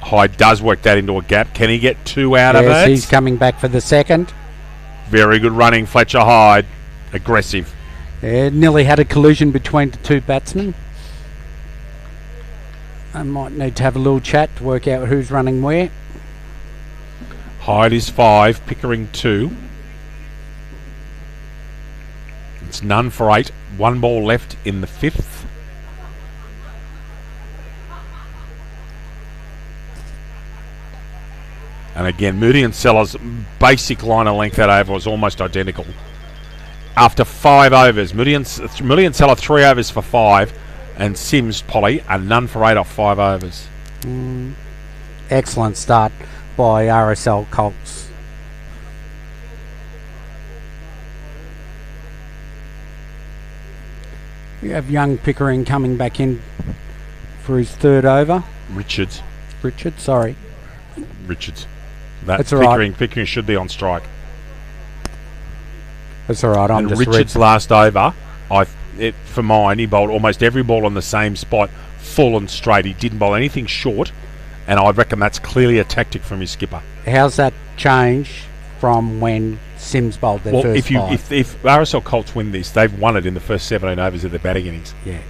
Hyde does work that into a gap. Can he get 2 out of it? Yes, he's coming back for the second. Very good running, Fletcher Hyde. Aggressive. Yeah, nearly had a collision between the two batsmen. I might need to have a little chat to work out who's running where. Hyde is 5, Pickering 2. It's none for 8. 1 ball left in the 5th. And again, Moody and Seller's basic line of length that over was almost identical. After 5 overs, Moody and Seller 3 overs for 5, and Sims, Polly, are none for 8 off 5 overs. Excellent start by RSL Colts. You have young Pickering coming back in for his 3rd over. Richards. That's all right. Pickering should be on strike. That's all right. And Richards' last over, for mine, he bowled almost every ball on the same spot, full and straight. He didn't bowl anything short, and I reckon that's clearly a tactic from his skipper. How's that change from when Sims bowled their first 5? If RSL Colts win this, they've won it in the first 17 overs of their batting innings. Yeah.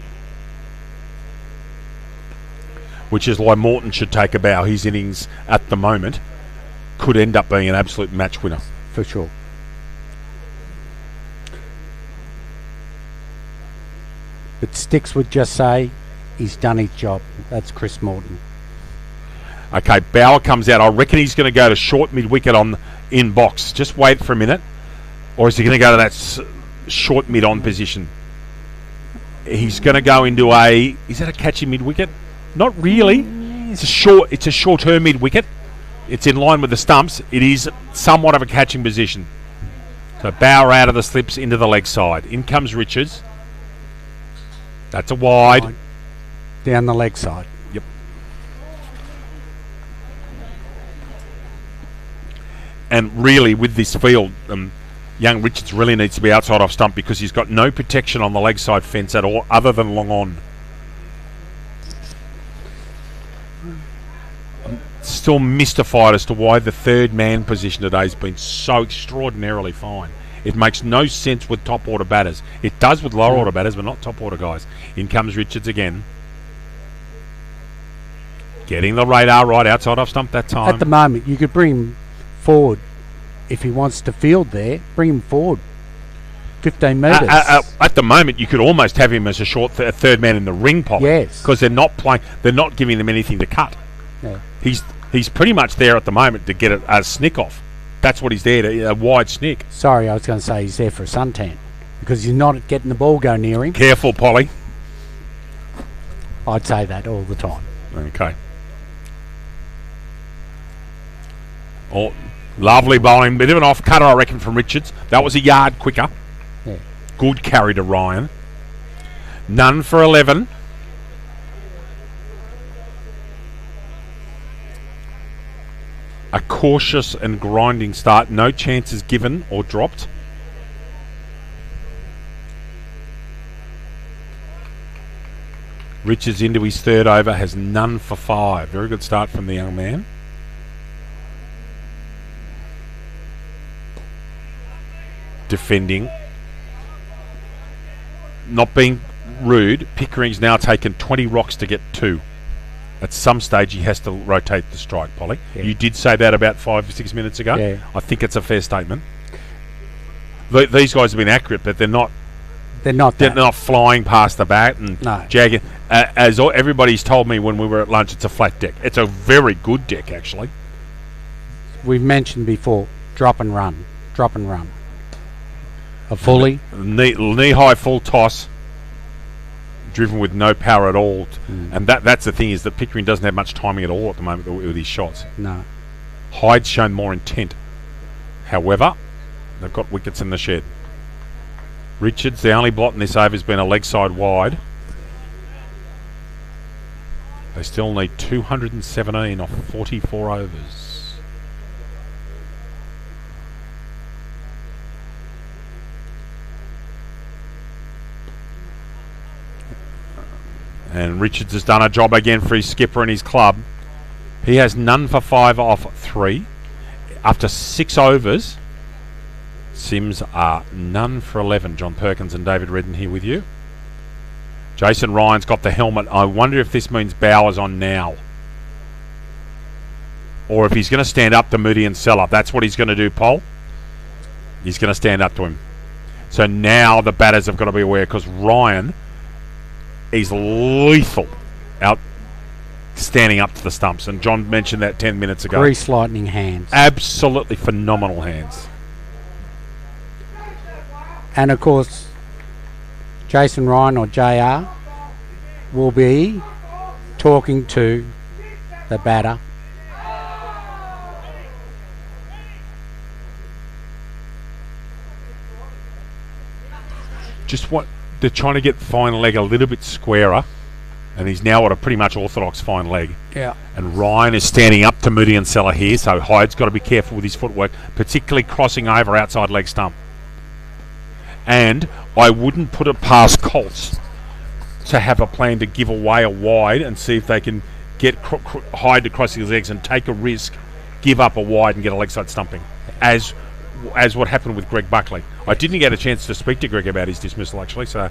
Which is why Morton should take a bow. His innings at the moment could end up being an absolute match winner. For sure. But Sticks would just say he's done his job. That's Chris Morton. Okay, Bauer comes out. I reckon he's going to go to short mid-wicket on in box. Just wait for a minute. Or is he going to go to that short mid-on position? He's going to go into a... Is that a catchy mid-wicket? Not really. It's a short-term mid-wicket. It's in line with the stumps. It is somewhat of a catching position. So Bauer out of the slips into the leg side. In comes Richards. That's a wide. Down the leg side. Yep. And really, with this field, young Richards really needs to be outside off stump because he's got no protection on the leg side fence at all other than long on. Still mystified as to why the 3rd man position today has been so extraordinarily fine. It makes no sense with top order batters. It does with lower order batters, but not top order guys. In comes Richards again. Getting the radar right outside off stump that time. At the moment, you could bring him forward if he wants to field there. Bring him forward 15 metres. At the moment, you could almost have him as a short 3rd man in the ring, Pop. Yes. Because they're not playing. They're not giving them anything to cut. Yeah. He's pretty much there at the moment to get a snick off. That's what he's there to, a wide snick. Sorry, I was going to say he's there for a suntan because he's not getting the ball go near him. Careful, Polly. I'd say that all the time. Okay. Oh, lovely bowling. Bit of an off cutter, I reckon, from Richards. That was a yard quicker. Yeah. Good carry to Ryan. None for 11. A cautious and grinding start. No chances given or dropped. Richards into his third over, has none for 5. Very good start from the young man. Defending. Not being rude, Pickering's now taken 20 rocks to get 2. At some stage, he has to rotate the strike, Polly. Yeah. You did say that about 5 or 6 minutes ago. Yeah. I think it's a fair statement. These guys have been accurate, but they're not. They're not. They're not flying past the bat and No. jagging. Everybody's told me when we were at lunch, it's a flat deck. It's a very good deck, actually. We've mentioned before, drop and run. Drop and run. A fully. Knee-high full toss, driven with no power at all. And that's the thing, is that Pickering doesn't have much timing at all at the moment with his shots. No. Hyde's shown more intent. However, they've got wickets in the shed. Richards, the only blot in this over has been a leg side wide. They still need 217 off 44 overs. And Richards has done a job again for his skipper and his club. He has none for 5 off 3. After 6 overs, CYMS are none for 11. John Perkins and David Redden here with you. Jason Ryan's got the helmet. I wonder if this means Bauer's on now, or if he's going to stand up to Moody and Seller. That's what he's going to do, Paul. He's going to stand up to him. So now the batters have got to be aware, because Ryan is lethal out standing up to the stumps. And John mentioned that 10 minutes ago. Grease lightning hands. Absolutely phenomenal hands. And of course, Jason Ryan or JR will be talking to the batter. Just what they're trying to get fine leg a little bit squarer, and he's now at a pretty much orthodox fine leg. Yeah. And Ryan is standing up to Moody and Seller here, so Hyde's got to be careful with his footwork, particularly crossing over outside leg stump. And I wouldn't put it past Colts to have a plan to give away a wide and see if they can get Hyde to cross his legs and take a risk, give up a wide and get a leg side stumping, as what happened with Greg Buckley. I didn't get a chance to speak to Greg about his dismissal, actually, so...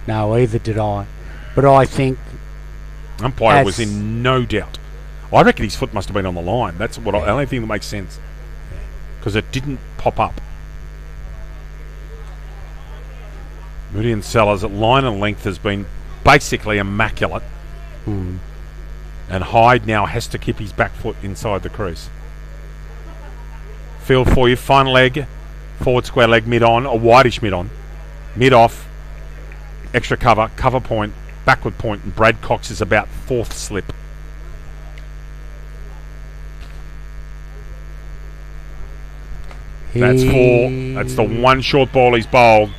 No, either did I. But I think... Umpire was in no doubt. I reckon his foot must have been on the line. That's what the only thing that makes sense. Because it didn't pop up. Moody and Sellers at line and length has been basically immaculate. And Hyde now has to keep his back foot inside the crease. Field for you, fine leg, forward square leg, mid on, a wideish mid on, mid off, extra cover, cover point, backward point, and Brad Cox is about 4th slip. That's 4. That's the one short ball he's bowled.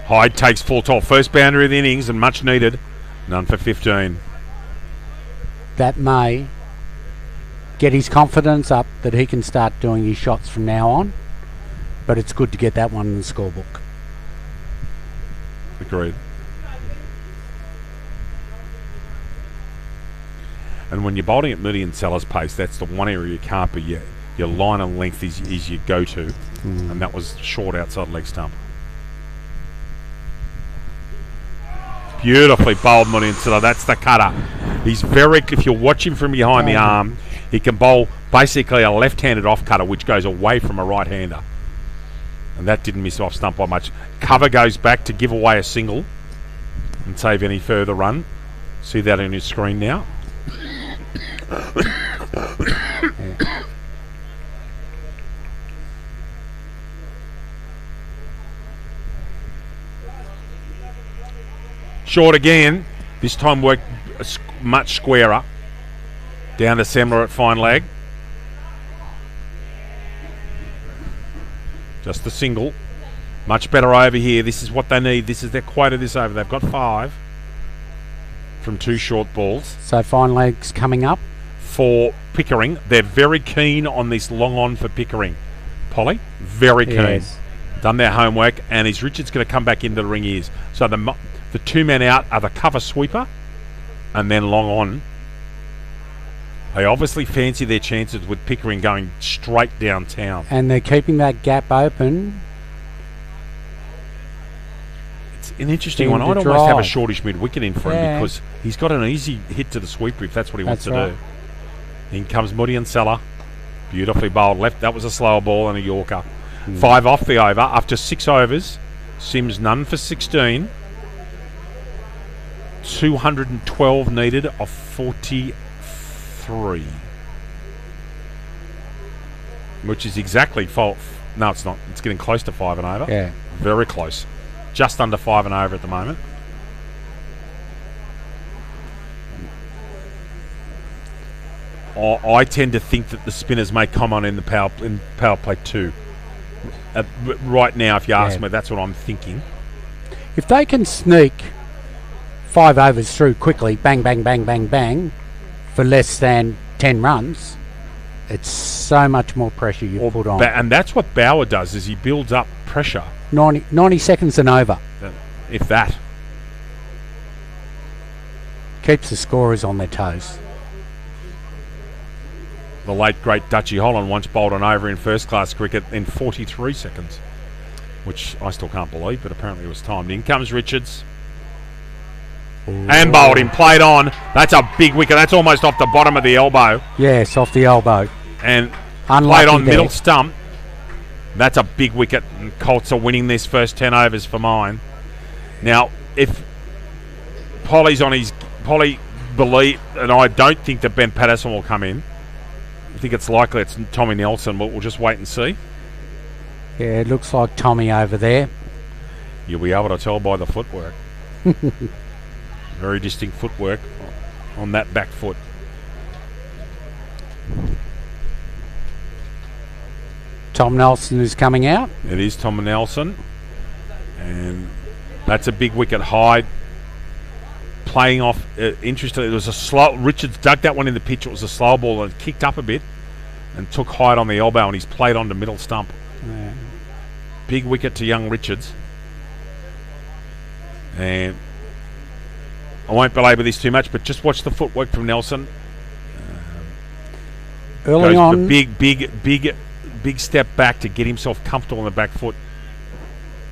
Hyde takes full toll. First boundary of the innings and much needed. None for 15. That may get his confidence up that he can start doing his shots from now on. But it's good to get that one in the scorebook. Agreed. And when you're bowling at Moody and Sellers pace, that's the one area you can't be. Your line and length is your go-to. And that was short outside leg stump. Beautifully bowled Moody and Sellers. That's the cutter. He's very, if you watch him from behind the arm, he can bowl basically a left-handed off-cutter which goes away from a right-hander. And that didn't miss off stump by much. Cover goes back to give away a single and save any further run. See that on your screen now. Short again. This time worked much squarer. Down to Semler at fine leg. Just the single. Much better over here. This is what they need. This is their quota this over. They've got 5 from 2 short balls. So fine legs coming up. For Pickering. They're very keen on this long on for Pickering. Polly? Very keen. Yes. Done their homework. And is Richards going to come back into the ring ears? So The 2 men out are the cover sweeper and then long on. They obviously fancy their chances with Pickering going straight downtown. And they're keeping that gap open. It's an interesting one. To I'd almost have a drive. shortish mid-wicket in for him Yeah. because he's got an easy hit to the sweeper if that's what he wants That's to right. do. In comes Moody and Seller. Beautifully bowled left. That was a slower ball and a Yorker. 5 off the over. After 6 overs, Sims none for 16. 212 needed of 43. Which is exactly no, it's not. It's getting close to 5 and over. Yeah. Very close. Just under 5 and over at the moment. I tend to think that the spinners may come on in the power play too. Right now, if you ask me, that's what I'm thinking. If they can sneak 5 overs through quickly, bang, bang, bang, bang, bang, for less than 10 runs, it's so much more pressure you put on. And that's what Bauer does, is he builds up pressure. 90 seconds and over. If that. Keeps the scorers on their toes. The late, great Dutchy Holland once bowled an over in first-class cricket in 43 seconds, which I still can't believe, but apparently it was timed. In comes Richards. And bowled him, played on. That's a big wicket. That's almost off the bottom of the elbow. Yes, off the elbow. And Unlucky played on there. middle stump. That's a big wicket. And Colts are winning this first 10 overs for mine. Now, if Polly believe, and I don't think that Ben Patterson will come in. I think it's likely it's Tommy Nelson, but we'll just wait and see. Yeah, it looks like Tommy over there. You'll be able to tell by the footwork. Very distinct footwork on that back foot. Tom Nelson is coming out. It is Tom Nelson. And that's a big wicket. Hyde playing off. Interestingly, it was a slow. Richards dug that one in the pitch. It was a slow ball and kicked up a bit and took Hyde on the elbow, and he's played onto middle stump. Yeah. Big wicket to young Richards. And I won't belabor this too much, but just watch the footwork from Nelson. Early Goes on, big step back to get himself comfortable on the back foot.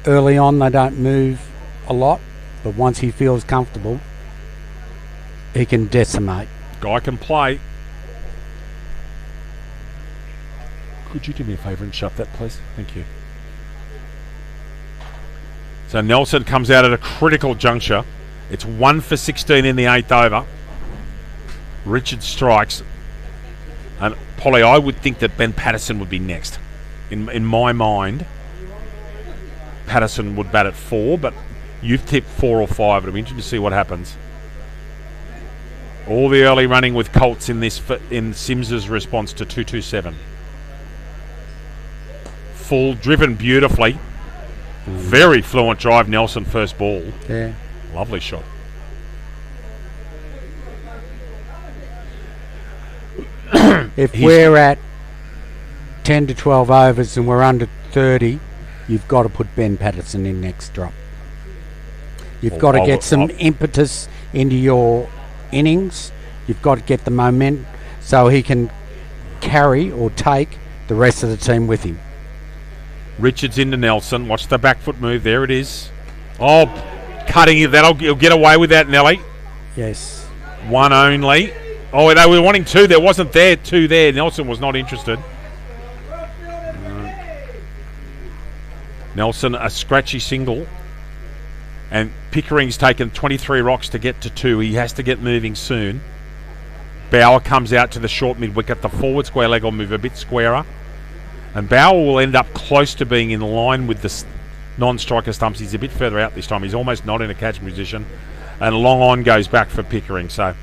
early on they don't move a lot, but once he feels comfortable, he can decimate. Guy can play. Could you do me a favour and shut that, please? Thank you. So Nelson comes out at a critical juncture. It's 1 for 16 in the 8th over. Richard strikes. And Polly, I would think that Ben Patterson would be next. In my mind, Patterson would bat at 4, but you've tipped 4 or 5. It'll be interesting to see what happens. All the early running with Colts in Sims's response to 227. Full, driven beautifully. Very fluent drive, Nelson, first ball. Yeah. Lovely shot. If we're at 10 to 12 overs and we're under 30, you've got to put Ben Patterson in next drop. You've got to get some impetus into your innings. You've got to get the momentum so he can carry or take the rest of the team with him. Richards into Nelson. Watch the back foot move. There it is. Oh, cutting it. He'll get away with that, Nelly. Yes. 1 only. Oh, they were wanting 2. There wasn't 2 there. Nelson was not interested. Nelson, a scratchy single. And Pickering's taken 23 rocks to get to 2. He has to get moving soon. Bauer comes out to the short mid-wicket. The forward square leg will move a bit squarer. And Bauer will end up close to being in line with the non-striker stumps. He's a bit further out this time. He's almost not in a catch position. And long on goes back for Pickering. So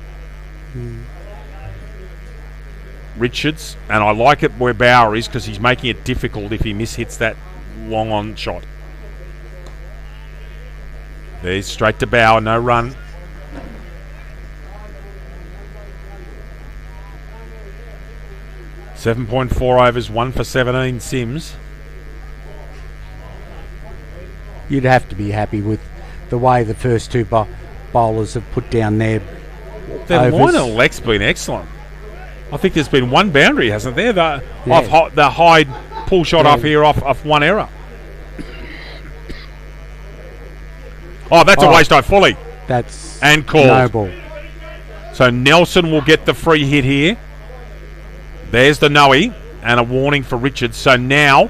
Richards, and I like it where Bauer is because he's making it difficult if he mishits that long on shot. There's straight to Bauer, no run. .4 overs, 1 for 17 Sims. You'd have to be happy with the way the first two bowlers have put down their Their overs. line and leck's been excellent. I think there's been one boundary, hasn't there? The Yeah. the Hyde pull shot Yeah. off here off one error. Oh, that's a Oh. waste off fully. That's And called. no ball. So Nelson will get the free hit here. There's the Noe and a warning for Richards. So now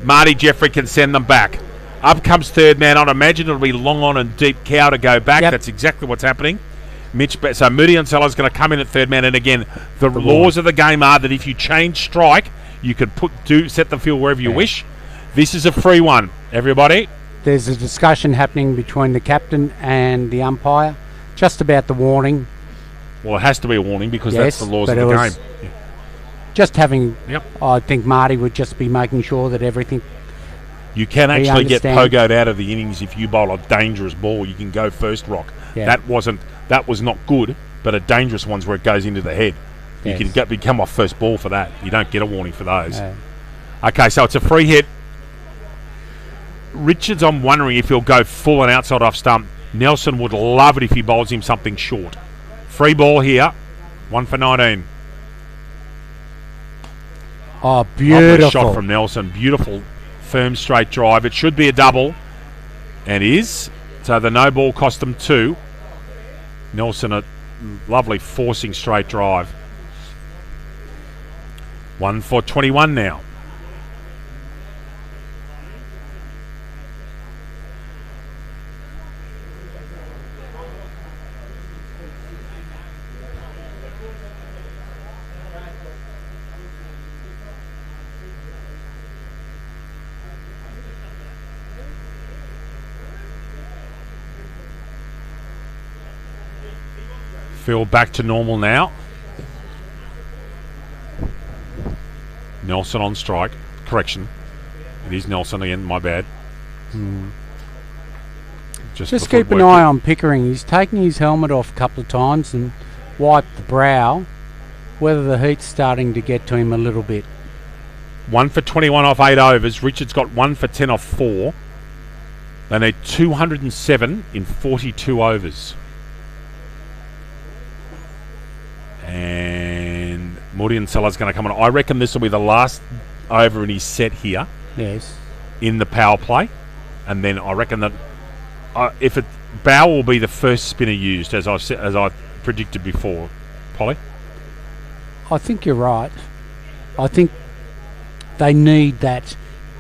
Marty Jeffrey can send them back. Up comes third man. I'd imagine it'll be long on and deep cow to go back. Yep. That's exactly what's happening. So Moody and Sellers going to come in at third man. And again, the laws of the game are that if you change strike, you can set the field wherever you wish. This is a free one, everybody. There's a discussion happening between the captain and the umpire just about the warning. Well, it has to be a warning because that's Yes, the laws but of it the was- game. Just having, Yep. I think Marty would just be making sure that everything. You can We actually get understand. pogoed out of the innings if you bowl a dangerous ball. You can go first rock. Yeah. That was not good, but a dangerous one's where it goes into the head. Yes. You can become off first ball for that. You don't get a warning for those. Uh, Okay, so it's a free hit. Richards, I'm wondering if he'll go full and outside off stump. Nelson would love it if he bowls him something short. Free ball here. 1 for 19. oh, Lovely beautiful. shot from Nelson. Beautiful, firm, straight drive. It should be a double. And is. So the no ball cost them 2. Nelson a lovely forcing straight drive. 1 for 21 now. Field back to normal now. Nelson on strike. Correction. It is Nelson again, my bad. Just before keep an work. eye on Pickering. He's taken his helmet off a couple of times and wiped the brow. Whether the heat's starting to get to him a little bit. 1 for 21 off 8 overs. Richards got 1 for 10 off 4. They need 207 in 42 overs. And Morty and Sellers going to come on. I reckon this will be the last over in his set here Yes. in the power play. And then I reckon that if it Bow will be the first spinner used, as I predicted before. Polly? I think you're right. I think they need that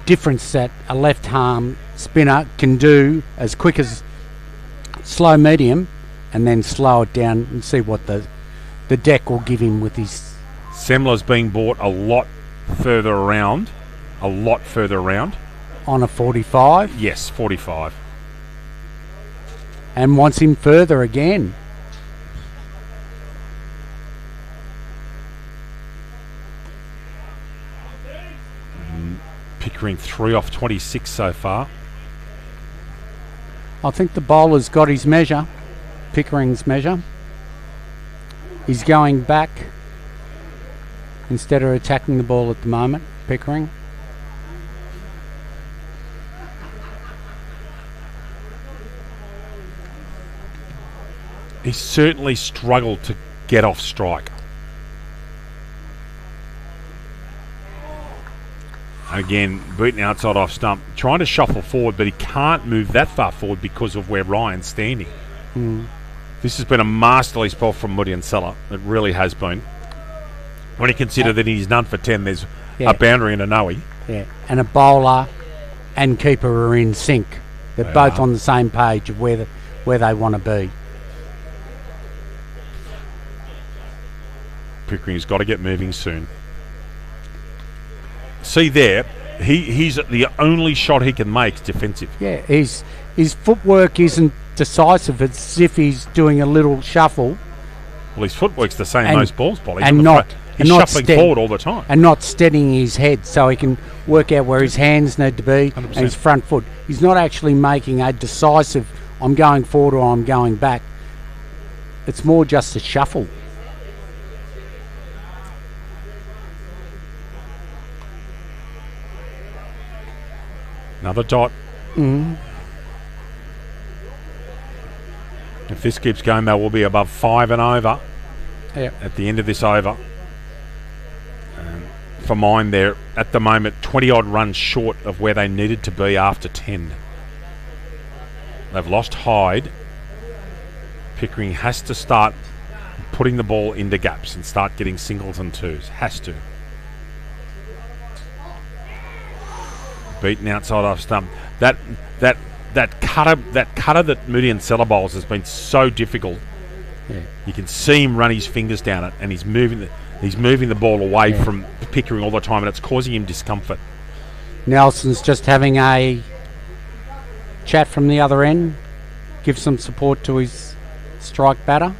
difference that a left arm spinner can do as quick as slow medium and then slow it down and see what the deck will give him with his... Semler's being bought a lot further around. on a 45 Yes, 45. and wants him further again. Pickering 3 off 26 so far. I think the bowler's got his measure, Pickering's measure. He's going back instead of attacking the ball at the moment, Pickering. He certainly struggled to get off strike. Again, beaten outside off stump, trying to shuffle forward, but he can't move that far forward because of where Ryan's standing. This has been a masterly spell from Moody and Seller. It really has been. When you consider that he's none for 10, there's Yeah. a boundary and a noe. Yeah, and a bowler and keeper are in sync. They're They both are. on the same page of where they want to be. Pickering's got to get moving soon. See there, he's the only shot he can make is defensive. Yeah, his footwork isn't decisive. It's as if he's doing a little shuffle Well, his footwork's the same And- most balls, Polly. and He's not- he's and not shuffling steady. forward all the time. and not steadying his head so he can work out where his hands need to be 100%. and his front foot. He's not actually making a decisive, I'm going forward or I'm going back. It's more just a shuffle. Another dot. If this keeps going, they will be above 5 and over Yep. at the end of this over. For mine, they're at the moment 20-odd runs short of where they needed to be after 10. They've lost Hyde. Pickering has to start putting the ball into gaps and start getting singles and twos. Has to. Beaten outside off stump. That cutter that Moody and Seller bowls has been so difficult. Yeah. You can see him run his fingers down it, and he's moving the ball away from Pickering all the time, and it's causing him discomfort. Nelson's just having a chat from the other end. Give some support to his strike batter.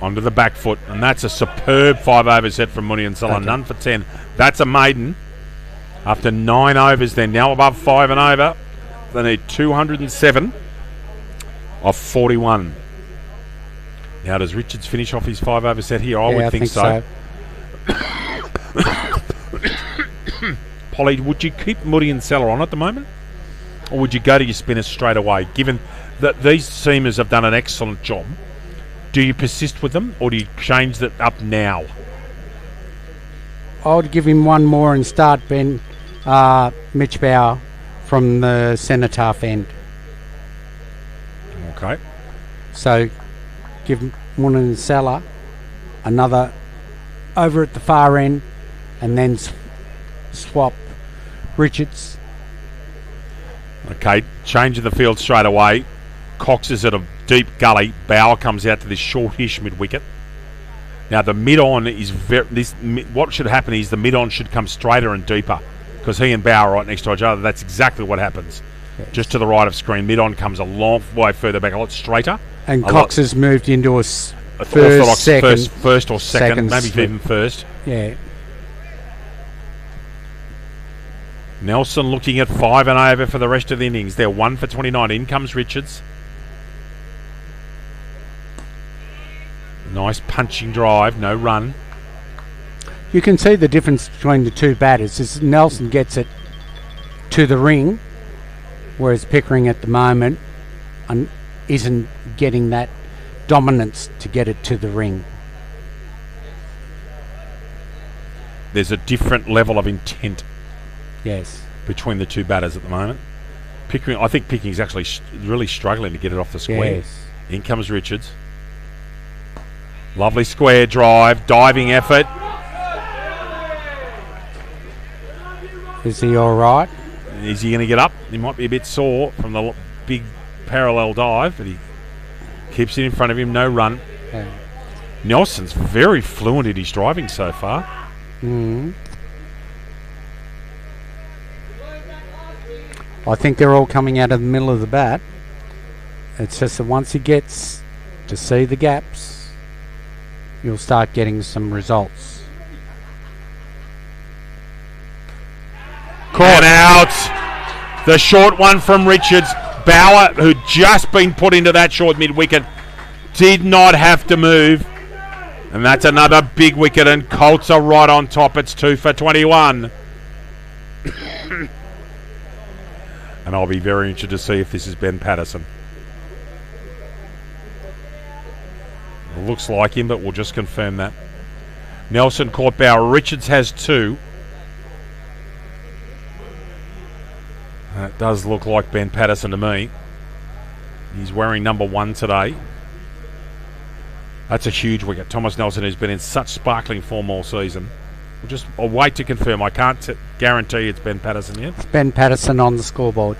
Onto the back foot, and that's a superb 5 over set from Mooney and Seller. Okay. None for 10. That's a maiden. After 9 overs, they're now above 5 and over. They need 207 of 41. Now, does Richards finish off his 5 over set here? I would think so. Polly, would you keep Moody and Seller on at the moment? Or would you go to your spinners straight away, given that these seamers have done an excellent job? Do you persist with them, or do you change that up now? I would give him one more and start Mitch Bauer from the Cenotaph end. Okay. So give Morton and Seller another over at the far end, and then swap Richards. Okay, change of the field straight away. Cox is at a deep gully. Bauer comes out to this shortish mid-wicket. Now the mid-on is what should happen is the mid-on should come straighter and deeper, because he and Bauer are right next to each other. That's exactly what happens. Yes. Just to the right of screen, mid-on comes a long way further back, a lot straighter. And Cox has moved into a orthodox first or second, maybe slip. even first. Yeah. Nelson looking at 5 and over for the rest of the innings. They're 1 for 29. In comes Richards. Nice punching drive, no run. You can see the difference between the two batters is Nelson gets it to the ring, whereas Pickering at the moment isn't getting that dominance to get it to the ring. There's a different level of intent Yes. between the two batters at the moment. I think Pickering's actually really struggling to get it off the square. Yes. In comes Richards. Lovely square drive, diving effort. Is he all right? Is he going to get up? He might be a bit sore from the big parallel dive, but he keeps it in front of him, no run. Yeah. Nelson's very fluent in his driving so far. Mm. I think they're all coming out of the middle of the bat. It's just that once he gets to see the gaps, you'll start getting some results. And out. The short one from Richards. Bauer, who'd just been put into that short mid-wicket, did not have to move. And that's another big wicket, and Colts are right on top. It's 2 for 21. And I'll be very interested to see if this is Ben Patterson. It looks like him, but we'll just confirm that. Nelson caught Bauer. Richards has 2. That does look like Ben Patterson to me. He's wearing number 1 today. That's a huge wicket. Thomas Nelson, who's been in such sparkling form all season. I'll wait to confirm. I can't guarantee it's Ben Patterson yet. It's Ben Patterson on the scoreboard.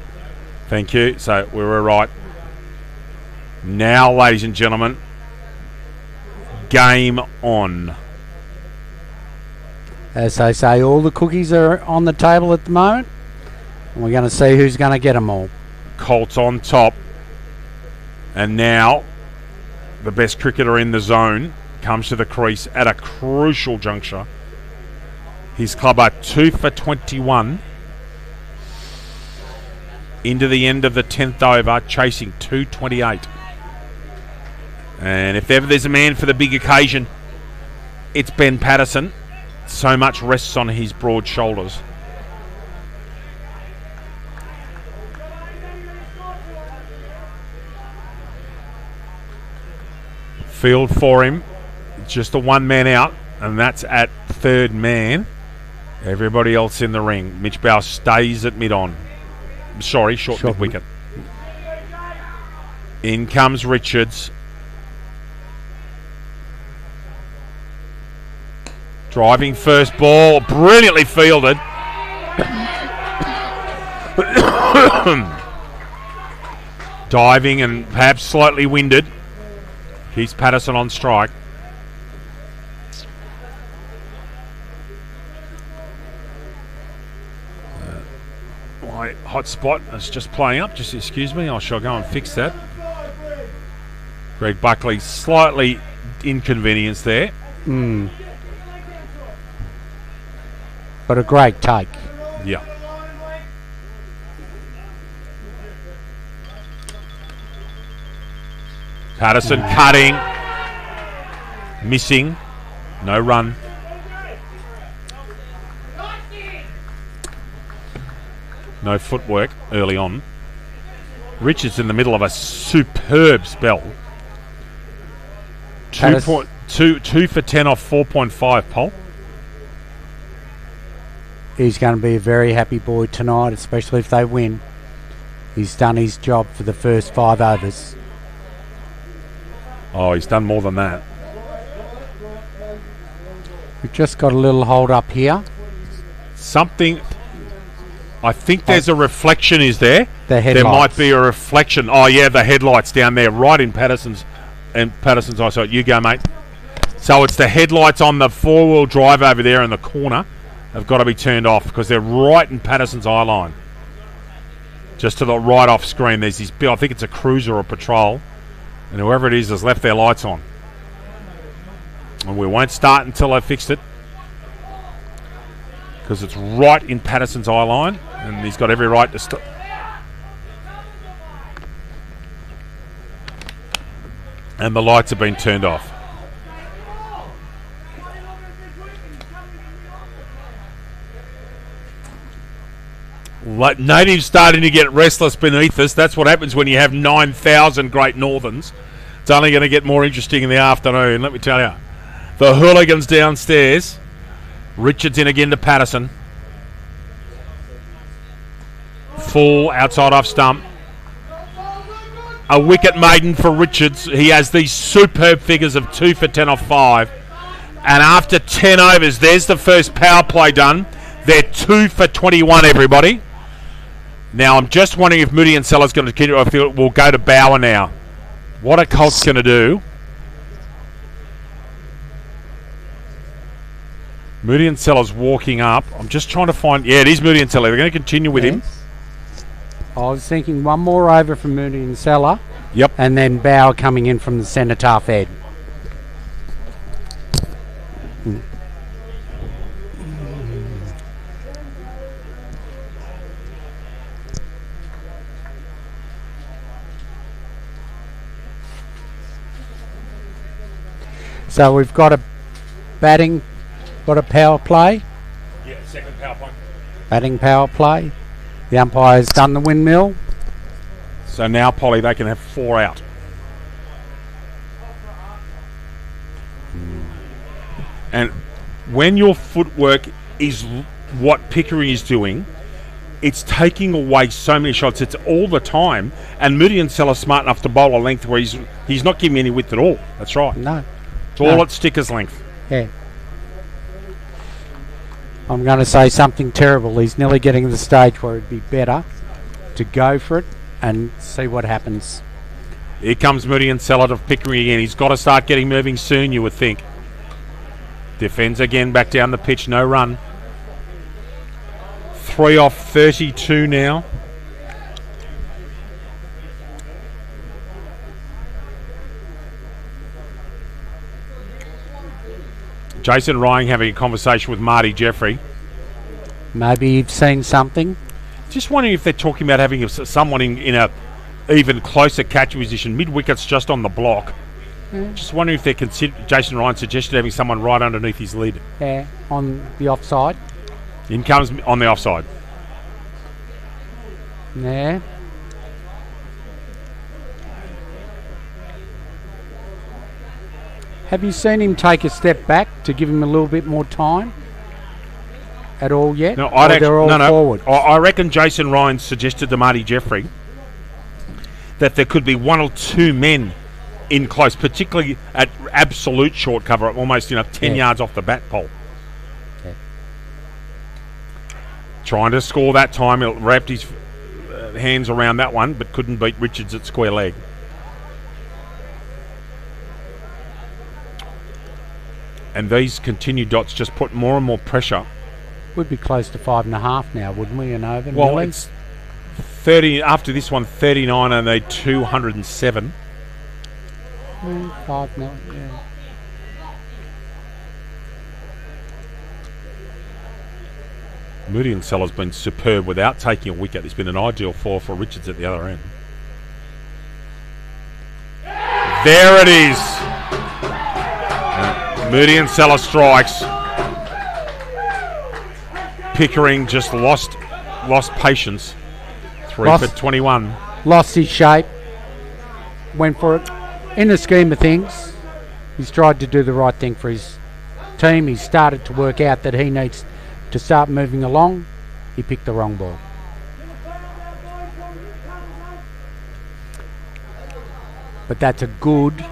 Thank you. So we were right. Now, ladies and gentlemen, game on. As they say, all the cookies are on the table at the moment. And we're going to see who's going to get them all. Colts on top. And now the best cricketer in the zone comes to the crease at a crucial juncture. His club are 2 for 21 into the end of the 10th over, chasing 228. And if ever there's a man for the big occasion, it's Ben Patterson. So much rests on his broad shoulders. Field for him. Just the one man out, and that's at third man. Everybody else in the ring. Mitch Bauer stays at mid-on. Sorry, short mid-wicket. In comes Richards. Driving first ball. Brilliantly fielded. Diving and perhaps slightly winded. Keeps Patterson on strike. My hot spot is just playing up. Just excuse me. I shall go and fix that. Greg Buckley slightly inconvenienced there. But a great take. Yeah. Patterson cutting. Missing. No run. No footwork early on. Richards in the middle of a superb spell. 2 for 10 off 4.5, Paul. He's going to be a very happy boy tonight, especially if they win. He's done his job for the first 5 overs. Oh, he's done more than that. We've just got a little hold up here. Something... I think there's a reflection, is there? The headlights. There might be a reflection. Oh, yeah, the headlights down there, right in Patterson's eyesight. You go, mate. So it's the headlights on the four-wheel drive over there in the corner have got to be turned off because they're right in Patterson's eye line. Just to the right off screen, there's this bit, I think it's a cruiser or patrol, and whoever it is has left their lights on. And we won't start until I fixed it because it's right in Patterson's eye line, and he's got every right to stop. And the lights have been turned off. Natives starting to get restless beneath us. That's what happens when you have 9,000 Great Northerns. It's only going to get more interesting in the afternoon, let me tell you. The hooligans downstairs. Richards in again to Patterson. Full outside off stump. A wicket maiden for Richards. He has these superb figures of 2 for 10 off 5. And after 10 overs, there's the first power play done. They're 2 for 21, everybody. Now, I'm just wondering if Moody and Sellers going to continue. I feel we'll go to Bauer now. What are Colts going to do? Moody and Sellers walking up. I'm just trying to find... Yeah, it is Moody and Sellers. They're going to continue with him. I was thinking one more over from Moody and Seller. Yep. And then Bauer coming in from the centre tough head. So we've got a batting, got a power play. Yeah, second power play. Batting power play. The umpire's done the windmill. So now, Polly, they can have 4 out. And when your footwork is what Pickering is doing, it's taking away so many shots. It's all the time. And Moody and Sellers smart enough to bowl a length where he's not giving any width at all. That's right. No. It's all at sticker's length. Yeah. I'm going to say something terrible. He's nearly getting to the stage where it'd be better to go for it and see what happens. Here comes Moody and Sellers of Pickering again. He's got to start getting moving soon, you would think. Defends again, back down the pitch, no run. 3 off 32 now. Jason Ryan having a conversation with Marty Jeffrey. Maybe you've seen something. Just wondering if they're talking about having someone in a even closer catch position. Mid-wicket's just on the block. Just wondering if they're Jason Ryan suggested having someone right underneath his lid. Yeah, on the offside. In comes on the offside. Yeah. Have you seen him take a step back to give him a little bit more time at all yet? No, Or they're all forward. I reckon Jason Ryan suggested to Marty Jeffrey that there could be one or two men in close, particularly at absolute short cover, almost 10 yards off the bat pole. Yeah. Trying to score that time, he wrapped his hands around that one, but couldn't beat Richards at square leg. And these continued dots just put more and more pressure. We'd be close to 5.5 now, wouldn't we, and over? Well, nearly? it's 30 after this one, 39, and they 207. 5 million, yeah. Moody and Sellers been superb without taking a wicket. It's been an ideal for Richards at the other end. There it is. Moody and Sellers strikes. Pickering just lost patience. 3 for 21. Lost his shape. Went for it. In the scheme of things, he's tried to do the right thing for his team. He's started to work out that he needs to start moving along. He picked the wrong ball. But that's a good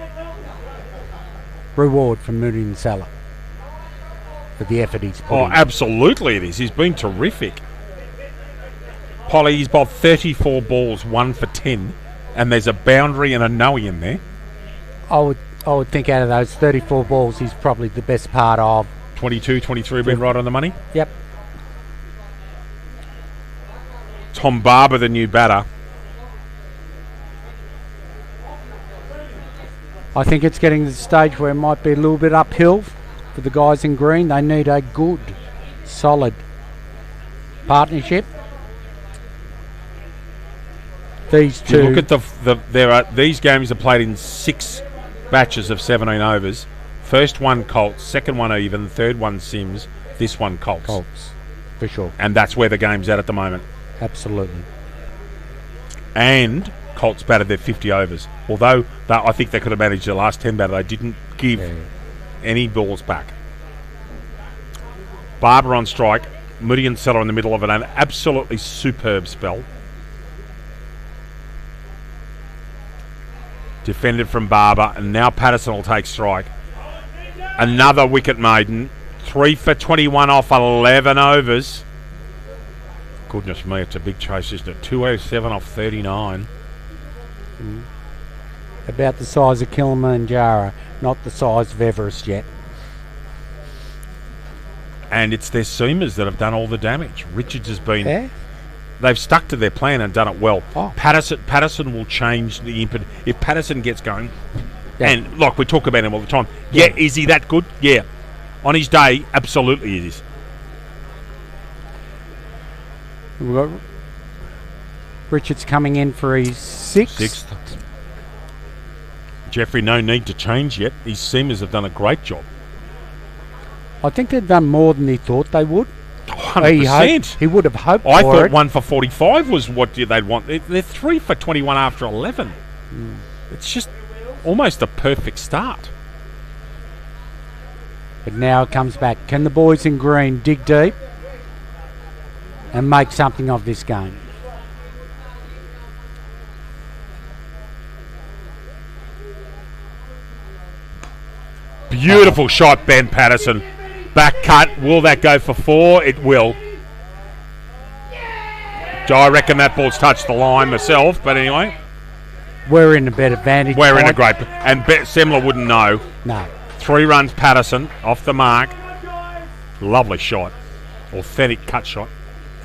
reward from Moody and Salah for the effort he's put in. Absolutely it is. He's been terrific. Polly, he's bowled 34 balls, 1 for 10, and there's a boundary and a no in there. I would think out of those 34 balls, he's probably the best part of 22, 23 been right on the money. Yep. Tom Barber, the new batter. I think it's getting to the stage where it might be a little bit uphill for the guys in green. They need a good, solid partnership. These two. You look at these games are played in 6 batches of 17 overs. First one Colts, second one even, third one CYMS, this one Colts. Colts, for sure. And that's where the game's at the moment. Absolutely. And Colts batted their 50 overs. Although I think they could have managed the last 10 batter, they didn't give any balls back. Barber on strike, Moody and Seller in the middle of an absolutely superb spell. Defended from Barber, and now Patterson will take strike. Another wicket maiden. 3 for 21 off 11 overs. Goodness me, it's a big chase, isn't it? 207 off 39. About the size of Kilimanjaro, not the size of Everest yet. And it's their seamers that have done all the damage. Richards has been... Yeah. They've stuck to their plan and done it well. Oh. Patterson will change the input. If Patterson gets going... Yeah. And, look, we talk about him all the time. Yeah, is he that good? Yeah. On his day, absolutely it is. We've got Richards coming in for his sixth. Jeffrey, no need to change yet. His seamers have done a great job. I think they've done more than he thought they would. 100%. He would have hoped I for thought it. 1 for 45 was what they'd want. They're 3 for 21 after 11. It's just almost a perfect start. But now it comes back. Can the boys in green dig deep and make something of this game? Beautiful shot, Ben Patterson. Back cut. Will that go for 4? It will. I reckon that ball's touched the line myself, but anyway. We're in a better advantage. We're in a great... And Semler wouldn't know. No. 3 runs Patterson off the mark. Lovely shot. Authentic cut shot.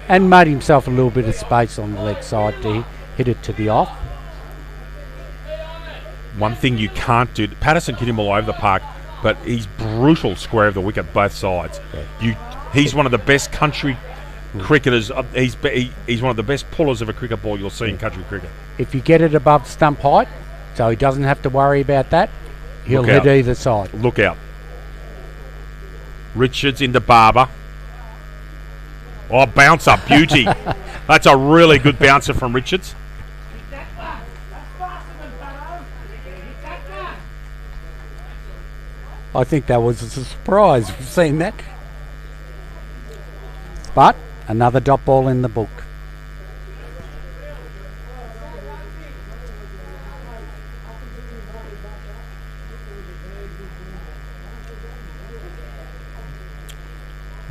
And made himself a little bit of space on the leg side to hit it to the off. One thing you can't do... Patterson hit him all over the park, but he's brutal square of the wicket both sides. He's one of the best country cricketers. He's one of the best pullers of a cricket ball you'll see in country cricket. If you get it above stump height, so he doesn't have to worry about that, he'll hit either side. Look out. Richards into Barber. Oh, bouncer, beauty. That's a really good bouncer from Richards. I think that was a surprise seeing that. But another dot ball in the book.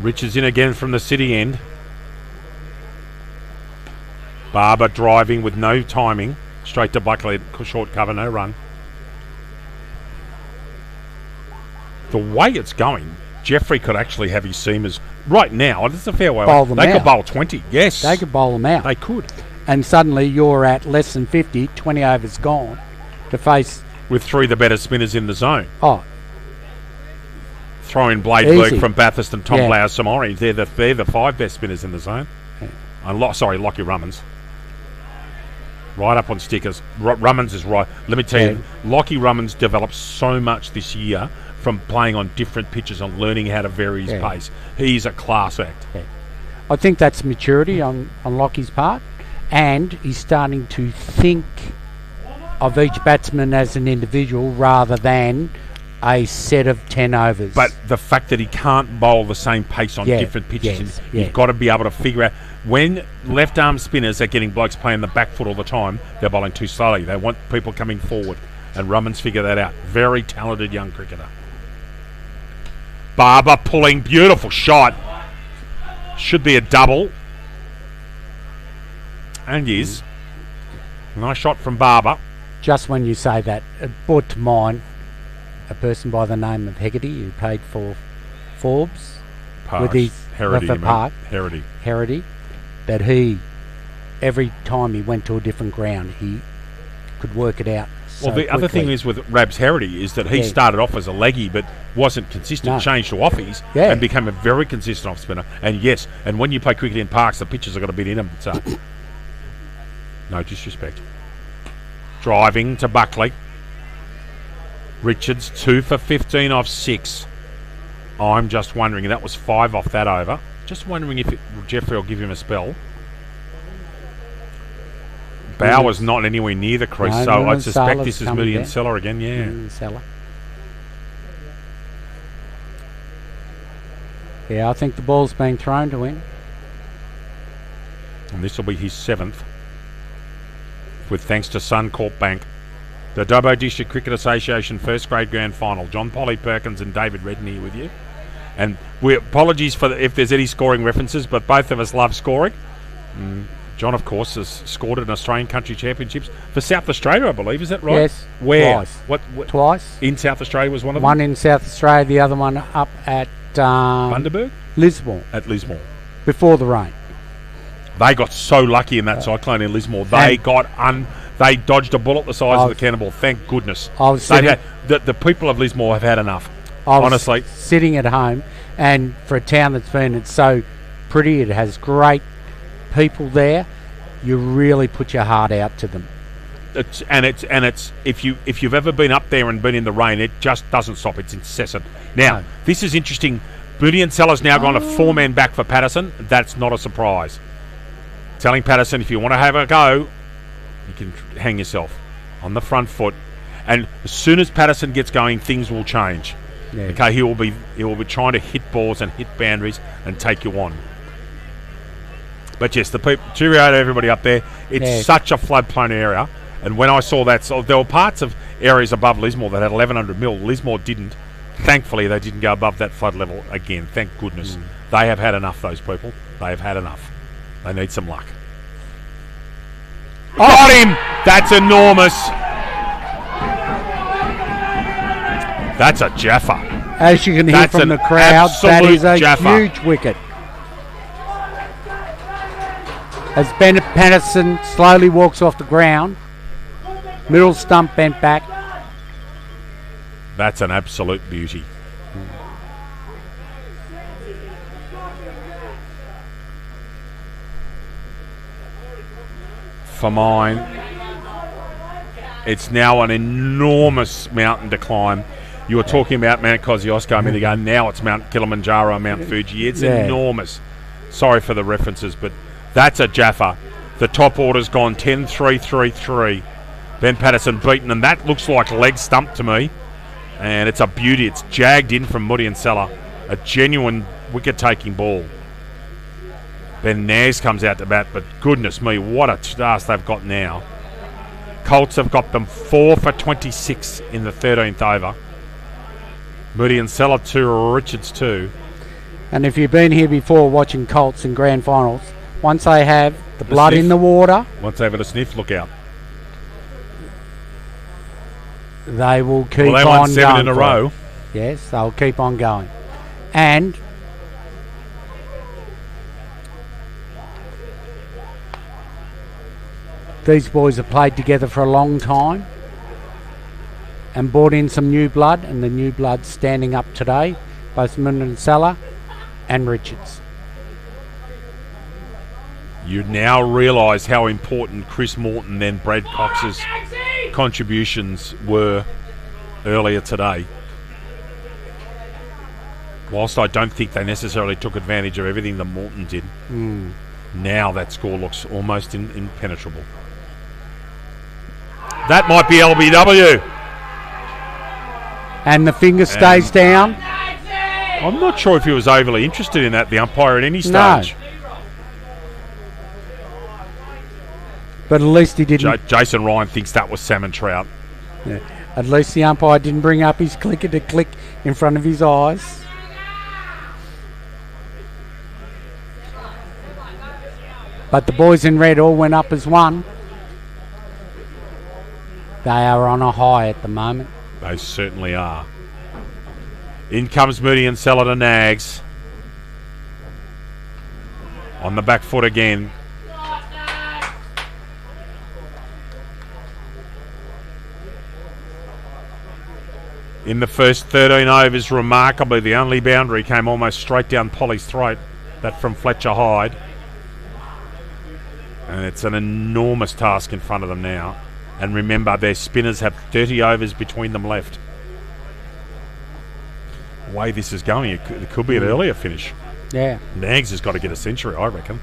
Richards in again from the city end. Barber driving with no timing. Straight to Buckley. Short cover, no run. The way it's going, Jeffrey could actually have his seamers right now. It's a fair way. Bowl them they could out. bowl 20. Yes. They could bowl them out. They could. And suddenly you're at less than 50, 20 overs gone to face... With 3 of the better spinners in the zone. Oh, Throw in Bladeberg Easy. from Bathurst and Tom Yeah. Blauer Samori. They're the 5 best spinners in the zone. Yeah. And Lockie Rummins. Right up on stickers. Rummins is right. Let me tell you, Lockie Rummins developed so much this year from playing on different pitches and learning how to vary his pace. He's a class act. yeah. I think that's maturity on Lockie's part, and he's starting to think of each batsman as an individual rather than a set of 10 overs. But the fact that he can't bowl the same pace on Yeah, different pitches, yes, and yeah. you've got to be able to figure out when left arm spinners are getting blokes playing the back foot all the time, they're bowling too slowly. They want people coming forward, and Rummins figure that out. Very talented young cricketer. Barber pulling, beautiful shot. Should be a double. And is. Nice shot from Barber. Just when you say that, it brought to mind a person by the name of Hegarty who played for Forbes with his Herity, Leffer Park, Herity. Herity, that he, every time he went to a different ground, he could work it out. Well, the other thing is with Rabs Herity is that he started off as a leggy but wasn't consistent, No. changed to offies and became a very consistent off spinner. And yes, and when you play cricket in parks, the pitches have got a bit in them. So, no disrespect. Driving to Buckley. Richards 2 for 15 off 6. I'm just wondering, that was 5 off that over. Just wondering if Jeffrey will give him a spell. Bauer's not anywhere near the crease, No, so no, I suspect Sala's this is coming Million down. Seller again, Seller. Yeah, I think the ball's being thrown to him. And this will be his 7th, with thanks to Suncorp Bank. The Dubbo District Cricket Association First Grade Grand Final. John Polly Perkins and David Redden here with you. And we apologies for if there's any scoring references, but both of us love scoring. John, of course, has scored at an Australian Country Championships for South Australia, I believe. Is that right? Yes. Where? Twice. What? Twice. In South Australia was one of them? One in South Australia, the other one up at Bundaberg? Lismore, At Lismore. before the rain. They got so lucky in that cyclone in Lismore. They they dodged a bullet the size of the cannonball. Thank goodness. The people of Lismore have had enough. I was honestly, sitting at home, and for a town that's been, it's so pretty, it has great people there, you really put your heart out to them. It's if you've ever been up there and been in the rain, it just doesn't stop. It's incessant. Now, this is interesting. Million Seller's now gone a 4-man back for Patterson. That's not a surprise. Telling Patterson, if you want to have a go, you can hang yourself on the front foot, and as soon as Patterson gets going, things will change. Yeah. Okay, he will be trying to hit balls and hit boundaries and take you on. But yes, the people, cheerio to everybody up there. It's such a floodplain area, and when I saw that, so there were parts of areas above Lismore that had 1100 mil. Lismore didn't. Thankfully, they didn't go above that flood level again. Thank goodness. They have had enough. Those people. They have had enough. They need some luck. Got him! That's enormous. That's a Jaffa. As you can hear That's from the an crowd, that is a absolute Jaffa. huge wicket. As Bennett Patterson slowly walks off the ground, middle stump bent back. That's an absolute beauty. For mine, it's now an enormous mountain to climb. You were talking about Mount Kosciuszko a minute ago. Now it's Mount Kilimanjaro and Mount Fuji. It's enormous. Sorry for the references, but that's a Jaffa. The top order's gone 10-3-3-3. Ben Patterson beaten, and that looks like leg stump to me. And it's a beauty. It's jagged in from Moody and Seller. A genuine wicket-taking ball. Ben Nares comes out to bat, but goodness me, what a task they've got now. Colts have got them 4 for 26 in the 13th over. Moody and Seller 2, Richards 2. And if you've been here before watching Colts in grand finals, once they have the blood in the water, once they have a sniff, look out. they will keep Well, they on won 7 going in a for row. it. Yes, they'll keep on going. And these boys have played together for a long time and brought in some new blood, and the new blood standing up today, both Moody and Seller and Richards. You now realise how important Chris Morton and Brad Cox's contributions were earlier today. Whilst I don't think they necessarily took advantage of everything that Morton did, now that score looks almost impenetrable. That might be LBW. And the finger stays down. I'm not sure if he was overly interested in that, the umpire, at any No. stage. But at least he didn't. Jason Ryan thinks that was salmon trout. Yeah. At least the umpire didn't bring up his clicker to click in front of his eyes. But the boys in red all went up as one. They are on a high at the moment. They certainly are. In comes Moody and Seller to Nags. On the back foot again. In the first 13 overs, remarkably, the only boundary came almost straight down Polly's throat. That from Fletcher Hyde. And it's an enormous task in front of them now. And remember, their spinners have 30 overs between them left. The way this is going, it could be an earlier finish. Yeah. Nags has got to get a century, I reckon.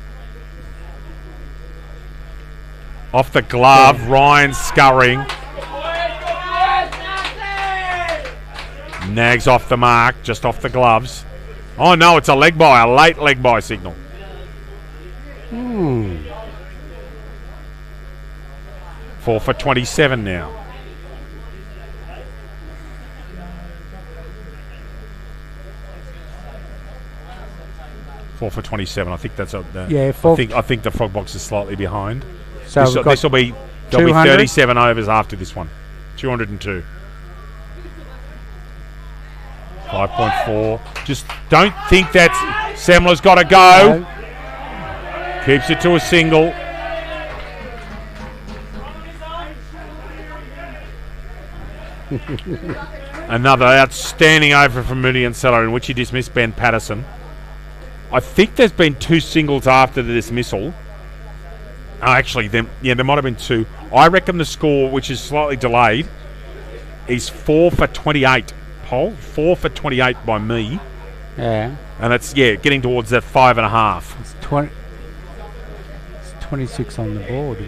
Off the glove, Yeah. Ryan scurrying. Nags off the mark, just off the gloves. Oh no, it's a leg bye, a late leg bye signal. 4 for 27 now. Four for 27. I think that's a. Yeah, I think the frog box is slightly behind. So we've got This will be. There'll be 200. 37 overs after this one. 202. 5.4. Just don't think that's. Semler's got to go. No. Keeps it to a single. Another outstanding over from Moody and Seller, in which he dismissed Ben Patterson. I think there's been 2 singles after the dismissal. Oh, actually, there might have been 2. I reckon the score, which is slightly delayed, is 4 for 28. Paul, 4 for 28 by me. Yeah. And it's, getting towards that 5.5. It's 20. It's 26 on the board.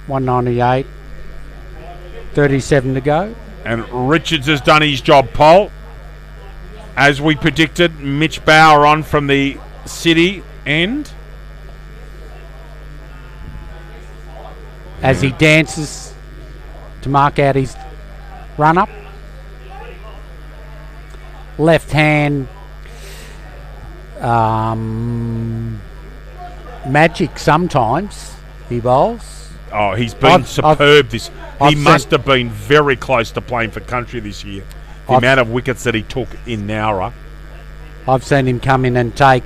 198. 37 to go. And Richards has done his job, Paul. As we predicted, Mitch Bauer on from the city end. As he dances to mark out his run-up. Left hand magic sometimes he bowls. Oh, he's been superb this. I've He must have been very close to playing for country this year. The amount of wickets that he took in Nowra. I've seen him come in and take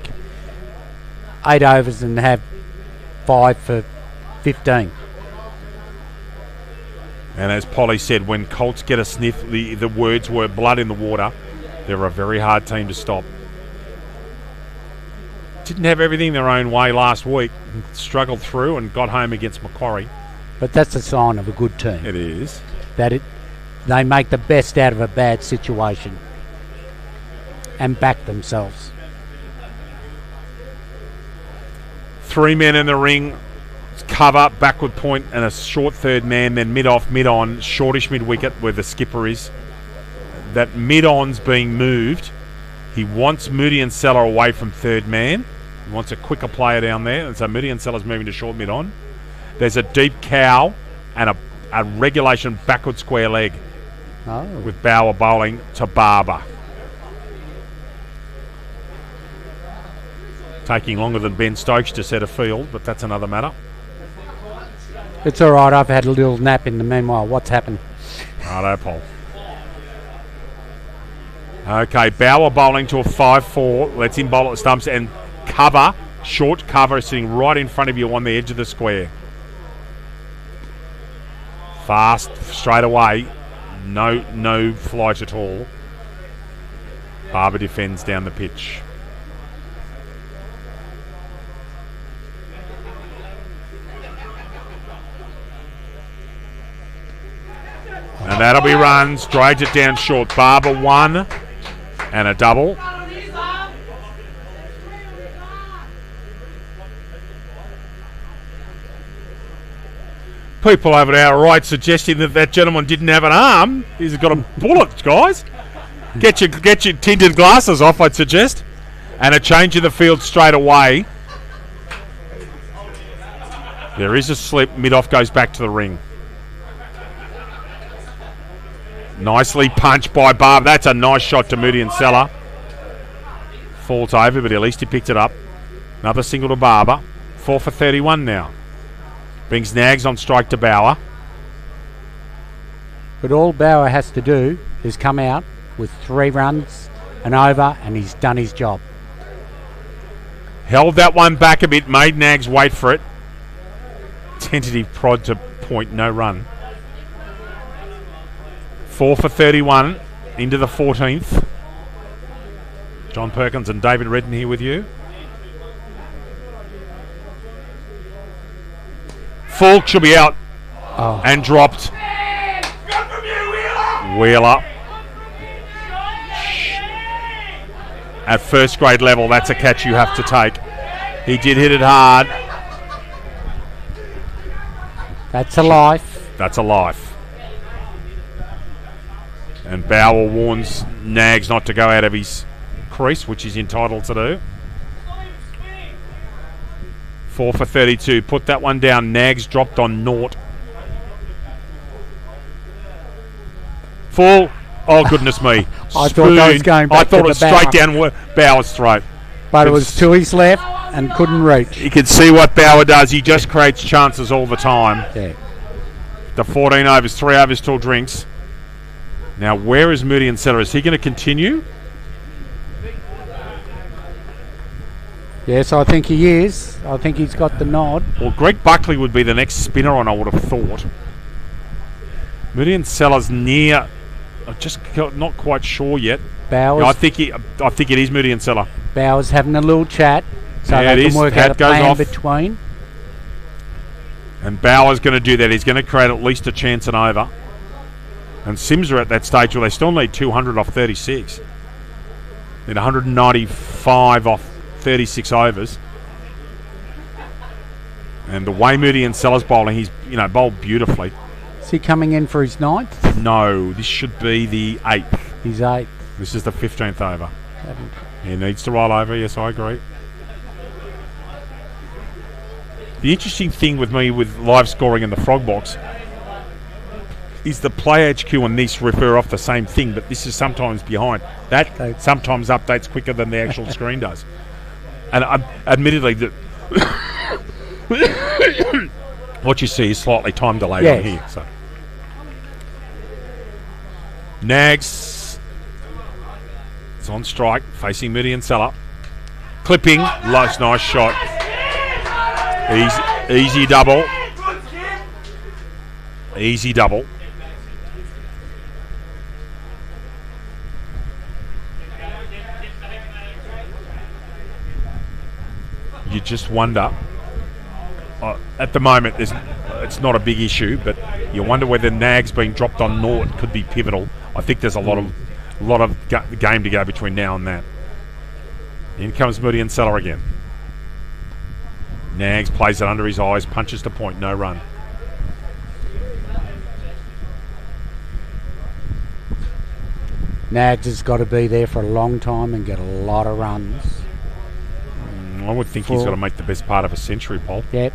8 overs and have 5 for 15. And as Polly said, when Colts get a sniff, the words were blood in the water. They're a very hard team to stop. Didn't have everything their own way last week. Struggled through and got home against Macquarie. But that's a sign of a good team. It is. That they make the best out of a bad situation and back themselves. 3 men in the ring, cover, backward point, and a short third man, then mid-off, mid-on, shortish mid-wicket where the skipper is. That mid-on's being moved. He wants Moody and Seller away from third man. He wants a quicker player down there, and so Moody and Seller's moving to short mid-on. There's a deep cow and a regulation backward square leg with Bauer bowling to Barber. Taking longer than Ben Stokes to set a field, but that's another matter. It's all right. I've had a little nap in the meanwhile. What's happened? Righto, Paul. Okay, Bauer bowling to a 5-4. Lets him bowl at the stumps and cover, short cover, sitting right in front of you on the edge of the square. Fast, straight away. No flight at all. Barber defends down the pitch. And that'll be runs. Drags it down short. Barber 1 and a double. People over our right suggesting that gentleman didn't have an arm. He's got a bullet, guys. Get your tinted glasses off, I'd suggest. And a change in the field straight away. There is a slip. Mid-off goes back to the ring. Nicely punched by Barber. That's a nice shot to Moody and Seller. Falls over, but at least he picked it up. Another single to Barber. 4 for 31 now. Brings Nags on strike to Bauer. But all Bauer has to do is come out with 3 runs and over, and he's done his job. Held that one back a bit, made Nags wait for it. Tentative prod to point, no run. 4 for 31 into the 14th. John Perkins and David Redden here with you. Full should be out and dropped. Wheeler. At first grade level, that's a catch you have to take. He did hit it hard. That's a life. That's a life. And Bauer warns Nags not to go out of his crease, which he's entitled to do. 4 for 32. Put that one down. Nags dropped on naught. Full. Oh, goodness me. I thought that was going back I thought to it was the straight down Bauer's throat. But it was to his left and couldn't reach. You can see what Bauer does. He just creates chances all the time. Yeah. The 14 overs, 3 overs till drinks. Now, where is Moody and Seller? Is he going to continue? Yes, I think he is. I think he's got the nod. Well, Greg Buckley would be the next spinner on, I would have thought. Moody and Seller's near. I'm just not quite sure yet. Bowers. No, I think it is Moody and Seller. Bowers having a little chat, so Yeah, they it can is. work Hat out a goes plan off. between. And Bauer's going to do that. He's going to create at least a chance and over. And Sims are at that stage where they still need 200 off 36. Need 195 off 36 overs. And the way Moody and Seller's bowling, he's bowled beautifully. Is he coming in for his 9th? No, this should be the 8th. His 8th. This is the 15th over. He needs to roll over. Yes, I agree. The interesting thing with me with live scoring in the Frog Box is the Play HQ and this refer off the same thing, but this is sometimes behind. That sometimes updates quicker than the actual screen does. And admittedly, what you see is slightly time delayed on here. So Nags is on strike, facing Moody and Seller. Clipping, nice shot. Easy double. Easy double. You just wonder. At the moment, it's not a big issue, but you wonder whether Nags being dropped on naught could be pivotal. I think there's a lot of game to go between now and that. In comes Moody and Seller again. Nags plays it under his eyes, punches to point, no run. Nags has got to be there for a long time and get a lot of runs. I would think he's got to make the best part of a century, Paul. Yep.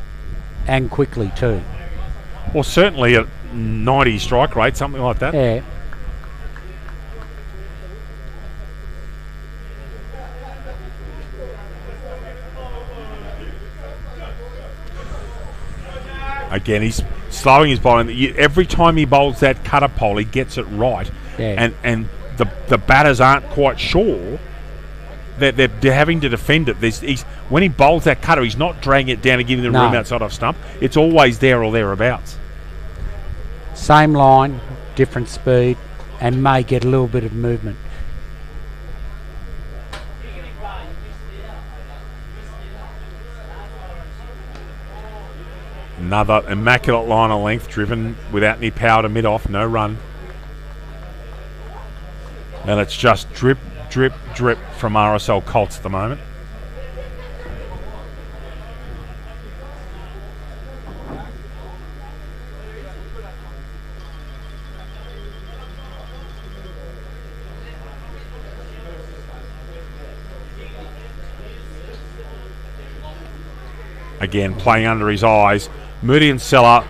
And quickly too. Or certainly a 90 strike rate, something like that. Yeah. Again, he's slowing his bowling. Every time he bowls that cutter pole, he gets it right. Yeah. And the batters aren't quite sure that they're having to defend it. When he bowls that cutter, he's not dragging it down and giving the room outside off stump. It's always there or thereabouts. Same line, different speed, and may get a little bit of movement. Another immaculate line of length, driven without any power to mid-off, no run. And it's just drip, drip, drip from RSL Colts at the moment. Again, playing under his eyes. Moody and Seller,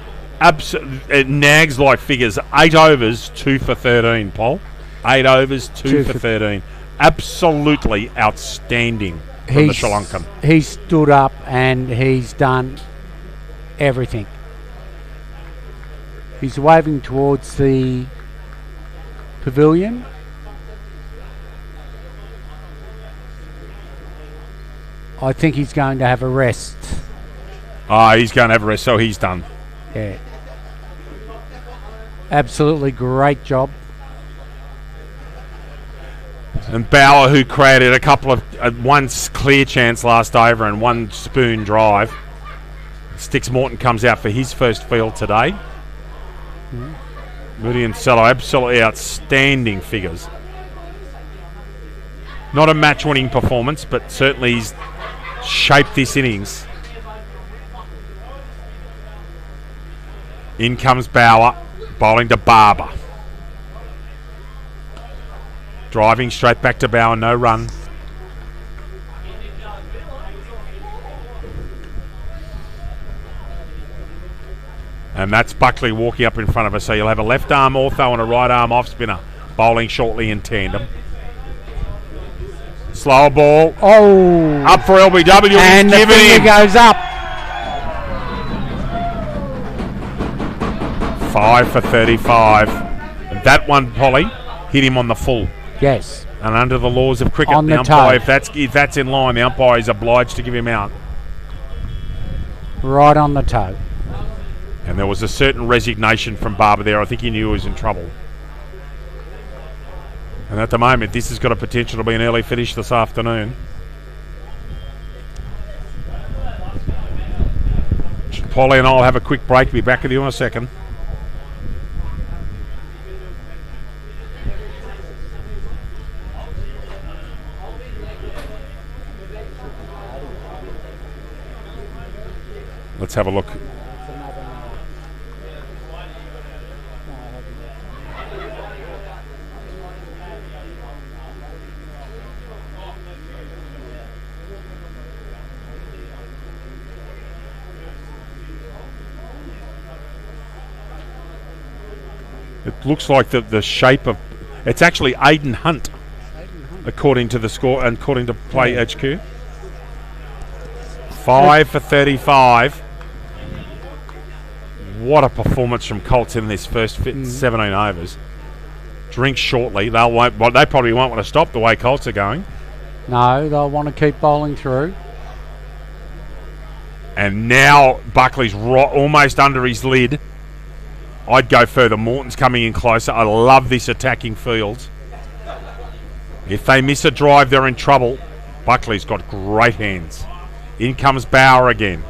nags like figures. 8 overs, 2 for 13, Paul. 8 overs, 2 for 13. Absolutely outstanding from the Sri Lankan. He's stood up and he's done everything. He's waving towards the pavilion. I think he's going to have a rest. He's going to have a rest, so he's done. Yeah. Absolutely great job. And Bauer, who created a couple of one clear chance last over and one spoon drive. Sticks Morton comes out for his first field today. Moody and Cello, absolutely outstanding figures. Not a match-winning performance, but certainly he's shaped this innings. In comes Bauer, bowling to Barber. Driving straight back to Bauer, no run. And that's Buckley walking up in front of us. So you'll have a left arm ortho and a right arm off spinner bowling shortly in tandem. Slower ball. Oh. Up for LBW. And he's the given finger him. goes up. 5 for 35. And that one, Polly, hit him on the full. Yes. And under the laws of cricket, On the the umpire, toe. if that's in line, the umpire is obliged to give him out. Right on the toe. And there was a certain resignation from Barber there. I think he knew he was in trouble. And at the moment, this has got a potential to be an early finish this afternoon. Polly and I will have a quick break. Be back with you in a second. Let's have a look. It looks like the shape of... It's actually Aiden Hunt, according to the score and according to Play HQ. 5 for 35. What a performance from Colts in this first 17 overs. Drink shortly. They probably won't want to stop the way Colts are going. No, they'll want to keep bowling through. And now Buckley's almost under his lid. I'd go further. Morton's coming in closer. I love this attacking field. If they miss a drive, they're in trouble. Buckley's got great hands. In comes Bauer again.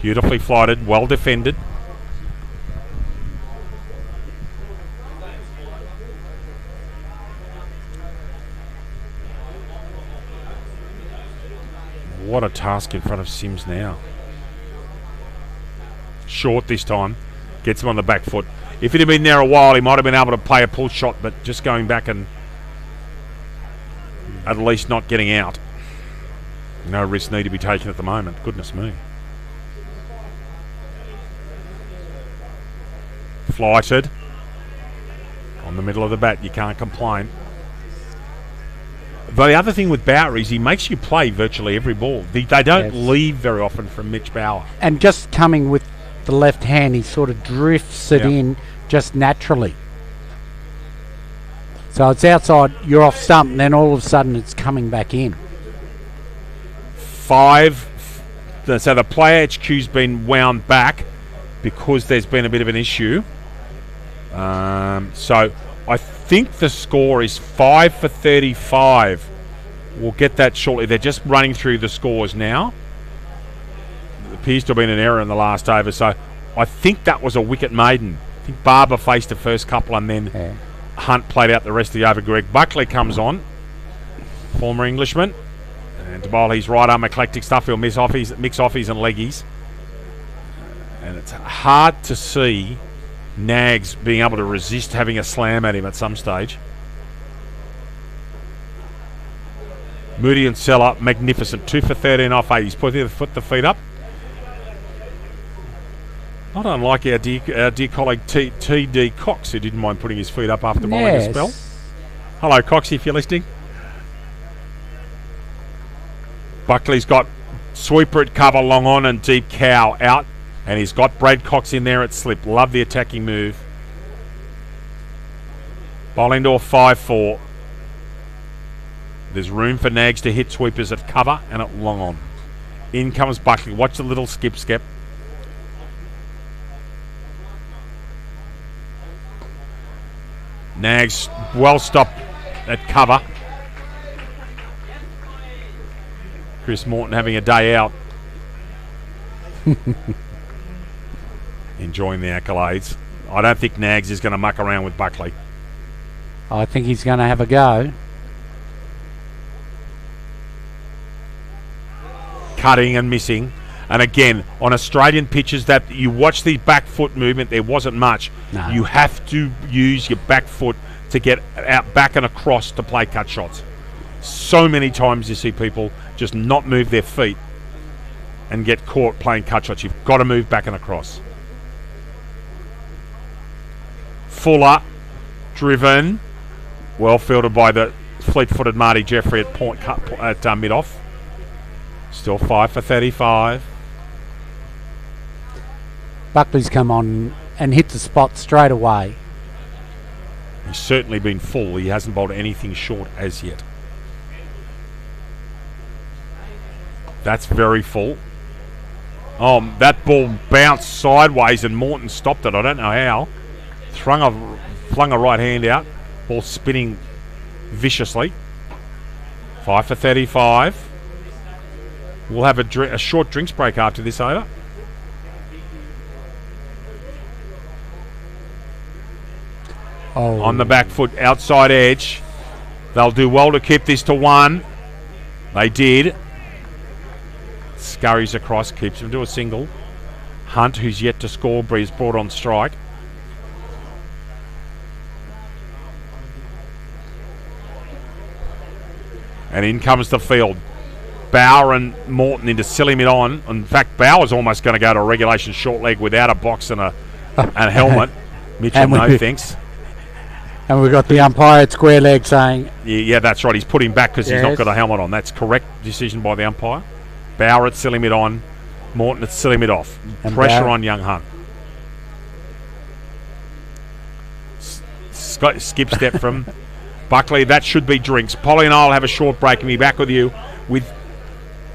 Beautifully flighted, well defended. What a task in front of CYMS now. Short this time. Gets him on the back foot. If it had been there a while, he might have been able to play a pull shot, but just going back and at least not getting out. No risks need to be taken at the moment. Goodness me. Flighted. On the middle of the bat, you can't complain. But the other thing with Bauer is he makes you play virtually every ball. They don't leave very often from Mitch Bauer. And just coming with the left hand, he sort of drifts it in just naturally. So it's outside, you're off stump, and then all of a sudden it's coming back in. 5. So the player HQ's been wound back because there's been a bit of an issue. So I think the score is 5 for 35. We'll get that shortly. They're just running through the scores now. There appears to have been an error in the last over, so I think that was a wicket maiden. I think Barber faced the first couple and then Hunt played out the rest of the over. Greg Buckley comes on, former Englishman, and to bowl his right arm eclectic stuff, he'll mix offies and leggies. And it's hard to see Nags being able to resist having a slam at him at some stage. Moody and Seller, magnificent. 2 for 13 off 8. He's put the feet up. Not unlike our dear colleague T.D. Cox, who didn't mind putting his feet up after bowling a spell. Hello, Cox, if you're listening. Buckley's got sweeper at cover, long on, and deep cow out. And he's got Brad Cox in there at slip. Love the attacking move. Bowling to a 5-4. There's room for Nags to hit sweepers at cover and at long on. In comes Buckley. Watch the little skip. Nags well stopped at cover. Chris Morton having a day out. Enjoying the accolades. I don't think Nags is going to muck around with Buckley. I think he's going to have a go. Cutting and missing. And again, on Australian pitches, that you watch the back foot movement, there wasn't much. No. You have to use your back foot to get out back and across to play cut shots. So many times you see people just not move their feet and get caught playing cut shots. You've got to move back and across. Fuller, driven, well fielded by the fleet-footed Marty Jeffrey at mid-off. Still 5 for 35. Buckley's come on and hit the spot straight away. He's certainly been full. He hasn't bowled anything short as yet. That's very full. Oh, that ball bounced sideways and Morton stopped it. I don't know how. Flung a right hand out. Ball spinning viciously. 5 for 35. We'll have a short drinks break after this over. Oh. On the back foot, outside edge. They'll do well to keep this to 1. They did. Scurries across, keeps him to a single. Hunt, who's yet to score, is brought on strike. And in comes the field. Bauer and Morton into silly mid-on. In fact, Bauer's almost going to go to a regulation short leg without a box and a helmet. Mitchell, no thanks. And we've got the umpire at square leg saying... Yeah, that's right. He's put him back because he's not got a helmet on. That's correct decision by the umpire. Bauer at silly mid-on. Morton at silly mid-off. Pressure on young Hunt. Skip step from Buckley. That should be drinks. Polly and I will have a short break and be back with you with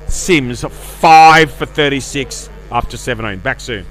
CYMS 5 for 36 after 17. Back soon.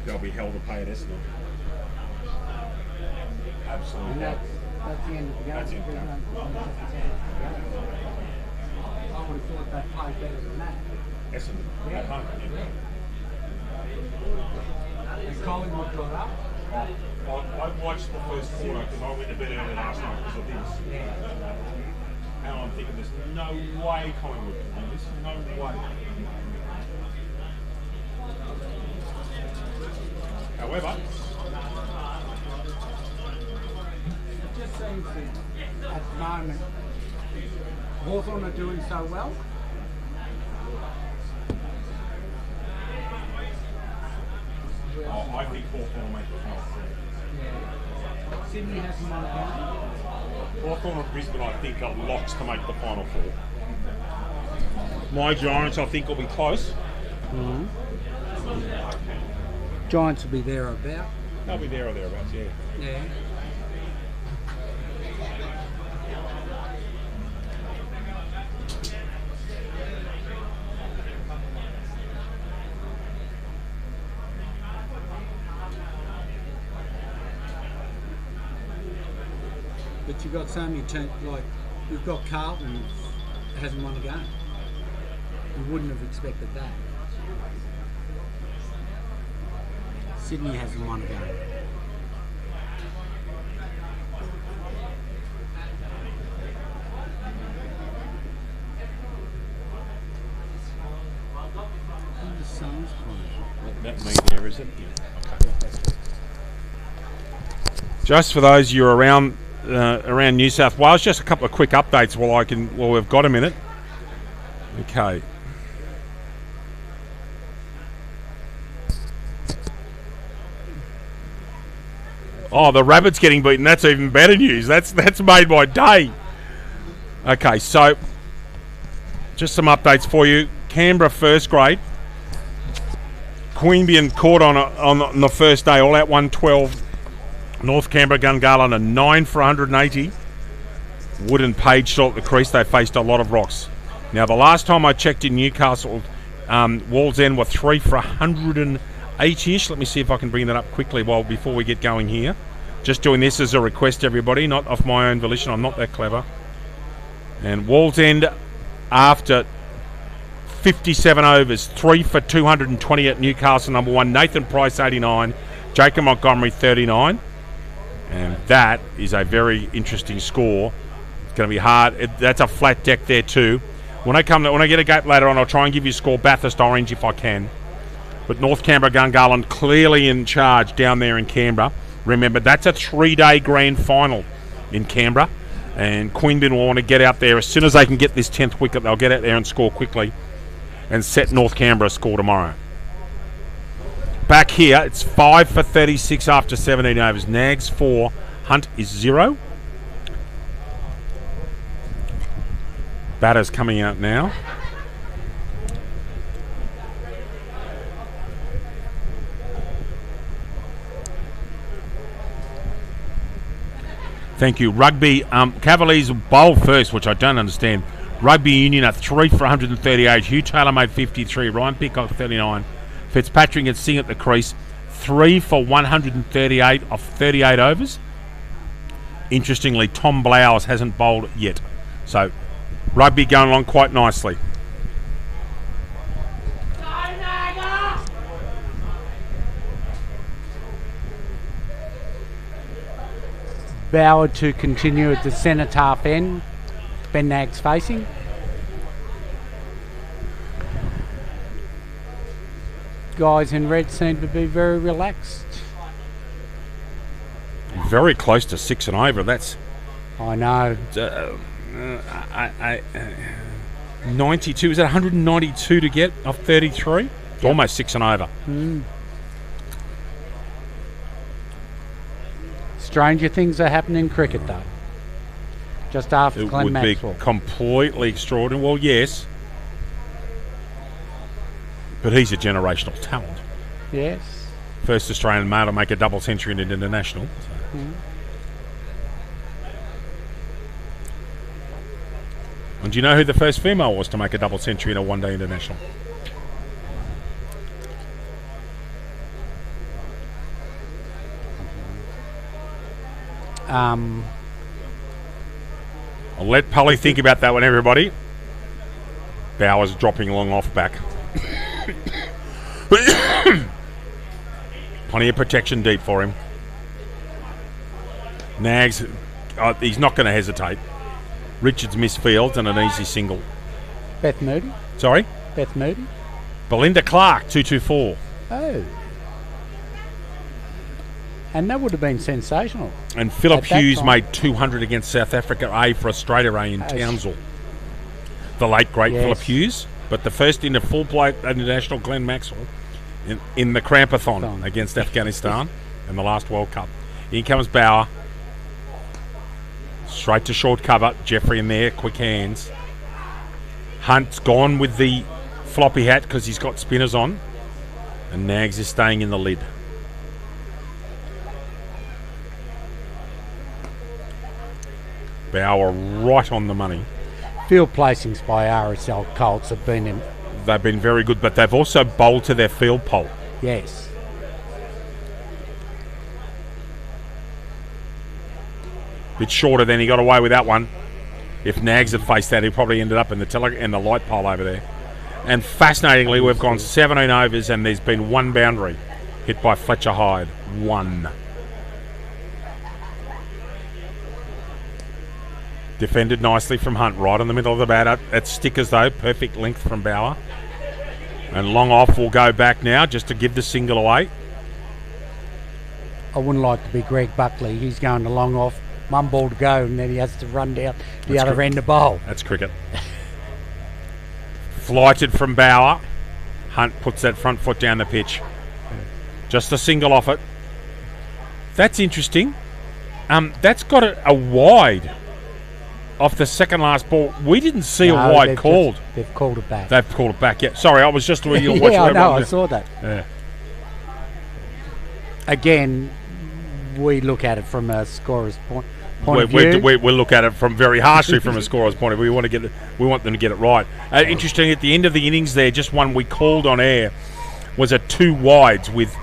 They'll be held to pay at Essendon. Absolutely. And that's the end of the game. That's it. There's no- I would have thought they'd play better than that. Essendon at home. And Collingwood got up. I watched the first quarter because I went to bed early last night because of this. Yeah. And I'm thinking there's no way Collingwood can do this. No way. However, It just seems that at the moment, Hawthorn are doing so well. I think Hawthorn will make the final. Yeah. Sydney hasn't won a game. Hawthorn and Brisbane, I think, are locks to make the final four. My Giants, I think, will be close. Giants will be there or about. They'll be there or thereabouts, yeah. Yeah. But you've got so many like you've got Carlton hasn't won a game. You wouldn't have expected that. Sydney hasn't won a game. Who the Suns playing? That me there, is it? Just for those of you around New South Wales, just a couple of quick updates while we've got a minute. Okay. Oh, the Rabbits getting beaten. That's even better news. That's made my day. Okay, so just some updates for you. Canberra first grade. Queanbeyan caught on the first day, all out 112. North Canberra Gungahlin a 9 for 180. Wood and Page short at the crease. They faced a lot of rocks. Now, the last time I checked in Newcastle, Walls End were 3 for 180-ish. Let me see if I can bring that up quickly before we get going here. Just doing this as a request, everybody, not off my own volition. I'm not that clever. And Walls End, after 57 overs, 3 for 220 at Newcastle, number 1. Nathan Price, 89. Jacob Montgomery, 39. And that is a very interesting score. It's going to be hard. That's a flat deck there too. When I get a gate later on, I'll try and give you a score Bathurst Orange if I can. But North Canberra Gungahlin clearly in charge down there in Canberra. Remember, that's a 3-day grand final in Canberra. And Queanbeyan will want to get out there as soon as they can get this 10th wicket. They'll get out there and score quickly and set North Canberra a score tomorrow. Back here, it's 5 for 36 after 17 overs. Nags 4, Hunt is 0. Batter's coming out now. Thank you. Rugby, Cavaliers bowl first, which I don't understand. Rugby Union at 3 for 138. Hugh Taylor made 53. Ryan Peacock 39. Fitzpatrick and Singh at the crease. 3 for 138 off 38 overs. Interestingly, Tom Blowers hasn't bowled yet. So, rugby going along quite nicely. Bauer to continue at the centre half end. Ben Nags facing. Guys in red seem to be very relaxed. Very close to 6 and over. That's I know. 92. Is that 192 to get off 33? Yep. Almost 6 and over. Stranger things are happening in cricket, though. Just after It Glenn would Maxwell. be completely extraordinary. Well, yes. But he's a generational talent. Yes. First Australian male to make a double century in an international. So. And do you know who the first female was to make a double century in a one-day international? I'll let Pully think about that one, everybody. Bowers dropping long off back. Plenty of protection deep for him. Nags, he's not going to hesitate. Richards missed fields and an easy single. Beth Moody? Sorry? Beth Moody? Belinda Clark, 224. Oh. And that would have been sensational. And Philip At that Hughes time. made 200 against South Africa A for Australia A in Townsville. The late, great Yes. Philip Hughes. But the first in a full play international, Glenn Maxwell, in the Crampathon against Afghanistan in the last World Cup. In comes Bauer. Straight to short cover. Jeffrey in there, quick hands. Hunt's gone with the floppy hat because he's got spinners on. And Nags is staying in the lid. Bauer right on the money. Field placings by RSL Colts have been in. They've been very good, but they've also bowled to their field pole. Yes. Bit shorter than he got away with that one. If Nags had faced that, he probably ended up in the light pole over there. And fascinatingly, we've gone 17 overs and there's been one boundary hit by Fletcher Hyde. One. Defended nicely from Hunt, right in the middle of the bat. At stickers though, perfect length from Bauer. And long off will go back now just to give the single away. I wouldn't like to be Greg Buckley. He's going to long off, one ball to go, and then he has to run down the That's other end to bowl. That's cricket. Flighted from Bauer. Hunt puts that front foot down the pitch. Just a single off it. That's interesting. That's got a wide off the second last ball. We didn't see a wide called. They've called it back. They've called it back. Yeah. Sorry, I was just watching. Yeah, I know. I saw that. Yeah. Again, we look at it from a scorer's point of view. We look at it from very harshly from a scorer's point of view. We want them to get it right. Interesting, at the end of the innings there, just one we called on air was a two wides with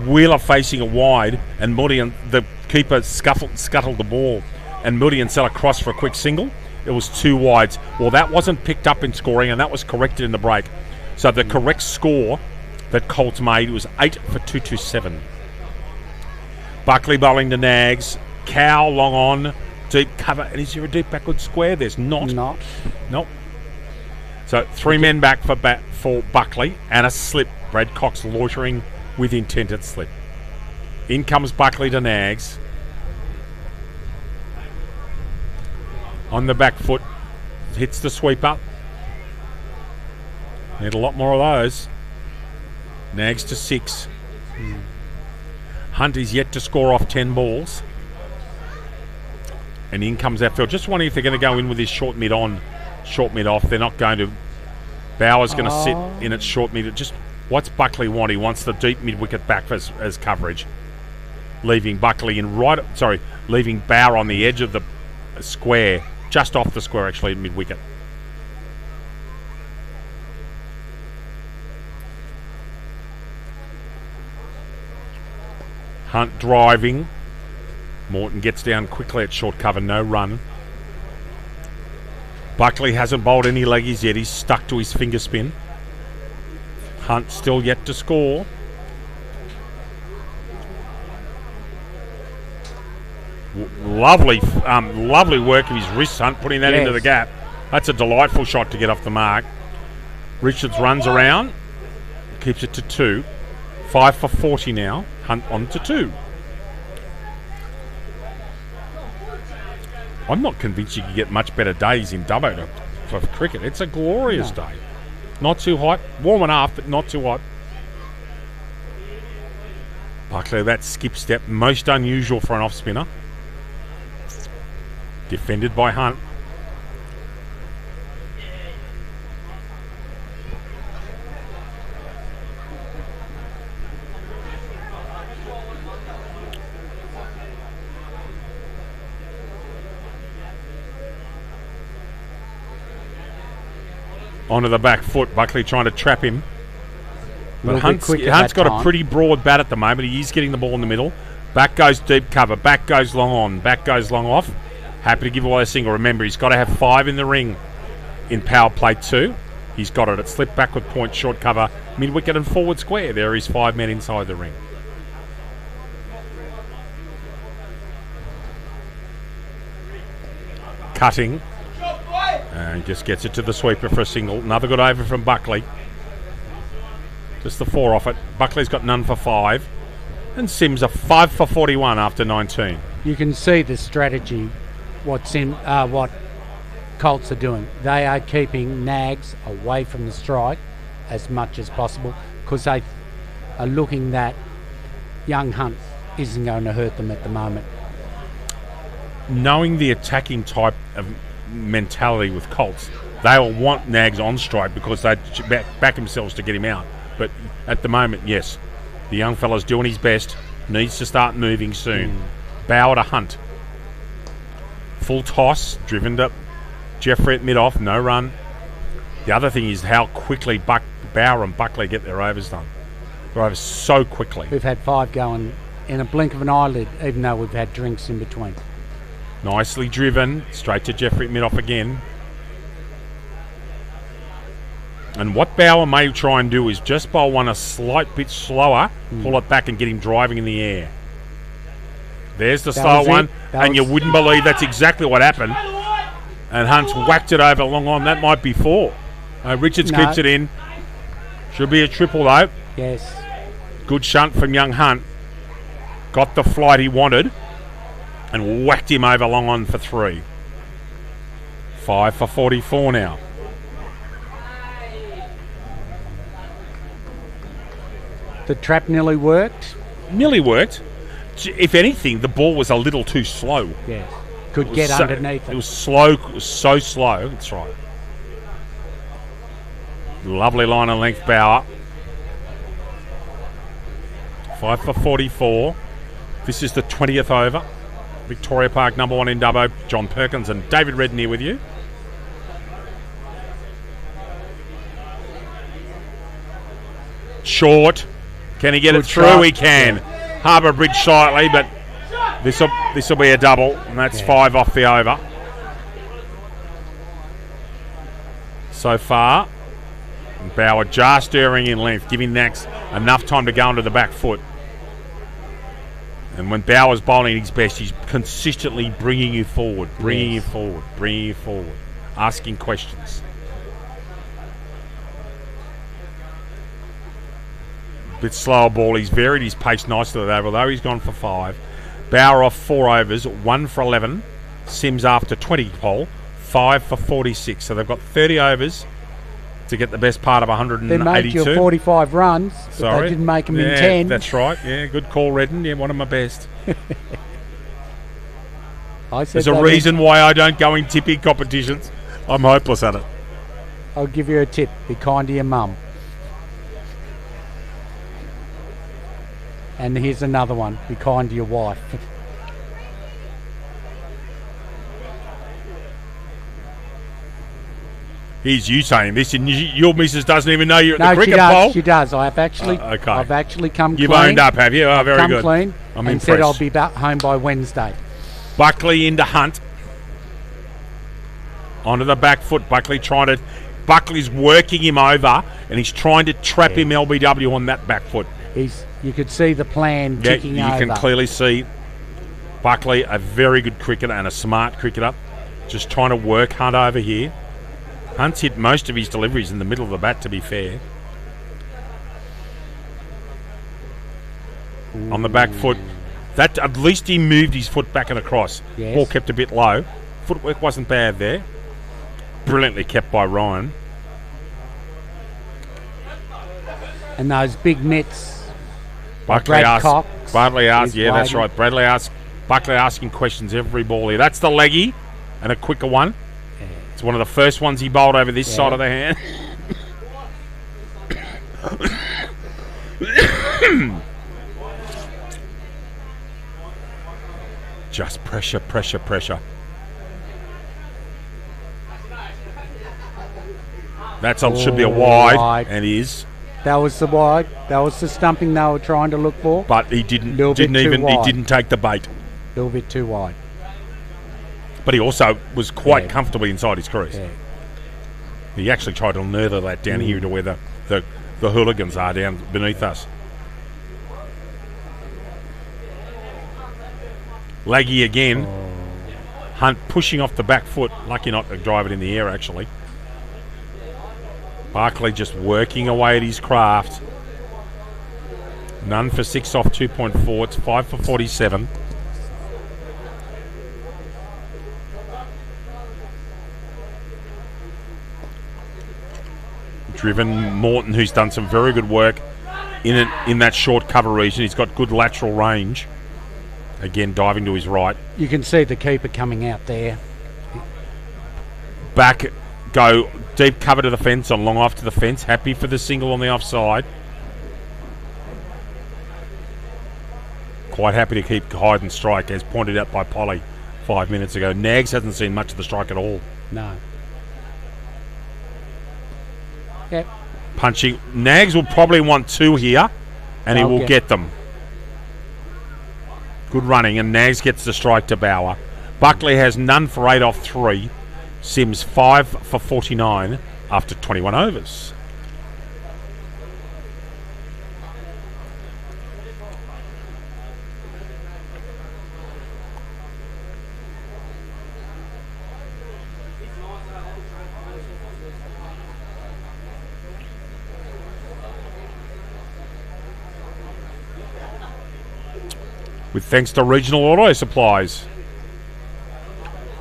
Wheeler facing a wide and Moody and the keeper scuttled the ball and Moody and Sell across for a quick single. It was two wides. Well, that wasn't picked up in scoring and that was corrected in the break. So the correct score that Colts made was 8 for 227. Buckley bowling to Nags. Cow long on. Deep cover. And is there a deep backward square? There's not. Nope. So three men back for Buckley and a slip. Brad Cox loitering with intent at slip. In comes Buckley to Nags. On the back foot. Hits the sweeper. Need a lot more of those. Nags to 6. Hunt is yet to score off 10 balls. And in comes outfield. Just wondering if they're going to go in with his short mid on, short mid off. They're not going to. Bauer's going to sit in at short mid. Just what's Buckley want? He wants the deep mid wicket back as coverage. Leaving Buckley in leaving Bauer on the edge of the square. Just off the square actually, mid wicket. Hunt driving. Morton gets down quickly at short cover, no run. Buckley hasn't bowled any leggies yet. He's stuck to his finger spin. Hunt still yet to score. Lovely work of his wrist, Hunt, putting that into the gap. That's a delightful shot to get off the mark. Richards runs around, keeps it to 2. 5 for 40 now. Hunt on to 2. I'm not convinced you can get much better days in Dubbo for cricket. It's a glorious day. Not too hot. Warm enough, but not too hot. Buckley, that skip step, most unusual for an off-spinner. Defended by Hunt. onto the back foot. Buckley trying to trap him. But Hunt's Hunt's got a pretty broad bat at the moment. He is getting the ball in the middle. Back goes deep cover. Back goes long on. Back goes long off. Happy to give away a single. Remember, he's got to have 5 in the ring in power play 2. He's got it. It's slip back with point, short cover, mid-wicket and forward square. There is 5 men inside the ring. Cutting. And just gets it to the sweeper for a single. Another good over from Buckley. Just the 4 off it. Buckley's got none for 5. And Sims are 5 for 41 after 19. You can see the strategy, what Colts are doing. They are keeping nags away from the strike as much as possible because they are looking that young Hunt isn't going to hurt them at the moment. Knowing the attacking type of mentality with Colts, they will want nags on strike because they back themselves to get him out. But at the moment, yes, the young fella's doing his best, needs to start moving soon. Bauer to Hunt. Full toss, driven to Jeffrey at mid-off, no run. The other thing is how quickly Bauer and Buckley get their overs done. They're over so quickly. We've had 5 going in a blink of an eyelid, even though we've had drinks in between. Nicely driven, straight to Jeffrey at mid-off again. And what Bauer may try and do is just bowl one a slight bit slower, pull it back and get him driving in the air. There's the slow one, and you wouldn't believe that's exactly what happened. And Hunt's whacked it over long on. That might be 4. Richards keeps it in. Should be a triple though. Yes. Good shunt from young Hunt. Got the flight he wanted and whacked him over long on for 3. 5 for 44 now. The trap nearly worked. Nearly worked. If anything, the ball was a little too slow. Yes. Could get underneath it. It was slow. It was so slow. That's right. Lovely line of length, Bauer. 5 for 44. This is the 20th over. Victoria Park, number 1 in Dubbo. John Perkins and David Redden here with you. Short. Can he get it through? Shot. He can. Yeah. Harbour Bridge slightly, but this will be a double, and that's 5 off the over. So far, Bauer just erring in length, giving Nax enough time to go onto the back foot. And when Bauer's bowling his best, he's consistently bringing you forward, asking questions. Bit slower ball. He's varied his pace nicely there, although he's gone for 5. Bauer off 4 overs, 1 for 11. Sims after 20 pole, 5 for 46. So they've got 30 overs to get the best part of 182. They made you 45 runs, but they didn't make them in 10. That's right. Yeah, good call, Redden. Yeah, one of my best. There's a reason why I don't go in tipping competitions. I'm hopeless at it. I'll give you a tip. Be kind to your mum. And here's another one. Be kind to your wife. Here's you saying this, and your missus doesn't even know you're at the cricket bowl. bowl. She does. I've actually come clean. You've owned up, have you? Oh, very come good. Clean I'm and impressed. said I'll be back home by Wednesday. Buckley into Hunt. Onto the back foot. Buckley's working him over, and he's trying to trap him LBW on that back foot. You could see the plan ticking over. You can clearly see Buckley, a very good cricketer and a smart cricketer, just trying to work Hunt over here. Hunt's hit most of his deliveries in the middle of the bat, to be fair. On the back foot. That at least he moved his foot back and across. Yes. Ball kept a bit low. Footwork wasn't bad there. Brilliantly kept by Ryan. And those big mitts. Buckley That's right. Buckley asking questions every ball here. That's the leggy and a quicker one. Yeah. It's one of the first ones he bowled over this side of the hand. Just pressure. should be a Oh, wide, wide. and is. That was the wide. That was the stumping they were trying to look for. But he didn't Little bit too he wide. didn't take the bait. A little bit too wide. But he also was quite Yeah. comfortably inside his crease. Yeah. He actually tried to nerve that down here to where the hooligans are down beneath us. Laggy again. Hunt pushing off the back foot. Lucky not to drive it in the air, actually. Barkley just working away at his craft. None for 6 off 2.4. It's 5 for 47. Driven Morton, who's done some very good work in that short cover region. He's got good lateral range. Again, diving to his right. You can see the keeper coming out there. Back, go deep cover to the fence on long off to the fence. Happy for the single on the offside. Quite happy to keep hide and strike, as pointed out by Polly 5 minutes ago. Nags hasn't seen much of the strike at all. No. Yep. Punching. Nags will probably want 2 here, and he They'll will get them. Good running, and Nags gets the strike to Bauer. Buckley has none for 8 off 3. Sims 5 for 49 after 21 overs. With thanks to Regional Auto Supplies,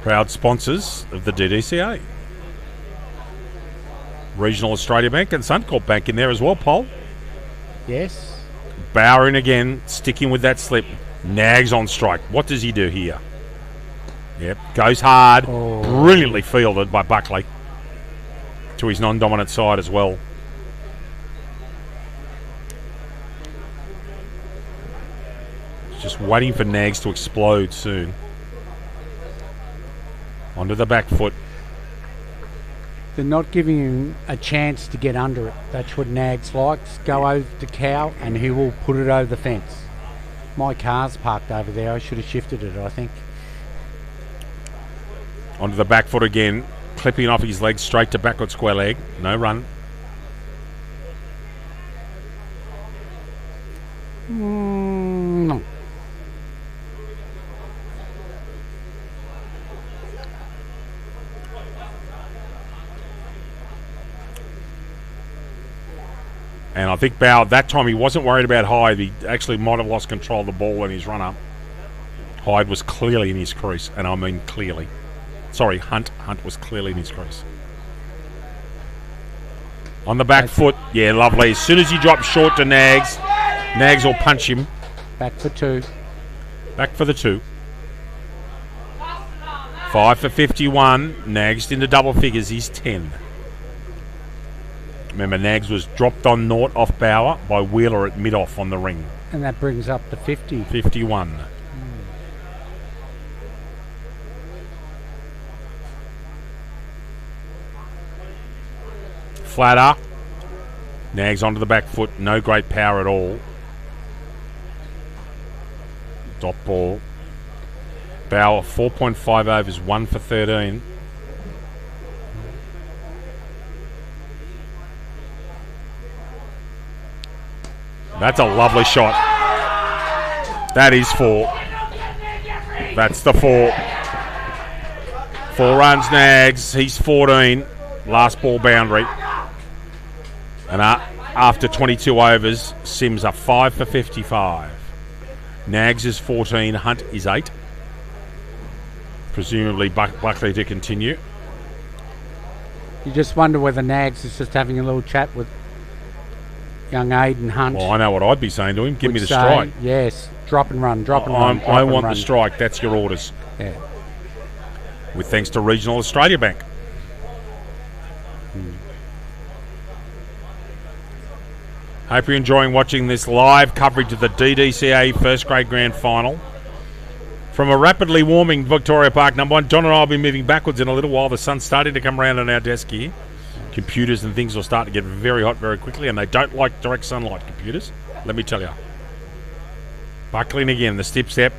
proud sponsors of the DDCA. Regional Australia Bank and Suncorp Bank in there as well, Paul. Yes. Bauer in again, sticking with that slip. Nags on strike. What does he do here? Yep, goes hard. Oh. Brilliantly fielded by Buckley to his non-dominant side as well. Just waiting for Nags to explode soon. Onto the back foot. They're not giving him a chance to get under it. That's what Nags likes. Go over to Cow and he will put it over the fence. My car's parked over there. I should have shifted it, I think. Onto the back foot again. Clipping off his leg straight to backward square leg. No run. No. And I think Bauer, that time he wasn't worried about Hyde. He actually might have lost control of the ball in his run-up. Hyde was clearly in his crease, and I mean clearly. Sorry, Hunt was clearly in his crease. On the back foot, yeah, lovely. As soon as he drops short to Nags, Nags will punch him. Back for 2. Back for the 2. 5 for 51. Nags into double figures. He's 10. Remember, Nags was dropped on naught off Bauer by Wheeler at mid-off on the ring. And that brings up to 50. 51. Flatter. Nags onto the back foot. No great power at all. Dot ball. Bauer 4.5 overs, 1 for 13. That's a lovely shot. That is 4. That's the 4. 4 runs Nags. He's 14. Last ball boundary. And after 22 overs, Sims are 5 for 55. Nags is 14. Hunt is 8. Presumably Buckley to continue. You just wonder whether Nags is just having a little chat with young Aiden Hunt. Well, I know what I'd be saying to him. Give me the Would say, strike. Yes, drop and run, drop and run. I want the strike. That's your orders. Yeah. With thanks to Regional Australia Bank. Hope you're enjoying watching this live coverage of the DDCA First Grade Grand Final. From a rapidly warming Victoria Park number 1, John and I will be moving backwards in a little while. The sun's starting to come around on our desk here. computers and things will start to get very hot very quickly, and they don't like direct sunlight, computers, let me tell you. Buckling again, the step.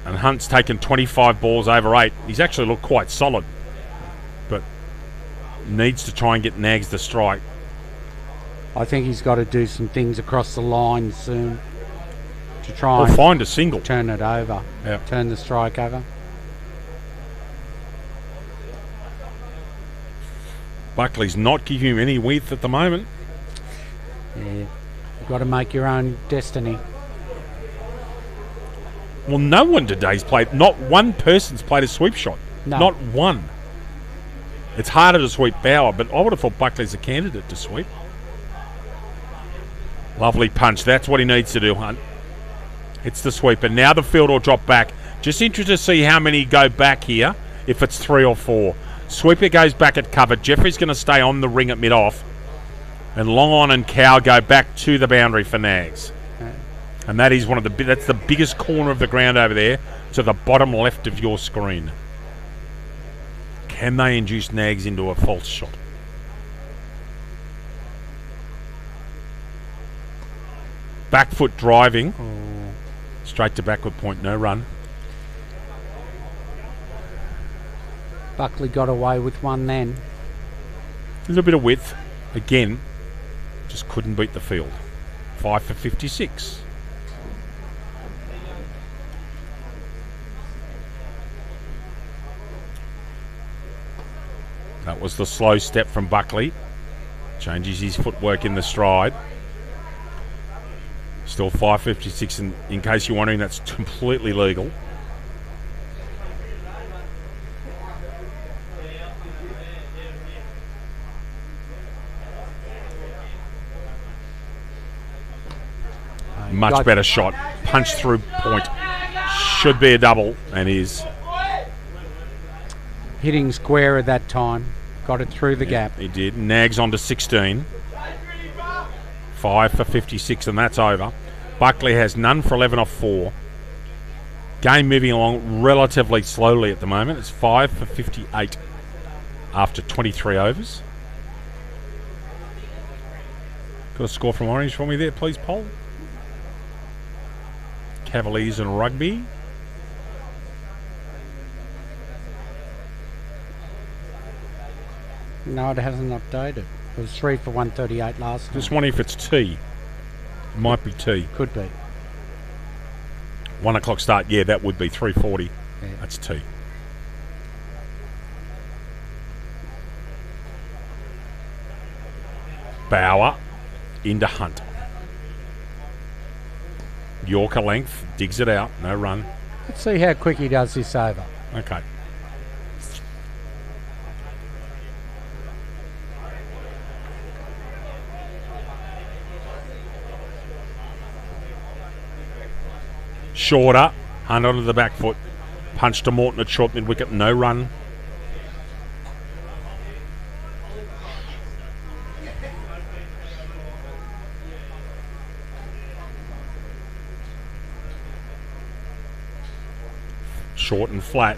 And Hunt's taken 25 balls over 8. He's actually looked quite solid, but needs to try and get Nags to strike. I think he's got to do some things across the line soon to try Or and find a single. turn it over, Yeah. turn the strike over. Buckley's not giving him any width at the moment. Yeah, you've got to make your own destiny. Well, no one today's played. Not one person's played a sweep shot. No. Not one. It's harder to sweep Bauer, but I would have thought Buckley's a candidate to sweep. Lovely punch. That's what he needs to do, Hunt. It's the sweeper. Now the field will drop back. Just interested to see how many go back here, if it's 3 or 4. Sweeper goes back at cover. Jeffrey's going to stay on the ring at mid-off. And Long On and Cow go back to the boundary for Nags. And that is that's the biggest corner of the ground over there, to the bottom left of your screen. Can they induce Nags into a false shot? Back foot driving. Straight to backward point, no run. Buckley got away with one then. A little bit of width. Again, just couldn't beat the field. 5 for 56. That was the slow step from Buckley. Changes his footwork in the stride. Still 5.56, and in case you're wondering, that's completely legal. Much better shot. Punch through point. Should be a double, and is. Hitting square at that time. Got it through the gap. He did. Nags on to 16. 5 for 56, and that's over. Buckley has none for 11 off 4. Game moving along relatively slowly at the moment. It's 5 for 58 after 23 overs. Got a score from Orange for me there, please, Paul? Cavaliers and Rugby. No, it hasn't updated. It was 3 for 138 last time. Just wondering if it's T. It might be T. Could be. 1 o'clock start. Yeah, that would be 3:40. Yeah. That's T. Bauer into Hunt. Yorker length. Digs it out. No run. Let's see how quick he does this over. Okay. Shorter. Hunt onto the back foot. Punch to Morton at short mid wicket. No run. Short and flat.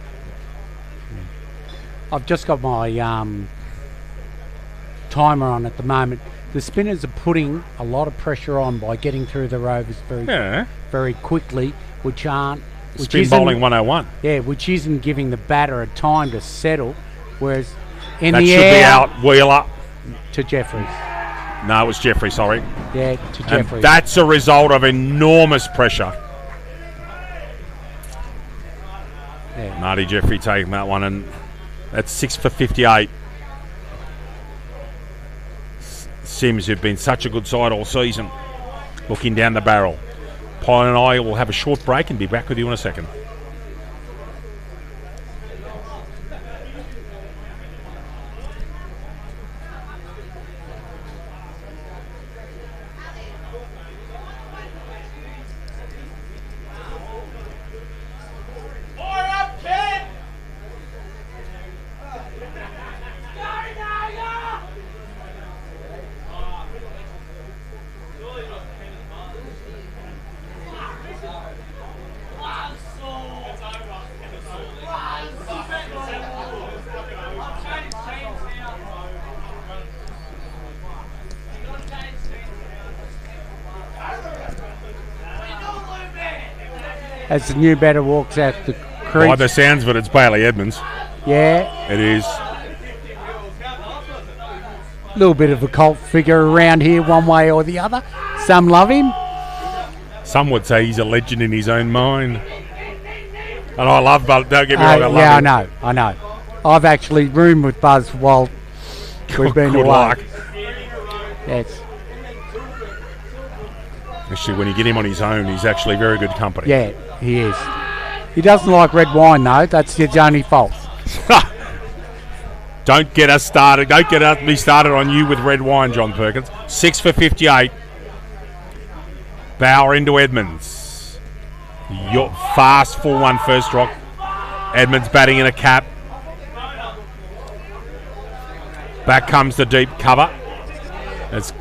I've just got my timer on at the moment. The spinners are putting a lot of pressure on by getting through the rovers very quickly, which Spin bowling 101. Yeah, which isn't giving the batter a time to settle. Whereas in That the should air, be out. Wheeler. to Jeffries. No, it was Jeffrey, sorry. Yeah, to And Jeffries. that's a result of enormous pressure. Yeah. Marty Jeffrey taking that one, and that's 6 for 58. CYMS, who've been such a good side all season, looking down the barrel. Pine and I will have a short break and be back with you in a second. as the new batter walks out the crease. By the sounds of it, it's Bailey Edmonds. Yeah, It is. a little bit of a cult figure around here, one way or the other. Some love him. Some would say he's a legend in his own mind. And I love Buzz. Don't get me wrong, I love Yeah, him. I know. I've actually roomed with Buzz while we've been Good away. luck. Yes. Actually, when you get him on his own, he's actually very good company. Yeah, he is. He doesn't like red wine though. That's his only fault. Don't get us started. Don't get me started on you with red wine, John Perkins. 6 for 58. Bauer into Edmonds. Your fast 4-1 first rock. Edmonds batting in a cap. Back comes the deep cover. It's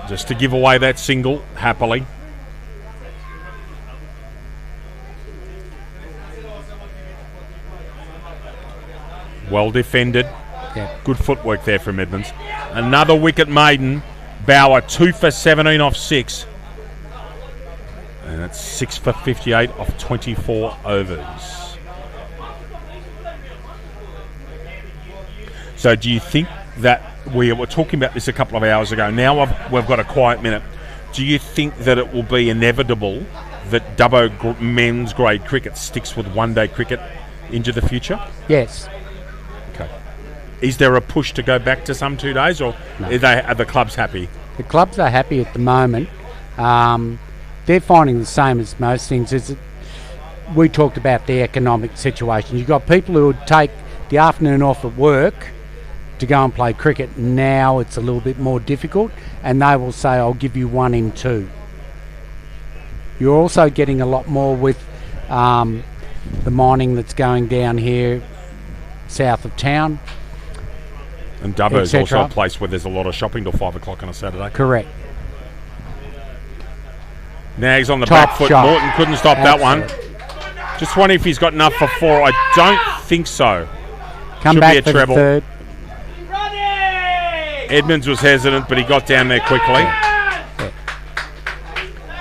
just to give away that single happily. Well defended. Yeah. Good footwork there from Edmonds. Another wicket maiden. Bauer 2 for 17 off 6. And it's 6 for 58 off 24 overs. So do you think that we were talking about this a couple of hours ago? Now we've got a quiet minute. Do you think that it will be inevitable that Dubbo men's grade cricket sticks with one-day cricket into the future? Yes. Okay. Is there a push to go back to some 2 days, or are the clubs happy? The clubs are happy at the moment. They're finding the same as most things. We talked about the economic situation. You've got people who would take the afternoon off at work to go and play cricket. Now it's a little bit more difficult, and they will say, I'll give you 1 in 2. You're also getting a lot more with the mining that's going down here south of town. And Dubbo is etc. also a place where there's a lot of shopping till 5 o'clock on a Saturday. Correct. Nags on the Top back foot. shot. Morton couldn't stop that one. Absolutely. Just wondering if he's got enough for 4. I don't think so. Come Should back be a for treble. the third. Edmonds was hesitant, but he got down there quickly.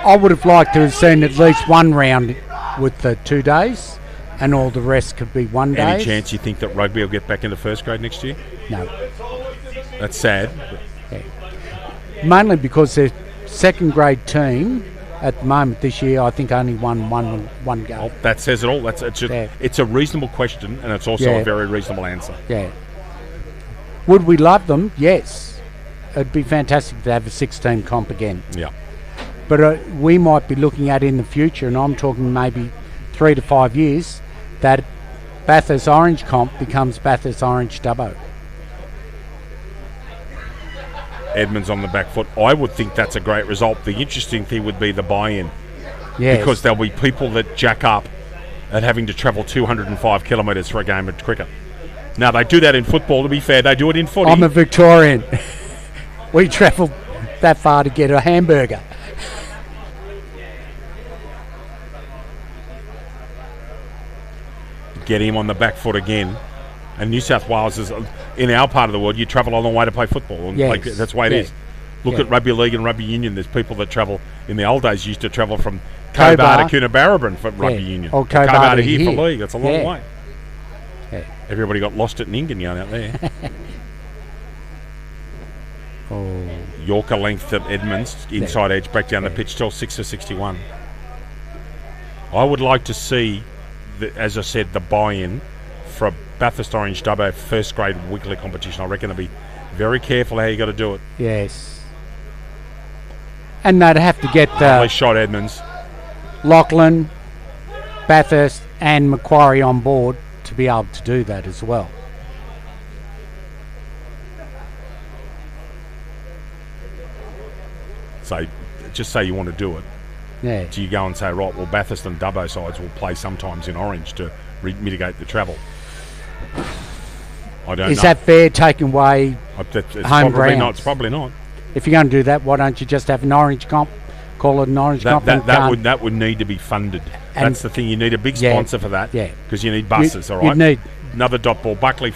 I would have liked to have seen at least one round with the 2 days, and all the rest could be 1 day. Any chance you think that rugby will get back into first grade next year? No. That's sad. Mainly because their second grade team at the moment this year, I think only won one goal. That says it all. It's a reasonable question, and it's also Yeah. a very reasonable answer. Yeah. Would we love them? Yes. It'd be fantastic to have a 6-team comp again. Yeah. But we might be looking at in the future, and I'm talking maybe 3 to 5 years, that Bathurst Orange comp becomes Bathurst Orange Dubbo. Edmonds on the back foot. I would think that's a great result. The interesting thing would be the buy-in. Yes. Because there'll be people that jack up at having to travel 205 kilometres for a game of cricket. Now, they do that in football, to be fair. They do it in footy. I'm a Victorian. We travelled that far to get a hamburger. Get him on the back foot again. And New South Wales is, in our part of the world, you travel a long way to play football. And Yes. that's the way it is. Look at rugby league and rugby union. There's people that travel, in the old days, used to travel from Cobar to Coonabarabran for rugby union. Or Cobar to here for here. league. That's a long Yeah. way. Yeah. Everybody got lost at Ningen going out there. Oh. Yorker length at Edmonds, inside edge, back down the pitch, still 6 for 61. I would like to see, as I said, the buy-in for a Bathurst Orange Dubbo first grade weekly competition. I reckon to be very careful how you got to do it. Yes. And they'd have to get Lovely shot, Edmonds. Lachlan, Bathurst and Macquarie on board to be able to do that as well. So, just say you want to do it. Yeah. Do you go and say, right, well, Bathurst and Dubbo sides will play sometimes in orange to mitigate the travel? I don't know. Is that fair, taking away It's home probably not. grounds? It's probably not. If you're going to do that, why don't you just have an orange comp? Call it an orange comp. That would need to be funded. And- That's the thing. You need a big Yeah, sponsor for that. yeah. Because you need buses. You- all right. you'd need- another dot ball. Buckley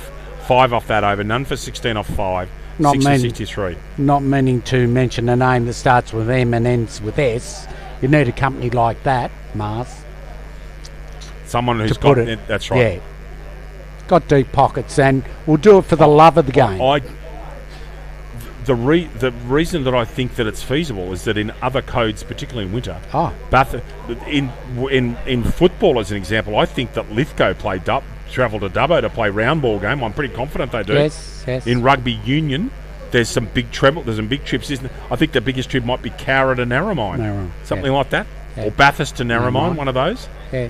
5 off that over. None for 16 off 5. Not 6 many. for 63. Not meaning to mention a name that starts with M and ends with S, You need a company like that, Mars. Someone who's to put got it. that's right. Yeah. Got deep pockets, and we'll do it for the love of the game. The reason that I think that it's feasible is that in other codes, particularly in winter, in football as an example, I think that Lithgow travel to Dubbo to play round ball game. I'm pretty confident they do. Yes. In rugby union, there's some big trips, isn't there? I think the biggest trip might be Cowra to Narromine. Something like that. Yeah. Or Bathurst to Narromine, one of those. Yeah.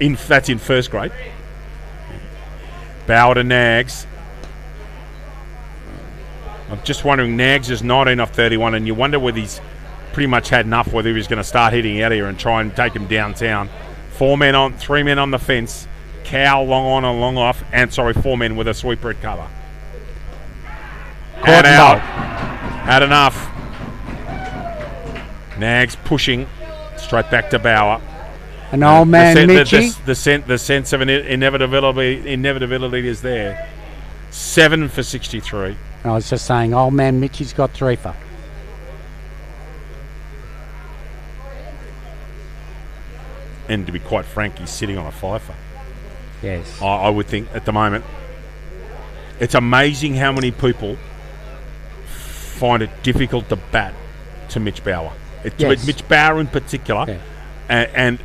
That's in first grade. Bauer to Nags. I'm just wondering, Nags is 19 off 31, and you wonder whether he's pretty much had enough, whether he was going to start hitting out here and try and take him downtown. 3 men on the fence. Cow long on and long off, and 4 men with a sweeper at cover. Had out. Had enough. Nags pushing straight back to Bauer. An old man Mitchie. The sense of inevitability is there. 7 for 63. I was just saying, old man Mitchie's got 3 for. And to be quite frank, he's sitting on a 5 for. Yes. I would think at the moment. It's amazing how many people find it difficult to bat to Mitch Bauer. Mitch Bauer in particular. Yeah. And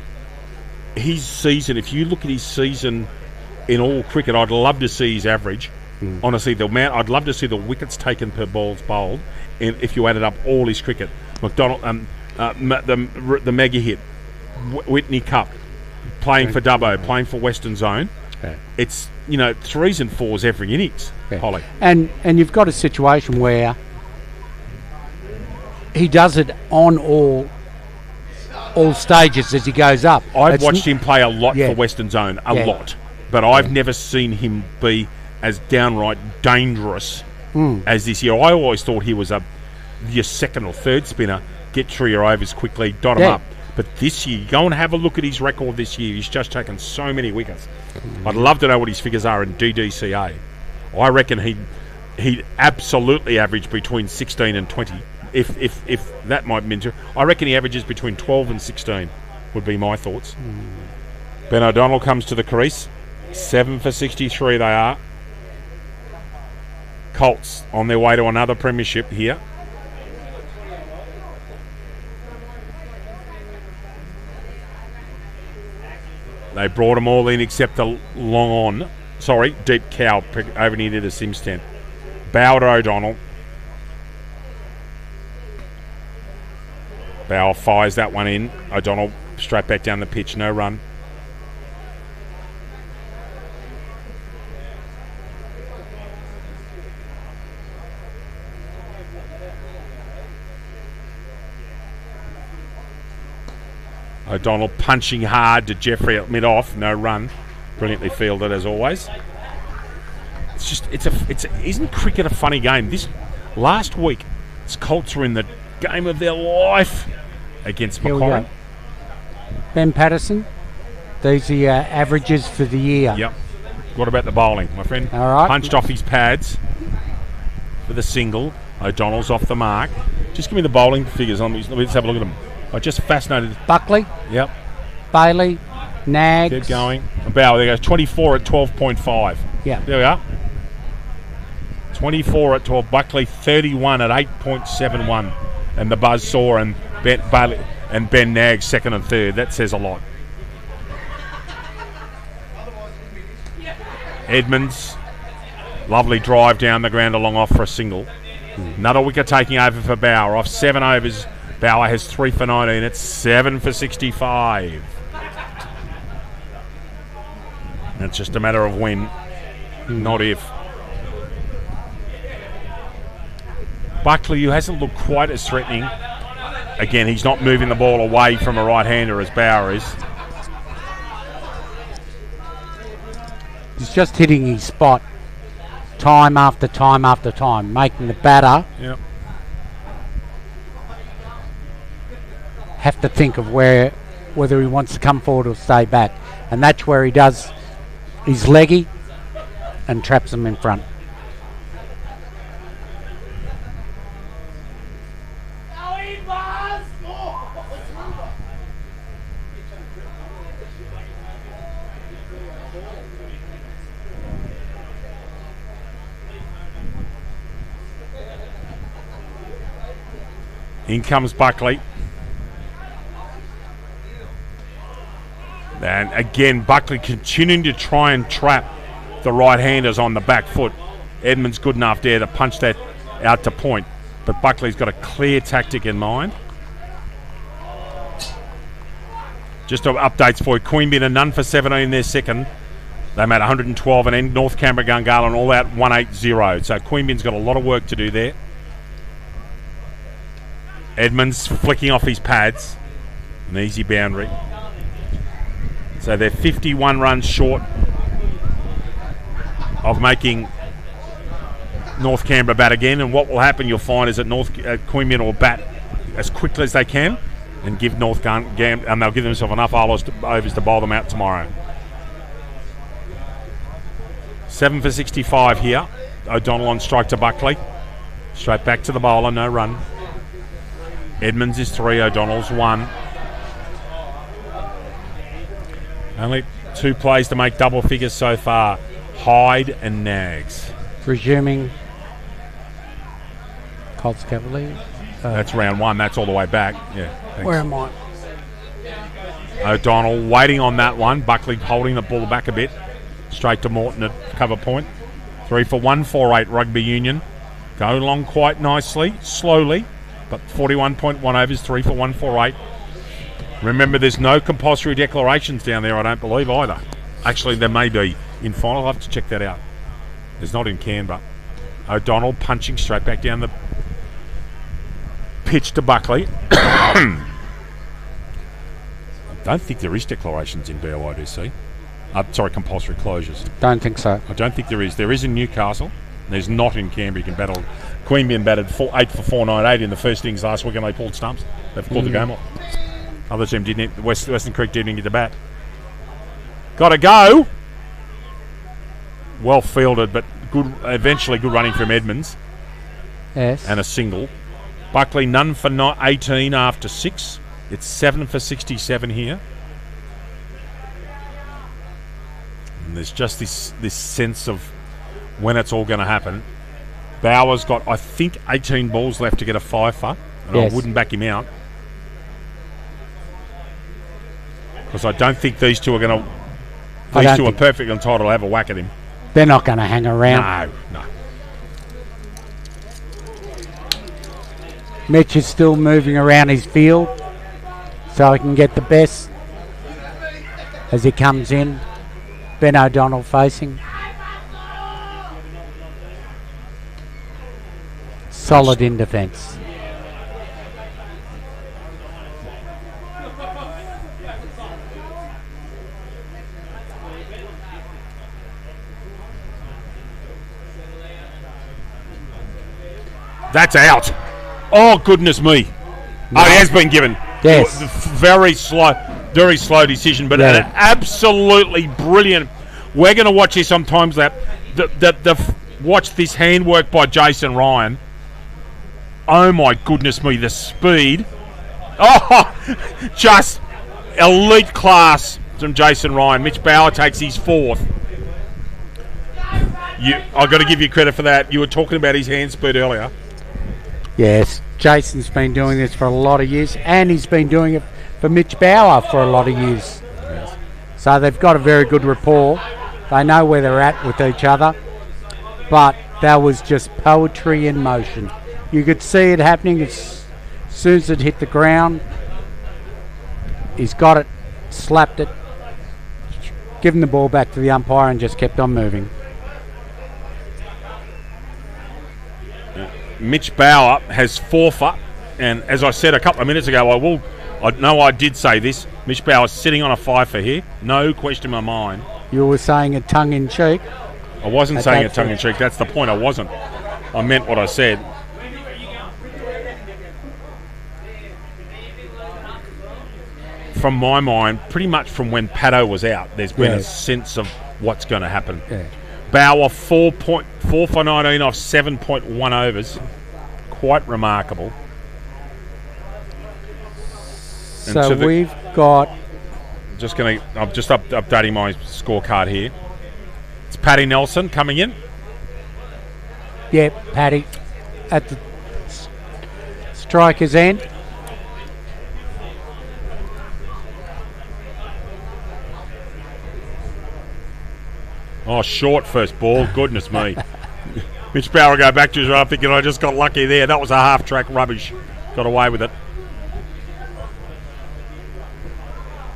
his season, if you look at his season in all cricket, I'd love to see his average. Honestly, I'd love to see the wickets taken per balls bowled, and if you added up all his cricket. McDonald, the Megahit, Whitney Cup, playing for Dubbo, playing for Western Zone. Yeah. It's 3s and 4s every innings, Holly. And you've got a situation where he does it on all stages as he goes up. I've watched him play a lot for Western Zone, a lot, but I've never seen him be as downright dangerous as this year. I always thought he was your second or third spinner, get through your overs quickly, dot him up. But this year, go and have a look at his record this year. He's just taken so many wickets. I'd love to know what his figures are in DDCA. I reckon he'd absolutely average between 16 and 20. If that might mean to. I reckon he averages between 12 and 16 would be my thoughts. Ben O'Donnell comes to the crease. 7 for 63 they are. Colts on their way to another premiership here. They brought them all in except the deep cow over near the Sims tent. Bauer to O'Donnell. Bauer fires that one in. O'Donnell straight back down the pitch, no run. O'Donnell punching hard to Jeffrey at mid-off, no run. Brilliantly fielded as always. Isn't cricket a funny game? This last week, the Colts were in the game of their life against Macquarie. Ben Patterson, these are your averages for the year. Yep. What about the bowling, my friend? All right. Punched off his pads for the single. O'Donnell's off the mark. Just give me the bowling figures. Let's have a look at them. I'm just fascinated. Buckley. Yep. Bailey. Nags. Keep going. Bauer, there goes 24 at 12.5. Yeah. There we are. 24 at 12. Buckley 31 at 8.71. And the buzz saw and Bailey and Ben Nags second and third. That says a lot. Edmonds, lovely drive down the ground, a long off for a single. Another wicket taking over for Bauer. Off 7 overs, Bauer has 3 for 19. It's 7 for 65. It's just a matter of when, not if. Buckley, who hasn't looked quite as threatening. Again, he's not moving the ball away from a right-hander as Bauer is. He's just hitting his spot time after time after time, making the batter have to think of whether he wants to come forward or stay back. And that's where he does his leggy and traps them in front. In comes Buckley. And again, Buckley continuing to try and trap the right-handers on the back foot. Edmonds good enough there to punch that out to point. But Buckley's got a clear tactic in mind. Just updates for you. Queanbeyan and none for 17 in their second. They made 112 and then North Canberra Gungahlin all out 180. So Queanbeyan's got a lot of work to do there. Edmonds flicking off his pads. An easy boundary. So they're 51 runs short of making North Canberra bat again. And what will happen, you'll find, is that Queanbeyan will bat as quickly as they can and give and they'll give themselves enough overs to bowl them out tomorrow. 7 for 65 here. O'Donnell on strike to Buckley. Straight back to the bowler, no run. Edmonds is 3, O'Donnell's 1. Only 2 plays to make double figures so far. Hyde and Nags. Resuming Colts Cavaliers. That's round 1. That's all the way back. Yeah. Thanks. Where am I? O'Donnell waiting on that one. Buckley holding the ball back a bit. Straight to Morton at cover point. 3 for 148 Rugby Union. Go along quite nicely, slowly, but 41.1 overs, 3 for 148. Remember, there's no compulsory declarations down there, I don't believe, either. Actually, there may be in final. I'll have to check that out. There's not in Canberra. O'Donnell punching straight back down the pitch to Buckley. I don't think there is declarations in BOIDC. Compulsory closures. Don't think so. I don't think there is. There is in Newcastle. There's not in Canberra. You can battle. Queanbeyan batted 8 for 498 in the first innings last week and they pulled stumps. They've pulled the game off. Other team didn't. Western Creek didn't get the bat. Got to go. Well fielded, but good. Eventually, good running from Edmonds. Yes. And a single. Buckley none for 18 after 6. It's 7 for 67 here. And there's just this sense of when it's all going to happen. Bauer's got, I think, 18 balls left to get a 5 for, and yes. I wouldn't back him out. Because I don't think these two are going to... These two are perfectly entitled to have a whack at him. They're not going to hang around. No. Mitch is still moving around his field so he can get the best as he comes in. Ben O'Donnell facing. Solid in defence. That's out. Oh, goodness me. No. Oh, it has been given. Yes. Very slow decision, but an absolutely brilliant. We're going to watch this on time lapse. Watch this handwork by Jason Ryan. Oh, my goodness me, the speed. Oh, just elite class from Jason Ryan. Mitch Bauer takes his 4th. I've got to give you credit for that. You were talking about his hand speed earlier. Yes, Jason's been doing this for a lot of years, and he's been doing it for Mitch Bauer for a lot of years. Yes. So they've got a very good rapport. They know where they're at with each other. But that was just poetry in motion. You could see it happening as soon as it hit the ground. He's got it, slapped it, given the ball back to the umpire and just kept on moving. Mitch Bauer has 4 for, and as I said a couple of minutes ago, I did say this. Mitch Bauer's sitting on a 5 for here, no question in my mind. You were saying it tongue-in-cheek. I wasn't saying it tongue-in-cheek. That's the point. I wasn't. I meant what I said. From my mind, pretty much from when Paddo was out, there's been a sense of what's going to happen. Yeah. Bauer 4 for 19 off 7.1 overs. Quite remarkable. So we've got I'm just updating my scorecard here. It's Paddy Nelson coming in. Yep, Paddy at the striker's end. Oh, short first ball. Goodness me. Mitch Bauer will go back to his right, thinking I just got lucky there. That was a half-track rubbish. Got away with it.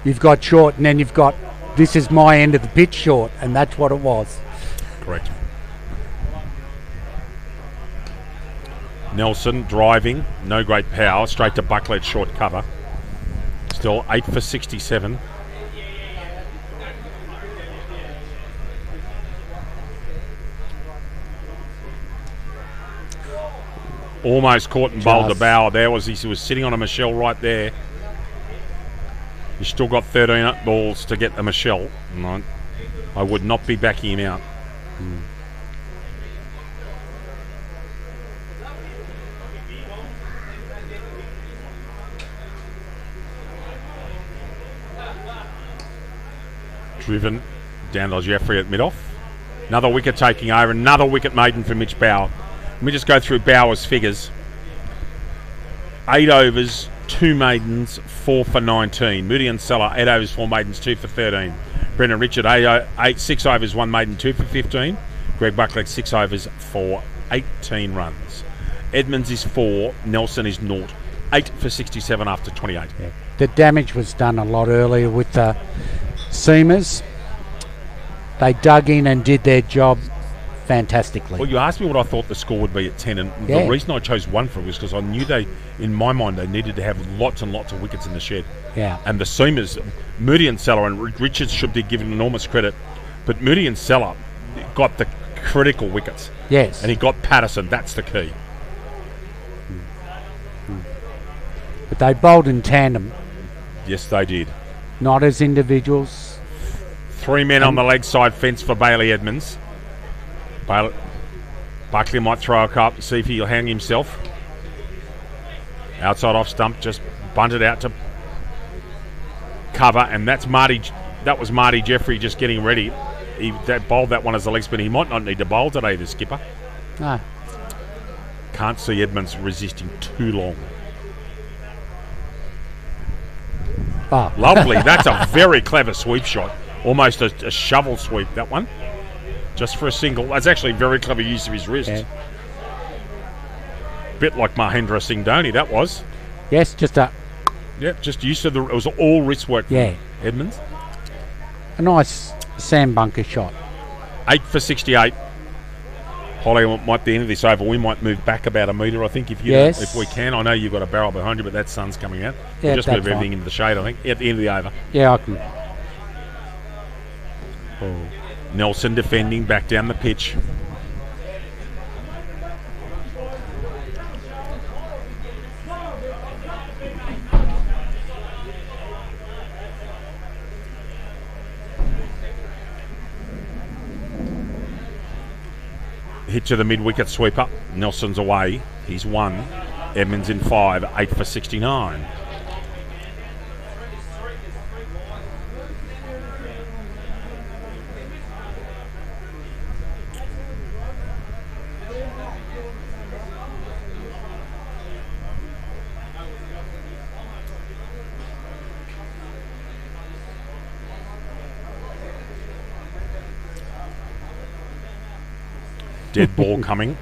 You've got short, and then you've got this is my end of the pitch short, and that's what it was. Correct. Nelson driving, no great power, straight to Buckley at short cover. Still 8 for 67. Almost caught and bowled the Bauer. He was sitting on a Michelle right there. He's still got 13 balls to get a Michelle. And I would not be backing him out. Driven down to Jeffrey at mid-off. Another wicket taking over. Another wicket maiden for Mitch Bauer. Let me just go through Bauer's figures. 8 overs, 2 maidens, 4 for 19. Moody and Seller, 8 overs, 4 maidens, 2 for 13. Brendan Richard, 6 overs, 1 maiden, 2 for 15. Greg Buckley, 6 overs, for 18 runs. Edmonds is 4, Nelson is 0. 8 for 67 after 28. Yeah. The damage was done a lot earlier with the CYMS. They dug in and did their job fantastically. Well, you asked me what I thought the score would be at 10, and the reason I chose 1 for it was because I knew in my mind, they needed to have lots and lots of wickets in the shed. Yeah. And the seamers, Moody and Seller, and Richards should be given enormous credit, but Moody and Seller got the critical wickets. Yes. And he got Patterson. That's the key. But they bowled in tandem. Yes, they did. Not as individuals. 3 men on the leg side fence for Bailey Edmonds. Buckley might throw a cup, see if he'll hang himself. Outside off stump, just bunted out to cover, and that's Marty. That was Marty Jeffrey just getting ready. He bowled that one as a leg spin. He might not need to bowl today, the skipper. No. Can't see Edmonds resisting too long. Oh. Lovely. That's a very clever sweep shot. Almost a shovel sweep, that one. Just for a single. That's actually very clever use of his wrist. Yeah. Bit like Mahendra Singh Dhoni, that was. Yes, just a... Yep, just use of it was all wrist work from Edmonds. A nice sand bunker shot. 8 for 68. Holly might be the end of this over. We might move back about a metre, I think, if we can. I know you've got a barrel behind you, but that sun's coming out. Yeah, we'll just move everything into the shade, I think, at the end of the over. Yeah, I can. Oh. Nelson defending back down the pitch. Hit to the mid-wicket sweeper. Nelson's away. He's 1. Edmonds in 5. 8 for 69. Dead ball coming.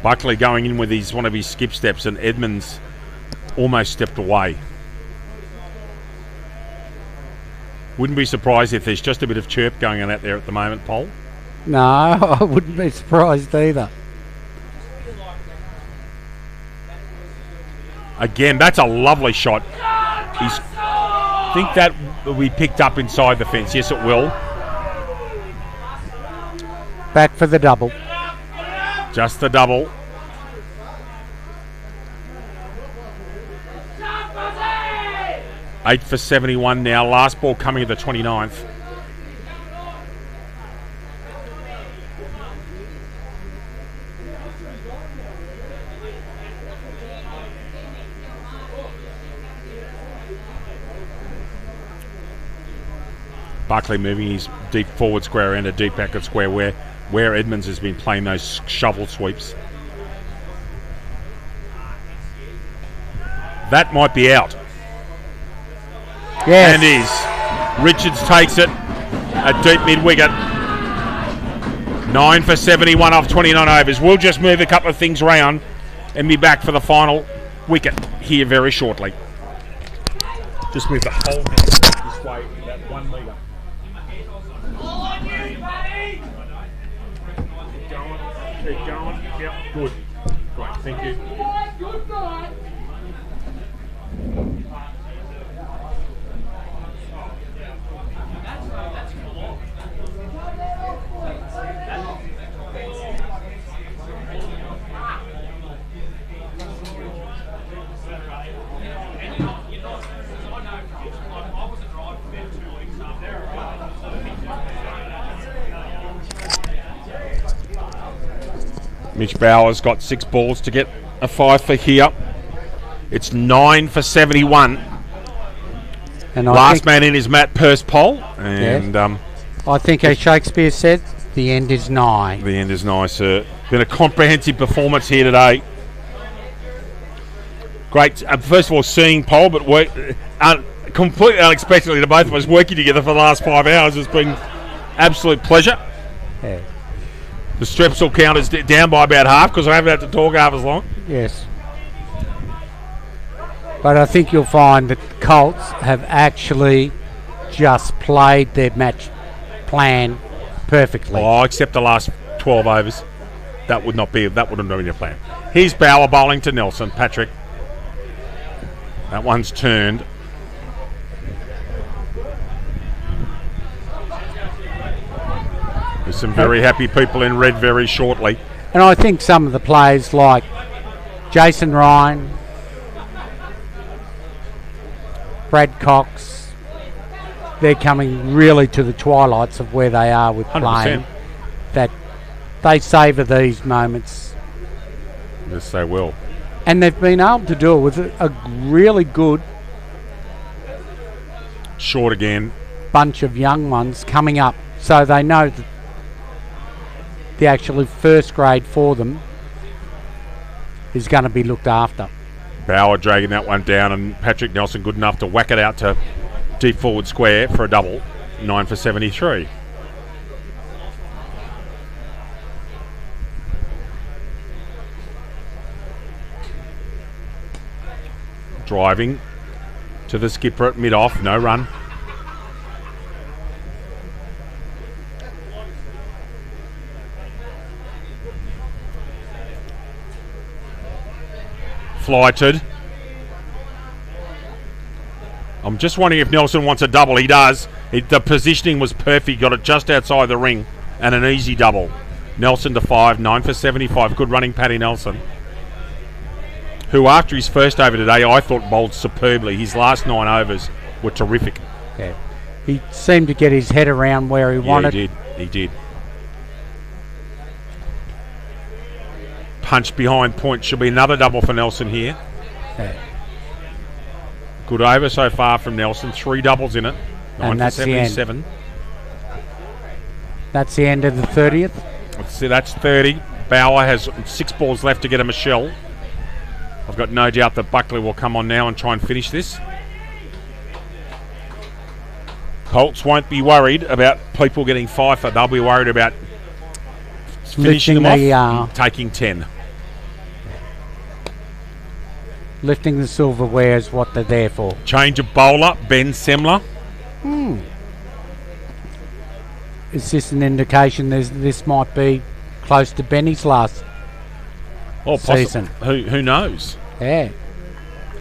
Buckley going in with one of his skip steps, and Edmonds almost stepped away. Wouldn't be surprised if there's just a bit of chirp going on out there at the moment, Paul. No, I wouldn't be surprised either. Again, that's a lovely shot. I think that will be picked up inside the fence. Yes, it will. Back for the double. Just the double. Eight for 71 now. Last ball coming at the 29th. Buckley moving his deep forward square into deep backward square where Edmonds has been playing those shovel sweeps. That might be out. Yes. And is. Richards takes it at deep mid wicket. 9 for 71 off 29 overs. We'll just move a couple of things around and be back for the final wicket here very shortly. Just move the whole net this way, about 1 metre. Keep going. Yep, good. Great, thank you. Mitch Bauer's got 6 balls to get a 5 for here. It's 9 for 71. And Last man in is Matt Perspole. And I think, as Shakespeare said, the end is nigh. the end is nice, sir. Been a comprehensive performance here today. Great. First of all, seeing Pole, but completely unexpectedly to both of us working together for the last 5 hours has been absolute pleasure. Yeah. The Strepsil count is down by about half because I haven't had to talk half as long. Yes. But I think you'll find that Colts have actually just played their match plan perfectly. Oh, except the last 12 overs. That wouldn't have been your plan. Here's Bauer bowling to Nelson. Patrick. That one's turned. There's some very happy people in red very shortly. And I think some of the players like Jason Ryan, Brad Cox, they're coming really to the twilights of where they are with 100%. playing. That they savour these moments. Yes, they will. And they've been able to do it with a really good Short again. bunch of young ones coming up. So they know that the actual first grade for them is going to be looked after. Bauer dragging that one down, and Patrick Nelson good enough to whack it out to deep forward square for a double. 9 for 73. Driving to the skipper at mid-off, no run. Flighted. I'm just wondering if Nelson wants a double. He does. The positioning was perfect. Got it just outside the ring and an easy double. Nelson to 5, 9 for 75. Good running, Paddy Nelson, who after his first over today I thought bowled superbly. His last 9 overs were terrific. Yeah. He seemed to get his head around where he wanted. He did. Punch behind point. Should be another double for Nelson here. Yeah. Good over so far from Nelson. 3 doubles in it. 9 And for that's the end. 77. That's the end of the 30th. Let's see, that's 30. Bauer has 6 balls left to get him a shell. I've got no doubt that Buckley will come on now and try and finish this. Colts won't be worried about people getting 5 for. They'll be worried about finishing them off, taking 10. Lifting the silverware is what they're there for. Change of bowler, Ben Semler. Is this an indication this might be close to Benny's last season? Who knows? Yeah.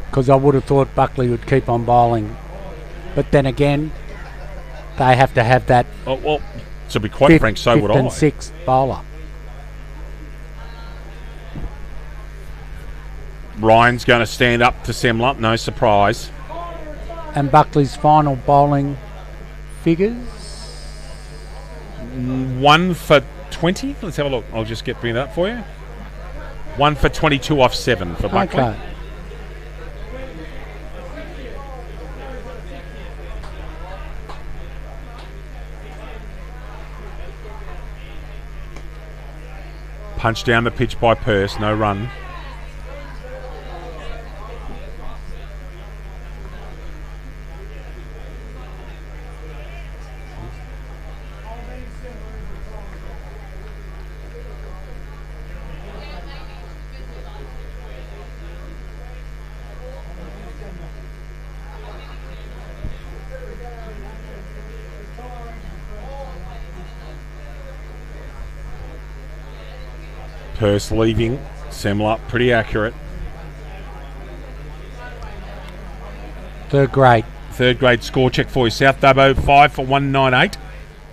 Because I would have thought Buckley would keep on bowling. But then again, they have to have that Oh, well, to be quite frank, so would fifth I. and sixth bowler. Ryan's going to stand up to Semler, no surprise. And Buckley's final bowling figures? 1 for 20. Let's have a look. I'll just bring that up for you. 1 for 22 off 7 for Buckley. Okay. Punch down the pitch by Purse, no run. Purse leaving, Semler, pretty accurate. Third grade. Third grade score check for you. South Dubbo 5 for 198,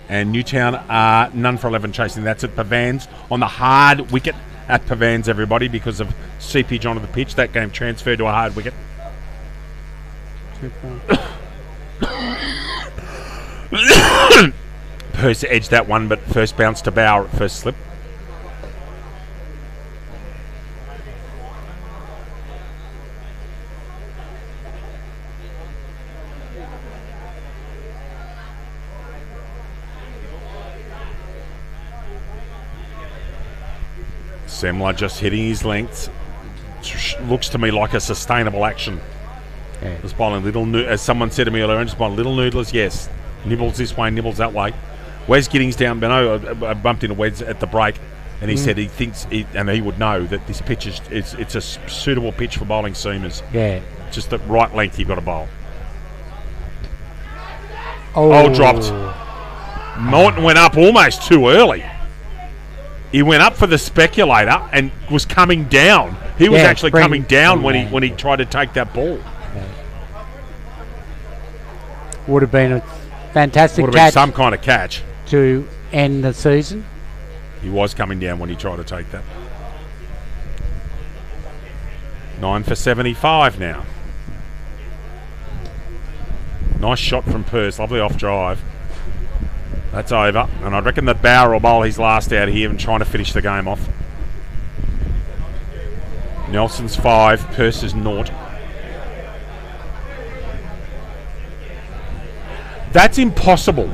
and Newtown are none for 11 chasing. That's at Pavans on the hard wicket at Pavans, everybody, because of seepage onto the pitch. That game transferred to a hard wicket. Purse edged that one, but first bounce to Bauer at first slip. Semler just hitting his lengths. Looks to me like a sustainable action. Yeah. Just bowling little, as someone said to me earlier, just bowling little noodlers, yes. Nibbles this way, nibbles that way. Wes Giddings down below. I bumped into Wes at the break, and he said he thinks, and he would know that this pitch it's a suitable pitch for bowling seamers. Yeah. Just the right length you've got to bowl. Oh, Dropped. Morton went up almost too early. He went up for the speculator and was coming down. He was actually coming down when he tried to take that ball. Yeah. Would have been a fantastic Would have been catch some kind of catch. to end the season. He was coming down when he tried to take that. 9 for 75 now. Nice shot from Purse. Lovely off drive. That's over. And I reckon that Bauer will bowl his last out here and trying to finish the game off. Nelson's 5. Purse is 0. That's impossible.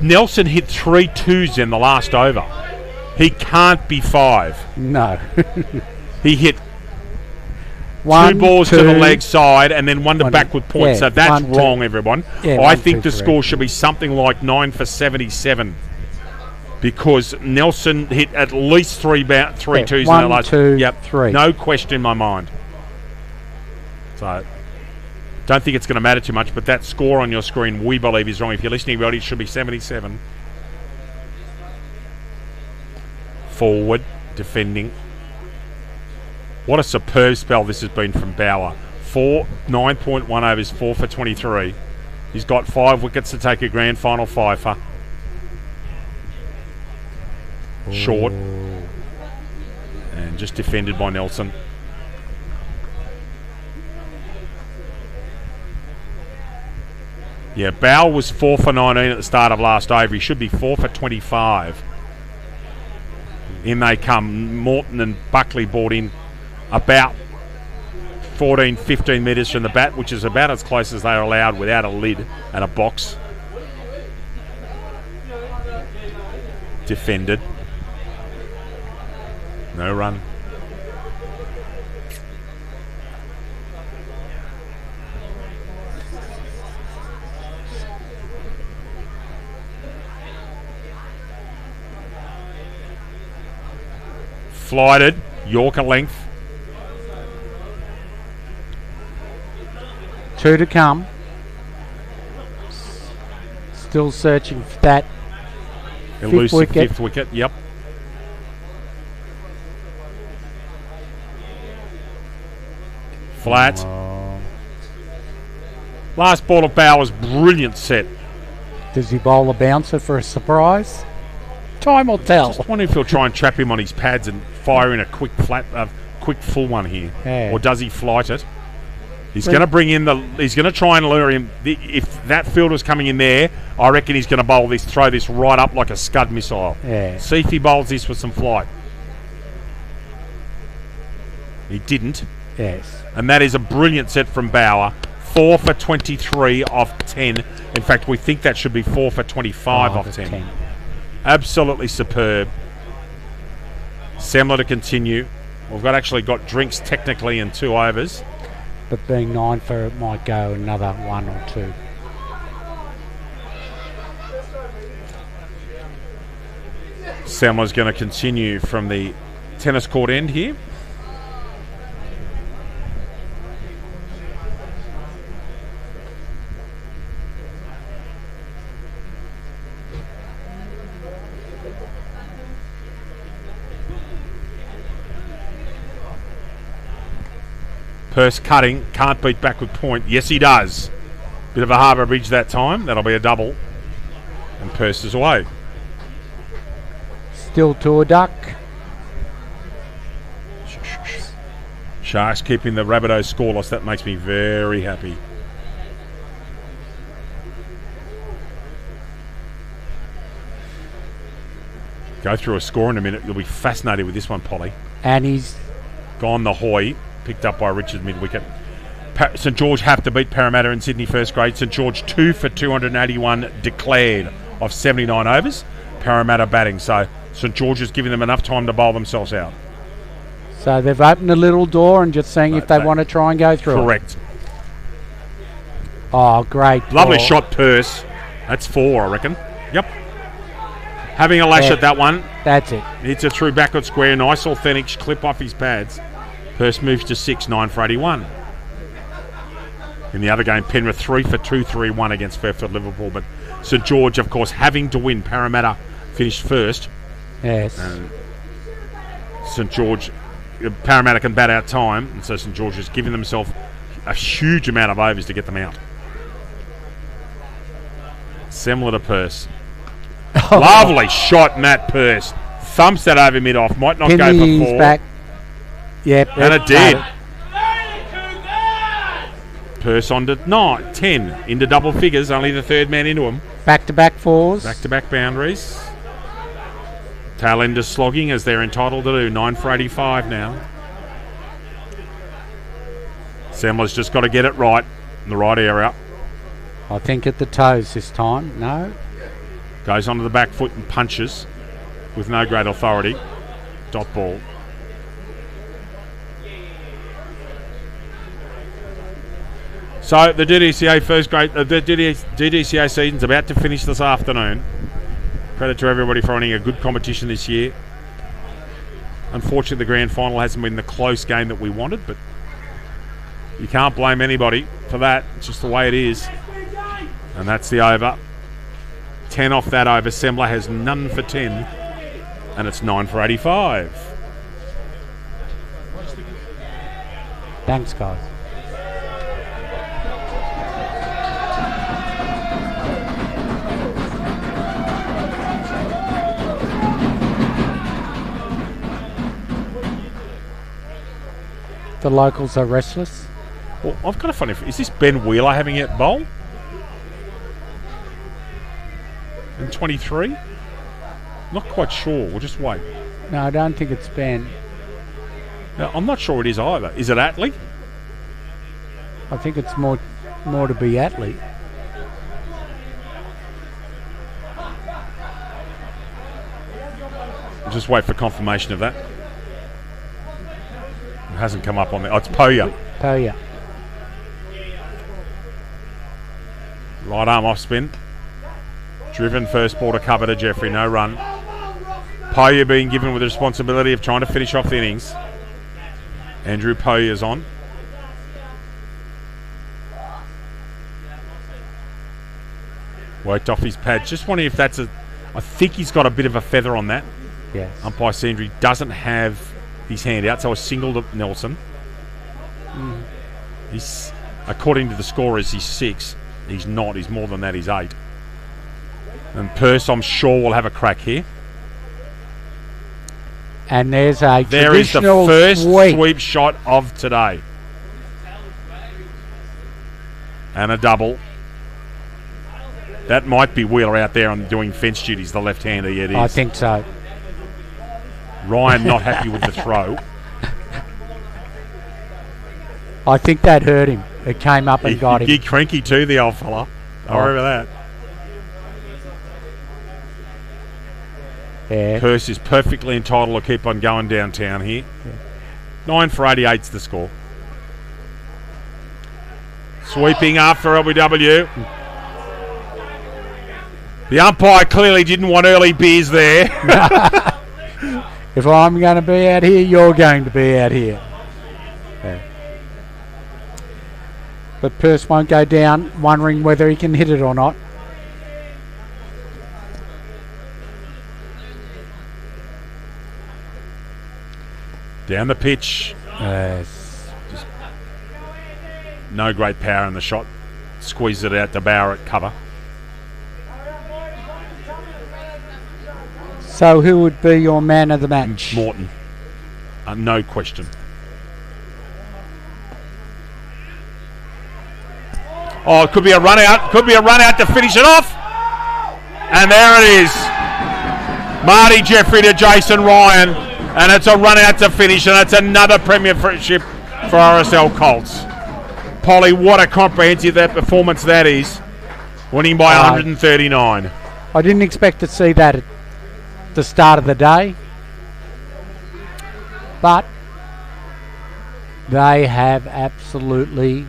Nelson hit 3 twos in the last over. He can't be 5. No. He hit One, 2 balls to two, the leg side and then one to backward point. yeah, So that's 1, 2. wrong, everyone. Yeah, I 1, think 2, the 3. score should be something like 9 for 77 because Nelson hit at least 3 twos in the 1, last. 2, Yep, 3. no question in my mind. So don't think it's going to matter too much, but that score on your screen we believe is wrong. If you're listening, everybody, it should be 77. Forward, defending. What a superb spell this has been from Bauer. 9.1 overs, 4 for 23. He's got 5 wickets to take a grand final fifer. Short. And just defended by Nelson. Yeah, Bauer was 4 for 19 at the start of last over. He should be 4 for 25. In they come. Morton and Buckley brought in about 14, 15 metres from the bat, which is about as close as they're allowed without a lid and a box. Defended. No run. Flighted. Yorker length. 2 to come. Still searching for that Elusive wicket. 5th wicket. Yep. Flat. Last ball of Bauer's brilliant set. Does he bowl a bouncer for a surprise? Time will tell. Just wondering if he'll try and trap him on his pads and fire in a quick quick full one here, Yeah. or does he flight it? He's going to bring in He's going to try and lure him. If that fielder's coming in there, I reckon he's going to bowl this, throw this right up like a Scud missile. Yeah. See if he bowls this with some flight. He didn't, Yes. and that is a brilliant set from Bauer. 4 for 23 off 10. In fact, we think that should be 4 for 25 off 10. Absolutely superb. Semler to continue. We've actually got drinks technically in 2 overs. But being 9 for it might go another 1 or 2. Semler's going to continue from the tennis court end here. Purse cutting, can't beat backward point. Yes, he does. Bit of a harbour bridge that time. That'll be a double. And Purse is away. Still to a duck. Sharks keeping the Rabbitohs scoreless. That makes me very happy. Go through a score in a minute. You'll be fascinated with this one, Polly. And he's Gone the Hoy. Picked up by Richard mid-wicket. St George have to beat Parramatta in Sydney first grade. St George 2 for 281 declared of 79 overs. Parramatta batting. So St George is giving them enough time to bowl themselves out. so they've opened a little door and just seeing if they want to try and go through. Correct. Oh, great. Lovely ball. shot, Purse. That's 4, I reckon. Yep. Having a lash Yeah. at that one. That's it. Hits it through backward square. Nice authentic clip off his pads. Purse moves to 6, 9 for 81. In the other game, Penrith 3 for 231 against Fairfield Liverpool. But St George, of course, having to win. Parramatta finished first. Yes. St George, Parramatta can bat out time. And so St George is giving themselves a huge amount of overs to get them out. Similar to Purse. Lovely shot, Matt Purse. Thumps that over mid-off. Might not go for Kinley's 4. back. Yep. And it did. Purse on to 9, 10. Into double figures. Only the third man into them. Back-to-back 4s. Back-to-back boundaries. Tail end is slogging as they're entitled to do. 9 for 85 now. Semler's just got to get it right in the right area. I think at the toes this time. No. Goes onto the back foot and punches with no great authority. Dot ball. So the DDCA first grade, the DDCA season's about to finish this afternoon. Credit to everybody for running a good competition this year. Unfortunately, the grand final hasn't been the close game that we wanted, but you can't blame anybody for that. It's just the way it is. And that's the over. 10 off that over. Sembler has none for 10. And it's 9 for 85. Thanks, guys. The locals are restless. Well, I've got a funny... Is this Ben Wheeler having it bowl? In 23? Not quite sure. We'll just wait. No, I don't think it's Ben. No, I'm not sure it is either. Is it Atley? I think it's more to be Atley. We'll just wait for confirmation of that. It hasn't come up on there. Oh, it's Poya. Poya. Right arm off spin. Driven first ball to cover to Jeffrey. No run. Poya being given with the responsibility of trying to finish off the innings. Andrew Poya's on. Worked off his pad. Just wondering if that's a... I think he's got a bit of a feather on that. Yes. Umpire Sandry doesn't have his hand out, so a single to Nelson. He's, according to the scorers, he's 6. He's not. He's more than that. He's 8. And Purse, I'm sure, will have a crack here. And there's a There is the traditional first sweep. sweep shot of today. And a double. That might be Wheeler out there on doing fence duties, the left-hander. Yeah, it is. I think so. Ryan not happy with the throw. I think that hurt him. It came up and got him. He cranky too, the old fella. I remember that. Yeah. Perth is perfectly entitled to keep on going downtown here. 9 for 88's the score. Sweeping after LBW. The umpire clearly didn't want early beers there. If I'm going to be out here, you're going to be out here. Yeah. But Perth won't go down wondering whether he can hit it or not. Down the pitch. Just no great power in the shot. Squeezed it out to Bauer at cover. So who would be your man of the match? Morton. No question. Oh, it could be a run out. Could be a run out to finish it off. And there it is. Marty Jeffrey to Jason Ryan. And it's a run out to finish. And it's another premiership for RSL Colts. Polly, what a comprehensive performance that is. Winning by 139. I didn't expect to see that at the start of the day, but they have absolutely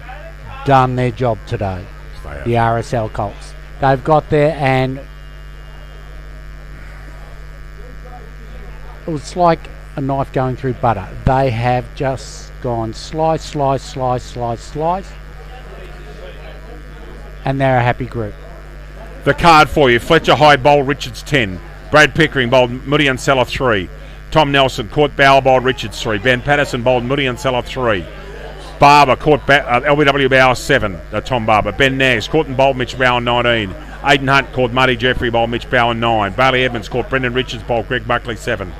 done their job today. The RSL Colts. They've got there and it was like a knife going through butter. They have just gone slice, slice, slice, slice, slice, and they're a happy group. The card for you: Fletcher Hyde bowled Richards 10. Brad Pickering bowled Moody and Seller 3. Tom Nelson caught Bauer bowled Richards 3. Ben Patterson bowled Moody and Seller 3. Barber caught LBW Bauer 7. Tom Barber. Ben Nash caught and bowled Mitch Bauer 19. Aidan Hunt caught Marty Jeffrey bowled Mitch Bauer 9. Bailey Evans caught Brendan Richards bowled Greg Buckley 7.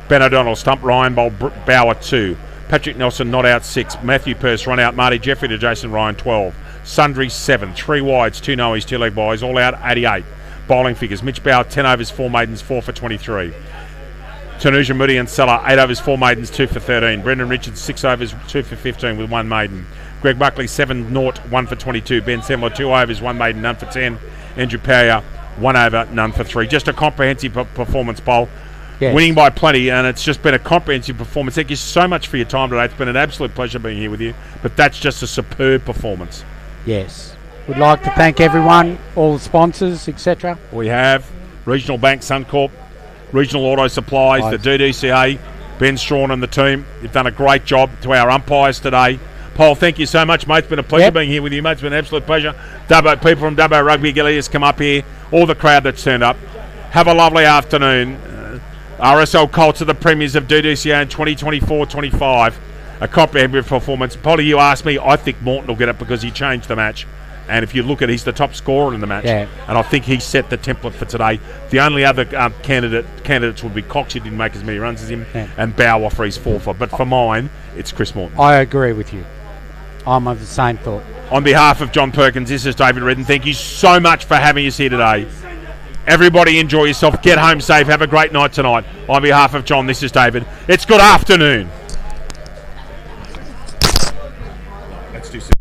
Ben O'Donnell stumped Ryan bowled Bauer 2. Patrick Nelson not out 6. Matthew Pearce run out Marty Jeffrey to Jason Ryan 12. Sundry 7. 3 wides, 2 noes, 2 leg boys, all out 88. Bowling figures: Mitch Bauer 10 overs, 4 maidens, 4 for 23. Tanuja Moody and Seller 8 overs, 4 maidens, 2 for 13. Brendan Richards 6 overs, 2 for 15 with 1 maiden. Greg Buckley 7 naught, 1 for 22. Ben Semler 2 overs, 1 maiden, none for 10. Andrew Power 1 over, none for 3. Just a comprehensive performance, Paul. Yes. Winning by plenty, and it's just been a comprehensive performance. Thank you so much for your time today. It's been an absolute pleasure being here with you. But that's just a superb performance. Yes. We'd like to thank everyone, all the sponsors, etc. We have Regional Bank, Suncorp, Regional Auto Supplies, the DDCA, Ben Strawn and the team. You've done a great job. To our umpires today. Paul, thank you so much, mate. It's been a pleasure being here with you, mate. It's been an absolute pleasure. Dubbo, people from Dubbo Rugby Gillies come up here. All the crowd that's turned up. Have a lovely afternoon. RSL Colts are the premiers of DDCA in 2024-25. A comprehensive performance. Polly, you asked me. I think Morton will get it because he changed the match. And if you look at, he's the top scorer in the match. Yeah. And I think he set the template for today. The only other candidates would be Cox, who didn't make as many runs as him, and Bauer for his 4 for. But for mine, it's Chris Morton. I agree with you. I'm of the same thought. On behalf of John Perkins, this is David Redden. Thank you so much for having us here today. Everybody enjoy yourself. Get home safe. Have a great night tonight. On behalf of John, this is David. It's good afternoon. Let's do some.